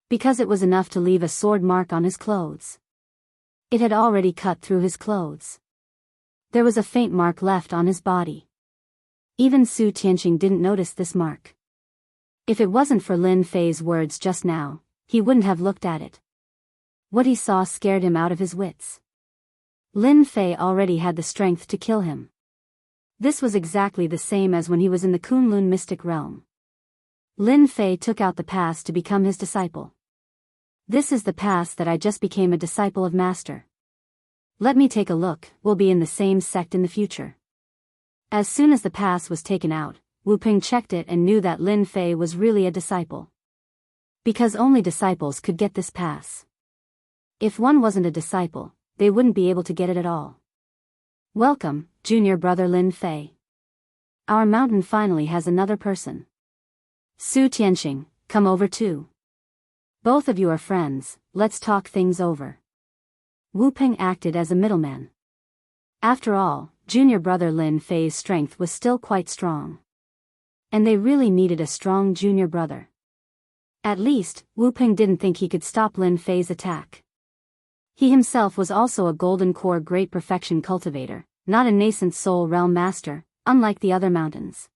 Because it was enough to leave a sword mark on his clothes. It had already cut through his clothes. There was a faint mark left on his body. Even Su Tianqing didn't notice this mark. If it wasn't for Lin Fei's words just now, he wouldn't have looked at it. What he saw scared him out of his wits. Lin Fei already had the strength to kill him. This was exactly the same as when he was in the Kunlun mystic realm. Lin Fei took out the pass to become his disciple. This is the pass that I just became a disciple of Master. Let me take a look, we'll be in the same sect in the future. As soon as the pass was taken out, Wu Ping checked it and knew that Lin Fei was really a disciple. Because only disciples could get this pass. If one wasn't a disciple, they wouldn't be able to get it at all. Welcome, junior brother Lin Fei. Our mountain finally has another person. Su Tianqing, come over too. Both of you are friends, let's talk things over. Wu Ping acted as a middleman. After all, junior brother Lin Fei's strength was still quite strong. And they really needed a strong junior brother. At least, Wu Ping didn't think he could stop Lin Fei's attack. He himself was also a golden core great perfection cultivator, not a nascent soul realm master, unlike the other mountains.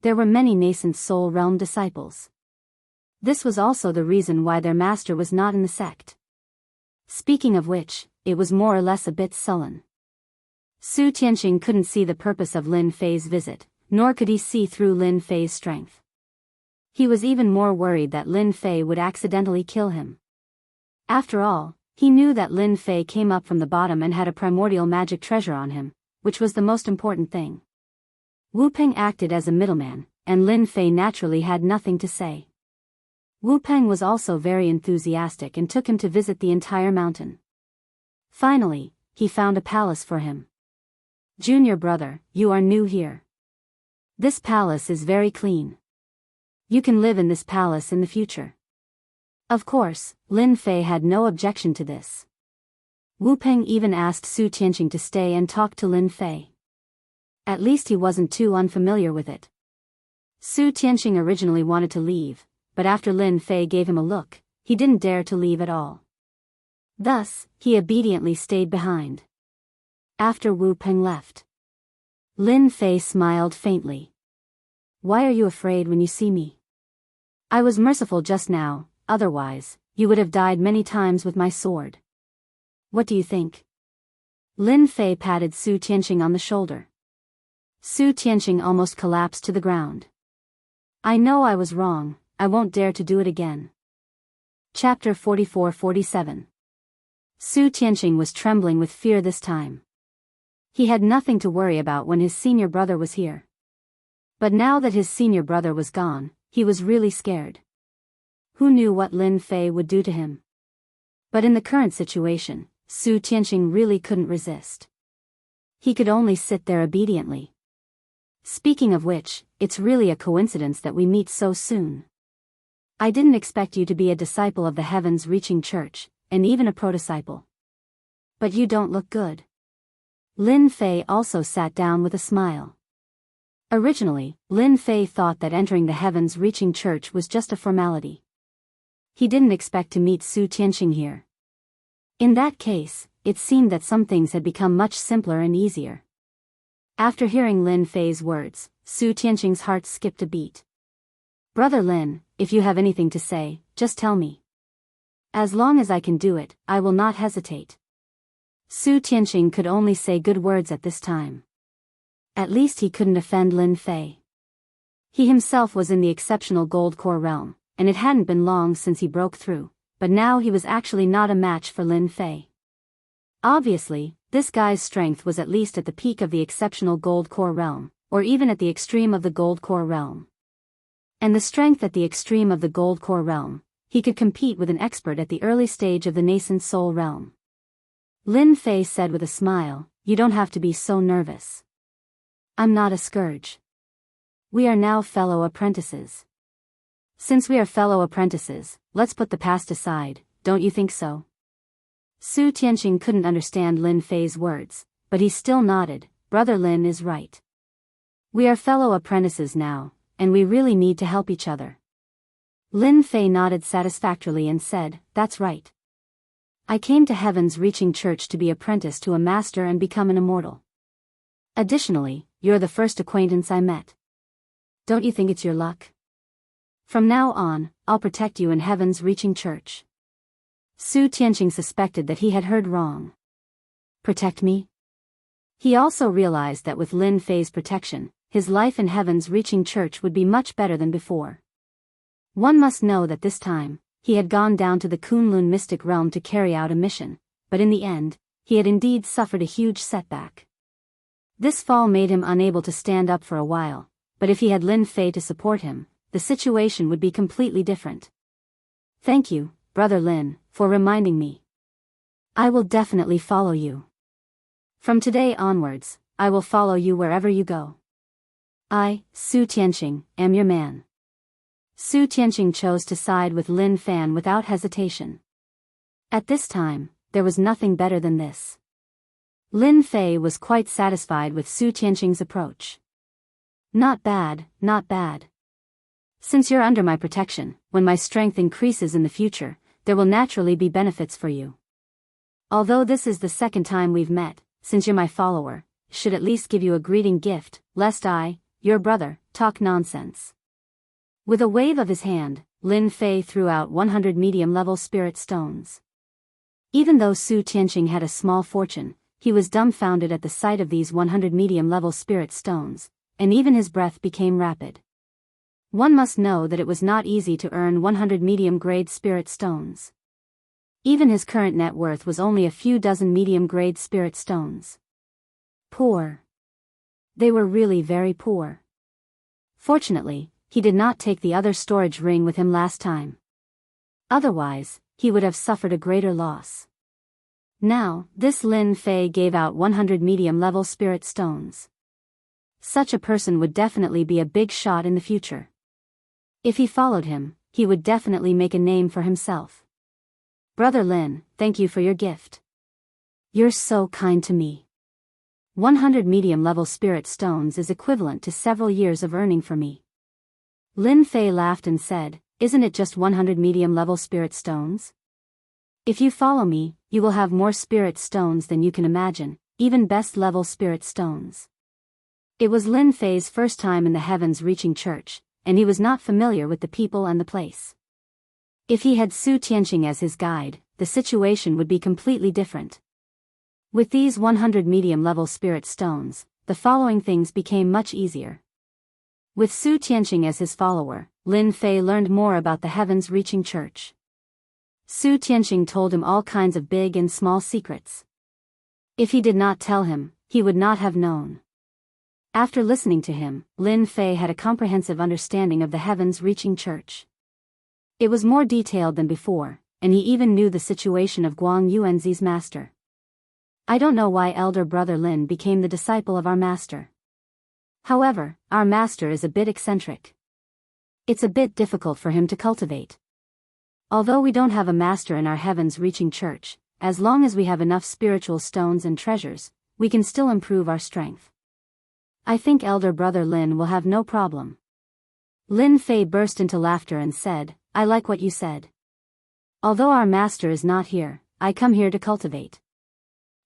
There were many nascent soul realm disciples. This was also the reason why their master was not in the sect. Speaking of which, it was more or less a bit sullen. Su Tianqing couldn't see the purpose of Lin Fei's visit, nor could he see through Lin Fei's strength. He was even more worried that Lin Fei would accidentally kill him. After all, he knew that Lin Fei came up from the bottom and had a primordial magic treasure on him, which was the most important thing. Wu Ping acted as a middleman, and Lin Fei naturally had nothing to say. Wu Ping was also very enthusiastic and took him to visit the entire mountain. Finally, he found a palace for him. Junior brother, you are new here. This palace is very clean. You can live in this palace in the future. Of course, Lin Fei had no objection to this. Wu Ping even asked Su Tianqing to stay and talk to Lin Fei. At least he wasn't too unfamiliar with it. Su Tianqing originally wanted to leave, but after Lin Fei gave him a look, he didn't dare to leave at all. Thus, he obediently stayed behind. After Wu Ping left, Lin Fei smiled faintly. Why are you afraid when you see me? I was merciful just now, otherwise, you would have died many times with my sword. What do you think? Lin Fei patted Su Tianqing on the shoulder. Su Tianqing almost collapsed to the ground. I know I was wrong, I won't dare to do it again. Chapter 44-47. Su Tianqing was trembling with fear this time. He had nothing to worry about when his senior brother was here. But now that his senior brother was gone, he was really scared. Who knew what Lin Fei would do to him? But in the current situation, Su Tianqing really couldn't resist. He could only sit there obediently. Speaking of which, it's really a coincidence that we meet so soon. I didn't expect you to be a disciple of the heavens-reaching church, and even a pro-disciple. But you don't look good. Lin Fei also sat down with a smile. Originally, Lin Fei thought that entering the heavens-reaching church was just a formality. He didn't expect to meet Su Tianqing here. In that case, it seemed that some things had become much simpler and easier. After hearing Lin Fei's words, Su Tianqing's heart skipped a beat. Brother Lin, if you have anything to say, just tell me. As long as I can do it, I will not hesitate. Su Tianqing could only say good words at this time. At least he couldn't offend Lin Fei. He himself was in the exceptional gold core realm, and it hadn't been long since he broke through, but now he was actually not a match for Lin Fei. Obviously, this guy's strength was at least at the peak of the exceptional gold core realm, or even at the extreme of the gold core realm. And the strength at the extreme of the gold core realm, he could compete with an expert at the early stage of the nascent soul realm. Lin Fei said with a smile, you don't have to be so nervous. I'm not a scourge. We are now fellow apprentices. Since we are fellow apprentices, let's put the past aside, don't you think so? Su Tianqing couldn't understand Lin Fei's words, but he still nodded, Brother Lin is right. We are fellow apprentices now, and we really need to help each other. Lin Fei nodded satisfactorily and said, that's right. I came to Heaven's Reaching Church to be apprenticed to a master and become an immortal. Additionally, you're the first acquaintance I met. Don't you think it's your luck? From now on, I'll protect you in Heaven's Reaching Church. Su Tianqing suspected that he had heard wrong. Protect me? He also realized that with Lin Fei's protection, his life in Heaven's Reaching Church would be much better than before. One must know that this time, he had gone down to the Kunlun mystic realm to carry out a mission, but in the end, he had indeed suffered a huge setback. This fall made him unable to stand up for a while, but if he had Lin Fei to support him, the situation would be completely different. Thank you, Brother Lin, for reminding me. I will definitely follow you. From today onwards, I will follow you wherever you go. I, Su Tianqing, am your man. Su Tianqing chose to side with Lin Fan without hesitation. At this time, there was nothing better than this. Lin Fei was quite satisfied with Su Tianqing's approach. Not bad, not bad. Since you're under my protection, when my strength increases in the future, there will naturally be benefits for you. Although this is the second time we've met, since you're my follower, should at least give you a greeting gift, lest I, your brother, talk nonsense. With a wave of his hand, Lin Fei threw out 100 medium-level spirit stones. Even though Su Tianqing had a small fortune, he was dumbfounded at the sight of these 100 medium-level spirit stones, and even his breath became rapid. One must know that it was not easy to earn 100 medium-grade spirit stones. Even his current net worth was only a few dozen medium-grade spirit stones. Poor. They were really very poor. Fortunately, he did not take the other storage ring with him last time. Otherwise, he would have suffered a greater loss. Now, this Lin Fei gave out 100 medium-level spirit stones. Such a person would definitely be a big shot in the future. If he followed him, he would definitely make a name for himself. Brother Lin, thank you for your gift. You're so kind to me. 100 medium-level spirit stones is equivalent to several years of earning for me. Lin Fei laughed and said, isn't it just 100 medium-level spirit stones? If you follow me, you will have more spirit stones than you can imagine, even best-level spirit stones. It was Lin Fei's first time in the Heavens Reaching Church, and he was not familiar with the people and the place. If he had Su Tianqing as his guide, the situation would be completely different. With these 100 medium-level spirit stones, the following things became much easier. With Su Tianqing as his follower, Lin Fei learned more about the Heavens Reaching Church. Su Tianqing told him all kinds of big and small secrets. If he did not tell him, he would not have known. After listening to him, Lin Fei had a comprehensive understanding of the Heavens Reaching Church. It was more detailed than before, and he even knew the situation of Guang Yuanzi's master. I don't know why elder brother Lin became the disciple of our master. However, our master is a bit eccentric. It's a bit difficult for him to cultivate. Although we don't have a master in our Heavens Reaching Church, as long as we have enough spiritual stones and treasures, we can still improve our strength. I think elder brother Lin will have no problem. Lin Fei burst into laughter and said, I like what you said. Although our master is not here, I come here to cultivate.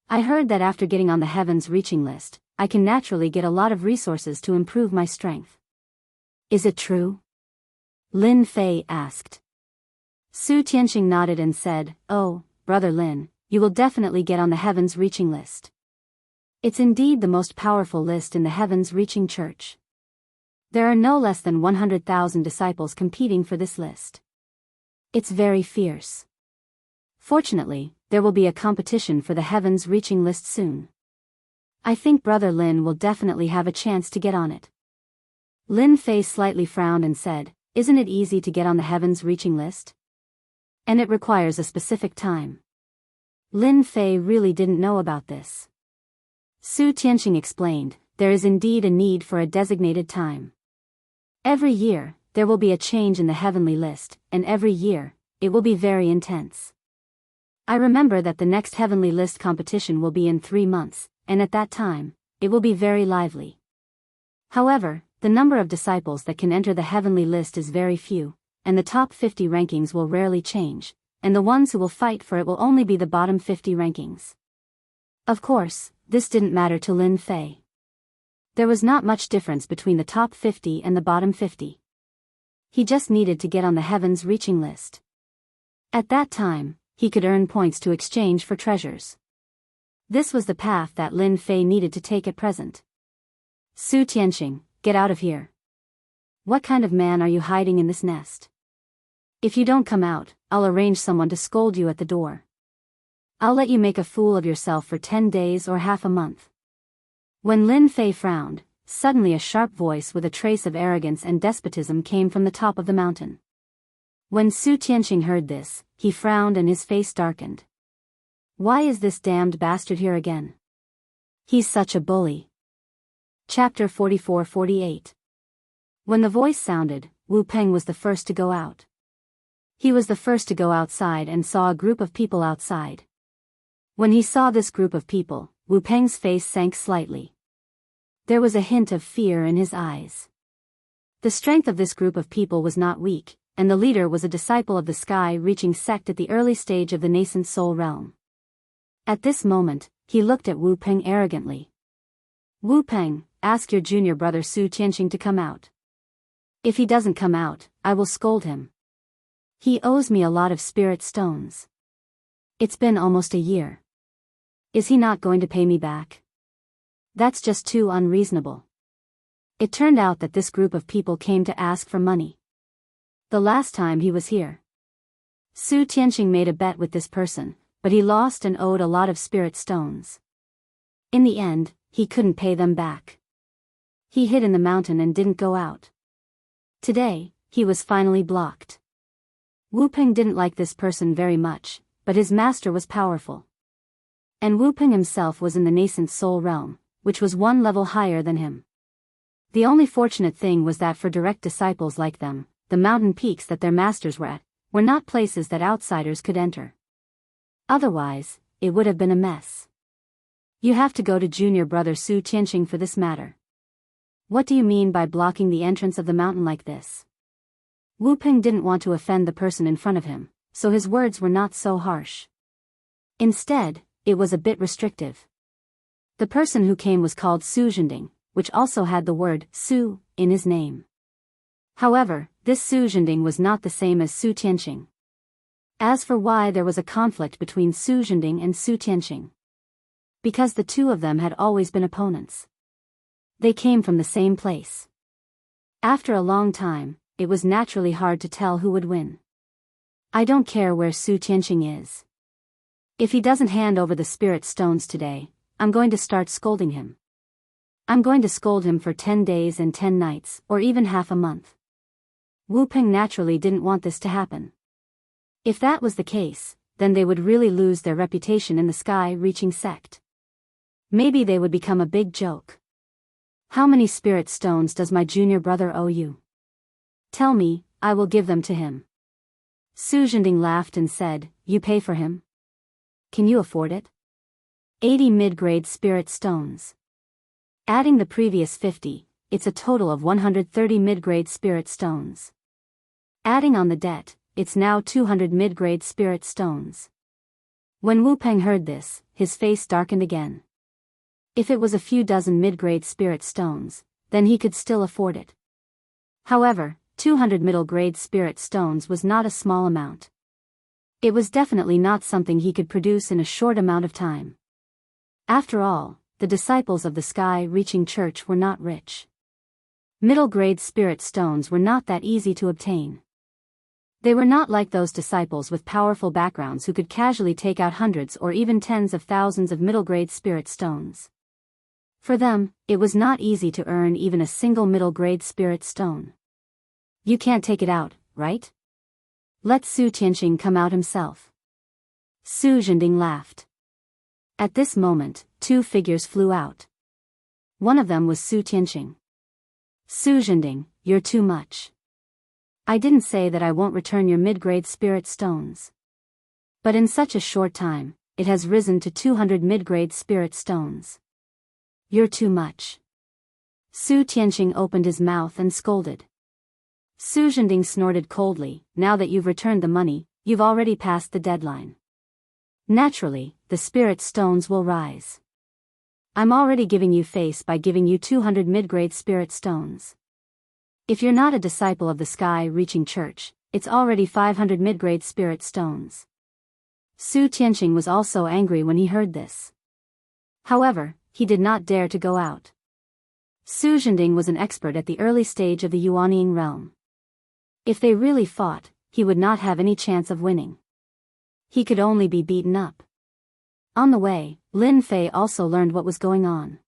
I heard that after getting on the Heavens Reaching list, I can naturally get a lot of resources to improve my strength. Is it true? Lin Fei asked. Su Tianqing nodded and said, oh, brother Lin, you will definitely get on the Heavens Reaching list. It's indeed the most powerful list in the Heavens Reaching Church. There are no less than 100,000 disciples competing for this list. It's very fierce. Fortunately, there will be a competition for the Heavens Reaching list soon. I think brother Lin will definitely have a chance to get on it. Lin Fei slightly frowned and said, isn't it easy to get on the Heavens Reaching list? And it requires a specific time. Lin Fei really didn't know about this. Su Tianqing explained, there is indeed a need for a designated time. Every year, there will be a change in the heavenly list, and every year, it will be very intense. I remember that the next heavenly list competition will be in 3 months, and at that time, it will be very lively. However, the number of disciples that can enter the heavenly list is very few, and the top 50 rankings will rarely change, and the ones who will fight for it will only be the bottom 50 rankings. Of course, this didn't matter to Lin Fei. There was not much difference between the top 50 and the bottom 50. He just needed to get on the heavens reaching list. At that time, he could earn points to exchange for treasures. This was the path that Lin Fei needed to take at present. Su Tianqing, get out of here. What kind of man are you hiding in this nest? If you don't come out, I'll arrange someone to scold you at the door. I'll let you make a fool of yourself for 10 days or half a month. When Lin Fei frowned, suddenly a sharp voice with a trace of arrogance and despotism came from the top of the mountain. When Su Tianqing heard this, he frowned and his face darkened. Why is this damned bastard here again? He's such a bully. Chapter 44-48. When the voice sounded, Wu Peng was the first to go out. He was the first to go outside and saw a group of people outside. When he saw this group of people, Wu Peng's face sank slightly. There was a hint of fear in his eyes. The strength of this group of people was not weak, and the leader was a disciple of the sky-reaching sect at the early stage of the nascent soul realm. At this moment, he looked at Wu Peng arrogantly. Wu Peng, ask your junior brother Su Tianqing to come out. If he doesn't come out, I will scold him. He owes me a lot of spirit stones. It's been almost a year. Is he not going to pay me back? That's just too unreasonable. It turned out that this group of people came to ask for money. The last time he was here, Su Tianqing made a bet with this person, but he lost and owed a lot of spirit stones. In the end, he couldn't pay them back. He hid in the mountain and didn't go out. Today, he was finally blocked. Wu Peng didn't like this person very much, but his master was powerful. And Wu Peng himself was in the nascent soul realm, which was one level higher than him. The only fortunate thing was that for direct disciples like them, the mountain peaks that their masters were at, were not places that outsiders could enter. Otherwise, it would have been a mess. You have to go to junior brother Su Tianqing for this matter. What do you mean by blocking the entrance of the mountain like this? Wu Peng didn't want to offend the person in front of him, so his words were not so harsh. Instead, it was a bit restrictive. The person who came was called Su Zhending, which also had the word Su in his name. However, this Su Zhending was not the same as Su Tianqing. As for why there was a conflict between Su Zhending and Su Tianqing. Because the two of them had always been opponents. They came from the same place. After a long time, it was naturally hard to tell who would win. I don't care where Su Tianqing is. If he doesn't hand over the spirit stones today, I'm going to start scolding him. I'm going to scold him for 10 days and 10 nights, or even half a month. Wu Peng naturally didn't want this to happen. If that was the case, then they would really lose their reputation in the sky-reaching sect. Maybe they would become a big joke. How many spirit stones does my junior brother owe you? Tell me, I will give them to him. Su Zhending laughed and said, you pay for him? Can you afford it? 80 mid-grade spirit stones. Adding the previous 50, it's a total of 130 mid-grade spirit stones. Adding on the debt, it's now 200 mid-grade spirit stones. When Wu Peng heard this, his face darkened again. If it was a few dozen mid-grade spirit stones, then he could still afford it. However, 200 middle-grade spirit stones was not a small amount. It was definitely not something he could produce in a short amount of time. After all, the disciples of the sky-reaching church were not rich. Middle-grade spirit stones were not that easy to obtain. They were not like those disciples with powerful backgrounds who could casually take out hundreds or even tens of thousands of middle-grade spirit stones. For them, it was not easy to earn even a single middle-grade spirit stone. You can't take it out, right? Let Su Tianqing come out himself. Su Zhending laughed. At this moment, two figures flew out. One of them was Su Tianqing. Su Zhending, you're too much. I didn't say that I won't return your mid-grade spirit stones. But in such a short time, it has risen to 200 mid-grade spirit stones. You're too much. Su Tianqing opened his mouth and scolded. Su Zhending snorted coldly, now that you've returned the money, You've already passed the deadline. Naturally, the spirit stones will rise. I'm already giving you face by giving you 200 mid-grade spirit stones. If you're not a disciple of the sky-reaching church, it's already 500 mid-grade spirit stones. Su Tianqing was also angry when he heard this. However, he did not dare to go out. Su Zhending was an expert at the early stage of the Yuanying realm. If they really fought, he would not have any chance of winning. He could only be beaten up. On the way, Lin Fei also learned what was going on.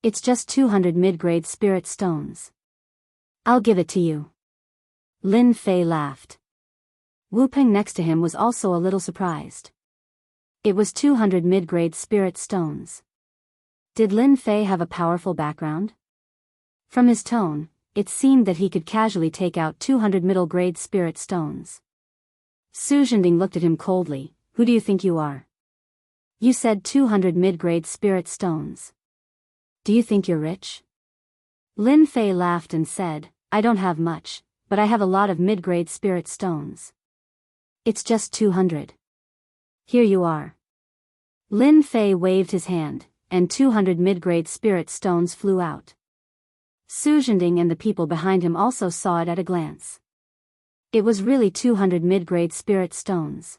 It's just 200 mid-grade spirit stones. I'll give it to you. Lin Fei laughed. Wu Peng next to him was also a little surprised. It was 200 mid-grade spirit stones. Did Lin Fei have a powerful background? From his tone, it seemed that he could casually take out 200 middle-grade spirit stones. Su Zhending looked at him coldly. Who do you think you are? You said 200 mid-grade spirit stones. Do you think you're rich? Lin Fei laughed and said, I don't have much, but I have a lot of mid-grade spirit stones. It's just 200. Here you are. Lin Fei waved his hand, and 200 mid-grade spirit stones flew out. Su Zhending and the people behind him also saw it at a glance. It was really 200 mid-grade spirit stones.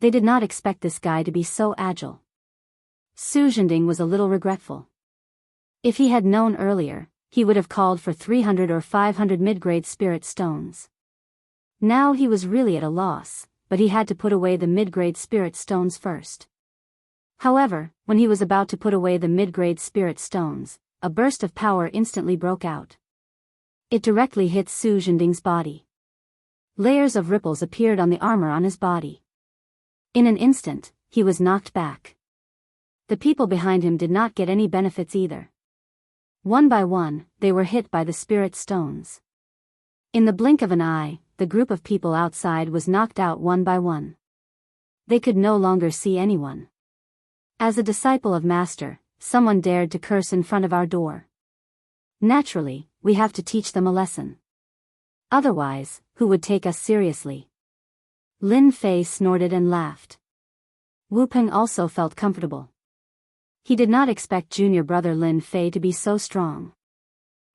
They did not expect this guy to be so agile. Su Zhending was a little regretful. If he had known earlier, he would have called for 300 or 500 mid-grade spirit stones. Now he was really at a loss, but he had to put away the mid-grade spirit stones first. However, when he was about to put away the mid-grade spirit stones, a burst of power instantly broke out. It directly hit Su Zhending's body. Layers of ripples appeared on the armor on his body. In an instant, he was knocked back. The people behind him did not get any benefits either. One by one, they were hit by the spirit stones. In the blink of an eye, the group of people outside was knocked out one by one. They could no longer see anyone. As a disciple of Master, someone dared to curse in front of our door. Naturally, we have to teach them a lesson. Otherwise, who would take us seriously? Lin Fei snorted and laughed. Wu Peng also felt comfortable. He did not expect junior brother Lin Fei to be so strong.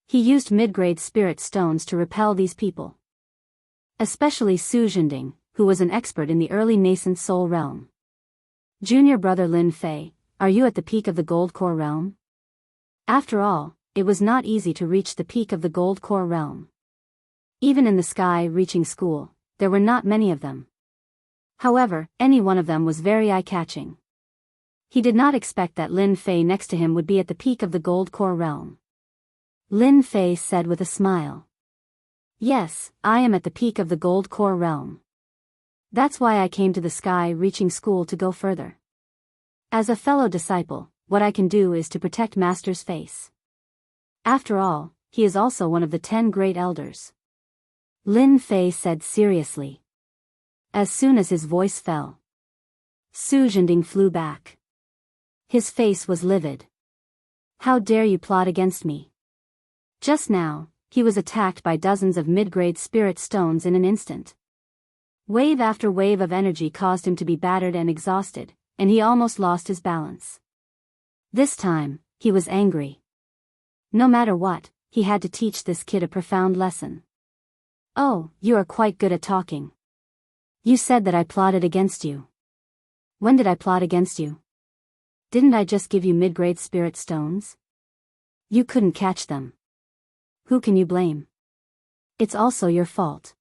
He used mid-grade spirit stones to repel these people. Especially Su Zhending, who was an expert in the early nascent soul realm. Junior brother Lin Fei, are you at the peak of the gold core realm? After all, it was not easy to reach the peak of the gold core realm. Even in the sky-reaching school, there were not many of them. However, any one of them was very eye-catching. He did not expect that Lin Fei next to him would be at the peak of the gold core realm. Lin Fei said with a smile. Yes, I am at the peak of the gold core realm. That's why I came to the sky-reaching school to go further. As a fellow disciple, what I can do is to protect Master's face. After all, he is also one of the 10 great elders. Lin Fei said seriously. As soon as his voice fell, Su Zhending flew back. His face was livid. How dare you plot against me? Just now, he was attacked by dozens of mid-grade spirit stones in an instant. Wave after wave of energy caused him to be battered and exhausted, and he almost lost his balance. This time, he was angry. No matter what, he had to teach this kid a profound lesson. Oh, you are quite good at talking. You said that I plotted against you. When did I plot against you? Didn't I just give you mid-grade spirit stones? You couldn't catch them. Who can you blame? It's also your fault.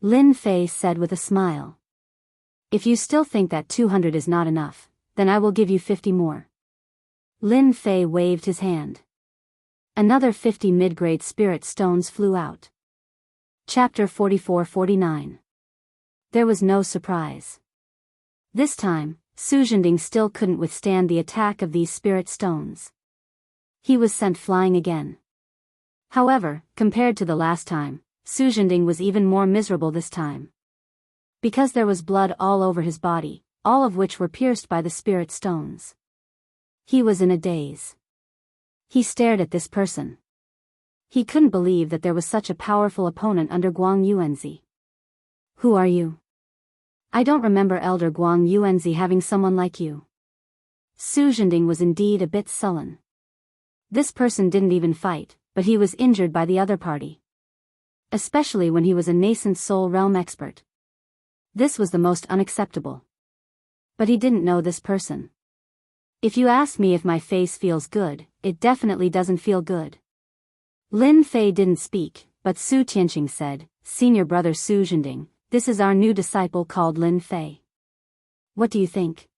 Lin Fei said with a smile. If you still think that 200 is not enough, then I will give you 50 more. Lin Fei waved his hand. Another 50 mid-grade spirit stones flew out. Chapter 44-49. There was no surprise. This time, Su Zhending still couldn't withstand the attack of these spirit stones. He was sent flying again. However, compared to the last time, Su Zhending was even more miserable this time. Because there was blood all over his body, all of which were pierced by the spirit stones. He was in a daze. He stared at this person. He couldn't believe that there was such a powerful opponent under Guang Yuanzi. Who are you? I don't remember Elder Guang Yuanzi having someone like you. Su Zhending was indeed a bit sullen. This person didn't even fight, but he was injured by the other party. Especially when he was a nascent soul realm expert. This was the most unacceptable. But he didn't know this person. If you ask me if my face feels good, it definitely doesn't feel good. Lin Fei didn't speak, but Su Tianqing said, Senior brother Su Zhending, this is our new disciple called Lin Fei. What do you think?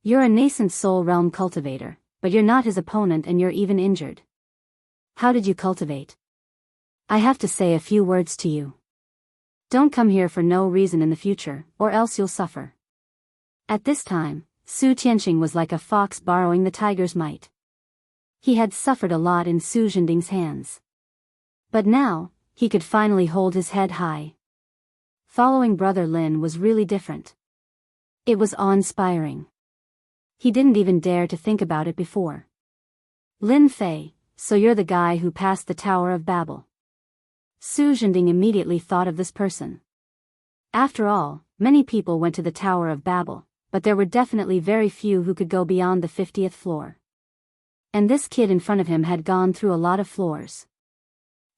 You're a nascent soul realm cultivator, but you're not his opponent and you're even injured. How did you cultivate? I have to say a few words to you. Don't come here for no reason in the future, or else you'll suffer. At this time, Su Tianqing was like a fox borrowing the tiger's might. He had suffered a lot in Su Zhending's hands. But now, he could finally hold his head high. Following Brother Lin was really different. It was awe-inspiring. He didn't even dare to think about it before. Lin Fei, so you're the guy who passed the Tower of Babel. Su Zhending immediately thought of this person. After all, many people went to the Tower of Babel, but there were definitely very few who could go beyond the 50th floor. And this kid in front of him had gone through a lot of floors.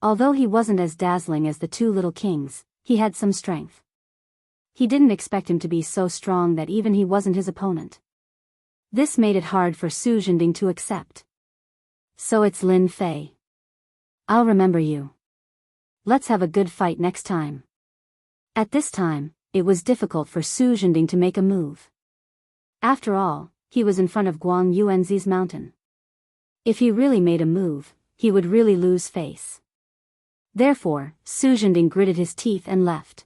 Although he wasn't as dazzling as the two little kings, he had some strength. He didn't expect him to be so strong that even he wasn't his opponent. This made it hard for Su Zhending to accept. So it's Lin Fei. I'll remember you. Let's have a good fight next time. At this time, it was difficult for Su Zhending to make a move. After all, he was in front of Guang Yuanzi's mountain. If he really made a move, he would really lose face. Therefore, Su Zhending gritted his teeth and left.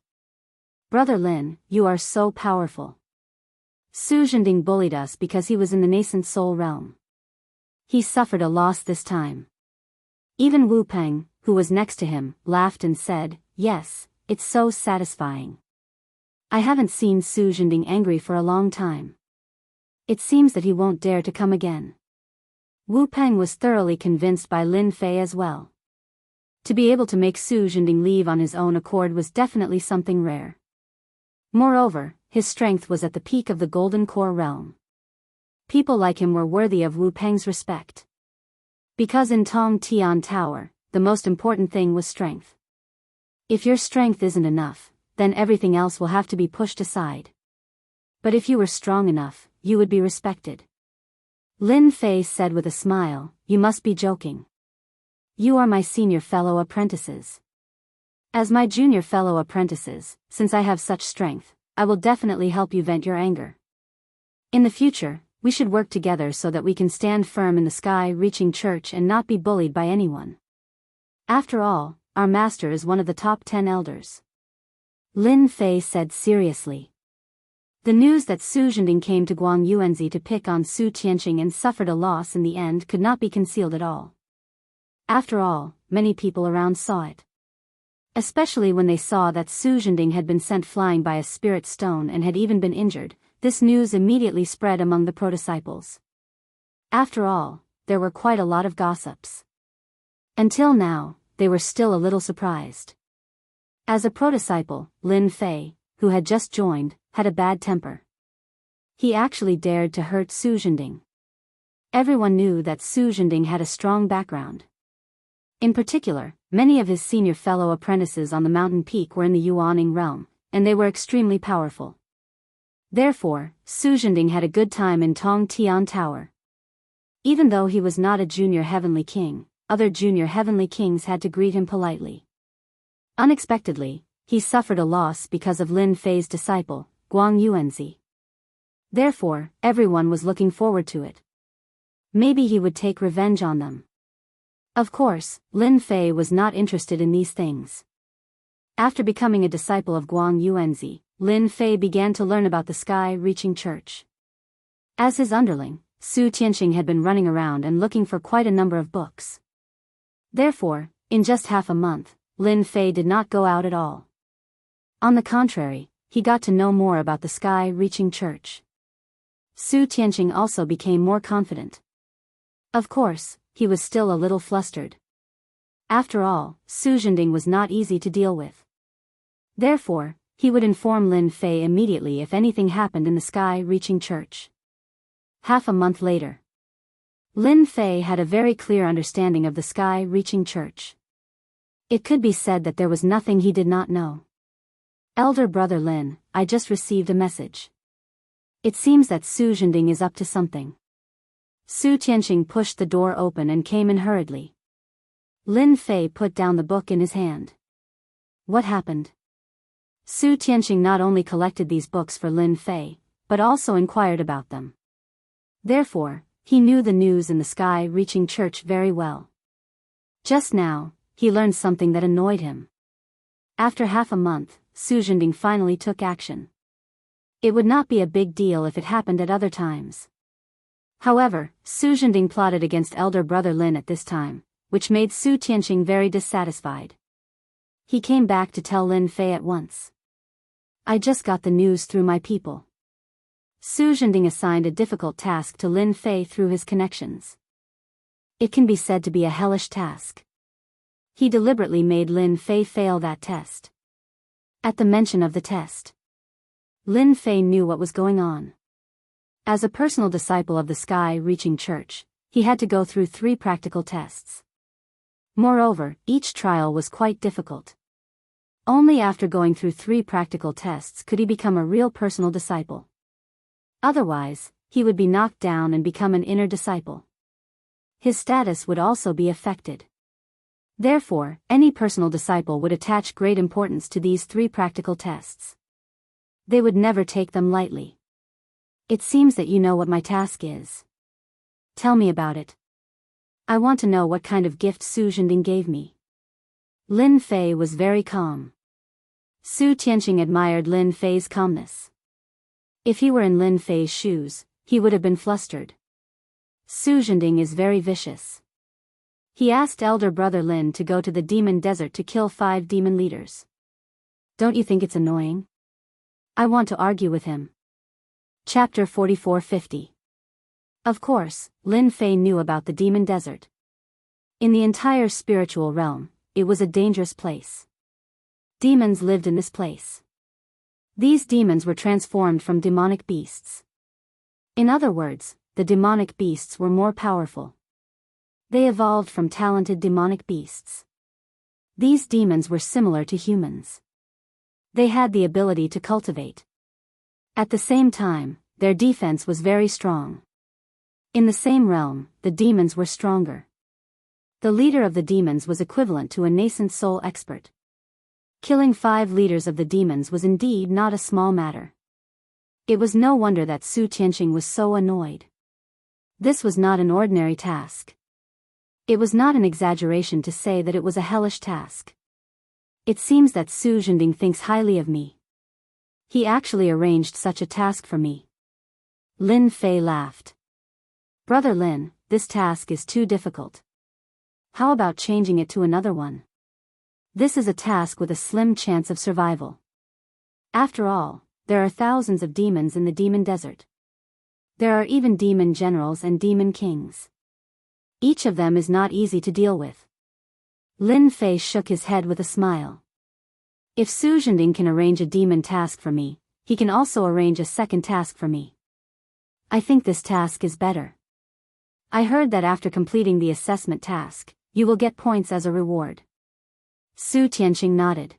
Brother Lin, you are so powerful. Su Zhending bullied us because he was in the nascent soul realm. He suffered a loss this time. Even Wu Peng, who was next to him, laughed and said, yes, it's so satisfying. I haven't seen Su Zhending angry for a long time. It seems that he won't dare to come again. Wu Peng was thoroughly convinced by Lin Fei as well. To be able to make Su Zhending leave on his own accord was definitely something rare. Moreover, his strength was at the peak of the Golden Core realm. People like him were worthy of Wu Peng's respect. Because in Tong Tian Tower, the most important thing was strength. If your strength isn't enough, then everything else will have to be pushed aside. But if you were strong enough, you would be respected. Lin Fei said with a smile, you must be joking. You are my senior fellow apprentices. As my junior fellow apprentices, since I have such strength, I will definitely help you vent your anger. In the future, we should work together so that we can stand firm in the sky-reaching church and not be bullied by anyone. After all, our master is one of the top 10 elders. Lin Fei said seriously. The news that Su Zhending came to Guang Yuanzi to pick on Su Tianqing and suffered a loss in the end could not be concealed at all. After all, many people around saw it. Especially when they saw that Su Zhending had been sent flying by a spirit stone and had even been injured, this news immediately spread among the pro-disciples. After all, there were quite a lot of gossips. Until now, they were still a little surprised. As a pro-disciple, Lin Fei, who had just joined, had a bad temper. He actually dared to hurt Su Zhending. Everyone knew that Su Zhending had a strong background. In particular, many of his senior fellow apprentices on the mountain peak were in the Yuaning realm, and they were extremely powerful. Therefore, Su Zhending had a good time in Tong Tian Tower. Even though he was not a junior heavenly king, other junior heavenly kings had to greet him politely. Unexpectedly, he suffered a loss because of Lin Fei's disciple, Guang Yuanzi. Therefore, everyone was looking forward to it. Maybe he would take revenge on them. Of course, Lin Fei was not interested in these things. After becoming a disciple of Guang Yuanzi, Lin Fei began to learn about the sky-reaching church. As his underling, Su Tianqing had been running around and looking for quite a number of books. Therefore, in just half a month, Lin Fei did not go out at all. On the contrary, he got to know more about the sky-reaching church. Su Tianqing also became more confident. Of course, he was still a little flustered. After all, Su Zhending was not easy to deal with. Therefore, He would inform Lin Fei immediately if anything happened in the sky-reaching church. Half a month later. Lin Fei had a very clear understanding of the sky-reaching church. It could be said that there was nothing he did not know. Elder brother Lin, I just received a message. It seems that Su Zhending is up to something. Su Tianqing pushed the door open and came in hurriedly. Lin Fei put down the book in his hand. What happened? Su Tianqing not only collected these books for Lin Fei, but also inquired about them. Therefore, he knew the news in the sky-reaching church very well. Just now, he learned something that annoyed him. After half a month, Su Zhending finally took action. It would not be a big deal if it happened at other times. However, Su Zhending plotted against elder brother Lin at this time, which made Su Tianqing very dissatisfied. He came back to tell Lin Fei at once. I just got the news through my people. Su Zhending assigned a difficult task to Lin Fei through his connections. It can be said to be a hellish task. He deliberately made Lin Fei fail that test. At the mention of the test, Lin Fei knew what was going on. As a personal disciple of the sky-reaching church, he had to go through 3 practical tests. Moreover, each trial was quite difficult. Only after going through 3 practical tests could he become a real personal disciple. Otherwise, he would be knocked down and become an inner disciple. His status would also be affected. Therefore, any personal disciple would attach great importance to these 3 practical tests. They would never take them lightly. It seems that you know what my task is. Tell me about it. I want to know what kind of gift Su Zhending gave me. Lin Fei was very calm. Su Tianqing admired Lin Fei's calmness. If he were in Lin Fei's shoes, he would have been flustered. Su Zhending is very vicious. He asked elder brother Lin to go to the demon desert to kill 5 demon leaders. Don't you think it's annoying? I want to argue with him. Chapter 44-50. Of course, Lin Fei knew about the demon desert. In the entire spiritual realm, it was a dangerous place. Demons lived in this place. These demons were transformed from demonic beasts. In other words, the demonic beasts were more powerful. They evolved from talented demonic beasts. These demons were similar to humans. They had the ability to cultivate. At the same time, their defense was very strong. In the same realm, the demons were stronger. The leader of the demons was equivalent to a nascent soul expert. Killing 5 leaders of the demons was indeed not a small matter. It was no wonder that Su Tianqing was so annoyed. This was not an ordinary task. It was not an exaggeration to say that it was a hellish task. It seems that Su Zhending thinks highly of me. He actually arranged such a task for me. Lin Fei laughed. Brother Lin, this task is too difficult. How about changing it to another one? This is a task with a slim chance of survival. After all, there are thousands of demons in the demon desert. There are even demon generals and demon kings. Each of them is not easy to deal with. Lin Fei shook his head with a smile. If Su Zhending can arrange a demon task for me, he can also arrange a second task for me. I think this task is better. I heard that after completing the assessment task, you will get points as a reward. Su Tianqing nodded.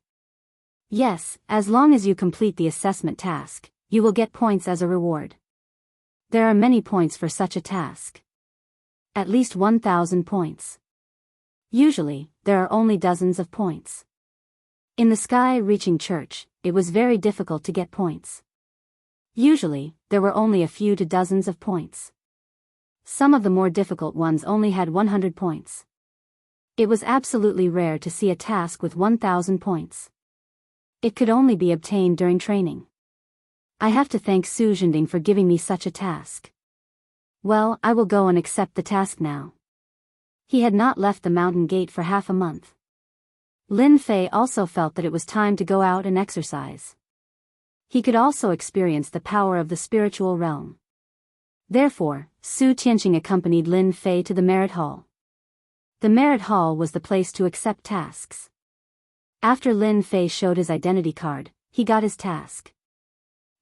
Yes, as long as you complete the assessment task, you will get points as a reward. There are many points for such a task. At least 1,000 points. Usually, there are only dozens of points. In the sky-reaching church, it was very difficult to get points. Usually, there were only a few to dozens of points. Some of the more difficult ones only had 100 points. It was absolutely rare to see a task with 1,000 points. It could only be obtained during training. I have to thank Su Zhending for giving me such a task. Well, I will go and accept the task now. He had not left the mountain gate for half a month. Lin Fei also felt that it was time to go out and exercise. He could also experience the power of the spiritual realm. Therefore, Su Tianqing accompanied Lin Fei to the merit hall. The merit hall was the place to accept tasks. After Lin Fei showed his identity card, he got his task.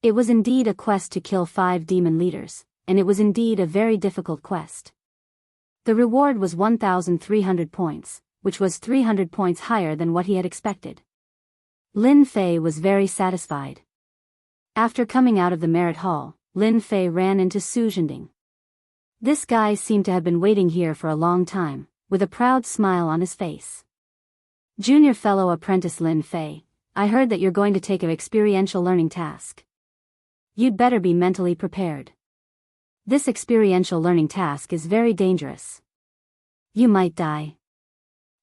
It was indeed a quest to kill 5 demon leaders, and it was indeed a very difficult quest. The reward was 1,300 points, which was 300 points higher than what he had expected. Lin Fei was very satisfied. After coming out of the merit hall, Lin Fei ran into Su Zhending. This guy seemed to have been waiting here for a long time, with a proud smile on his face. Junior fellow apprentice Lin Fei, I heard that you're going to take an experiential learning task. You'd better be mentally prepared. This experiential learning task is very dangerous. You might die.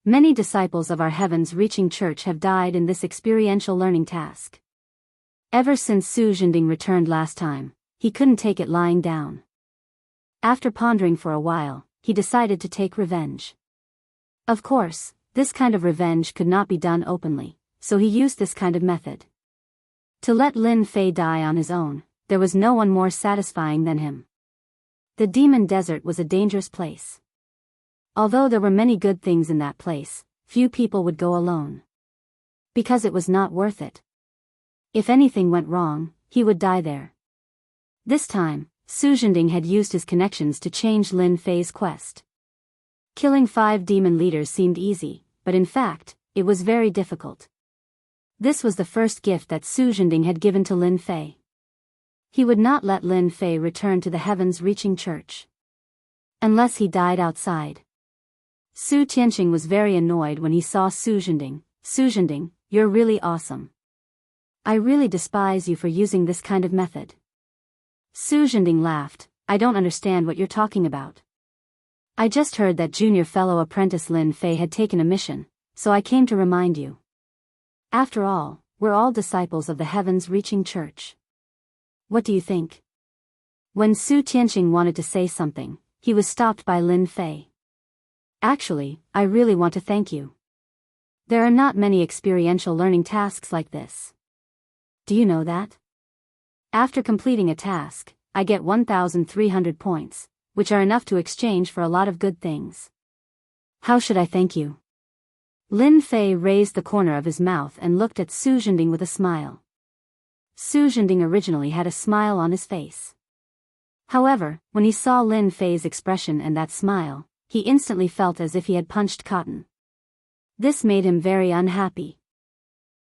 Many disciples of our heavens-reaching church have died in this experiential learning task. Ever since Su Zhending returned last time, he couldn't take it lying down. After pondering for a while, he decided to take revenge. Of course, this kind of revenge could not be done openly, so he used this kind of method. To let Lin Fei die on his own, there was no one more satisfying than him. The demon desert was a dangerous place. Although there were many good things in that place, few people would go alone. Because it was not worth it. If anything went wrong, he would die there. This time, Su Zhending had used his connections to change Lin Fei's quest. Killing 5 demon leaders seemed easy, but in fact, it was very difficult. This was the first gift that Su Zhending had given to Lin Fei. He would not let Lin Fei return to the heavens-reaching church. Unless he died outside. Su Tianqing was very annoyed when he saw Su Zhending. Su Zhending, you're really awesome. I really despise you for using this kind of method. Su Zhending laughed, I don't understand what you're talking about. I just heard that junior fellow apprentice Lin Fei had taken a mission, so I came to remind you. After all, we're all disciples of the heavens-reaching church. What do you think? When Su Tianqing wanted to say something, he was stopped by Lin Fei. Actually, I really want to thank you. There are not many experiential learning tasks like this. Do you know that? After completing a task, I get 1,300 points, which are enough to exchange for a lot of good things. How should I thank you? Lin Fei raised the corner of his mouth and looked at Su Zhending with a smile. Su Zhending originally had a smile on his face. However, when he saw Lin Fei's expression and that smile, he instantly felt as if he had punched cotton. This made him very unhappy.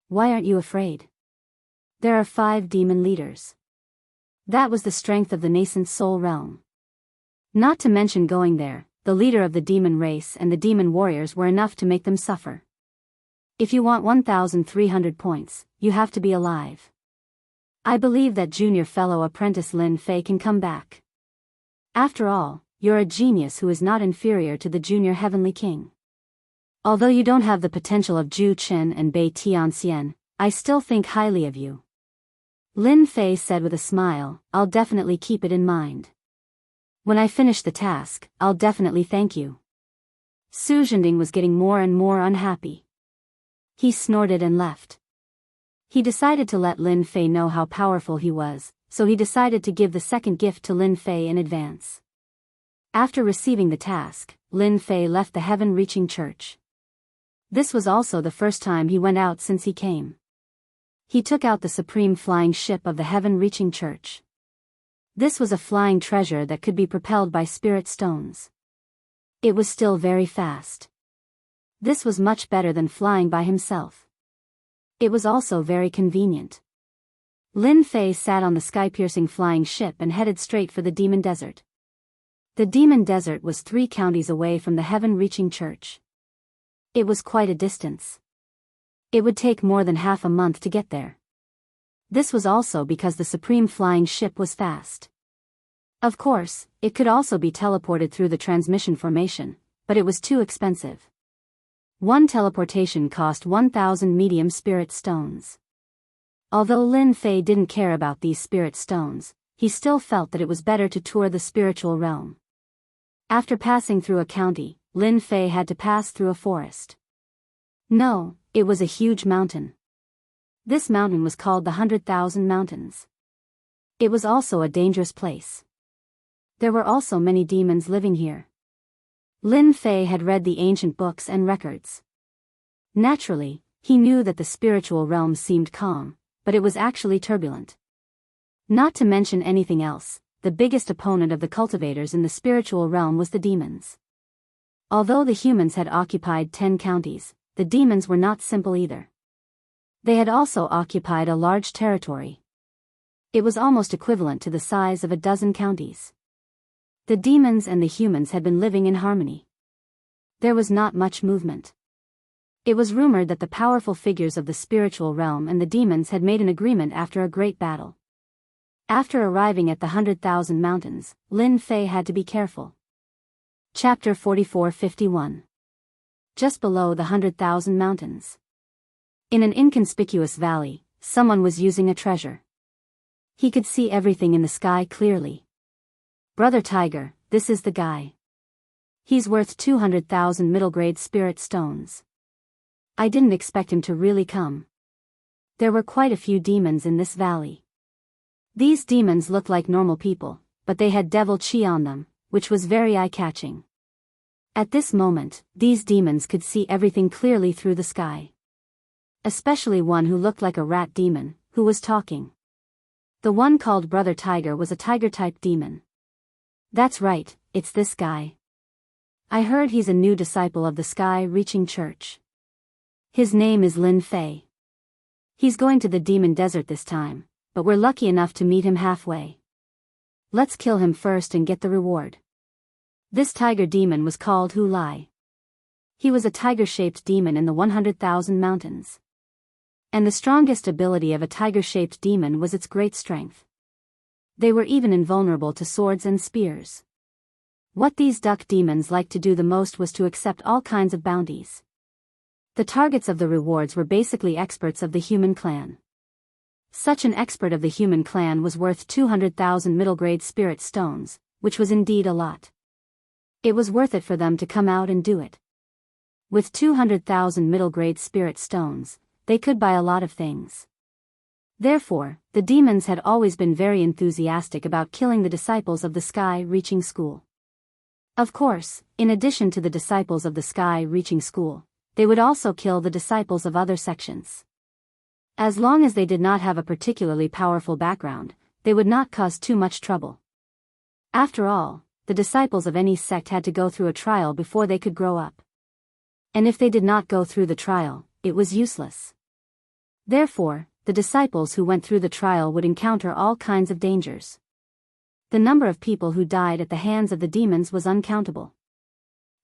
Why aren't you afraid? There are 5 demon leaders. That was the strength of the nascent soul realm. Not to mention going there, the leader of the demon race and the demon warriors were enough to make them suffer. If you want 1,300 points, you have to be alive. I believe that junior fellow apprentice Lin Fei can come back. After all, you're a genius who is not inferior to the junior heavenly king. Although you don't have the potential of Zhu Chen and Bei Tianxian, I still think highly of you. Lin Fei said with a smile, I'll definitely keep it in mind. When I finish the task, I'll definitely thank you. Su Zhending was getting more and more unhappy. He snorted and left. He decided to let Lin Fei know how powerful he was, so he decided to give the second gift to Lin Fei in advance. After receiving the task, Lin Fei left the heaven-reaching church. This was also the first time he went out since he came. He took out the supreme flying ship of the heaven-reaching church. This was a flying treasure that could be propelled by spirit stones. It was still very fast. This was much better than flying by himself. It was also very convenient. Lin Fei sat on the sky-piercing flying ship and headed straight for the demon desert. The demon desert was 3 counties away from the heaven-reaching church. It was quite a distance. It would take more than half a month to get there. This was also because the supreme flying ship was fast. Of course, it could also be teleported through the transmission formation, but it was too expensive. One teleportation cost 1,000 medium spirit stones. Although Lin Fei didn't care about these spirit stones, he still felt that it was better to tour the spiritual realm. After passing through a county, Lin Fei had to pass through a forest. No, it was a huge mountain. This mountain was called the 100,000 Mountains. It was also a dangerous place. There were also many demons living here. Lin Fei had read the ancient books and records. Naturally, he knew that the spiritual realm seemed calm, but it was actually turbulent. Not to mention anything else, the biggest opponent of the cultivators in the spiritual realm was the demons. Although the humans had occupied 10 counties, the demons were not simple either. They had also occupied a large territory. It was almost equivalent to the size of a dozen counties. The demons and the humans had been living in harmony. There was not much movement. It was rumored that the powerful figures of the spiritual realm and the demons had made an agreement after a great battle. After arriving at the 100,000 mountains, Lin Fei had to be careful. Chapter 44-51. Just below the 100,000 mountains. In an inconspicuous valley, someone was using a treasure. He could see everything in the sky clearly. Brother Tiger, this is the guy. He's worth 200,000 middle-grade spirit stones. I didn't expect him to really come. There were quite a few demons in this valley. These demons looked like normal people, but they had devil chi on them, which was very eye-catching. At this moment, these demons could see everything clearly through the sky. Especially one who looked like a rat demon, who was talking. The one called Brother Tiger was a tiger-type demon. That's right, it's this guy. I heard he's a new disciple of the Sky-Reaching Church. His name is Lin Fei. He's going to the demon desert this time, but we're lucky enough to meet him halfway. Let's kill him first and get the reward. This tiger demon was called Hu Lai. He was a tiger-shaped demon in the 100,000 mountains. And the strongest ability of a tiger-shaped demon was its great strength. They were even invulnerable to swords and spears. What these duck demons liked to do the most was to accept all kinds of bounties. The targets of the rewards were basically experts of the human clan. Such an expert of the human clan was worth 200,000 middle-grade spirit stones, which was indeed a lot. It was worth it for them to come out and do it. With 200,000 middle-grade spirit stones, they could buy a lot of things. Therefore, the demons had always been very enthusiastic about killing the disciples of the Sky-Reaching School. Of course, in addition to the disciples of the Sky-Reaching School, they would also kill the disciples of other sections. As long as they did not have a particularly powerful background, they would not cause too much trouble. After all, the disciples of any sect had to go through a trial before they could grow up. And if they did not go through the trial, it was useless. Therefore, the disciples who went through the trial would encounter all kinds of dangers. The number of people who died at the hands of the demons was uncountable.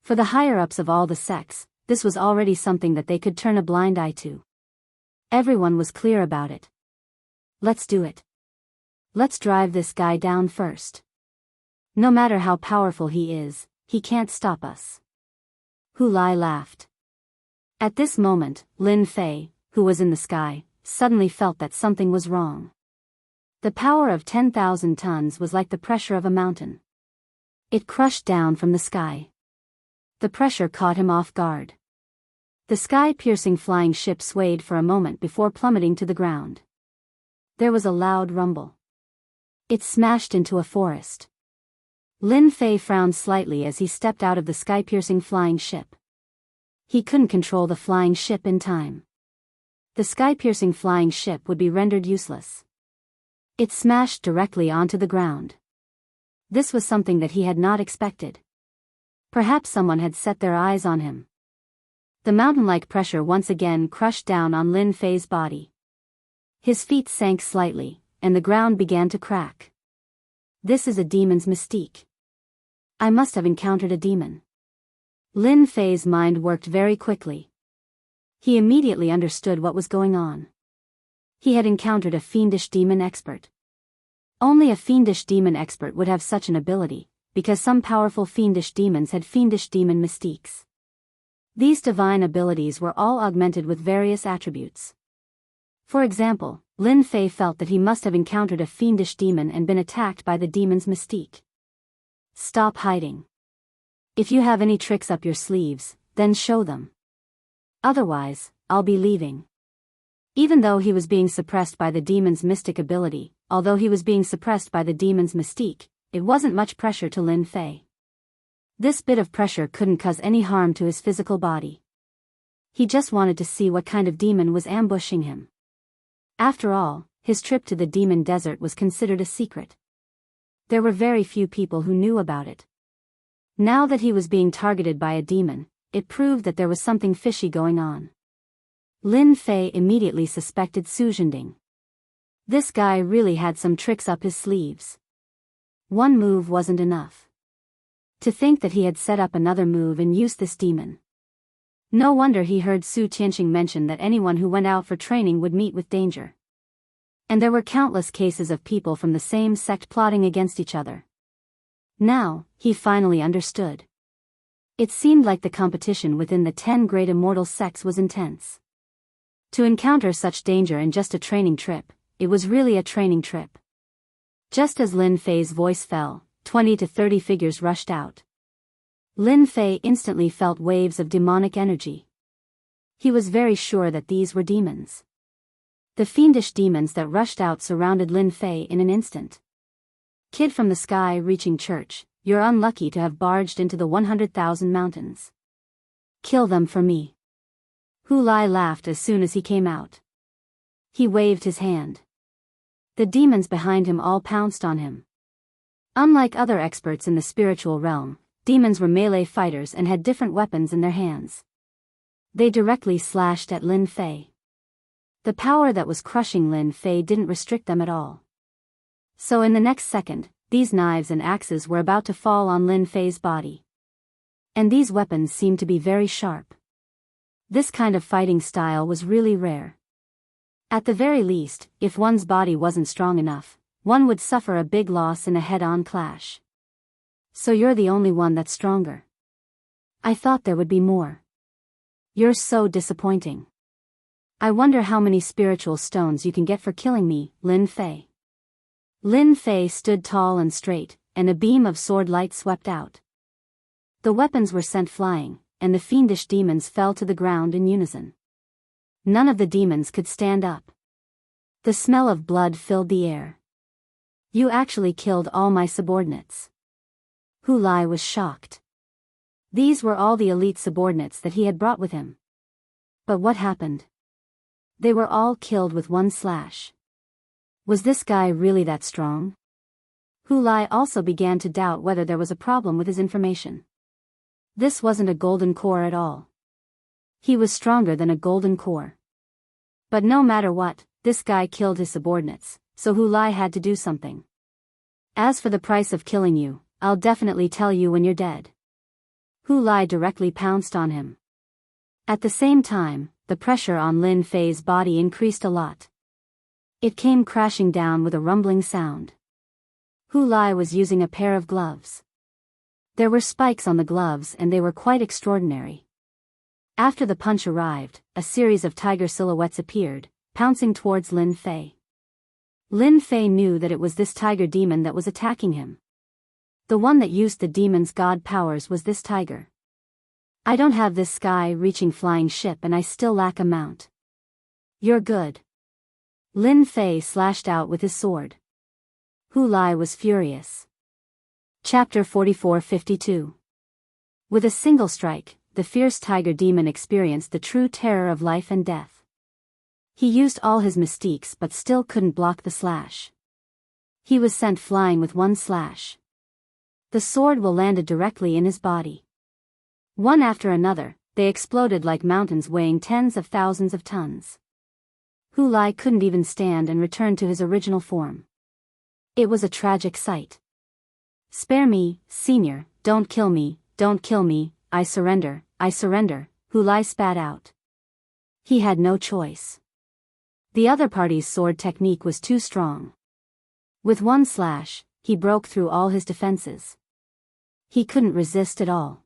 For the higher-ups of all the sects, this was already something that they could turn a blind eye to. Everyone was clear about it. Let's do it. Let's drive this guy down first. No matter how powerful he is, he can't stop us. Hu Lai laughed. At this moment, Lin Fei, who was in the sky, suddenly felt that something was wrong. The power of 10,000 tons was like the pressure of a mountain. It crushed down from the sky. The pressure caught him off guard. The sky-piercing flying ship swayed for a moment before plummeting to the ground. There was a loud rumble. It smashed into a forest. Lin Fei frowned slightly as he stepped out of the sky-piercing flying ship. He couldn't control the flying ship in time. The sky-piercing flying ship would be rendered useless. It smashed directly onto the ground. This was something that he had not expected. Perhaps someone had set their eyes on him. The mountain-like pressure once again crushed down on Lin Fei's body. His feet sank slightly, and the ground began to crack. This is a demon's mystique. I must have encountered a demon. Lin Fei's mind worked very quickly. He immediately understood what was going on. He had encountered a fiendish demon expert. Only a fiendish demon expert would have such an ability, because some powerful fiendish demons had fiendish demon mystiques. These divine abilities were all augmented with various attributes. For example, Lin Fei felt that he must have encountered a fiendish demon and been attacked by the demon's mystique. Stop hiding. If you have any tricks up your sleeves, then show them. Otherwise, I'll be leaving. Even though he was being suppressed by the demon's mystic ability, although he was being suppressed by the demon's mystique, it wasn't much pressure to Lin Fei. This bit of pressure couldn't cause any harm to his physical body. He just wanted to see what kind of demon was ambushing him. After all, his trip to the demon desert was considered a secret. There were very few people who knew about it. Now that he was being targeted by a demon, it proved that there was something fishy going on. Lin Fei immediately suspected Su Zhending. This guy really had some tricks up his sleeves. One move wasn't enough. To think that he had set up another move and used this demon. No wonder he heard Su Tianqing mention that anyone who went out for training would meet with danger. And there were countless cases of people from the same sect plotting against each other. Now, he finally understood. It seemed like the competition within the 10 great immortal sects was intense. To encounter such danger in just a training trip, it was really a training trip. Just as Lin Fei's voice fell, 20 to 30 figures rushed out. Lin Fei instantly felt waves of demonic energy. He was very sure that these were demons. The fiendish demons that rushed out surrounded Lin Fei in an instant. Kid from the sky reaching church, you're unlucky to have barged into the 100,000 mountains. Kill them for me. Hu Lai laughed as soon as he came out. He waved his hand. The demons behind him all pounced on him. Unlike other experts in the spiritual realm, demons were melee fighters and had different weapons in their hands. They directly slashed at Lin Fei. The power that was crushing Lin Fei didn't restrict them at all. So in the next second, these knives and axes were about to fall on Lin Fei's body. And these weapons seemed to be very sharp. This kind of fighting style was really rare. At the very least, if one's body wasn't strong enough, one would suffer a big loss in a head-on clash. So you're the only one that's stronger. I thought there would be more. You're so disappointing. I wonder how many spiritual stones you can get for killing me, Lin Fei. Lin Fei stood tall and straight, and a beam of sword light swept out. The weapons were sent flying, and the fiendish demons fell to the ground in unison. None of the demons could stand up. The smell of blood filled the air. You actually killed all my subordinates. Hu Lai was shocked. These were all the elite subordinates that he had brought with him. But what happened? They were all killed with one slash. Was this guy really that strong? Hu Lai also began to doubt whether there was a problem with his information. This wasn't a golden core at all. He was stronger than a golden core. But no matter what, this guy killed his subordinates, so Hu Lai had to do something. As for the price of killing you, I'll definitely tell you when you're dead. Hu Lai directly pounced on him. At the same time, the pressure on Lin Fei's body increased a lot. It came crashing down with a rumbling sound. Hu Lai was using a pair of gloves. There were spikes on the gloves and they were quite extraordinary. After the punch arrived, a series of tiger silhouettes appeared, pouncing towards Lin Fei. Lin Fei knew that it was this tiger demon that was attacking him. The one that used the demon's god powers was this tiger. I don't have this sky-reaching flying ship and I still lack a mount. You're good. Lin Fei slashed out with his sword. Hu Lai was furious. Chapter 44-52. With a single strike, the fierce tiger demon experienced the true terror of life and death. He used all his mystiques but still couldn't block the slash. He was sent flying with one slash. The sword will landed directly in his body. One after another, they exploded like mountains weighing tens of thousands of tons. Hu Lai couldn't even stand and returned to his original form. It was a tragic sight. Spare me, senior, don't kill me, I surrender, Hu Lai spat out. He had no choice. The other party's sword technique was too strong. With one slash, he broke through all his defenses. He couldn't resist at all.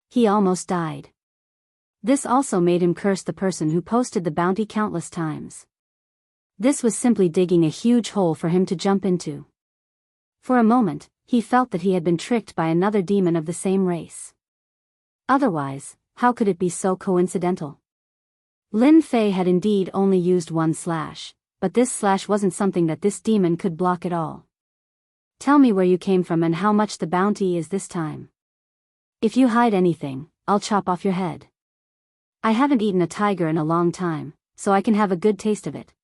He almost died. This also made him curse the person who posted the bounty countless times. This was simply digging a huge hole for him to jump into. For a moment, he felt that he had been tricked by another demon of the same race. Otherwise, how could it be so coincidental? Lin Fei had indeed only used one slash, but this slash wasn't something that this demon could block at all. Tell me where you came from and how much the bounty is this time. If you hide anything, I'll chop off your head. I haven't eaten a tiger in a long time, so I can have a good taste of it.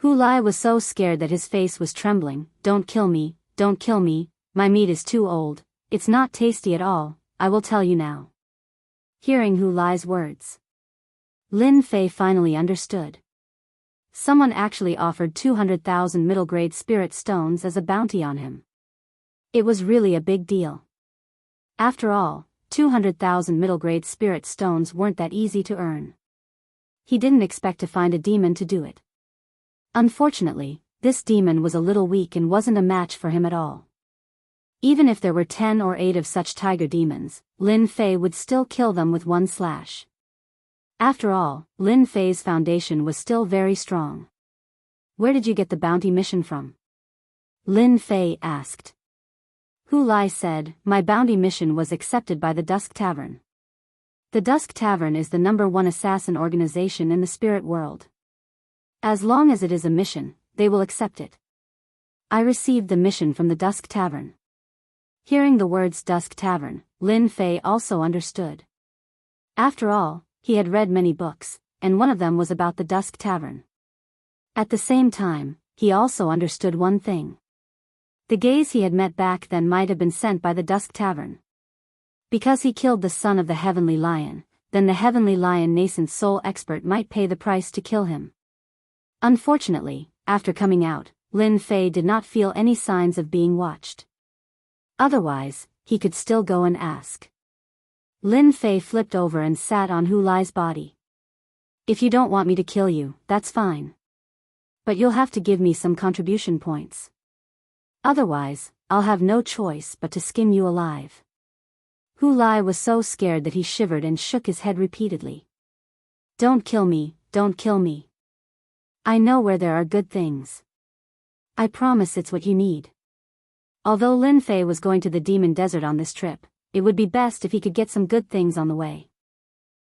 Hu Lai was so scared that his face was trembling. Don't kill me, my meat is too old, it's not tasty at all, I will tell you now. Hearing Hu Lai's words, Lin Fei finally understood. Someone actually offered 200,000 middle-grade spirit stones as a bounty on him. It was really a big deal. After all, 200,000 middle-grade spirit stones weren't that easy to earn. He didn't expect to find a demon to do it. Unfortunately, this demon was a little weak and wasn't a match for him at all. Even if there were 10 or 8 of such tiger demons, Lin Fei would still kill them with one slash. After all, Lin Fei's foundation was still very strong. Where did you get the bounty mission from? Lin Fei asked. Hu Lai said, my bounty mission was accepted by the Dusk Tavern. The Dusk Tavern is the #1 assassin organization in the spirit world. As long as it is a mission, they will accept it. I received the mission from the Dusk Tavern. Hearing the words Dusk Tavern, Lin Fei also understood. After all, he had read many books, and one of them was about the Dusk Tavern. At the same time, he also understood one thing. The gays he had met back then might have been sent by the Dusk Tavern. Because he killed the son of the Heavenly Lion, then the Heavenly Lion nascent soul expert might pay the price to kill him. Unfortunately, after coming out, Lin Fei did not feel any signs of being watched. Otherwise, he could still go and ask. Lin Fei flipped over and sat on Hu Lai's body. If you don't want me to kill you, that's fine. But you'll have to give me some contribution points. Otherwise, I'll have no choice but to skin you alive. Hu Lai was so scared that he shivered and shook his head repeatedly. Don't kill me, don't kill me. I know where there are good things. I promise it's what you need. Although Lin Fei was going to the Demon Desert on this trip, it would be best if he could get some good things on the way.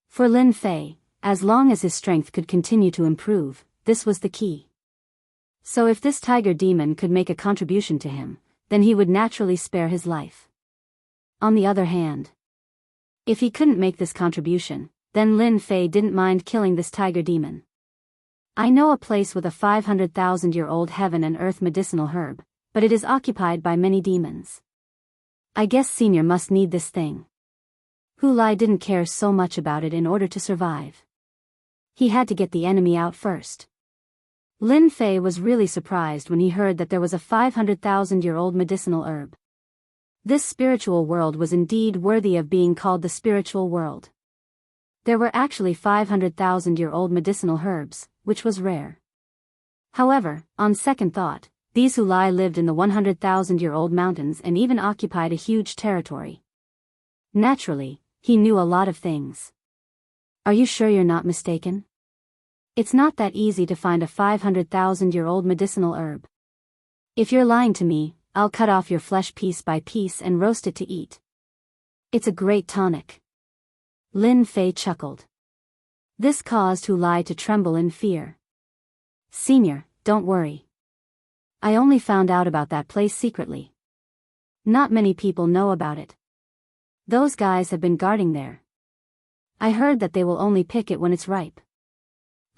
For Lin Fei, as long as his strength could continue to improve, this was the key. So if this tiger demon could make a contribution to him, then he would naturally spare his life. On the other hand, if he couldn't make this contribution, then Lin Fei didn't mind killing this tiger demon. I know a place with a 500,000-year-old heaven and earth medicinal herb, but it is occupied by many demons. I guess Senior must need this thing. Hu Lai didn't care so much about it in order to survive. He had to get the enemy out first. Lin Fei was really surprised when he heard that there was a 500,000-year-old medicinal herb. This spiritual world was indeed worthy of being called the spiritual world. There were actually 500,000-year-old medicinal herbs, which was rare. However, on second thought, these Hu Lai lived in the 100,000-year-old mountains and even occupied a huge territory. Naturally, he knew a lot of things. Are you sure you're not mistaken? It's not that easy to find a 500,000-year-old medicinal herb. If you're lying to me, I'll cut off your flesh piece by piece and roast it to eat. It's a great tonic. Lin Fei chuckled. This caused Hu Lai to tremble in fear. Senior, don't worry. I only found out about that place secretly. Not many people know about it. Those guys have been guarding there. I heard that they will only pick it when it's ripe.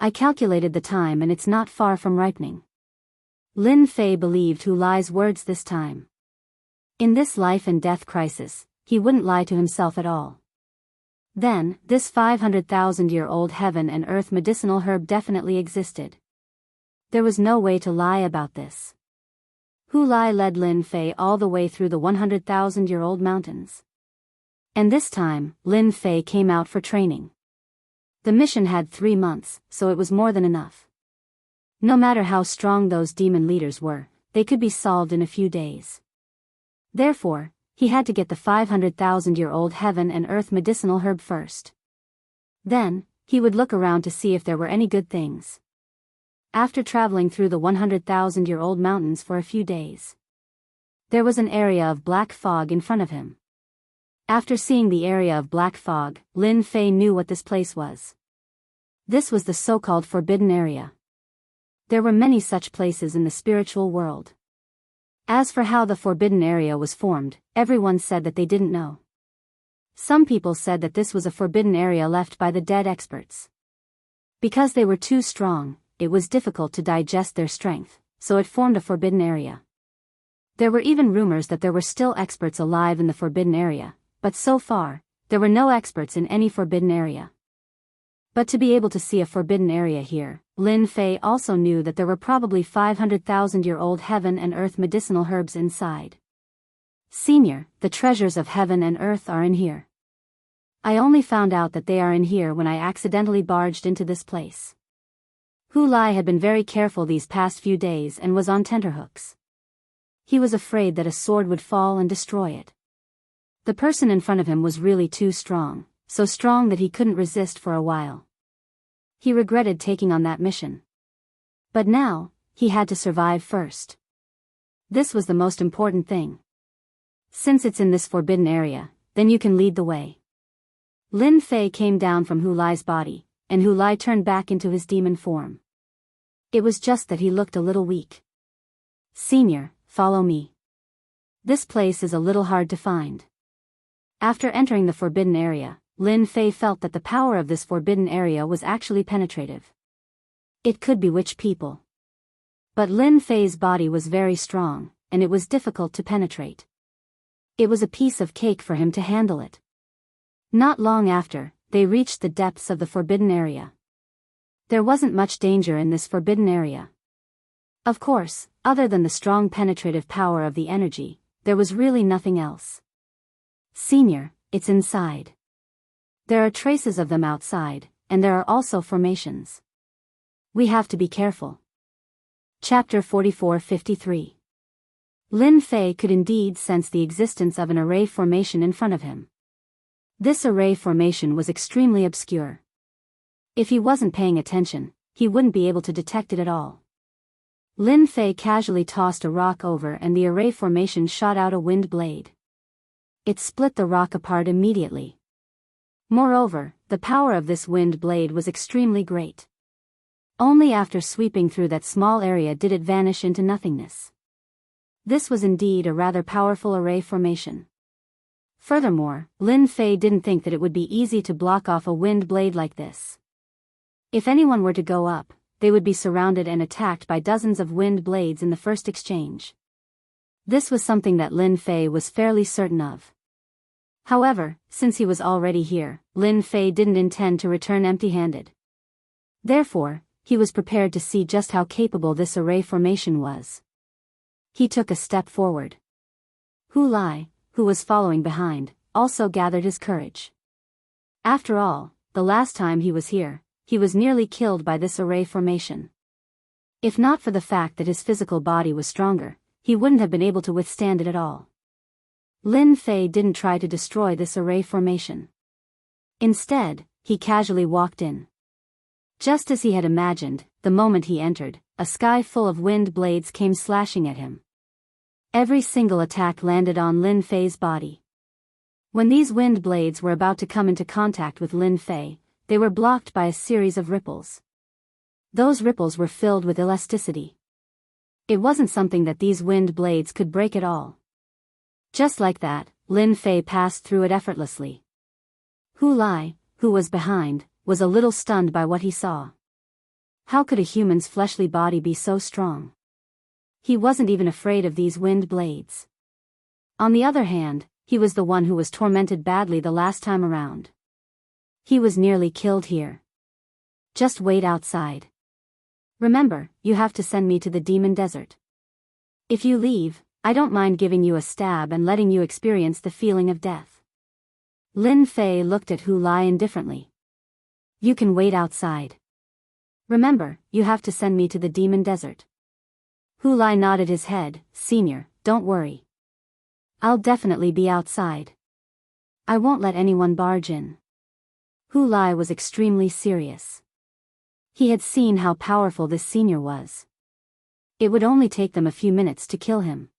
I calculated the time and it's not far from ripening. Lin Fei believed Hu Lai's words this time. In this life and death crisis, he wouldn't lie to himself at all. Then, this 500,000-year-old heaven and earth medicinal herb definitely existed. There was no way to lie about this. Hu Lai led Lin Fei all the way through the 100,000-year-old mountains. And this time, Lin Fei came out for training. The mission had 3 months, so it was more than enough. No matter how strong those demon leaders were, they could be solved in a few days. Therefore, he had to get the 500,000-year-old heaven and earth medicinal herb first. Then, he would look around to see if there were any good things. After traveling through the 100,000-year-old mountains for a few days, there was an area of black fog in front of him. After seeing the area of black fog, Lin Fei knew what this place was. This was the so-called forbidden area. There were many such places in the spiritual world. As for how the forbidden area was formed, everyone said that they didn't know. Some people said that this was a forbidden area left by the dead experts. Because they were too strong, it was difficult to digest their strength, so it formed a forbidden area. There were even rumors that there were still experts alive in the forbidden area, but so far, there were no experts in any forbidden area. But to be able to see a forbidden area here, Lin Fei also knew that there were probably 500,000-year-old heaven and earth medicinal herbs inside. Senior, the treasures of heaven and earth are in here. I only found out that they are in here when I accidentally barged into this place. Hu Lai had been very careful these past few days and was on tenterhooks. He was afraid that a sword would fall and destroy it. The person in front of him was really too strong, so strong that he couldn't resist for a while. He regretted taking on that mission. But now, he had to survive first. This was the most important thing. Since it's in this forbidden area, then you can lead the way. Lin Fei came down from Hu Lai's body, and Hu Lai turned back into his demon form. It was just that he looked a little weak. Senior, follow me. This place is a little hard to find. After entering the forbidden area, Lin Fei felt that the power of this forbidden area was actually penetrative. It could bewitch people. But Lin Fei's body was very strong, and it was difficult to penetrate. It was a piece of cake for him to handle it. Not long after, they reached the depths of the forbidden area. There wasn't much danger in this forbidden area. Of course, other than the strong penetrative power of the energy, there was really nothing else. Senior, it's inside. There are traces of them outside, and there are also formations. We have to be careful. Chapter 44-53. Lin Fei could indeed sense the existence of an array formation in front of him. This array formation was extremely obscure. If he wasn't paying attention, he wouldn't be able to detect it at all. Lin Fei casually tossed a rock over and the array formation shot out a wind blade. It split the rock apart immediately. Moreover, the power of this wind blade was extremely great. Only after sweeping through that small area did it vanish into nothingness. This was indeed a rather powerful array formation. Furthermore, Lin Fei didn't think that it would be easy to block off a wind blade like this. If anyone were to go up, they would be surrounded and attacked by dozens of wind blades in the first exchange. This was something that Lin Fei was fairly certain of. However, since he was already here, Lin Fei didn't intend to return empty-handed. Therefore, he was prepared to see just how capable this array formation was. He took a step forward. Hu Lai, who was following behind, also gathered his courage. After all, the last time he was here, he was nearly killed by this array formation. If not for the fact that his physical body was stronger, he wouldn't have been able to withstand it at all. Lin Fei didn't try to destroy this array formation. Instead, he casually walked in. Just as he had imagined, the moment he entered, a sky full of wind blades came slashing at him. Every single attack landed on Lin Fei's body. When these wind blades were about to come into contact with Lin Fei, they were blocked by a series of ripples. Those ripples were filled with elasticity. It wasn't something that these wind blades could break at all. Just like that, Lin Fei passed through it effortlessly. Hu Lai, who was behind, was a little stunned by what he saw. How could a human's fleshly body be so strong? He wasn't even afraid of these wind blades. On the other hand, he was the one who was tormented badly the last time around. He was nearly killed here. Just wait outside. Remember, you have to send me to the demon desert. If you leave, I don't mind giving you a stab and letting you experience the feeling of death. Lin Fei looked at Hu Lai indifferently. You can wait outside. Remember, you have to send me to the demon desert. Hu Lai nodded his head. Senior, don't worry. I'll definitely be outside. I won't let anyone barge in. Hu Lai was extremely serious. He had seen how powerful this senior was. It would only take them a few minutes to kill him.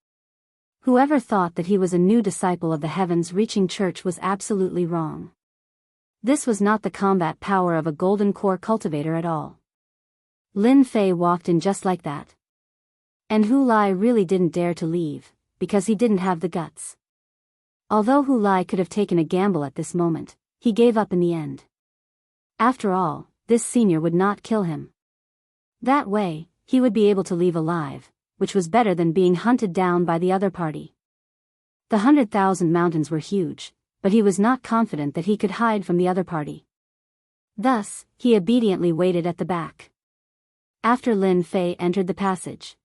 Whoever thought that he was a new disciple of the heavens-reaching church was absolutely wrong. This was not the combat power of a golden core cultivator at all. Lin Fei walked in just like that. And Hu Lai really didn't dare to leave, because he didn't have the guts. Although Hu Lai could have taken a gamble at this moment, he gave up in the end. After all, this senior would not kill him. That way, he would be able to leave alive, which was better than being hunted down by the other party. The 100,000 mountains were huge, but he was not confident that he could hide from the other party. Thus, he obediently waited at the back. After Lin Fei entered the passage.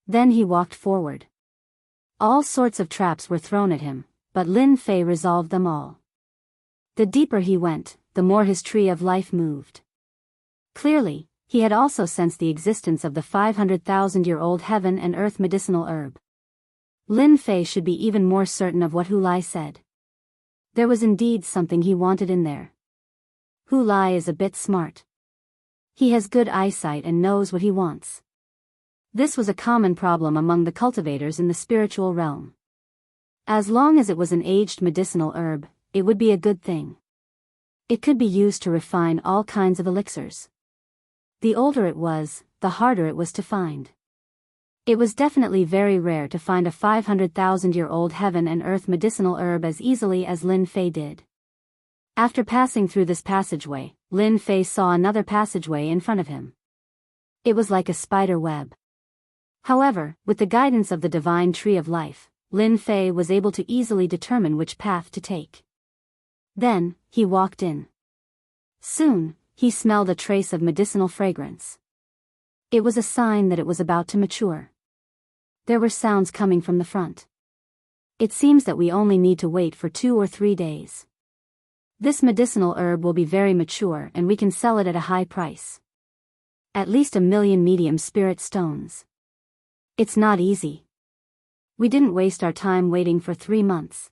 Then he walked forward. All sorts of traps were thrown at him, but Lin Fei resolved them all. The deeper he went, the more his tree of life moved. Clearly, he had also sensed the existence of the 500,000-year-old heaven and earth medicinal herb. Lin Fei should be even more certain of what Hu Lai said. There was indeed something he wanted in there. Hu Lai is a bit smart. He has good eyesight and knows what he wants. This was a common problem among the cultivators in the spiritual realm. As long as it was an aged medicinal herb, it would be a good thing. It could be used to refine all kinds of elixirs. The older it was, the harder it was to find. It was definitely very rare to find a 500,000-year-old heaven and earth medicinal herb as easily as Lin Fei did. After passing through this passageway, Lin Fei saw another passageway in front of him. It was like a spider web. However, with the guidance of the divine tree of life, Lin Fei was able to easily determine which path to take. Then, he walked in. Soon, he smelled a trace of medicinal fragrance. It was a sign that it was about to mature. There were sounds coming from the front. It seems that we only need to wait for 2 or 3 days. This medicinal herb will be very mature and we can sell it at a high price. At least 1 million medium spirit stones. It's not easy. We didn't waste our time waiting for 3 months.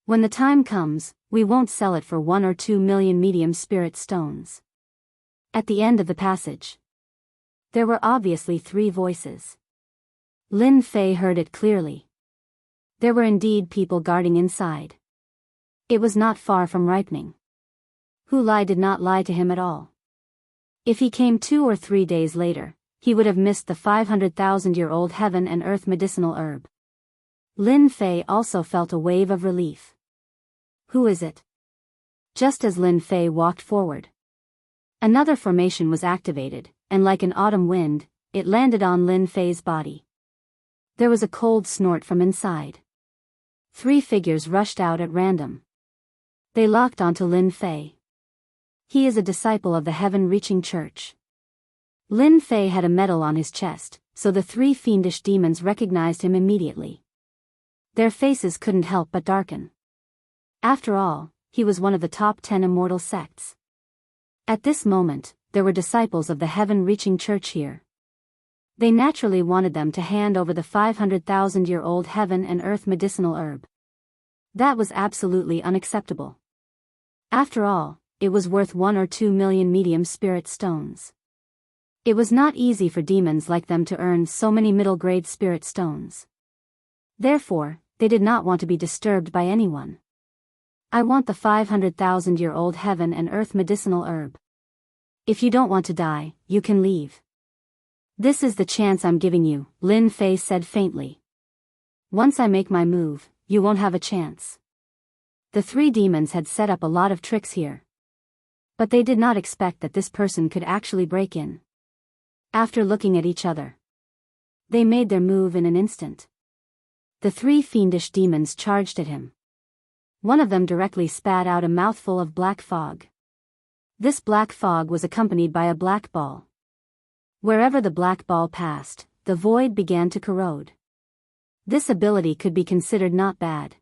When the time comes, we won't sell it for 1 or 2 million medium spirit stones. At the end of the passage, there were obviously 3 voices. Lin Fei heard it clearly. There were indeed people guarding inside. It was not far from ripening. Hu Lai did not lie to him at all. If he came 2 or 3 days later, he would have missed the 500,000-year-old heaven and earth medicinal herb. Lin Fei also felt a wave of relief. Who is it? Just as Lin Fei walked forward, another formation was activated, and like an autumn wind, it landed on Lin Fei's body. There was a cold snort from inside. 3 figures rushed out at random. They locked onto Lin Fei. He is a disciple of the heaven-reaching church. Lin Fei had a medal on his chest, so the 3 fiendish demons recognized him immediately. Their faces couldn't help but darken. After all, he was one of the top 10 immortal sects. At this moment, there were disciples of the heaven-reaching church here. They naturally wanted them to hand over the 500,000-year-old heaven and earth medicinal herb. That was absolutely unacceptable. After all, it was worth 1 or 2 million medium spirit stones. It was not easy for demons like them to earn so many middle-grade spirit stones. Therefore, they did not want to be disturbed by anyone. I want the 500,000-year-old heaven and earth medicinal herb. If you don't want to die, you can leave. This is the chance I'm giving you, Lin Fei said faintly. Once I make my move, you won't have a chance. The 3 demons had set up a lot of tricks here. But they did not expect that this person could actually break in. After looking at each other, they made their move in an instant. The 3 fiendish demons charged at him. One of them directly spat out a mouthful of black fog. This black fog was accompanied by a black ball. Wherever the black ball passed, the void began to corrode. This ability could be considered not bad.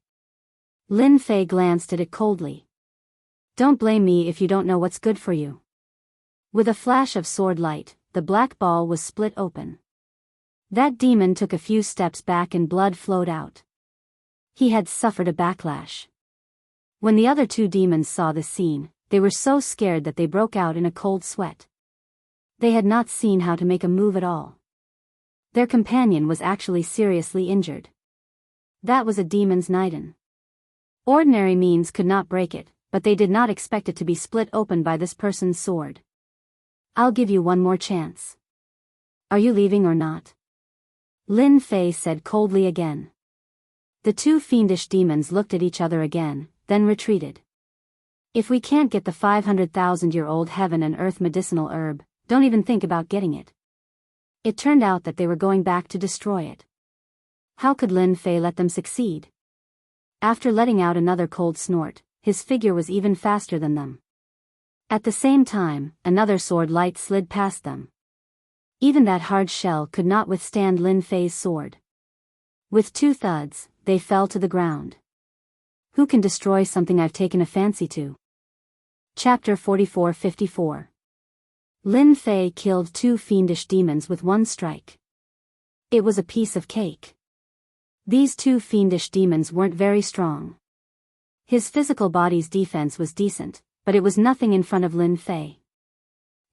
Lin Fei glanced at it coldly. Don't blame me if you don't know what's good for you. With a flash of sword light, the black ball was split open. That demon took a few steps back and blood flowed out. He had suffered a backlash. When the other 2 demons saw this scene, they were so scared that they broke out in a cold sweat. They had not seen how to make a move at all. Their companion was actually seriously injured. That was a demon's Niden. Ordinary means could not break it, but they did not expect it to be split open by this person's sword. I'll give you 1 more chance. Are you leaving or not? Lin Fei said coldly again. The 2 fiendish demons looked at each other again, then retreated. If we can't get the 500,000-year-old heaven and earth medicinal herb, Don't even think about getting it. It turned out that they were going back to destroy it. How could Lin Fei let them succeed? After letting out another cold snort, his figure was even faster than them. At the same time, another sword light slid past them. Even that hard shell could not withstand Lin Fei's sword. With 2 thuds, they fell to the ground. Who can destroy something I've taken a fancy to? Chapter 44-54. Lin Fei killed 2 fiendish demons with 1 strike. It was a piece of cake. These 2 fiendish demons weren't very strong. His physical body's defense was decent, but it was nothing in front of Lin Fei.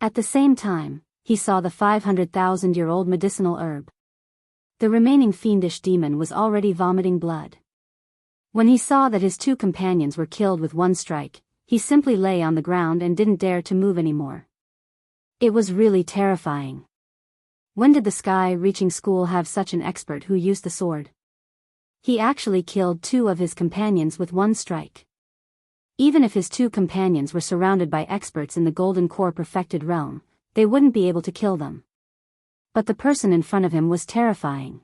At the same time, he saw the 500,000-year-old medicinal herb. The remaining fiendish demon was already vomiting blood. When he saw that his 2 companions were killed with 1 strike, he simply lay on the ground and didn't dare to move anymore. It was really terrifying. When did the sky-reaching school have such an expert who used the sword? He actually killed 2 of his companions with 1 strike. Even if his 2 companions were surrounded by experts in the Golden Core perfected realm, they wouldn't be able to kill them. But the person in front of him was terrifying.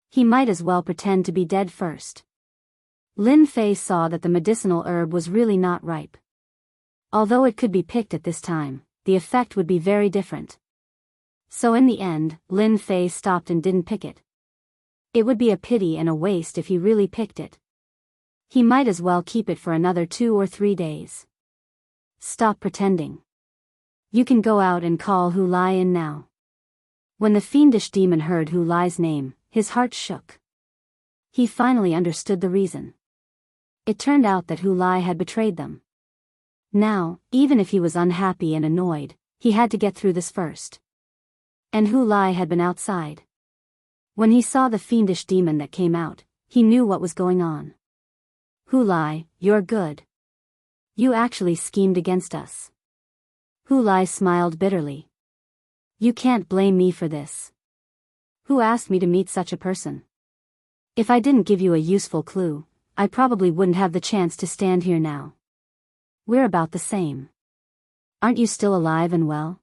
He might as well pretend to be dead first. Lin Fei saw that the medicinal herb was really not ripe. Although it could be picked at this time, the effect would be very different. So in the end, Lin Fei stopped and didn't pick it. It would be a pity and a waste if he really picked it. He might as well keep it for another 2 or 3 days. Stop pretending. You can go out and call Hu Lai in now. When the fiendish demon heard Hu Lai's name, his heart shook. He finally understood the reason. It turned out that Hu Lai had betrayed them. Now, even if he was unhappy and annoyed, he had to get through this first. And Hu Lai had been outside. When he saw the fiendish demon that came out, he knew what was going on. Hu Lai, you're good. You actually schemed against us. Hu Lai smiled bitterly. You can't blame me for this. Who asked me to meet such a person? If I didn't give you a useful clue, I probably wouldn't have the chance to stand here now. We're about the same. Aren't you still alive and well?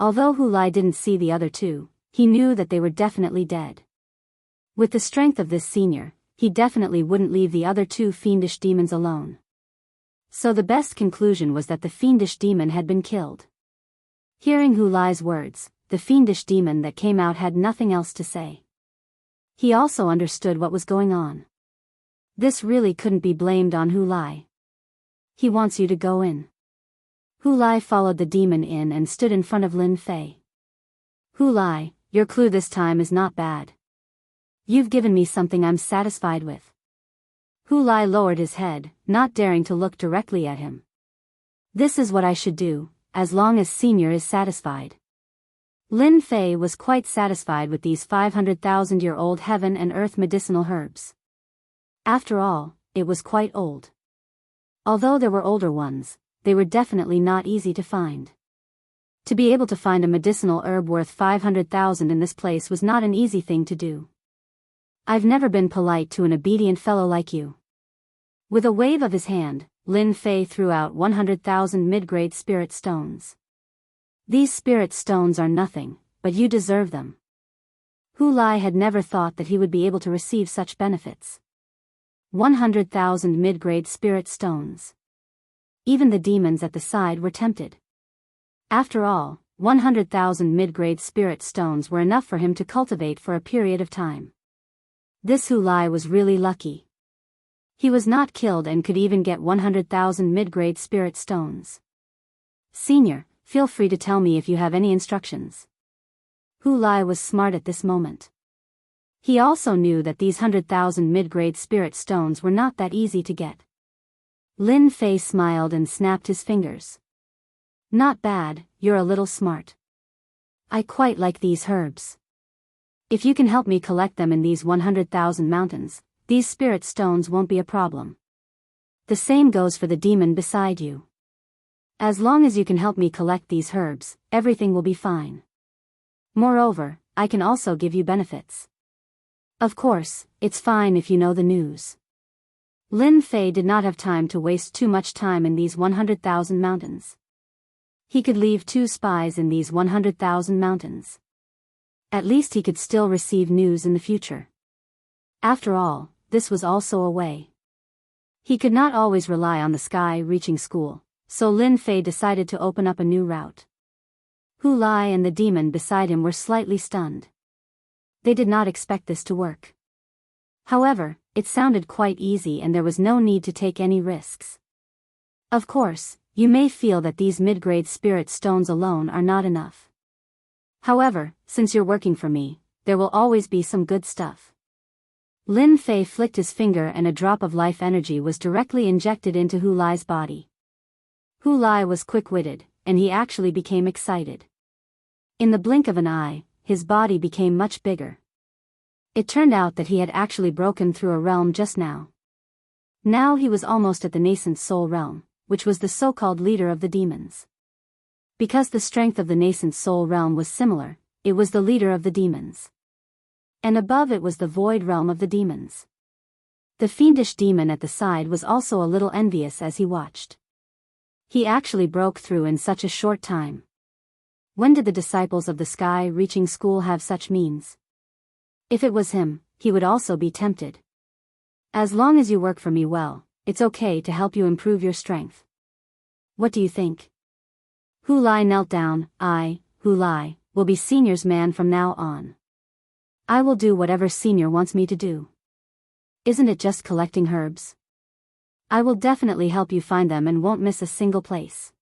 Although Hu Lai didn't see the other 2, he knew that they were definitely dead. With the strength of this senior, he definitely wouldn't leave the other 2 fiendish demons alone. So the best conclusion was that the fiendish demon had been killed. Hearing Hu Lai's words, the fiendish demon that came out had nothing else to say. He also understood what was going on. This really couldn't be blamed on Hu Lai. He wants you to go in. Hu Lai followed the demon in and stood in front of Lin Fei. Hu Lai, your clue this time is not bad. You've given me something I'm satisfied with. Hu Lai lowered his head, not daring to look directly at him. This is what I should do, as long as Senior is satisfied. Lin Fei was quite satisfied with these 500,000-year-old heaven and earth medicinal herbs. After all, it was quite old. Although there were older ones, they were definitely not easy to find. To be able to find a medicinal herb worth 500,000 in this place was not an easy thing to do. I've never been polite to an obedient fellow like you. With a wave of his hand, Lin Fei threw out 100,000 mid-grade spirit stones. These spirit stones are nothing, but you deserve them. Hu Lai had never thought that he would be able to receive such benefits. 100,000 mid-grade spirit stones. Even the demons at the side were tempted. After all, 100,000 mid-grade spirit stones were enough for him to cultivate for a period of time. This Hu Lai was really lucky. He was not killed and could even get 100,000 mid-grade spirit stones. Senior, feel free to tell me if you have any instructions. Hu Lai was smart at this moment. He also knew that these 100,000 mid-grade spirit stones were not that easy to get. Lin Fei smiled and snapped his fingers. Not bad, you're a little smart. I quite like these herbs. If you can help me collect them in these 100,000 mountains, these spirit stones won't be a problem. The same goes for the demon beside you. As long as you can help me collect these herbs, everything will be fine. Moreover, I can also give you benefits. Of course, it's fine if you know the news. Lin Fei did not have time to waste too much time in these 100,000 mountains. He could leave 2 spies in these 100,000 mountains. At least he could still receive news in the future. After all, this was also a way. He could not always rely on the sky-reaching school, so Lin Fei decided to open up a new route. Hu Lai and the demon beside him were slightly stunned. They did not expect this to work. However, it sounded quite easy and there was no need to take any risks. Of course, you may feel that these mid-grade spirit stones alone are not enough. However, since you're working for me, there will always be some good stuff. Lin Fei flicked his finger and a drop of life energy was directly injected into Hu Lai's body. Hu Lai was quick-witted, and he actually became excited. In the blink of an eye, his body became much bigger. It turned out that he had actually broken through a realm just now. Now he was almost at the nascent soul realm, which was the so-called leader of the demons. Because the strength of the nascent soul realm was similar, it was the leader of the demons. And above it was the void realm of the demons. The fiendish demon at the side was also a little envious as he watched. He actually broke through in such a short time. When did the disciples of the sky-reaching school have such means? If it was him, he would also be tempted. As long as you work for me well, it's okay to help you improve your strength. What do you think? Hu Lai knelt down. I, Hu Lai, will be Senior's man from now on. I will do whatever Senior wants me to do. Isn't it just collecting herbs? I will definitely help you find them and won't miss a single place.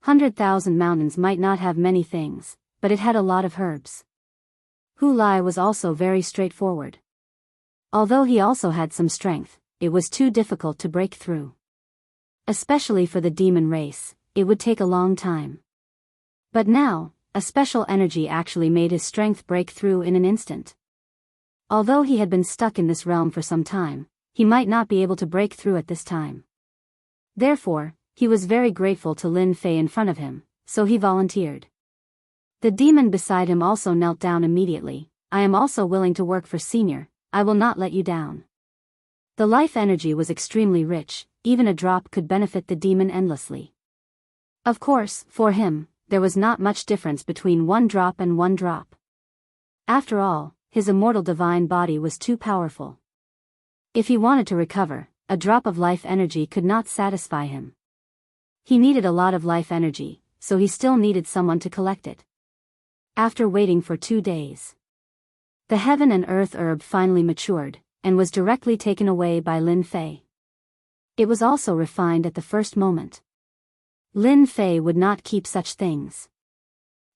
100,000 mountains might not have many things, but it had a lot of herbs. Hu Lai was also very straightforward. Although he also had some strength, it was too difficult to break through. Especially for the demon race, it would take a long time. But now, a special energy actually made his strength break through in an instant. Although he had been stuck in this realm for some time, he might not be able to break through at this time. Therefore, he was very grateful to Lin Fei in front of him, so he volunteered. The demon beside him also knelt down immediately. I am also willing to work for Senior, I will not let you down. The life energy was extremely rich, even a drop could benefit the demon endlessly. Of course, for him, there was not much difference between 1 drop and 1 drop. After all, his immortal divine body was too powerful. If he wanted to recover, a drop of life energy could not satisfy him. He needed a lot of life energy, so he still needed someone to collect it. After waiting for 2 days, the heaven and earth herb finally matured, and was directly taken away by Lin Fei. It was also refined at the first moment. Lin Fei would not keep such things.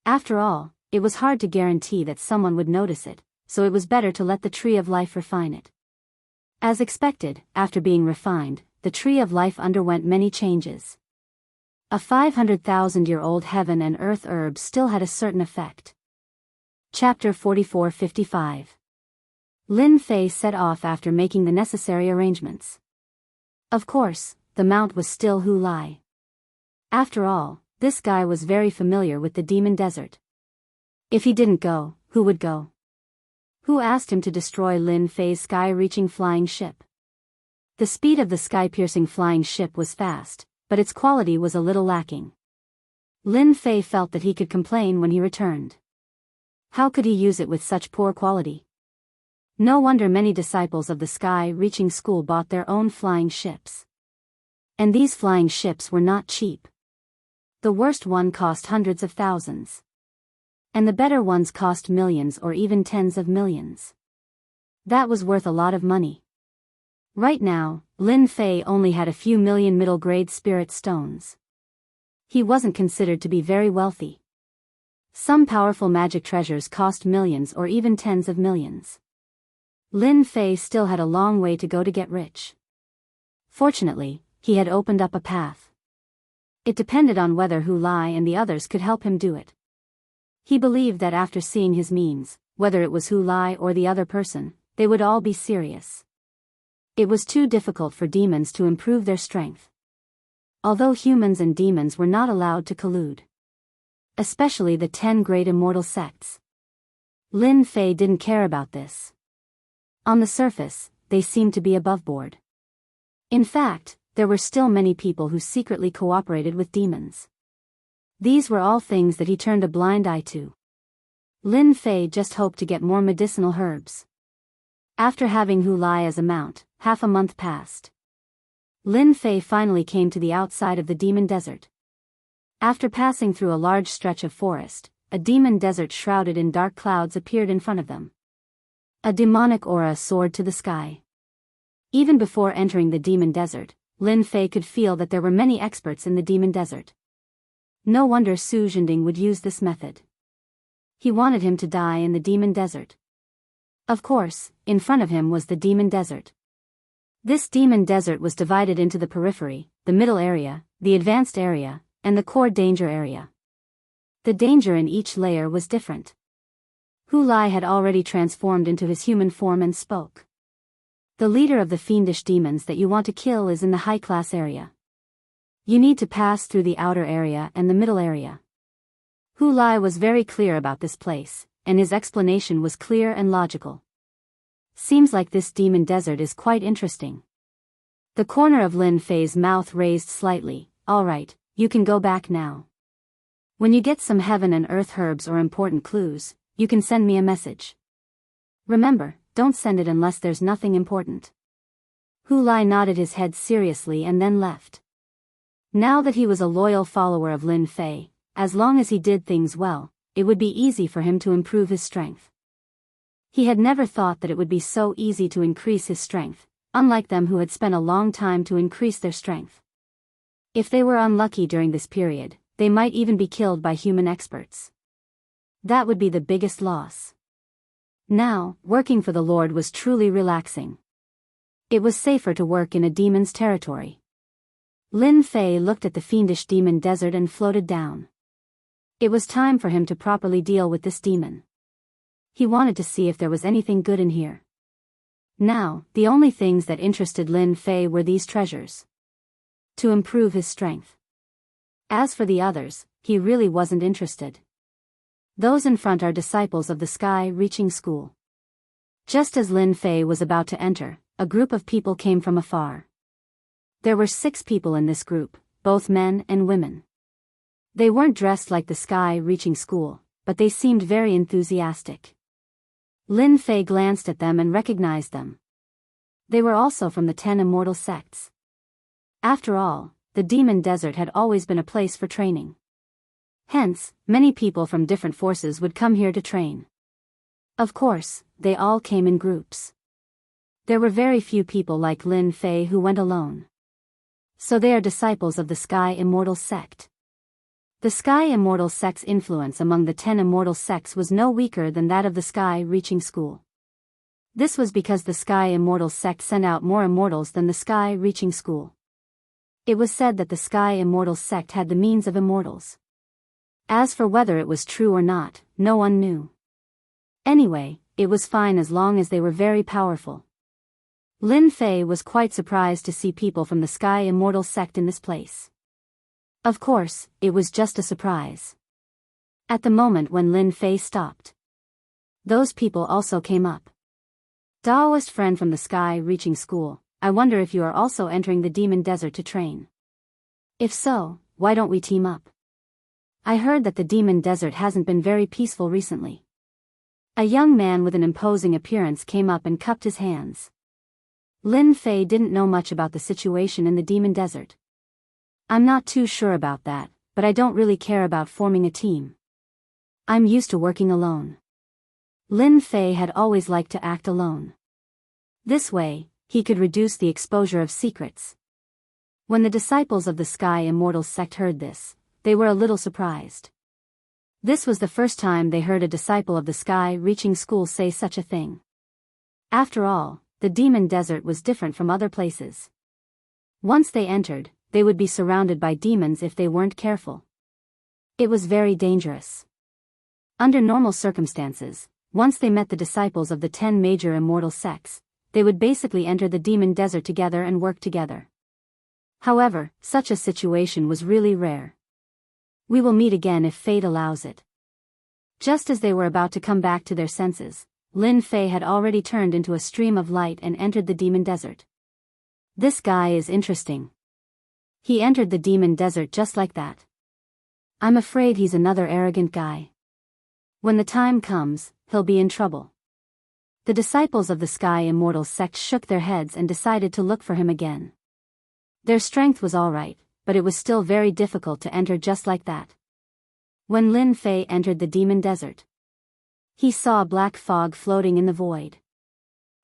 After all, it was hard to guarantee that someone would notice it, so it was better to let the tree of life refine it. As expected, after being refined, the tree of life underwent many changes. A 500,000-year-old heaven and earth herb still had a certain effect. Chapter 44-55. Lin Fei set off after making the necessary arrangements. Of course, the mount was still Hu Lai. After all, this guy was very familiar with the demon desert. If he didn't go, who would go? Who asked him to destroy Lin Fei's sky-reaching flying ship? The speed of the sky-piercing flying ship was fast, but its quality was a little lacking. Lin Fei felt that he could complain when he returned. How could he use it with such poor quality? No wonder many disciples of the sky-reaching school bought their own flying ships. And these flying ships were not cheap. The worst one cost hundreds of thousands. And the better ones cost millions or even tens of millions. That was worth a lot of money. Right now, Lin Fei only had a few million middle-grade spirit stones. He wasn't considered to be very wealthy. Some powerful magic treasures cost millions or even tens of millions. Lin Fei still had a long way to go to get rich. Fortunately, he had opened up a path. It depended on whether Hu Lai and the others could help him do it. He believed that after seeing his means, whether it was Hu Lai or the other person, they would all be serious. It was too difficult for demons to improve their strength. Although humans and demons were not allowed to collude. Especially the 10 great immortal sects. Lin Fei didn't care about this. On the surface, they seemed to be above board. In fact, there were still many people who secretly cooperated with demons. These were all things that he turned a blind eye to. Lin Fei just hoped to get more medicinal herbs. After having Hu Lai as a mount, half a month passed. Lin Fei finally came to the outside of the demon desert. After passing through a large stretch of forest, a demon desert shrouded in dark clouds appeared in front of them. A demonic aura soared to the sky. Even before entering the demon desert, Lin Fei could feel that there were many experts in the demon desert. No wonder Su Zhending would use this method. He wanted him to die in the demon desert. Of course, in front of him was the demon desert. This demon desert was divided into the periphery, the middle area, the advanced area, and the core danger area. The danger in each layer was different. Hu Lai had already transformed into his human form and spoke. The leader of the fiendish demons that you want to kill is in the high-class area. You need to pass through the outer area and the middle area. Hu Lai was very clear about this place, and his explanation was clear and logical. Seems like this demon desert is quite interesting. The corner of Lin Fei's mouth raised slightly. All right, you can go back now. When you get some heaven and earth herbs or important clues, you can send me a message. Remember, don't send it unless there's nothing important. Hu Lai nodded his head seriously and then left. Now that he was a loyal follower of Lin Fei, as long as he did things well, it would be easy for him to improve his strength. He had never thought that it would be so easy to increase his strength, unlike them who had spent a long time to increase their strength. If they were unlucky during this period, they might even be killed by human experts. That would be the biggest loss. Now, working for the Lord was truly relaxing. It was safer to work in a demon's territory. Lin Fei looked at the fiendish demon desert and floated down. It was time for him to properly deal with this demon. He wanted to see if there was anything good in here. Now, the only things that interested Lin Fei were these treasures. To improve his strength. As for the others, he really wasn't interested. Those in front are disciples of the sky-reaching school. Just as Lin Fei was about to enter, a group of people came from afar. There were 6 people in this group, both men and women. They weren't dressed like the sky-reaching school, but they seemed very enthusiastic. Lin Fei glanced at them and recognized them. They were also from the 10 immortal sects. After all, the demon desert had always been a place for training. Hence, many people from different forces would come here to train. Of course, they all came in groups. There were very few people like Lin Fei who went alone. So they are disciples of the Sky Immortal sect. The Sky Immortal sect's influence among the 10 immortal sects was no weaker than that of the Sky-reaching school. This was because the Sky Immortal sect sent out more immortals than the Sky-reaching school. It was said that the Sky Immortal sect had the means of immortals. As for whether it was true or not, no one knew. Anyway, it was fine as long as they were very powerful. Lin Fei was quite surprised to see people from the Sky Immortal sect in this place. Of course, it was just a surprise. At the moment when Lin Fei stopped, those people also came up. Daoist friend from the Sky-reaching school, I wonder if you are also entering the demon desert to train. If so, why don't we team up? I heard that the demon desert hasn't been very peaceful recently. A young man with an imposing appearance came up and cupped his hands. Lin Fei didn't know much about the situation in the demon desert. I'm not too sure about that, but I don't really care about forming a team. I'm used to working alone. Lin Fei had always liked to act alone. This way, he could reduce the exposure of secrets. When the disciples of the Sky Immortal sect heard this, they were a little surprised. This was the first time they heard a disciple of the Sky-reaching school say such a thing. After all, the demon desert was different from other places. Once they entered, they would be surrounded by demons if they weren't careful. It was very dangerous. Under normal circumstances, once they met the disciples of the 10 major immortal sects, they would basically enter the demon desert together and work together. However, such a situation was really rare. We will meet again if fate allows it. Just as they were about to come back to their senses, Lin Fei had already turned into a stream of light and entered the demon desert. This guy is interesting. He entered the demon desert just like that. I'm afraid he's another arrogant guy. When the time comes, he'll be in trouble. The disciples of the Sky Immortals sect shook their heads and decided to look for him again. Their strength was all right, but it was still very difficult to enter just like that. When Lin Fei entered the demon desert, he saw a black fog floating in the void.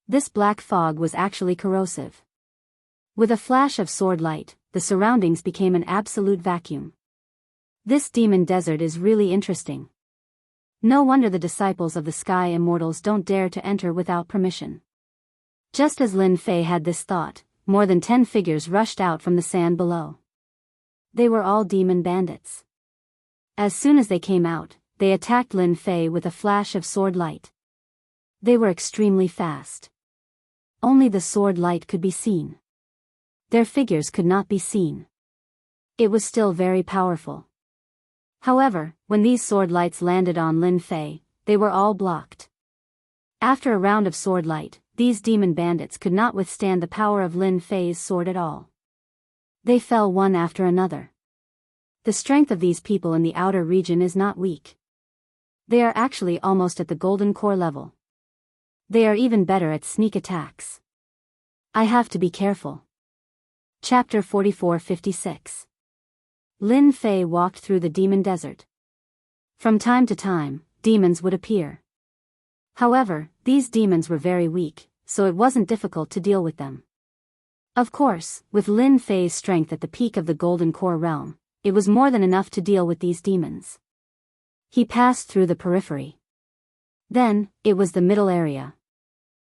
This black fog was actually corrosive. With a flash of sword light, the surroundings became an absolute vacuum. This demon desert is really interesting. No wonder the disciples of the Sky Immortals don't dare to enter without permission. Just as Lin Fei had this thought, more than 10 figures rushed out from the sand below. They were all demon bandits. As soon as they came out, they attacked Lin Fei with a flash of sword light. They were extremely fast. Only the sword light could be seen. Their figures could not be seen. It was still very powerful. However, when these sword lights landed on Lin Fei, they were all blocked. After a round of sword light, these demon bandits could not withstand the power of Lin Fei's sword at all. They fell one after another. The strength of these people in the outer region is not weak. They are actually almost at the golden core level. They are even better at sneak attacks. I have to be careful. Chapter 44-56. Lin Fei walked through the demon desert. From time to time, demons would appear. However, these demons were very weak, so it wasn't difficult to deal with them. Of course, with Lin Fei's strength at the peak of the golden core realm, it was more than enough to deal with these demons. He passed through the periphery. Then, it was the middle area.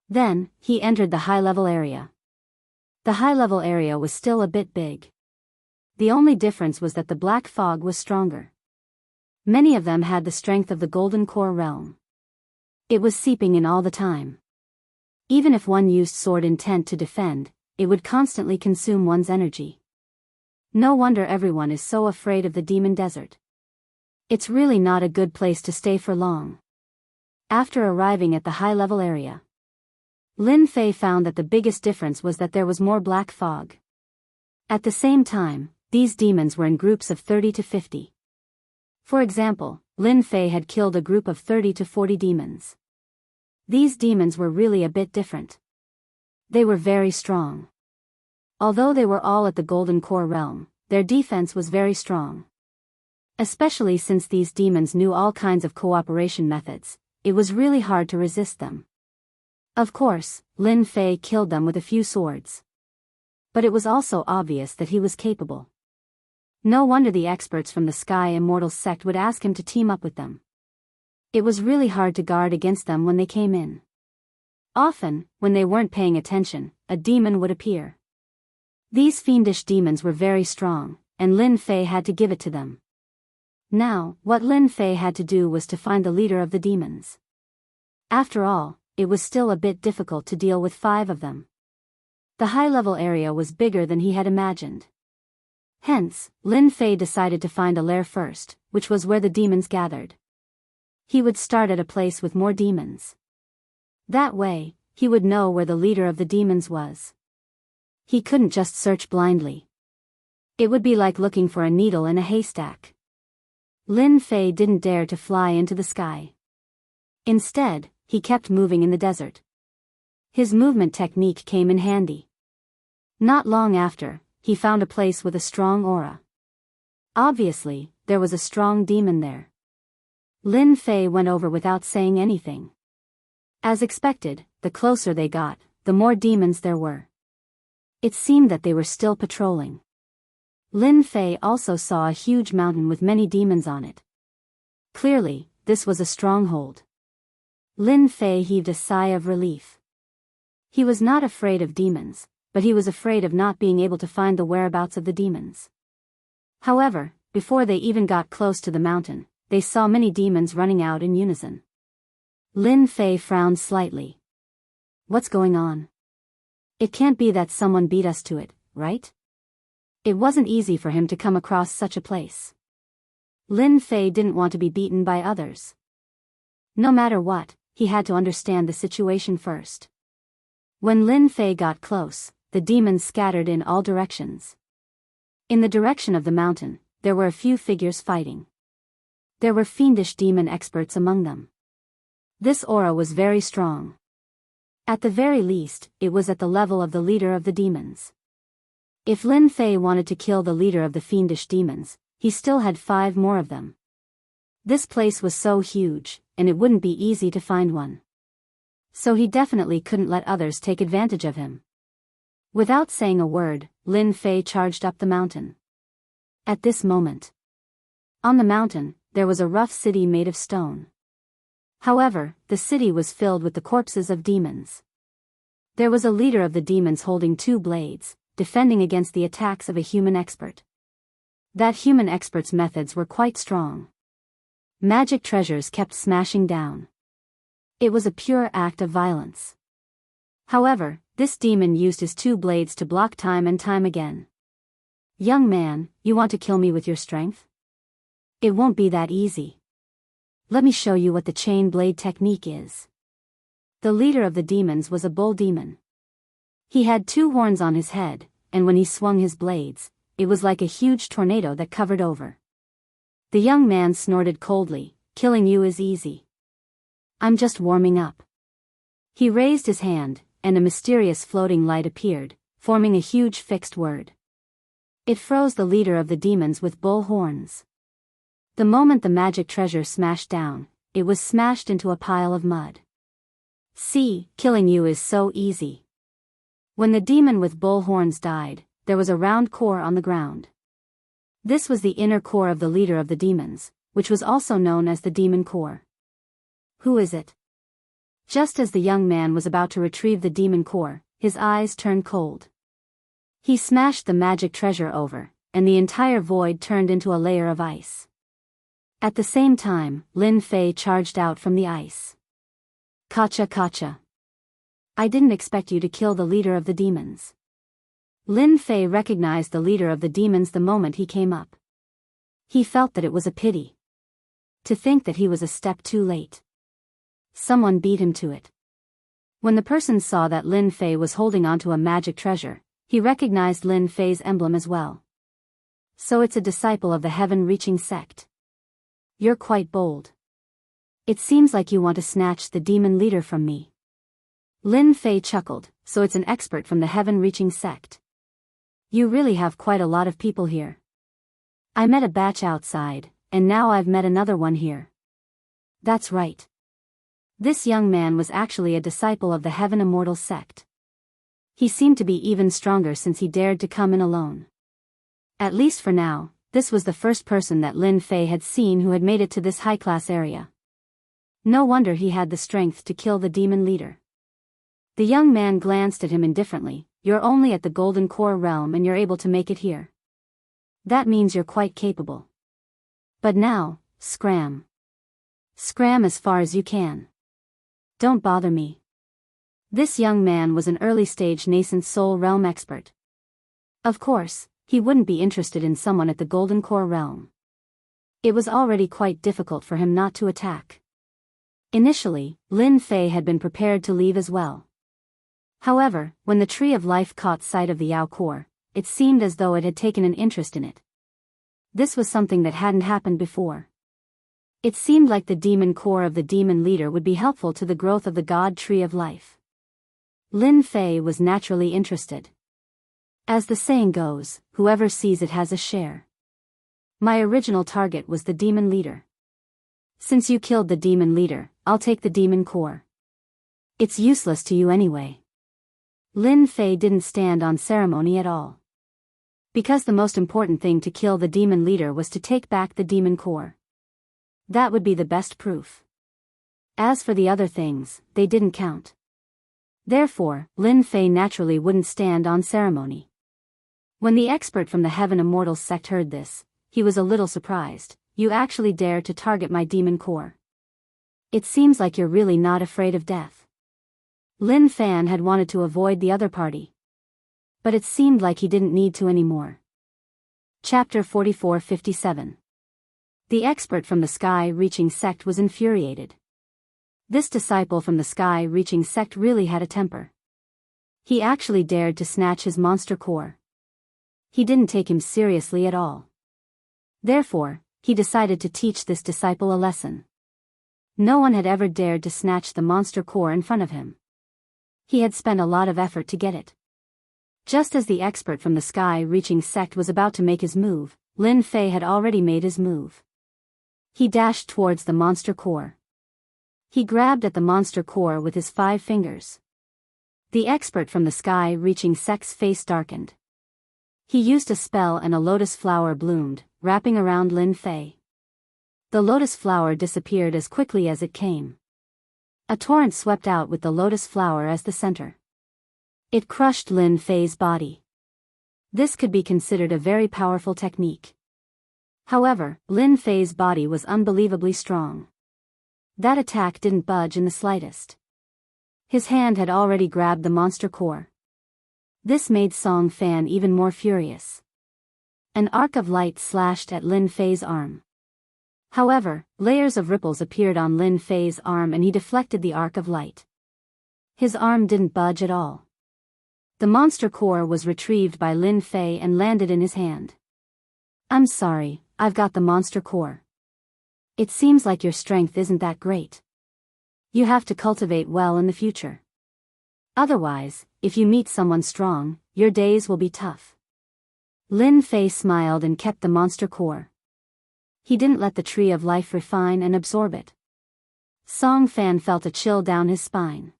Then, he entered the high-level area. The high-level area was still a bit big. The only difference was that the black fog was stronger. Many of them had the strength of the golden core realm. It was seeping in all the time. Even if one used sword intent to defend, it would constantly consume one's energy. No wonder everyone is so afraid of the demon desert. It's really not a good place to stay for long. After arriving at the high-level area, Lin Fei found that the biggest difference was that there was more black fog. At the same time, these demons were in groups of 30 to 50. For example, Lin Fei had killed a group of 30 to 40 demons. These demons were really a bit different. They were very strong. Although they were all at the golden core realm, their defense was very strong. Especially since these demons knew all kinds of cooperation methods, it was really hard to resist them. Of course, Lin Fei killed them with a few swords. But it was also obvious that he was capable. No wonder the experts from the Sky Immortals sect would ask him to team up with them. It was really hard to guard against them when they came in. Often, when they weren't paying attention, a demon would appear. These fiendish demons were very strong, and Lin Fei had to give it to them. Now, what Lin Fei had to do was to find the leader of the demons. After all, it was still a bit difficult to deal with 5 of them. The high-level area was bigger than he had imagined. Hence, Lin Fei decided to find a lair first, which was where the demons gathered. He would start at a place with more demons. That way, he would know where the leader of the demons was. He couldn't just search blindly. It would be like looking for a needle in a haystack. Lin Fei didn't dare to fly into the sky. Instead, he kept moving in the desert. His movement technique came in handy. Not long after, he found a place with a strong aura. Obviously, there was a strong demon there. Lin Fei went over without saying anything. As expected, the closer they got, the more demons there were. It seemed that they were still patrolling. Lin Fei also saw a huge mountain with many demons on it. Clearly, this was a stronghold. Lin Fei heaved a sigh of relief. He was not afraid of demons, but he was afraid of not being able to find the whereabouts of the demons. However, before they even got close to the mountain, they saw many demons running out in unison. Lin Fei frowned slightly. What's going on? It can't be that someone beat us to it, right? It wasn't easy for him to come across such a place. Lin Fei didn't want to be beaten by others. No matter what, he had to understand the situation first. When Lin Fei got close, the demons scattered in all directions. In the direction of the mountain, there were a few figures fighting. There were fiendish demon experts among them. This aura was very strong. At the very least, it was at the level of the leader of the demons. If Lin Fei wanted to kill the leader of the fiendish demons, he still had 5 more of them. This place was so huge, and it wouldn't be easy to find one. So he definitely couldn't let others take advantage of him. Without saying a word, Lin Fei charged up the mountain. At this moment, on the mountain, there was a rough city made of stone. However, the city was filled with the corpses of demons. There was a leader of the demons holding 2 blades, defending against the attacks of a human expert. That human expert's methods were quite strong. Magic treasures kept smashing down. It was a pure act of violence. However, this demon used his 2 blades to block time and time again. Young man, you want to kill me with your strength? It won't be that easy. Let me show you what the chain blade technique is. The leader of the demons was a bull demon. He had 2 horns on his head, and when he swung his blades, it was like a huge tornado that covered over. The young man snorted coldly, killing you is easy. I'm just warming up. He raised his hand, and a mysterious floating light appeared, forming a huge fixed word. It froze the leader of the demons with bull horns. The moment the magic treasure smashed down, it was smashed into a pile of mud. See, killing you is so easy. When the demon with bull horns died, there was a round core on the ground. This was the inner core of the leader of the demons, which was also known as the demon core. Who is it? Just as the young man was about to retrieve the demon core, his eyes turned cold. He smashed the magic treasure over, and the entire void turned into a layer of ice. At the same time, Lin Fei charged out from the ice. Kacha kacha. I didn't expect you to kill the leader of the demons. Lin Fei recognized the leader of the demons the moment he came up. He felt that it was a pity. To think that he was a step too late. Someone beat him to it. When the person saw that Lin Fei was holding onto a magic treasure, he recognized Lin Fei's emblem as well. So it's a disciple of the heaven-reaching sect. You're quite bold. It seems like you want to snatch the demon leader from me. Lin Fei chuckled, so it's an expert from the heaven-reaching sect. You really have quite a lot of people here. I met a batch outside, and now I've met another one here. That's right. This young man was actually a disciple of the Heaven Immortal sect. He seemed to be even stronger since he dared to come in alone. At least for now, this was the first person that Lin Fei had seen who had made it to this high-class area. No wonder he had the strength to kill the demon leader. The young man glanced at him indifferently. You're only at the Golden Core realm and you're able to make it here. That means you're quite capable. But now, scram. Scram as far as you can. Don't bother me. This young man was an early-stage nascent soul realm expert. Of course, he wouldn't be interested in someone at the Golden Core realm. It was already quite difficult for him not to attack. Initially, Lin Fei had been prepared to leave as well. However, when the Tree of Life caught sight of the Yao core, it seemed as though it had taken an interest in it. This was something that hadn't happened before. It seemed like the demon core of the demon leader would be helpful to the growth of the God Tree of Life. Lin Fei was naturally interested. As the saying goes, whoever sees it has a share. My original target was the demon leader. Since you killed the demon leader, I'll take the demon core. It's useless to you anyway. Lin Fei didn't stand on ceremony at all. Because the most important thing to kill the demon leader was to take back the demon core. That would be the best proof. As for the other things, they didn't count. Therefore, Lin Fei naturally wouldn't stand on ceremony. When the expert from the Heaven Immortals sect heard this, he was a little surprised. You actually dare to target my demon core. It seems like you're really not afraid of death. Lin Fan had wanted to avoid the other party. But it seemed like he didn't need to anymore. Chapter 44-57. The expert from the Sky-Reaching sect was infuriated. This disciple from the Sky-Reaching sect really had a temper. He actually dared to snatch his monster core. He didn't take him seriously at all. Therefore, he decided to teach this disciple a lesson. No one had ever dared to snatch the monster core in front of him. He had spent a lot of effort to get it. Just as the expert from the sky-reaching sect was about to make his move, Lin Fei had already made his move. He dashed towards the monster core. He grabbed at the monster core with his 5 fingers. The expert from the sky-reaching sect's face darkened. He used a spell and a lotus flower bloomed, wrapping around Lin Fei. The lotus flower disappeared as quickly as it came. A torrent swept out with the lotus flower as the center. It crushed Lin Fei's body. This could be considered a very powerful technique. However, Lin Fei's body was unbelievably strong. That attack didn't budge in the slightest. His hand had already grabbed the monster core. This made Song Fan even more furious. An arc of light slashed at Lin Fei's arm. However, layers of ripples appeared on Lin Fei's arm and he deflected the arc of light. His arm didn't budge at all. The monster core was retrieved by Lin Fei and landed in his hand. "I'm sorry, I've got the monster core. It seems like your strength isn't that great. You have to cultivate well in the future. Otherwise, if you meet someone strong, your days will be tough." Lin Fei smiled and kept the monster core. He didn't let the tree of life refine and absorb it. Song Fan felt a chill down his spine.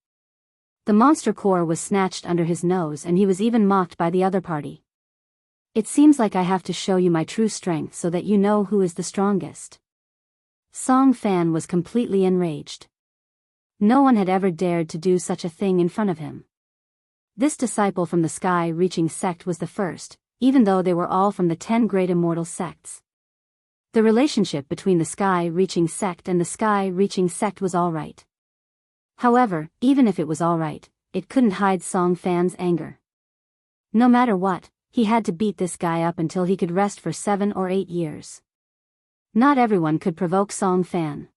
The monster core was snatched under his nose and he was even mocked by the other party. "It seems like I have to show you my true strength so that you know who is the strongest." Song Fan was completely enraged. No one had ever dared to do such a thing in front of him. This disciple from the sky-reaching sect was the first, even though they were all from the 10 great immortal sects. The relationship between the sky-reaching sect and the sky-reaching sect was all right. However, even if it was all right, it couldn't hide Song Fan's anger. No matter what, he had to beat this guy up until he could rest for 7 or 8 years. Not everyone could provoke Song Fan.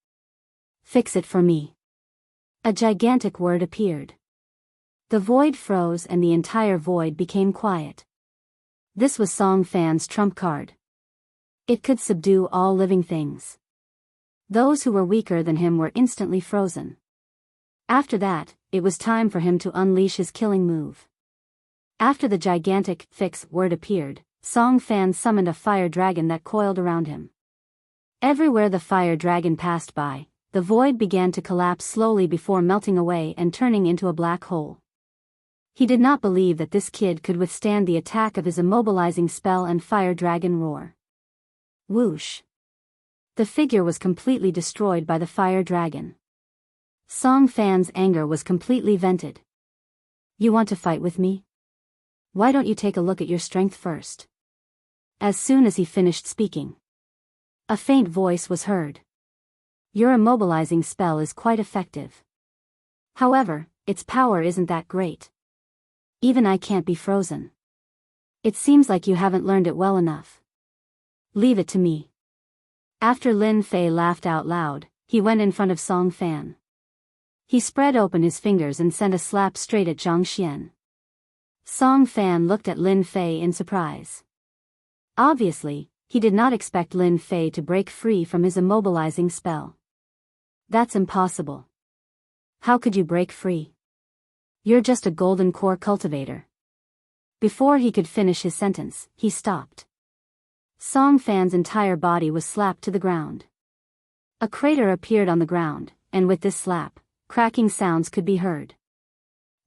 "Fix it for me." A gigantic word appeared. The void froze and the entire void became quiet. This was Song Fan's trump card. It could subdue all living things. Those who were weaker than him were instantly frozen. After that, it was time for him to unleash his killing move. After the gigantic "fix" word appeared, Song Fan summoned a fire dragon that coiled around him. Everywhere the fire dragon passed by, the void began to collapse slowly before melting away and turning into a black hole. He did not believe that this kid could withstand the attack of his immobilizing spell and fire dragon roar. Whoosh! The figure was completely destroyed by the fire dragon. Song Fan's anger was completely vented. "You want to fight with me? Why don't you take a look at your strength first?" As soon as he finished speaking, a faint voice was heard. "Your immobilizing spell is quite effective. However, its power isn't that great. Even I can't be frozen. It seems like you haven't learned it well enough. Leave it to me." After Lin Fei laughed out loud, he went in front of Song Fan. He spread open his fingers and sent a slap straight at Zhang Xian. Song Fan looked at Lin Fei in surprise. Obviously, he did not expect Lin Fei to break free from his immobilizing spell. "That's impossible. How could you break free? You're just a golden core cultivator." Before he could finish his sentence, he stopped. Song Fan's entire body was slapped to the ground. A crater appeared on the ground, and with this slap, cracking sounds could be heard.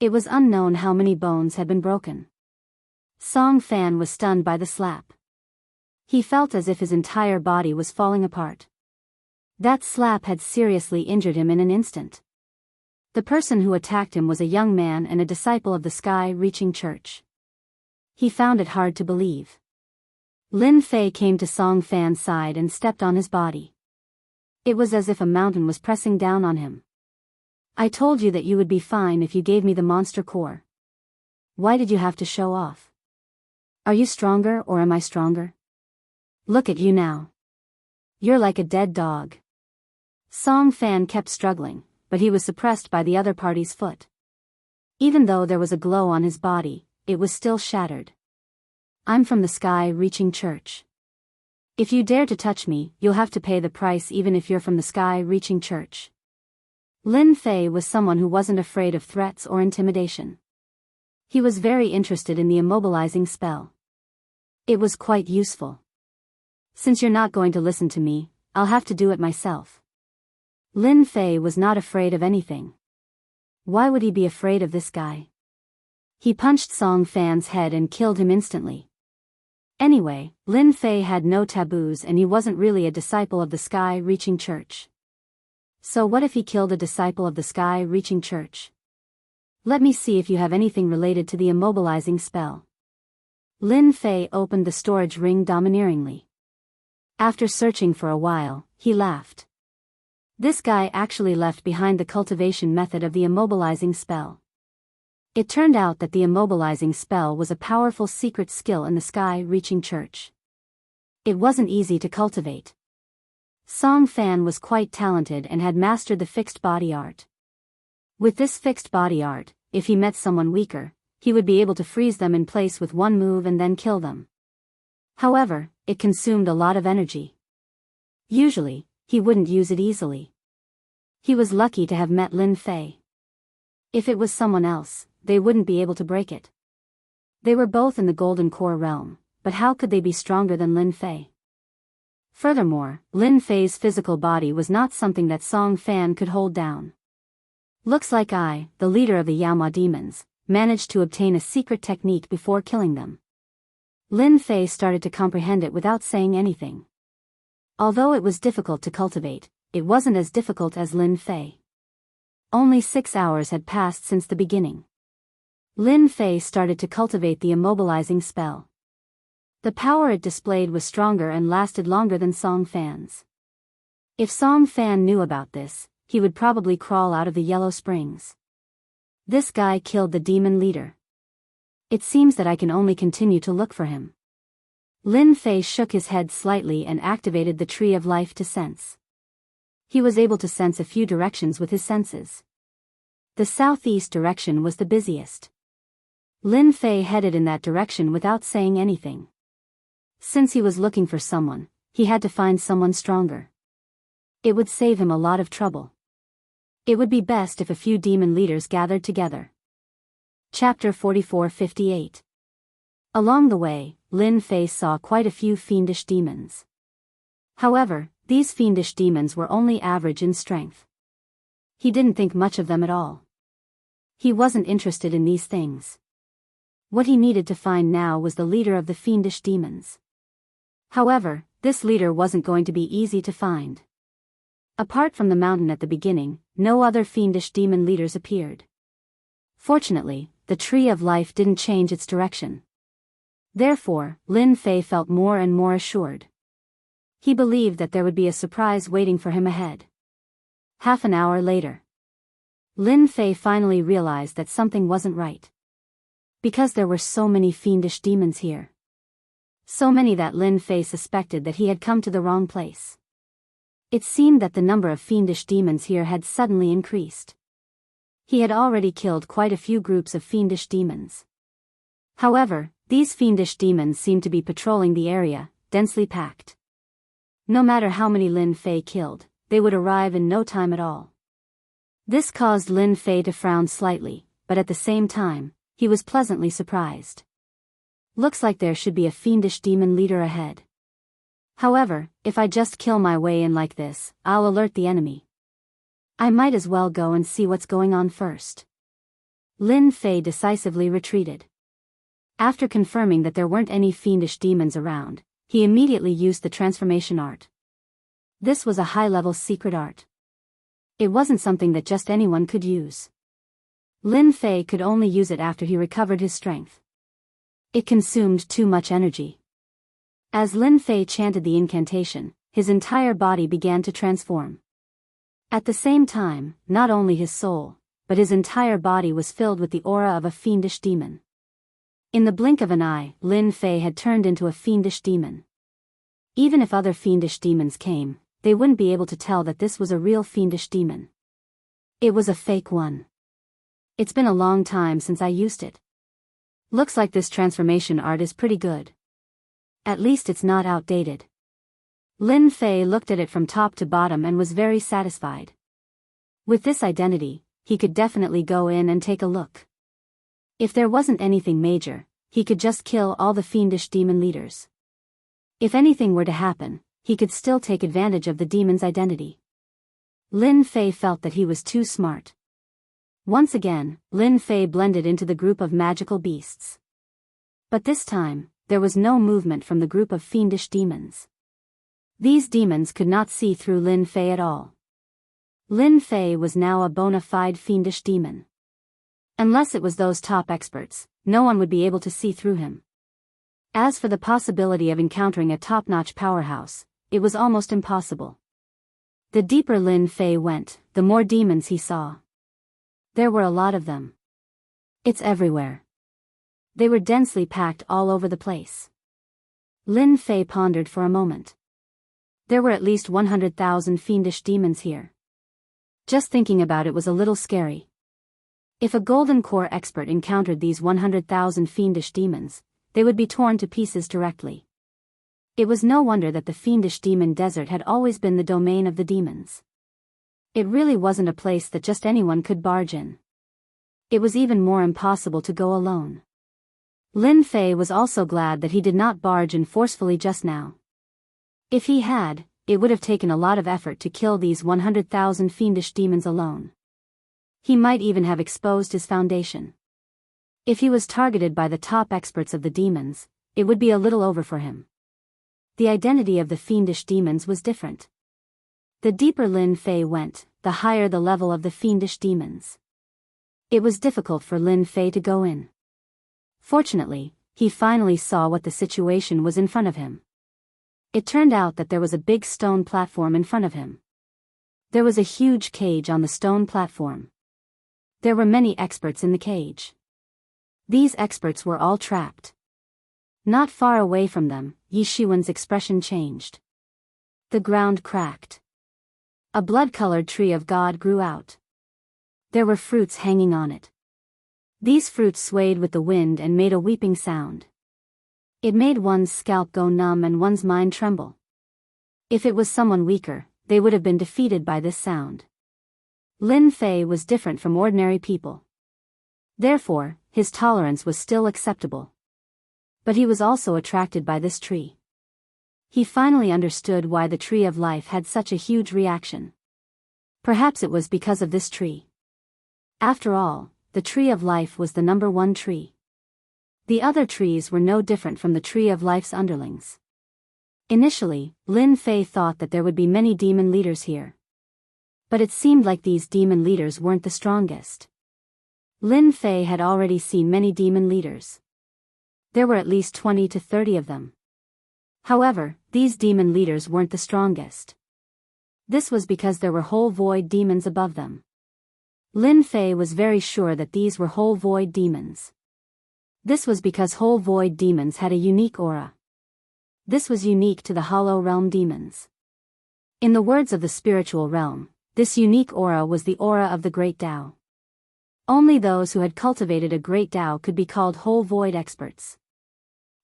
It was unknown how many bones had been broken. Song Fan was stunned by the slap. He felt as if his entire body was falling apart. That slap had seriously injured him in an instant. The person who attacked him was a young man and a disciple of the sky-reaching church. He found it hard to believe. Lin Fei came to Song Fan's side and stepped on his body. It was as if a mountain was pressing down on him. "I told you that you would be fine if you gave me the monster core. Why did you have to show off? Are you stronger or am I stronger? Look at you now. You're like a dead dog." Song Fan kept struggling, but he was suppressed by the other party's foot. Even though there was a glow on his body, it was still shattered. "I'm from the sky-reaching church. If you dare to touch me, you'll have to pay the price even if you're from the sky-reaching church. Lin Fei was someone who wasn't afraid of threats or intimidation. He was very interested in the immobilizing spell. It was quite useful. Since you're not going to listen to me, I'll have to do it myself. Lin Fei was not afraid of anything. Why would he be afraid of this guy? He punched Song Fan's head and killed him instantly. Anyway, Lin Fei had no taboos and he wasn't really a disciple of the sky-reaching church. So what if he killed a disciple of the sky-reaching church? Let me see if you have anything related to the immobilizing spell. Lin Fei opened the storage ring domineeringly. After searching for a while, he laughed. This guy actually left behind the cultivation method of the immobilizing spell. It turned out that the immobilizing spell was a powerful secret skill in the sky-reaching church. It wasn't easy to cultivate. Song Fan was quite talented and had mastered the fixed body art. With this fixed body art, if he met someone weaker, he would be able to freeze them in place with one move and then kill them. However, it consumed a lot of energy. Usually, he wouldn't use it easily. He was lucky to have met Lin Fei. If it was someone else, they wouldn't be able to break it. They were both in the Golden Core realm, but how could they be stronger than Lin Fei? Furthermore, Lin Fei's physical body was not something that Song Fan could hold down. Looks like I, the leader of the Yaoma demons, managed to obtain a secret technique before killing them. Lin Fei started to comprehend it without saying anything. Although it was difficult to cultivate, it wasn't as difficult as Lin Fei. Only 6 hours had passed since the beginning. Lin Fei started to cultivate the immobilizing spell. The power it displayed was stronger and lasted longer than Song Fan's. If Song Fan knew about this, he would probably crawl out of the Yellow Springs. This guy killed the demon leader. It seems that I can only continue to look for him. Lin Fei shook his head slightly and activated the Tree of Life to sense. He was able to sense a few directions with his senses. The southeast direction was the busiest. Lin Fei headed in that direction without saying anything. Since he was looking for someone, he had to find someone stronger. It would save him a lot of trouble. It would be best if a few demon leaders gathered together. Chapter 44-58. Along the way, Lin Fei saw quite a few fiendish demons. However, these fiendish demons were only average in strength. He didn't think much of them at all. He wasn't interested in these things. What he needed to find now was the leader of the fiendish demons. However, this leader wasn't going to be easy to find. Apart from the mountain at the beginning, no other fiendish demon leaders appeared. Fortunately, the Tree of Life didn't change its direction. Therefore, Lin Fei felt more and more assured. He believed that there would be a surprise waiting for him ahead. Half an hour later, Lin Fei finally realized that something wasn't right. Because there were so many fiendish demons here. So many that Lin Fei suspected that he had come to the wrong place. It seemed that the number of fiendish demons here had suddenly increased. He had already killed quite a few groups of fiendish demons. However, these fiendish demons seemed to be patrolling the area, densely packed. No matter how many Lin Fei killed, they would arrive in no time at all. This caused Lin Fei to frown slightly, but at the same time, he was pleasantly surprised. Looks like there should be a fiendish demon leader ahead. However, if I just kill my way in like this, I'll alert the enemy. I might as well go and see what's going on first. Lin Fei decisively retreated. After confirming that there weren't any fiendish demons around, he immediately used the transformation art. This was a high-level secret art. It wasn't something that just anyone could use. Lin Fei could only use it after he recovered his strength. It consumed too much energy. As Lin Fei chanted the incantation, his entire body began to transform. At the same time, not only his soul, but his entire body was filled with the aura of a fiendish demon. In the blink of an eye, Lin Fei had turned into a fiendish demon. Even if other fiendish demons came, they wouldn't be able to tell that this was a real fiendish demon. It was a fake one. It's been a long time since I used it. Looks like this transformation art is pretty good. At least it's not outdated. Lin Fei looked at it from top to bottom and was very satisfied. With this identity, he could definitely go in and take a look. If there wasn't anything major, he could just kill all the fiendish demon leaders. If anything were to happen, he could still take advantage of the demon's identity. Lin Fei felt that he was too smart. Once again, Lin Fei blended into the group of magical beasts. But this time, there was no movement from the group of fiendish demons. These demons could not see through Lin Fei at all. Lin Fei was now a bona fide fiendish demon. Unless it was those top experts, no one would be able to see through him. As for the possibility of encountering a top-notch powerhouse, it was almost impossible. The deeper Lin Fei went, the more demons he saw. There were a lot of them. It's everywhere. They were densely packed all over the place. Lin Fei pondered for a moment. There were at least 100,000 fiendish demons here. Just thinking about it was a little scary. If a golden core expert encountered these 100,000 fiendish demons, they would be torn to pieces directly. It was no wonder that the fiendish demon desert had always been the domain of the demons. It really wasn't a place that just anyone could barge in. It was even more impossible to go alone. Lin Fei was also glad that he did not barge in forcefully just now. If he had, it would have taken a lot of effort to kill these 100,000 fiendish demons alone. He might even have exposed his foundation. If he was targeted by the top experts of the demons, it would be a little over for him. The identity of the fiendish demons was different. The deeper Lin Fei went, the higher the level of the fiendish demons. It was difficult for Lin Fei to go in. Fortunately, he finally saw what the situation was in front of him. It turned out that there was a big stone platform in front of him. There was a huge cage on the stone platform. There were many experts in the cage. These experts were all trapped. Not far away from them, Yi Shiwen's expression changed. The ground cracked. A blood-colored tree of God grew out. There were fruits hanging on it. These fruits swayed with the wind and made a weeping sound. It made one's scalp go numb and one's mind tremble. If it was someone weaker, they would have been defeated by this sound. Lin Fei was different from ordinary people. Therefore, his tolerance was still acceptable. But he was also attracted by this tree. He finally understood why the tree of life had such a huge reaction. Perhaps it was because of this tree. After all, the tree of life was the #1 tree. The other trees were no different from the tree of life's underlings. Initially, Lin Fei thought that there would be many demon leaders here. But it seemed like these demon leaders weren't the strongest. Lin Fei had already seen many demon leaders. There were at least 20 to 30 of them. However, these demon leaders weren't the strongest. This was because there were whole void demons above them. Lin Fei was very sure that these were whole void demons. This was because whole void demons had a unique aura. This was unique to the hollow realm demons. In the words of the spiritual realm, this unique aura was the aura of the Great Tao. Only those who had cultivated a Great Tao could be called whole void experts.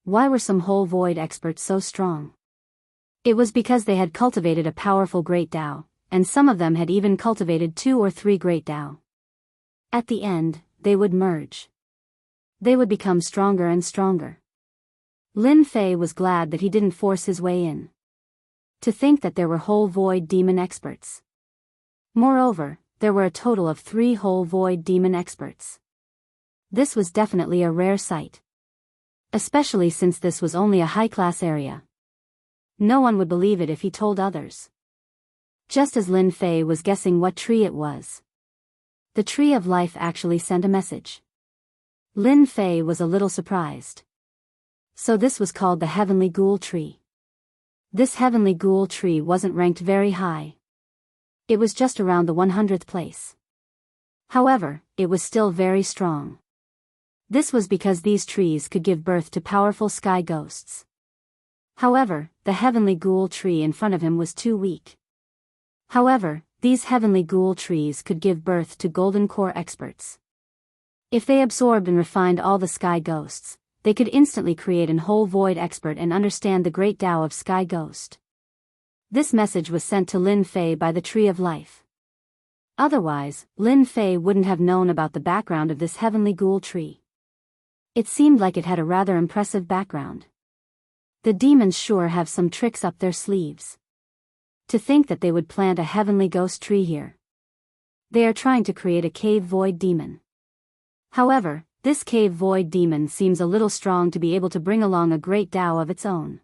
Why were some whole void experts so strong? It was because they had cultivated a powerful Great Tao, and some of them had even cultivated 2 or 3 Great Tao. At the end, they would merge. They would become stronger and stronger. Lin Fei was glad that he didn't force his way in. To think that there were whole void demon experts. Moreover, there were a total of 3 whole void demon experts. This was definitely a rare sight. Especially since this was only a high-class area. No one would believe it if he told others. Just as Lin Fei was guessing what tree it was, the tree of life actually sent a message. Lin Fei was a little surprised. So this was called the Heavenly Ghoul Tree. This Heavenly Ghoul Tree wasn't ranked very high. It was just around the 100th place. However, it was still very strong. This was because these trees could give birth to powerful sky ghosts. However, the Heavenly Ghoul Tree in front of him was too weak. However, these Heavenly Ghoul Trees could give birth to Golden Core experts. If they absorbed and refined all the sky ghosts, they could instantly create an whole void expert and understand the great Tao of Sky Ghost. This message was sent to Lin Fei by the Tree of Life. Otherwise, Lin Fei wouldn't have known about the background of this heavenly ghoul tree. It seemed like it had a rather impressive background. The demons sure have some tricks up their sleeves. To think that they would plant a heavenly ghost tree here. They are trying to create a cave void demon. However, this cave void demon seems a little strong to be able to bring along a great Tao of its own.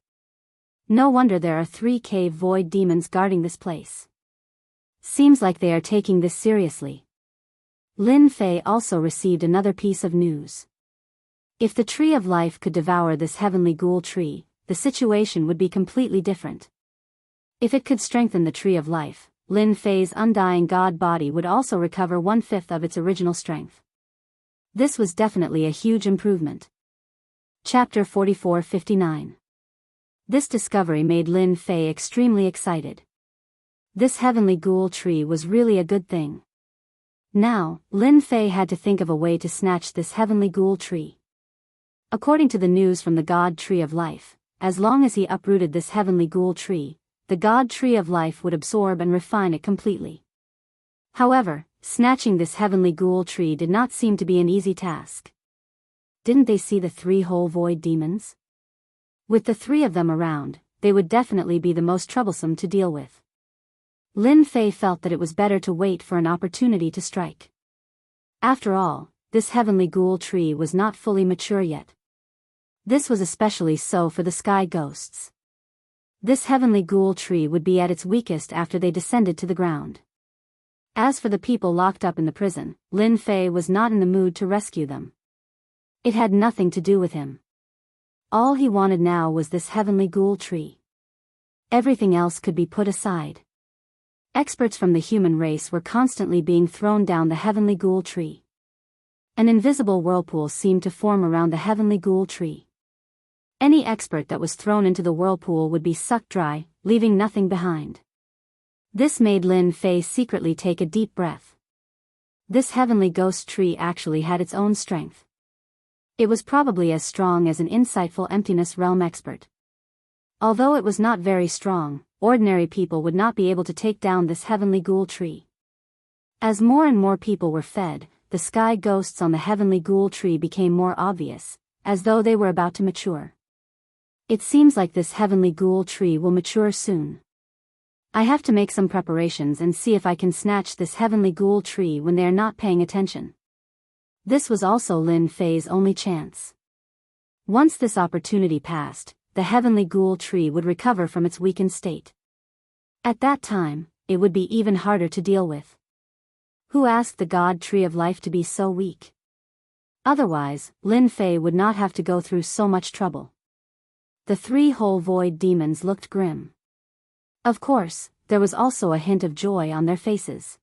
No wonder there are 3 cave void demons guarding this place. Seems like they are taking this seriously. Lin Fei also received another piece of news. If the Tree of Life could devour this heavenly ghoul tree, the situation would be completely different. If it could strengthen the Tree of Life, Lin Fei's undying god body would also recover 1/5 of its original strength. This was definitely a huge improvement. Chapter 44-59. This discovery made Lin Fei extremely excited. This heavenly ghoul tree was really a good thing. Now, Lin Fei had to think of a way to snatch this heavenly ghoul tree. According to the news from the God Tree of Life, as long as he uprooted this heavenly ghoul tree, the God Tree of Life would absorb and refine it completely. However, snatching this heavenly ghoul tree did not seem to be an easy task. Didn't they see the 3 whole void demons? With the 3 of them around, they would definitely be the most troublesome to deal with. Lin Fei felt that it was better to wait for an opportunity to strike. After all, this heavenly ghoul tree was not fully mature yet. This was especially so for the sky ghosts. This heavenly ghoul tree would be at its weakest after they descended to the ground. As for the people locked up in the prison, Lin Fei was not in the mood to rescue them. It had nothing to do with him. All he wanted now was this heavenly ghoul tree. Everything else could be put aside. Experts from the human race were constantly being thrown down the heavenly ghoul tree. An invisible whirlpool seemed to form around the heavenly ghoul tree. Any expert that was thrown into the whirlpool would be sucked dry, leaving nothing behind. This made Lin Fei secretly take a deep breath. This heavenly ghost tree actually had its own strength. It was probably as strong as an insightful emptiness realm expert. Although it was not very strong, ordinary people would not be able to take down this heavenly ghoul tree. As more and more people were fed, the sky ghosts on the heavenly ghoul tree became more obvious, as though they were about to mature. It seems like this heavenly ghoul tree will mature soon. I have to make some preparations and see if I can snatch this heavenly ghoul tree when they are not paying attention. This was also Lin Fei's only chance. Once this opportunity passed, the heavenly ghoul tree would recover from its weakened state. At that time, it would be even harder to deal with. Who asked the God Tree of Life to be so weak? Otherwise, Lin Fei would not have to go through so much trouble. The 3 whole void demons looked grim. Of course, there was also a hint of joy on their faces.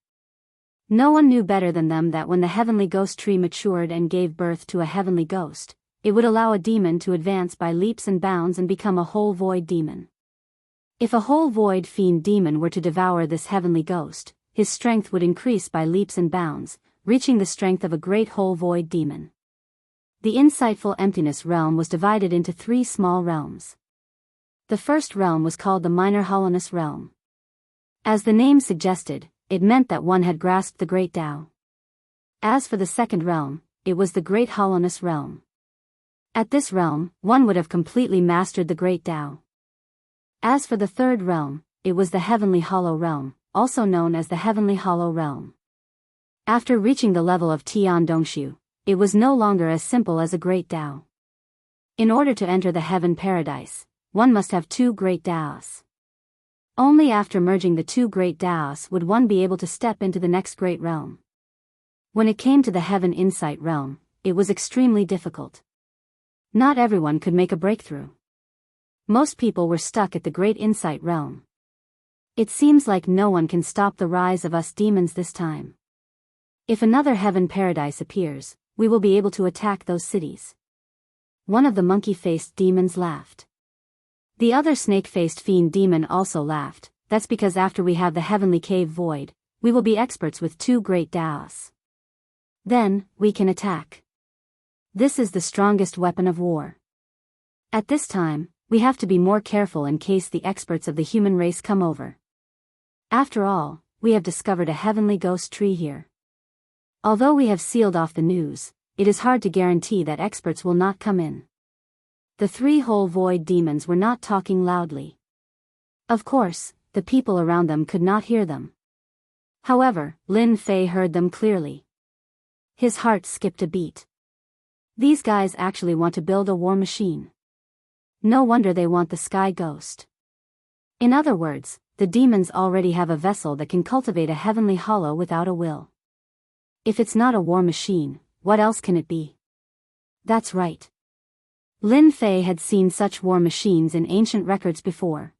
No one knew better than them that when the heavenly ghost tree matured and gave birth to a heavenly ghost, it would allow a demon to advance by leaps and bounds and become a whole void demon. If a whole void fiend demon were to devour this heavenly ghost, his strength would increase by leaps and bounds, reaching the strength of a great whole void demon. The insightful emptiness realm was divided into 3 small realms. The first realm was called the minor hollowness realm. As the name suggested, it meant that one had grasped the great Tao. As for the second realm, it was the great hollowness realm. At this realm, one would have completely mastered the great Tao. As for the third realm, it was the heavenly hollow realm, also known as the heavenly hollow realm. After reaching the level of Tian Dongshu, it was no longer as simple as a great Tao. In order to enter the heaven paradise, one must have 2 great Taos. Only after merging the 2 great Taos would one be able to step into the next great realm. When it came to the heaven insight realm, it was extremely difficult. Not everyone could make a breakthrough. Most people were stuck at the great insight realm. It seems like no one can stop the rise of us demons this time. If another heaven paradise appears, we will be able to attack those cities. One of the monkey-faced demons laughed. The other snake-faced fiend demon also laughed. That's because after we have the heavenly cave void, we will be experts with 2 great Taos. Then, we can attack. This is the strongest weapon of war. At this time, we have to be more careful in case the experts of the human race come over. After all, we have discovered a heavenly ghost tree here. Although we have sealed off the news, it is hard to guarantee that experts will not come in. The three whole void demons were not talking loudly. Of course, the people around them could not hear them. However, Lin Fei heard them clearly. His heart skipped a beat. These guys actually want to build a war machine. No wonder they want the sky ghost. In other words, the demons already have a vessel that can cultivate a heavenly hollow without a will. If it's not a war machine, what else can it be? That's right. Lin Fei had seen such war machines in ancient records before.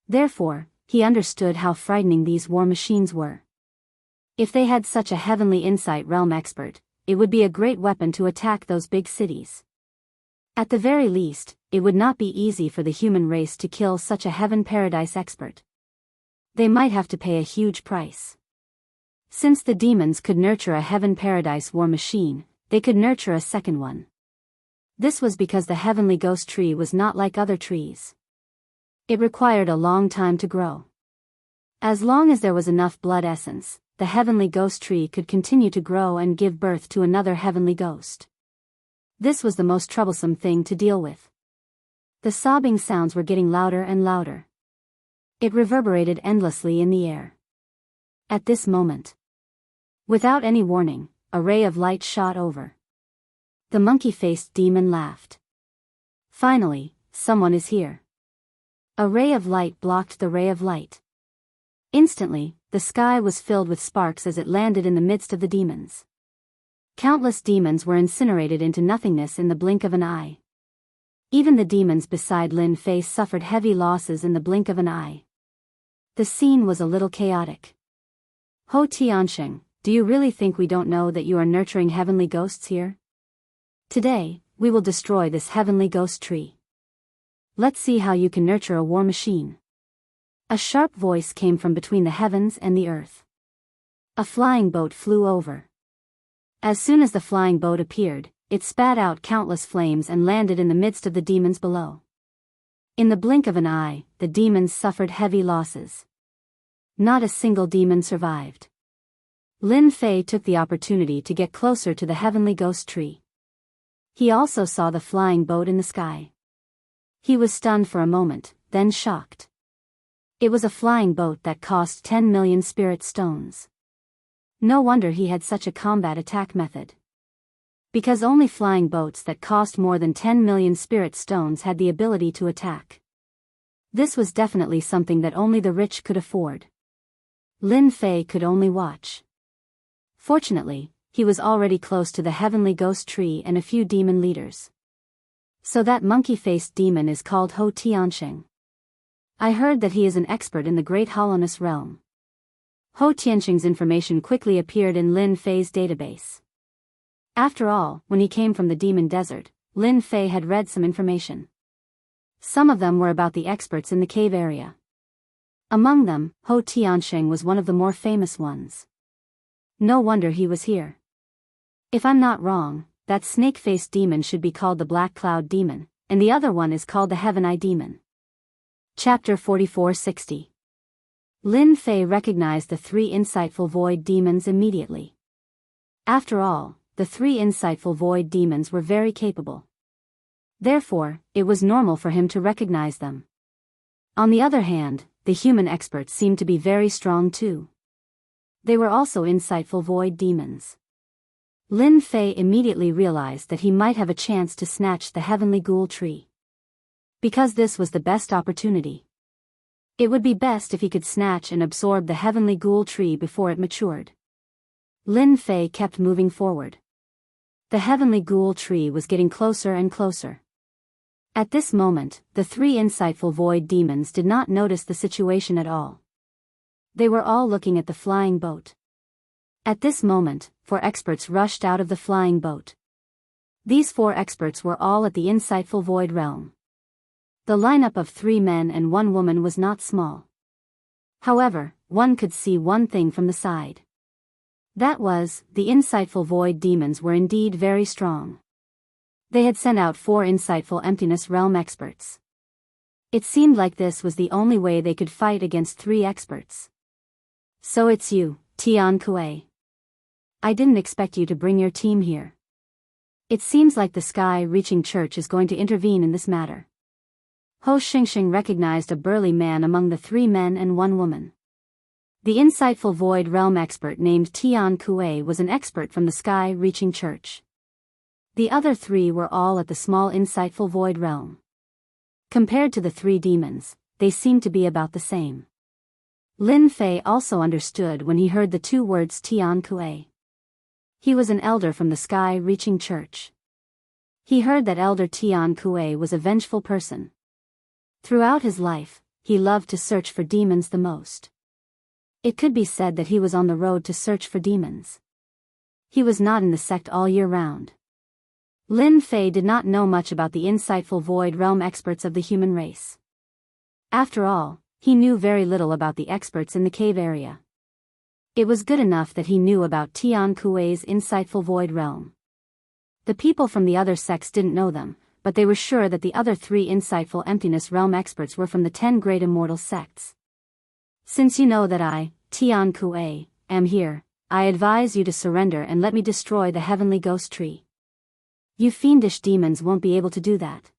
Therefore, he understood how frightening these war machines were. If they had such a heavenly insight realm expert, it would be a great weapon to attack those big cities. At the very least, it would not be easy for the human race to kill such a heaven paradise expert. They might have to pay a huge price. Since the demons could nurture a heaven paradise war machine, they could nurture a second one. This was because the heavenly ghost tree was not like other trees. It required a long time to grow. As long as there was enough blood essence, the heavenly ghost tree could continue to grow and give birth to another heavenly ghost. This was the most troublesome thing to deal with. The sobbing sounds were getting louder and louder. It reverberated endlessly in the air. At this moment, without any warning, a ray of light shot over. The monkey-faced demon laughed. Finally, someone is here. A ray of light blocked the ray of light. Instantly, the sky was filled with sparks as it landed in the midst of the demons. Countless demons were incinerated into nothingness in the blink of an eye. Even the demons beside Lin Fei suffered heavy losses in the blink of an eye. The scene was a little chaotic. Ho Tiansheng, do you really think we don't know that you are nurturing heavenly ghosts here? Today, we will destroy this heavenly ghost tree. Let's see how you can nurture a war machine. A sharp voice came from between the heavens and the earth. A flying boat flew over. As soon as the flying boat appeared, it spat out countless flames and landed in the midst of the demons below. In the blink of an eye, the demons suffered heavy losses. Not a single demon survived. Lin Fei took the opportunity to get closer to the heavenly ghost tree. He also saw the flying boat in the sky. He was stunned for a moment, then shocked. It was a flying boat that cost 10 million spirit stones. No wonder he had such a combat attack method. Because only flying boats that cost more than 10 million spirit stones had the ability to attack. This was definitely something that only the rich could afford. Lin Fei could only watch. Fortunately, he was already close to the heavenly ghost tree and a few demon leaders. So that monkey-faced demon is called Ho Tiansheng. I heard that he is an expert in the great hollowness realm. Ho Tiansheng's information quickly appeared in Lin Fei's database. After all, when he came from the demon desert, Lin Fei had read some information. Some of them were about the experts in the cave area. Among them, Ho Tiansheng was one of the more famous ones. No wonder he was here. If I'm not wrong, that snake-faced demon should be called the Black Cloud Demon, and the other one is called the Heaven Eye Demon. Chapter 4460. Lin Fei recognized the three insightful void demons immediately. After all, the three insightful void demons were very capable. Therefore, it was normal for him to recognize them. On the other hand, the human experts seemed to be very strong too. They were also insightful void demons. Lin Fei immediately realized that he might have a chance to snatch the heavenly ghoul tree. Because this was the best opportunity. It would be best if he could snatch and absorb the heavenly ghoul tree before it matured. Lin Fei kept moving forward. The heavenly ghoul tree was getting closer and closer. At this moment, the three insightful void demons did not notice the situation at all. They were all looking at the flying boat. At this moment, 4 experts rushed out of the flying boat. These 4 experts were all at the insightful void realm. The lineup of 3 men and 1 woman was not small. However, one could see one thing from the side. That was, the insightful void demons were indeed very strong. They had sent out 4 insightful emptiness realm experts. It seemed like this was the only way they could fight against 3 experts. So it's you, Tian Kuei. I didn't expect you to bring your team here. It seems like the Sky-Reaching Church is going to intervene in this matter. Ho Xingxing recognized a burly man among the 3 men and 1 woman. The insightful Void Realm expert named Tian Kuei was an expert from the Sky-Reaching Church. The other 3 were all at the small insightful Void Realm. Compared to the 3 demons, they seemed to be about the same. Lin Fei also understood when he heard the 2 words Tian Kuei. He was an elder from the Sky-Reaching Church. He heard that Elder Tian Kuei was a vengeful person. Throughout his life, he loved to search for demons the most. It could be said that he was on the road to search for demons. He was not in the sect all year round. Lin Fei did not know much about the insightful Void Realm experts of the human race. After all, he knew very little about the experts in the cave area. It was good enough that he knew about Tian Kuei's insightful Void Realm. The people from the other sects didn't know them, but they were sure that the other 3 insightful Emptiness Realm experts were from the 10 great immortal sects. Since you know that I, Tian Kuei, am here, I advise you to surrender and let me destroy the heavenly ghost tree. You fiendish demons won't be able to do that.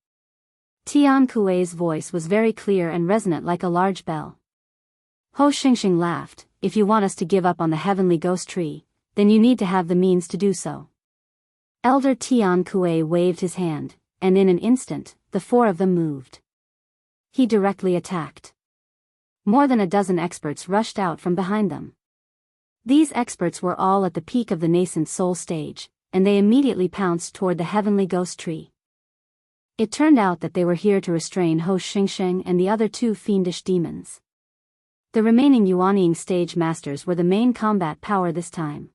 Tian Kuei's voice was very clear and resonant like a large bell. Ho Xingxing laughed. If you want us to give up on the heavenly ghost tree, then you need to have the means to do so. Elder Tian Kuei waved his hand, and in an instant, the 4 of them moved. He directly attacked. More than a dozen experts rushed out from behind them. These experts were all at the peak of the nascent soul stage, and they immediately pounced toward the heavenly ghost tree. It turned out that they were here to restrain Ho Xingxing and the other 2 fiendish demons. The remaining Yuanying stage masters were the main combat power this time.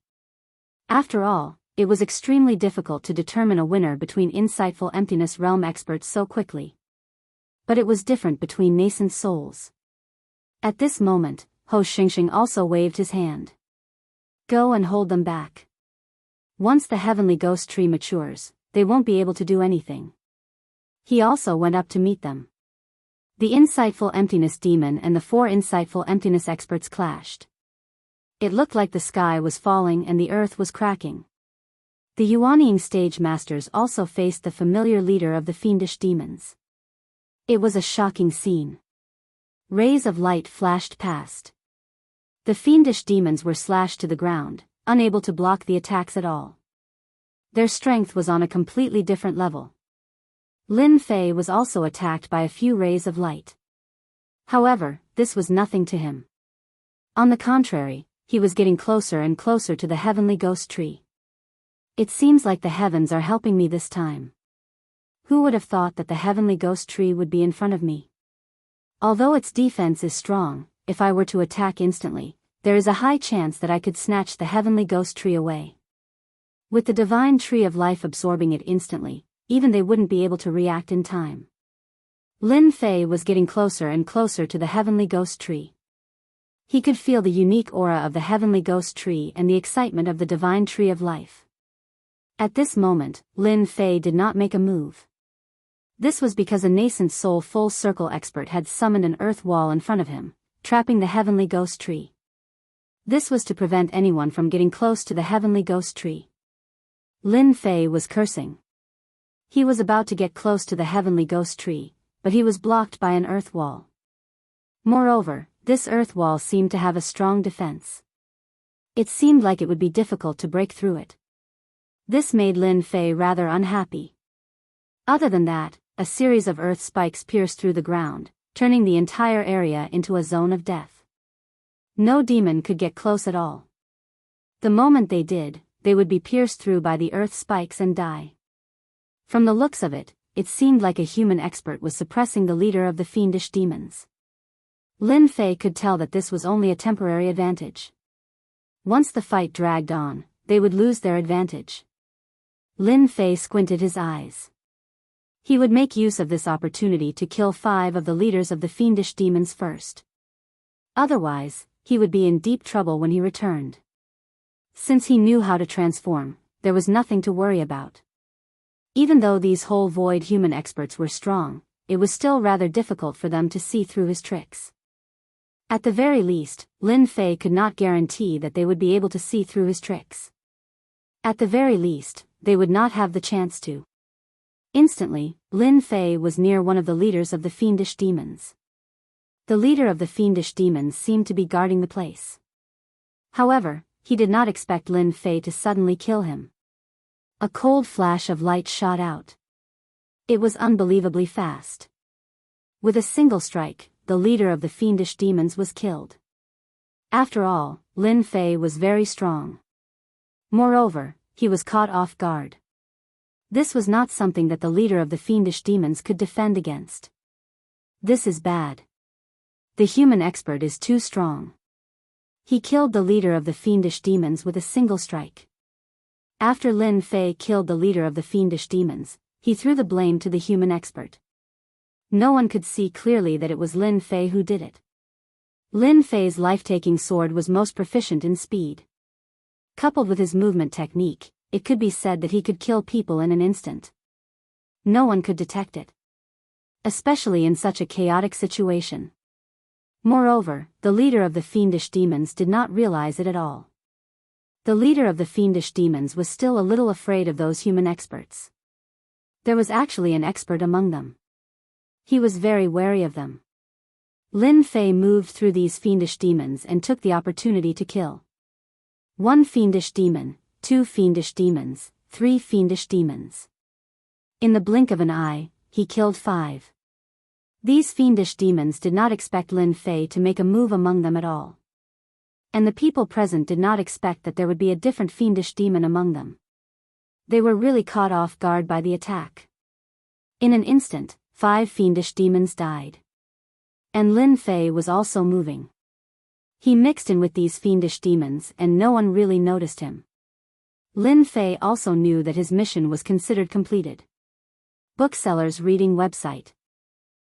After all, it was extremely difficult to determine a winner between insightful Emptiness Realm experts so quickly. But it was different between nascent souls. At this moment, Ho Xingxing also waved his hand. Go and hold them back. Once the heavenly ghost tree matures, they won't be able to do anything. He also went up to meet them. The insightful emptiness demon and the 4 insightful emptiness experts clashed. It looked like the sky was falling and the earth was cracking. The Yuanying stage masters also faced the familiar leader of the fiendish demons. It was a shocking scene. Rays of light flashed past. The fiendish demons were slashed to the ground, unable to block the attacks at all. Their strength was on a completely different level. Lin Fei was also attacked by a few rays of light. However, this was nothing to him. On the contrary, he was getting closer and closer to the heavenly ghost tree. It seems like the heavens are helping me this time. Who would have thought that the heavenly ghost tree would be in front of me? Although its defense is strong, if I were to attack instantly, there is a high chance that I could snatch the heavenly ghost tree away. With the divine tree of life absorbing it instantly, even they wouldn't be able to react in time. Lin Fei was getting closer and closer to the heavenly ghost tree. He could feel the unique aura of the heavenly ghost tree and the excitement of the divine tree of life. At this moment, Lin Fei did not make a move. This was because a nascent soul full circle expert had summoned an earth wall in front of him, trapping the heavenly ghost tree. This was to prevent anyone from getting close to the heavenly ghost tree. Lin Fei was cursing. He was about to get close to the heavenly ghost tree, but he was blocked by an earth wall. Moreover, this earth wall seemed to have a strong defense. It seemed like it would be difficult to break through it. This made Lin Fei rather unhappy. Other than that, a series of earth spikes pierced through the ground, turning the entire area into a zone of death. No demon could get close at all. The moment they did, they would be pierced through by the earth spikes and die. From the looks of it, it seemed like a human expert was suppressing the leader of the fiendish demons. Lin Fei could tell that this was only a temporary advantage. Once the fight dragged on, they would lose their advantage. Lin Fei squinted his eyes. He would make use of this opportunity to kill 5 of the leaders of the fiendish demons first. Otherwise, he would be in deep trouble when he returned. Since he knew how to transform, there was nothing to worry about. Even though these whole void human experts were strong, it was still rather difficult for them to see through his tricks. At the very least, Lin Fei could not guarantee that they would be able to see through his tricks. At the very least, they would not have the chance to. Instantly, Lin Fei was near one of the leaders of the fiendish demons. The leader of the fiendish demons seemed to be guarding the place. However, he did not expect Lin Fei to suddenly kill him. A cold flash of light shot out. It was unbelievably fast. With a single strike, the leader of the fiendish demons was killed. After all, Lin Fei was very strong. Moreover, he was caught off guard. This was not something that the leader of the fiendish demons could defend against. This is bad. The human expert is too strong. He killed the leader of the fiendish demons with a single strike. After Lin Fei killed the leader of the fiendish demons, he threw the blame to the human expert. No one could see clearly that it was Lin Fei who did it. Lin Fei's life-taking sword was most proficient in speed. Coupled with his movement technique, it could be said that he could kill people in an instant. No one could detect it. Especially in such a chaotic situation. Moreover, the leader of the fiendish demons did not realize it at all. The leader of the fiendish demons was still a little afraid of those human experts. There was actually an expert among them. He was very wary of them. Lin Fei moved through these fiendish demons and took the opportunity to kill. 1 fiendish demon, 2 fiendish demons, 3 fiendish demons. In the blink of an eye, he killed 5. These fiendish demons did not expect Lin Fei to make a move among them at all. And the people present did not expect that there would be a different fiendish demon among them. They were really caught off guard by the attack. In an instant, 5 fiendish demons died. And Lin Fei was also moving. He mixed in with these fiendish demons and no one really noticed him. Lin Fei also knew that his mission was considered completed. Booksellers reading website.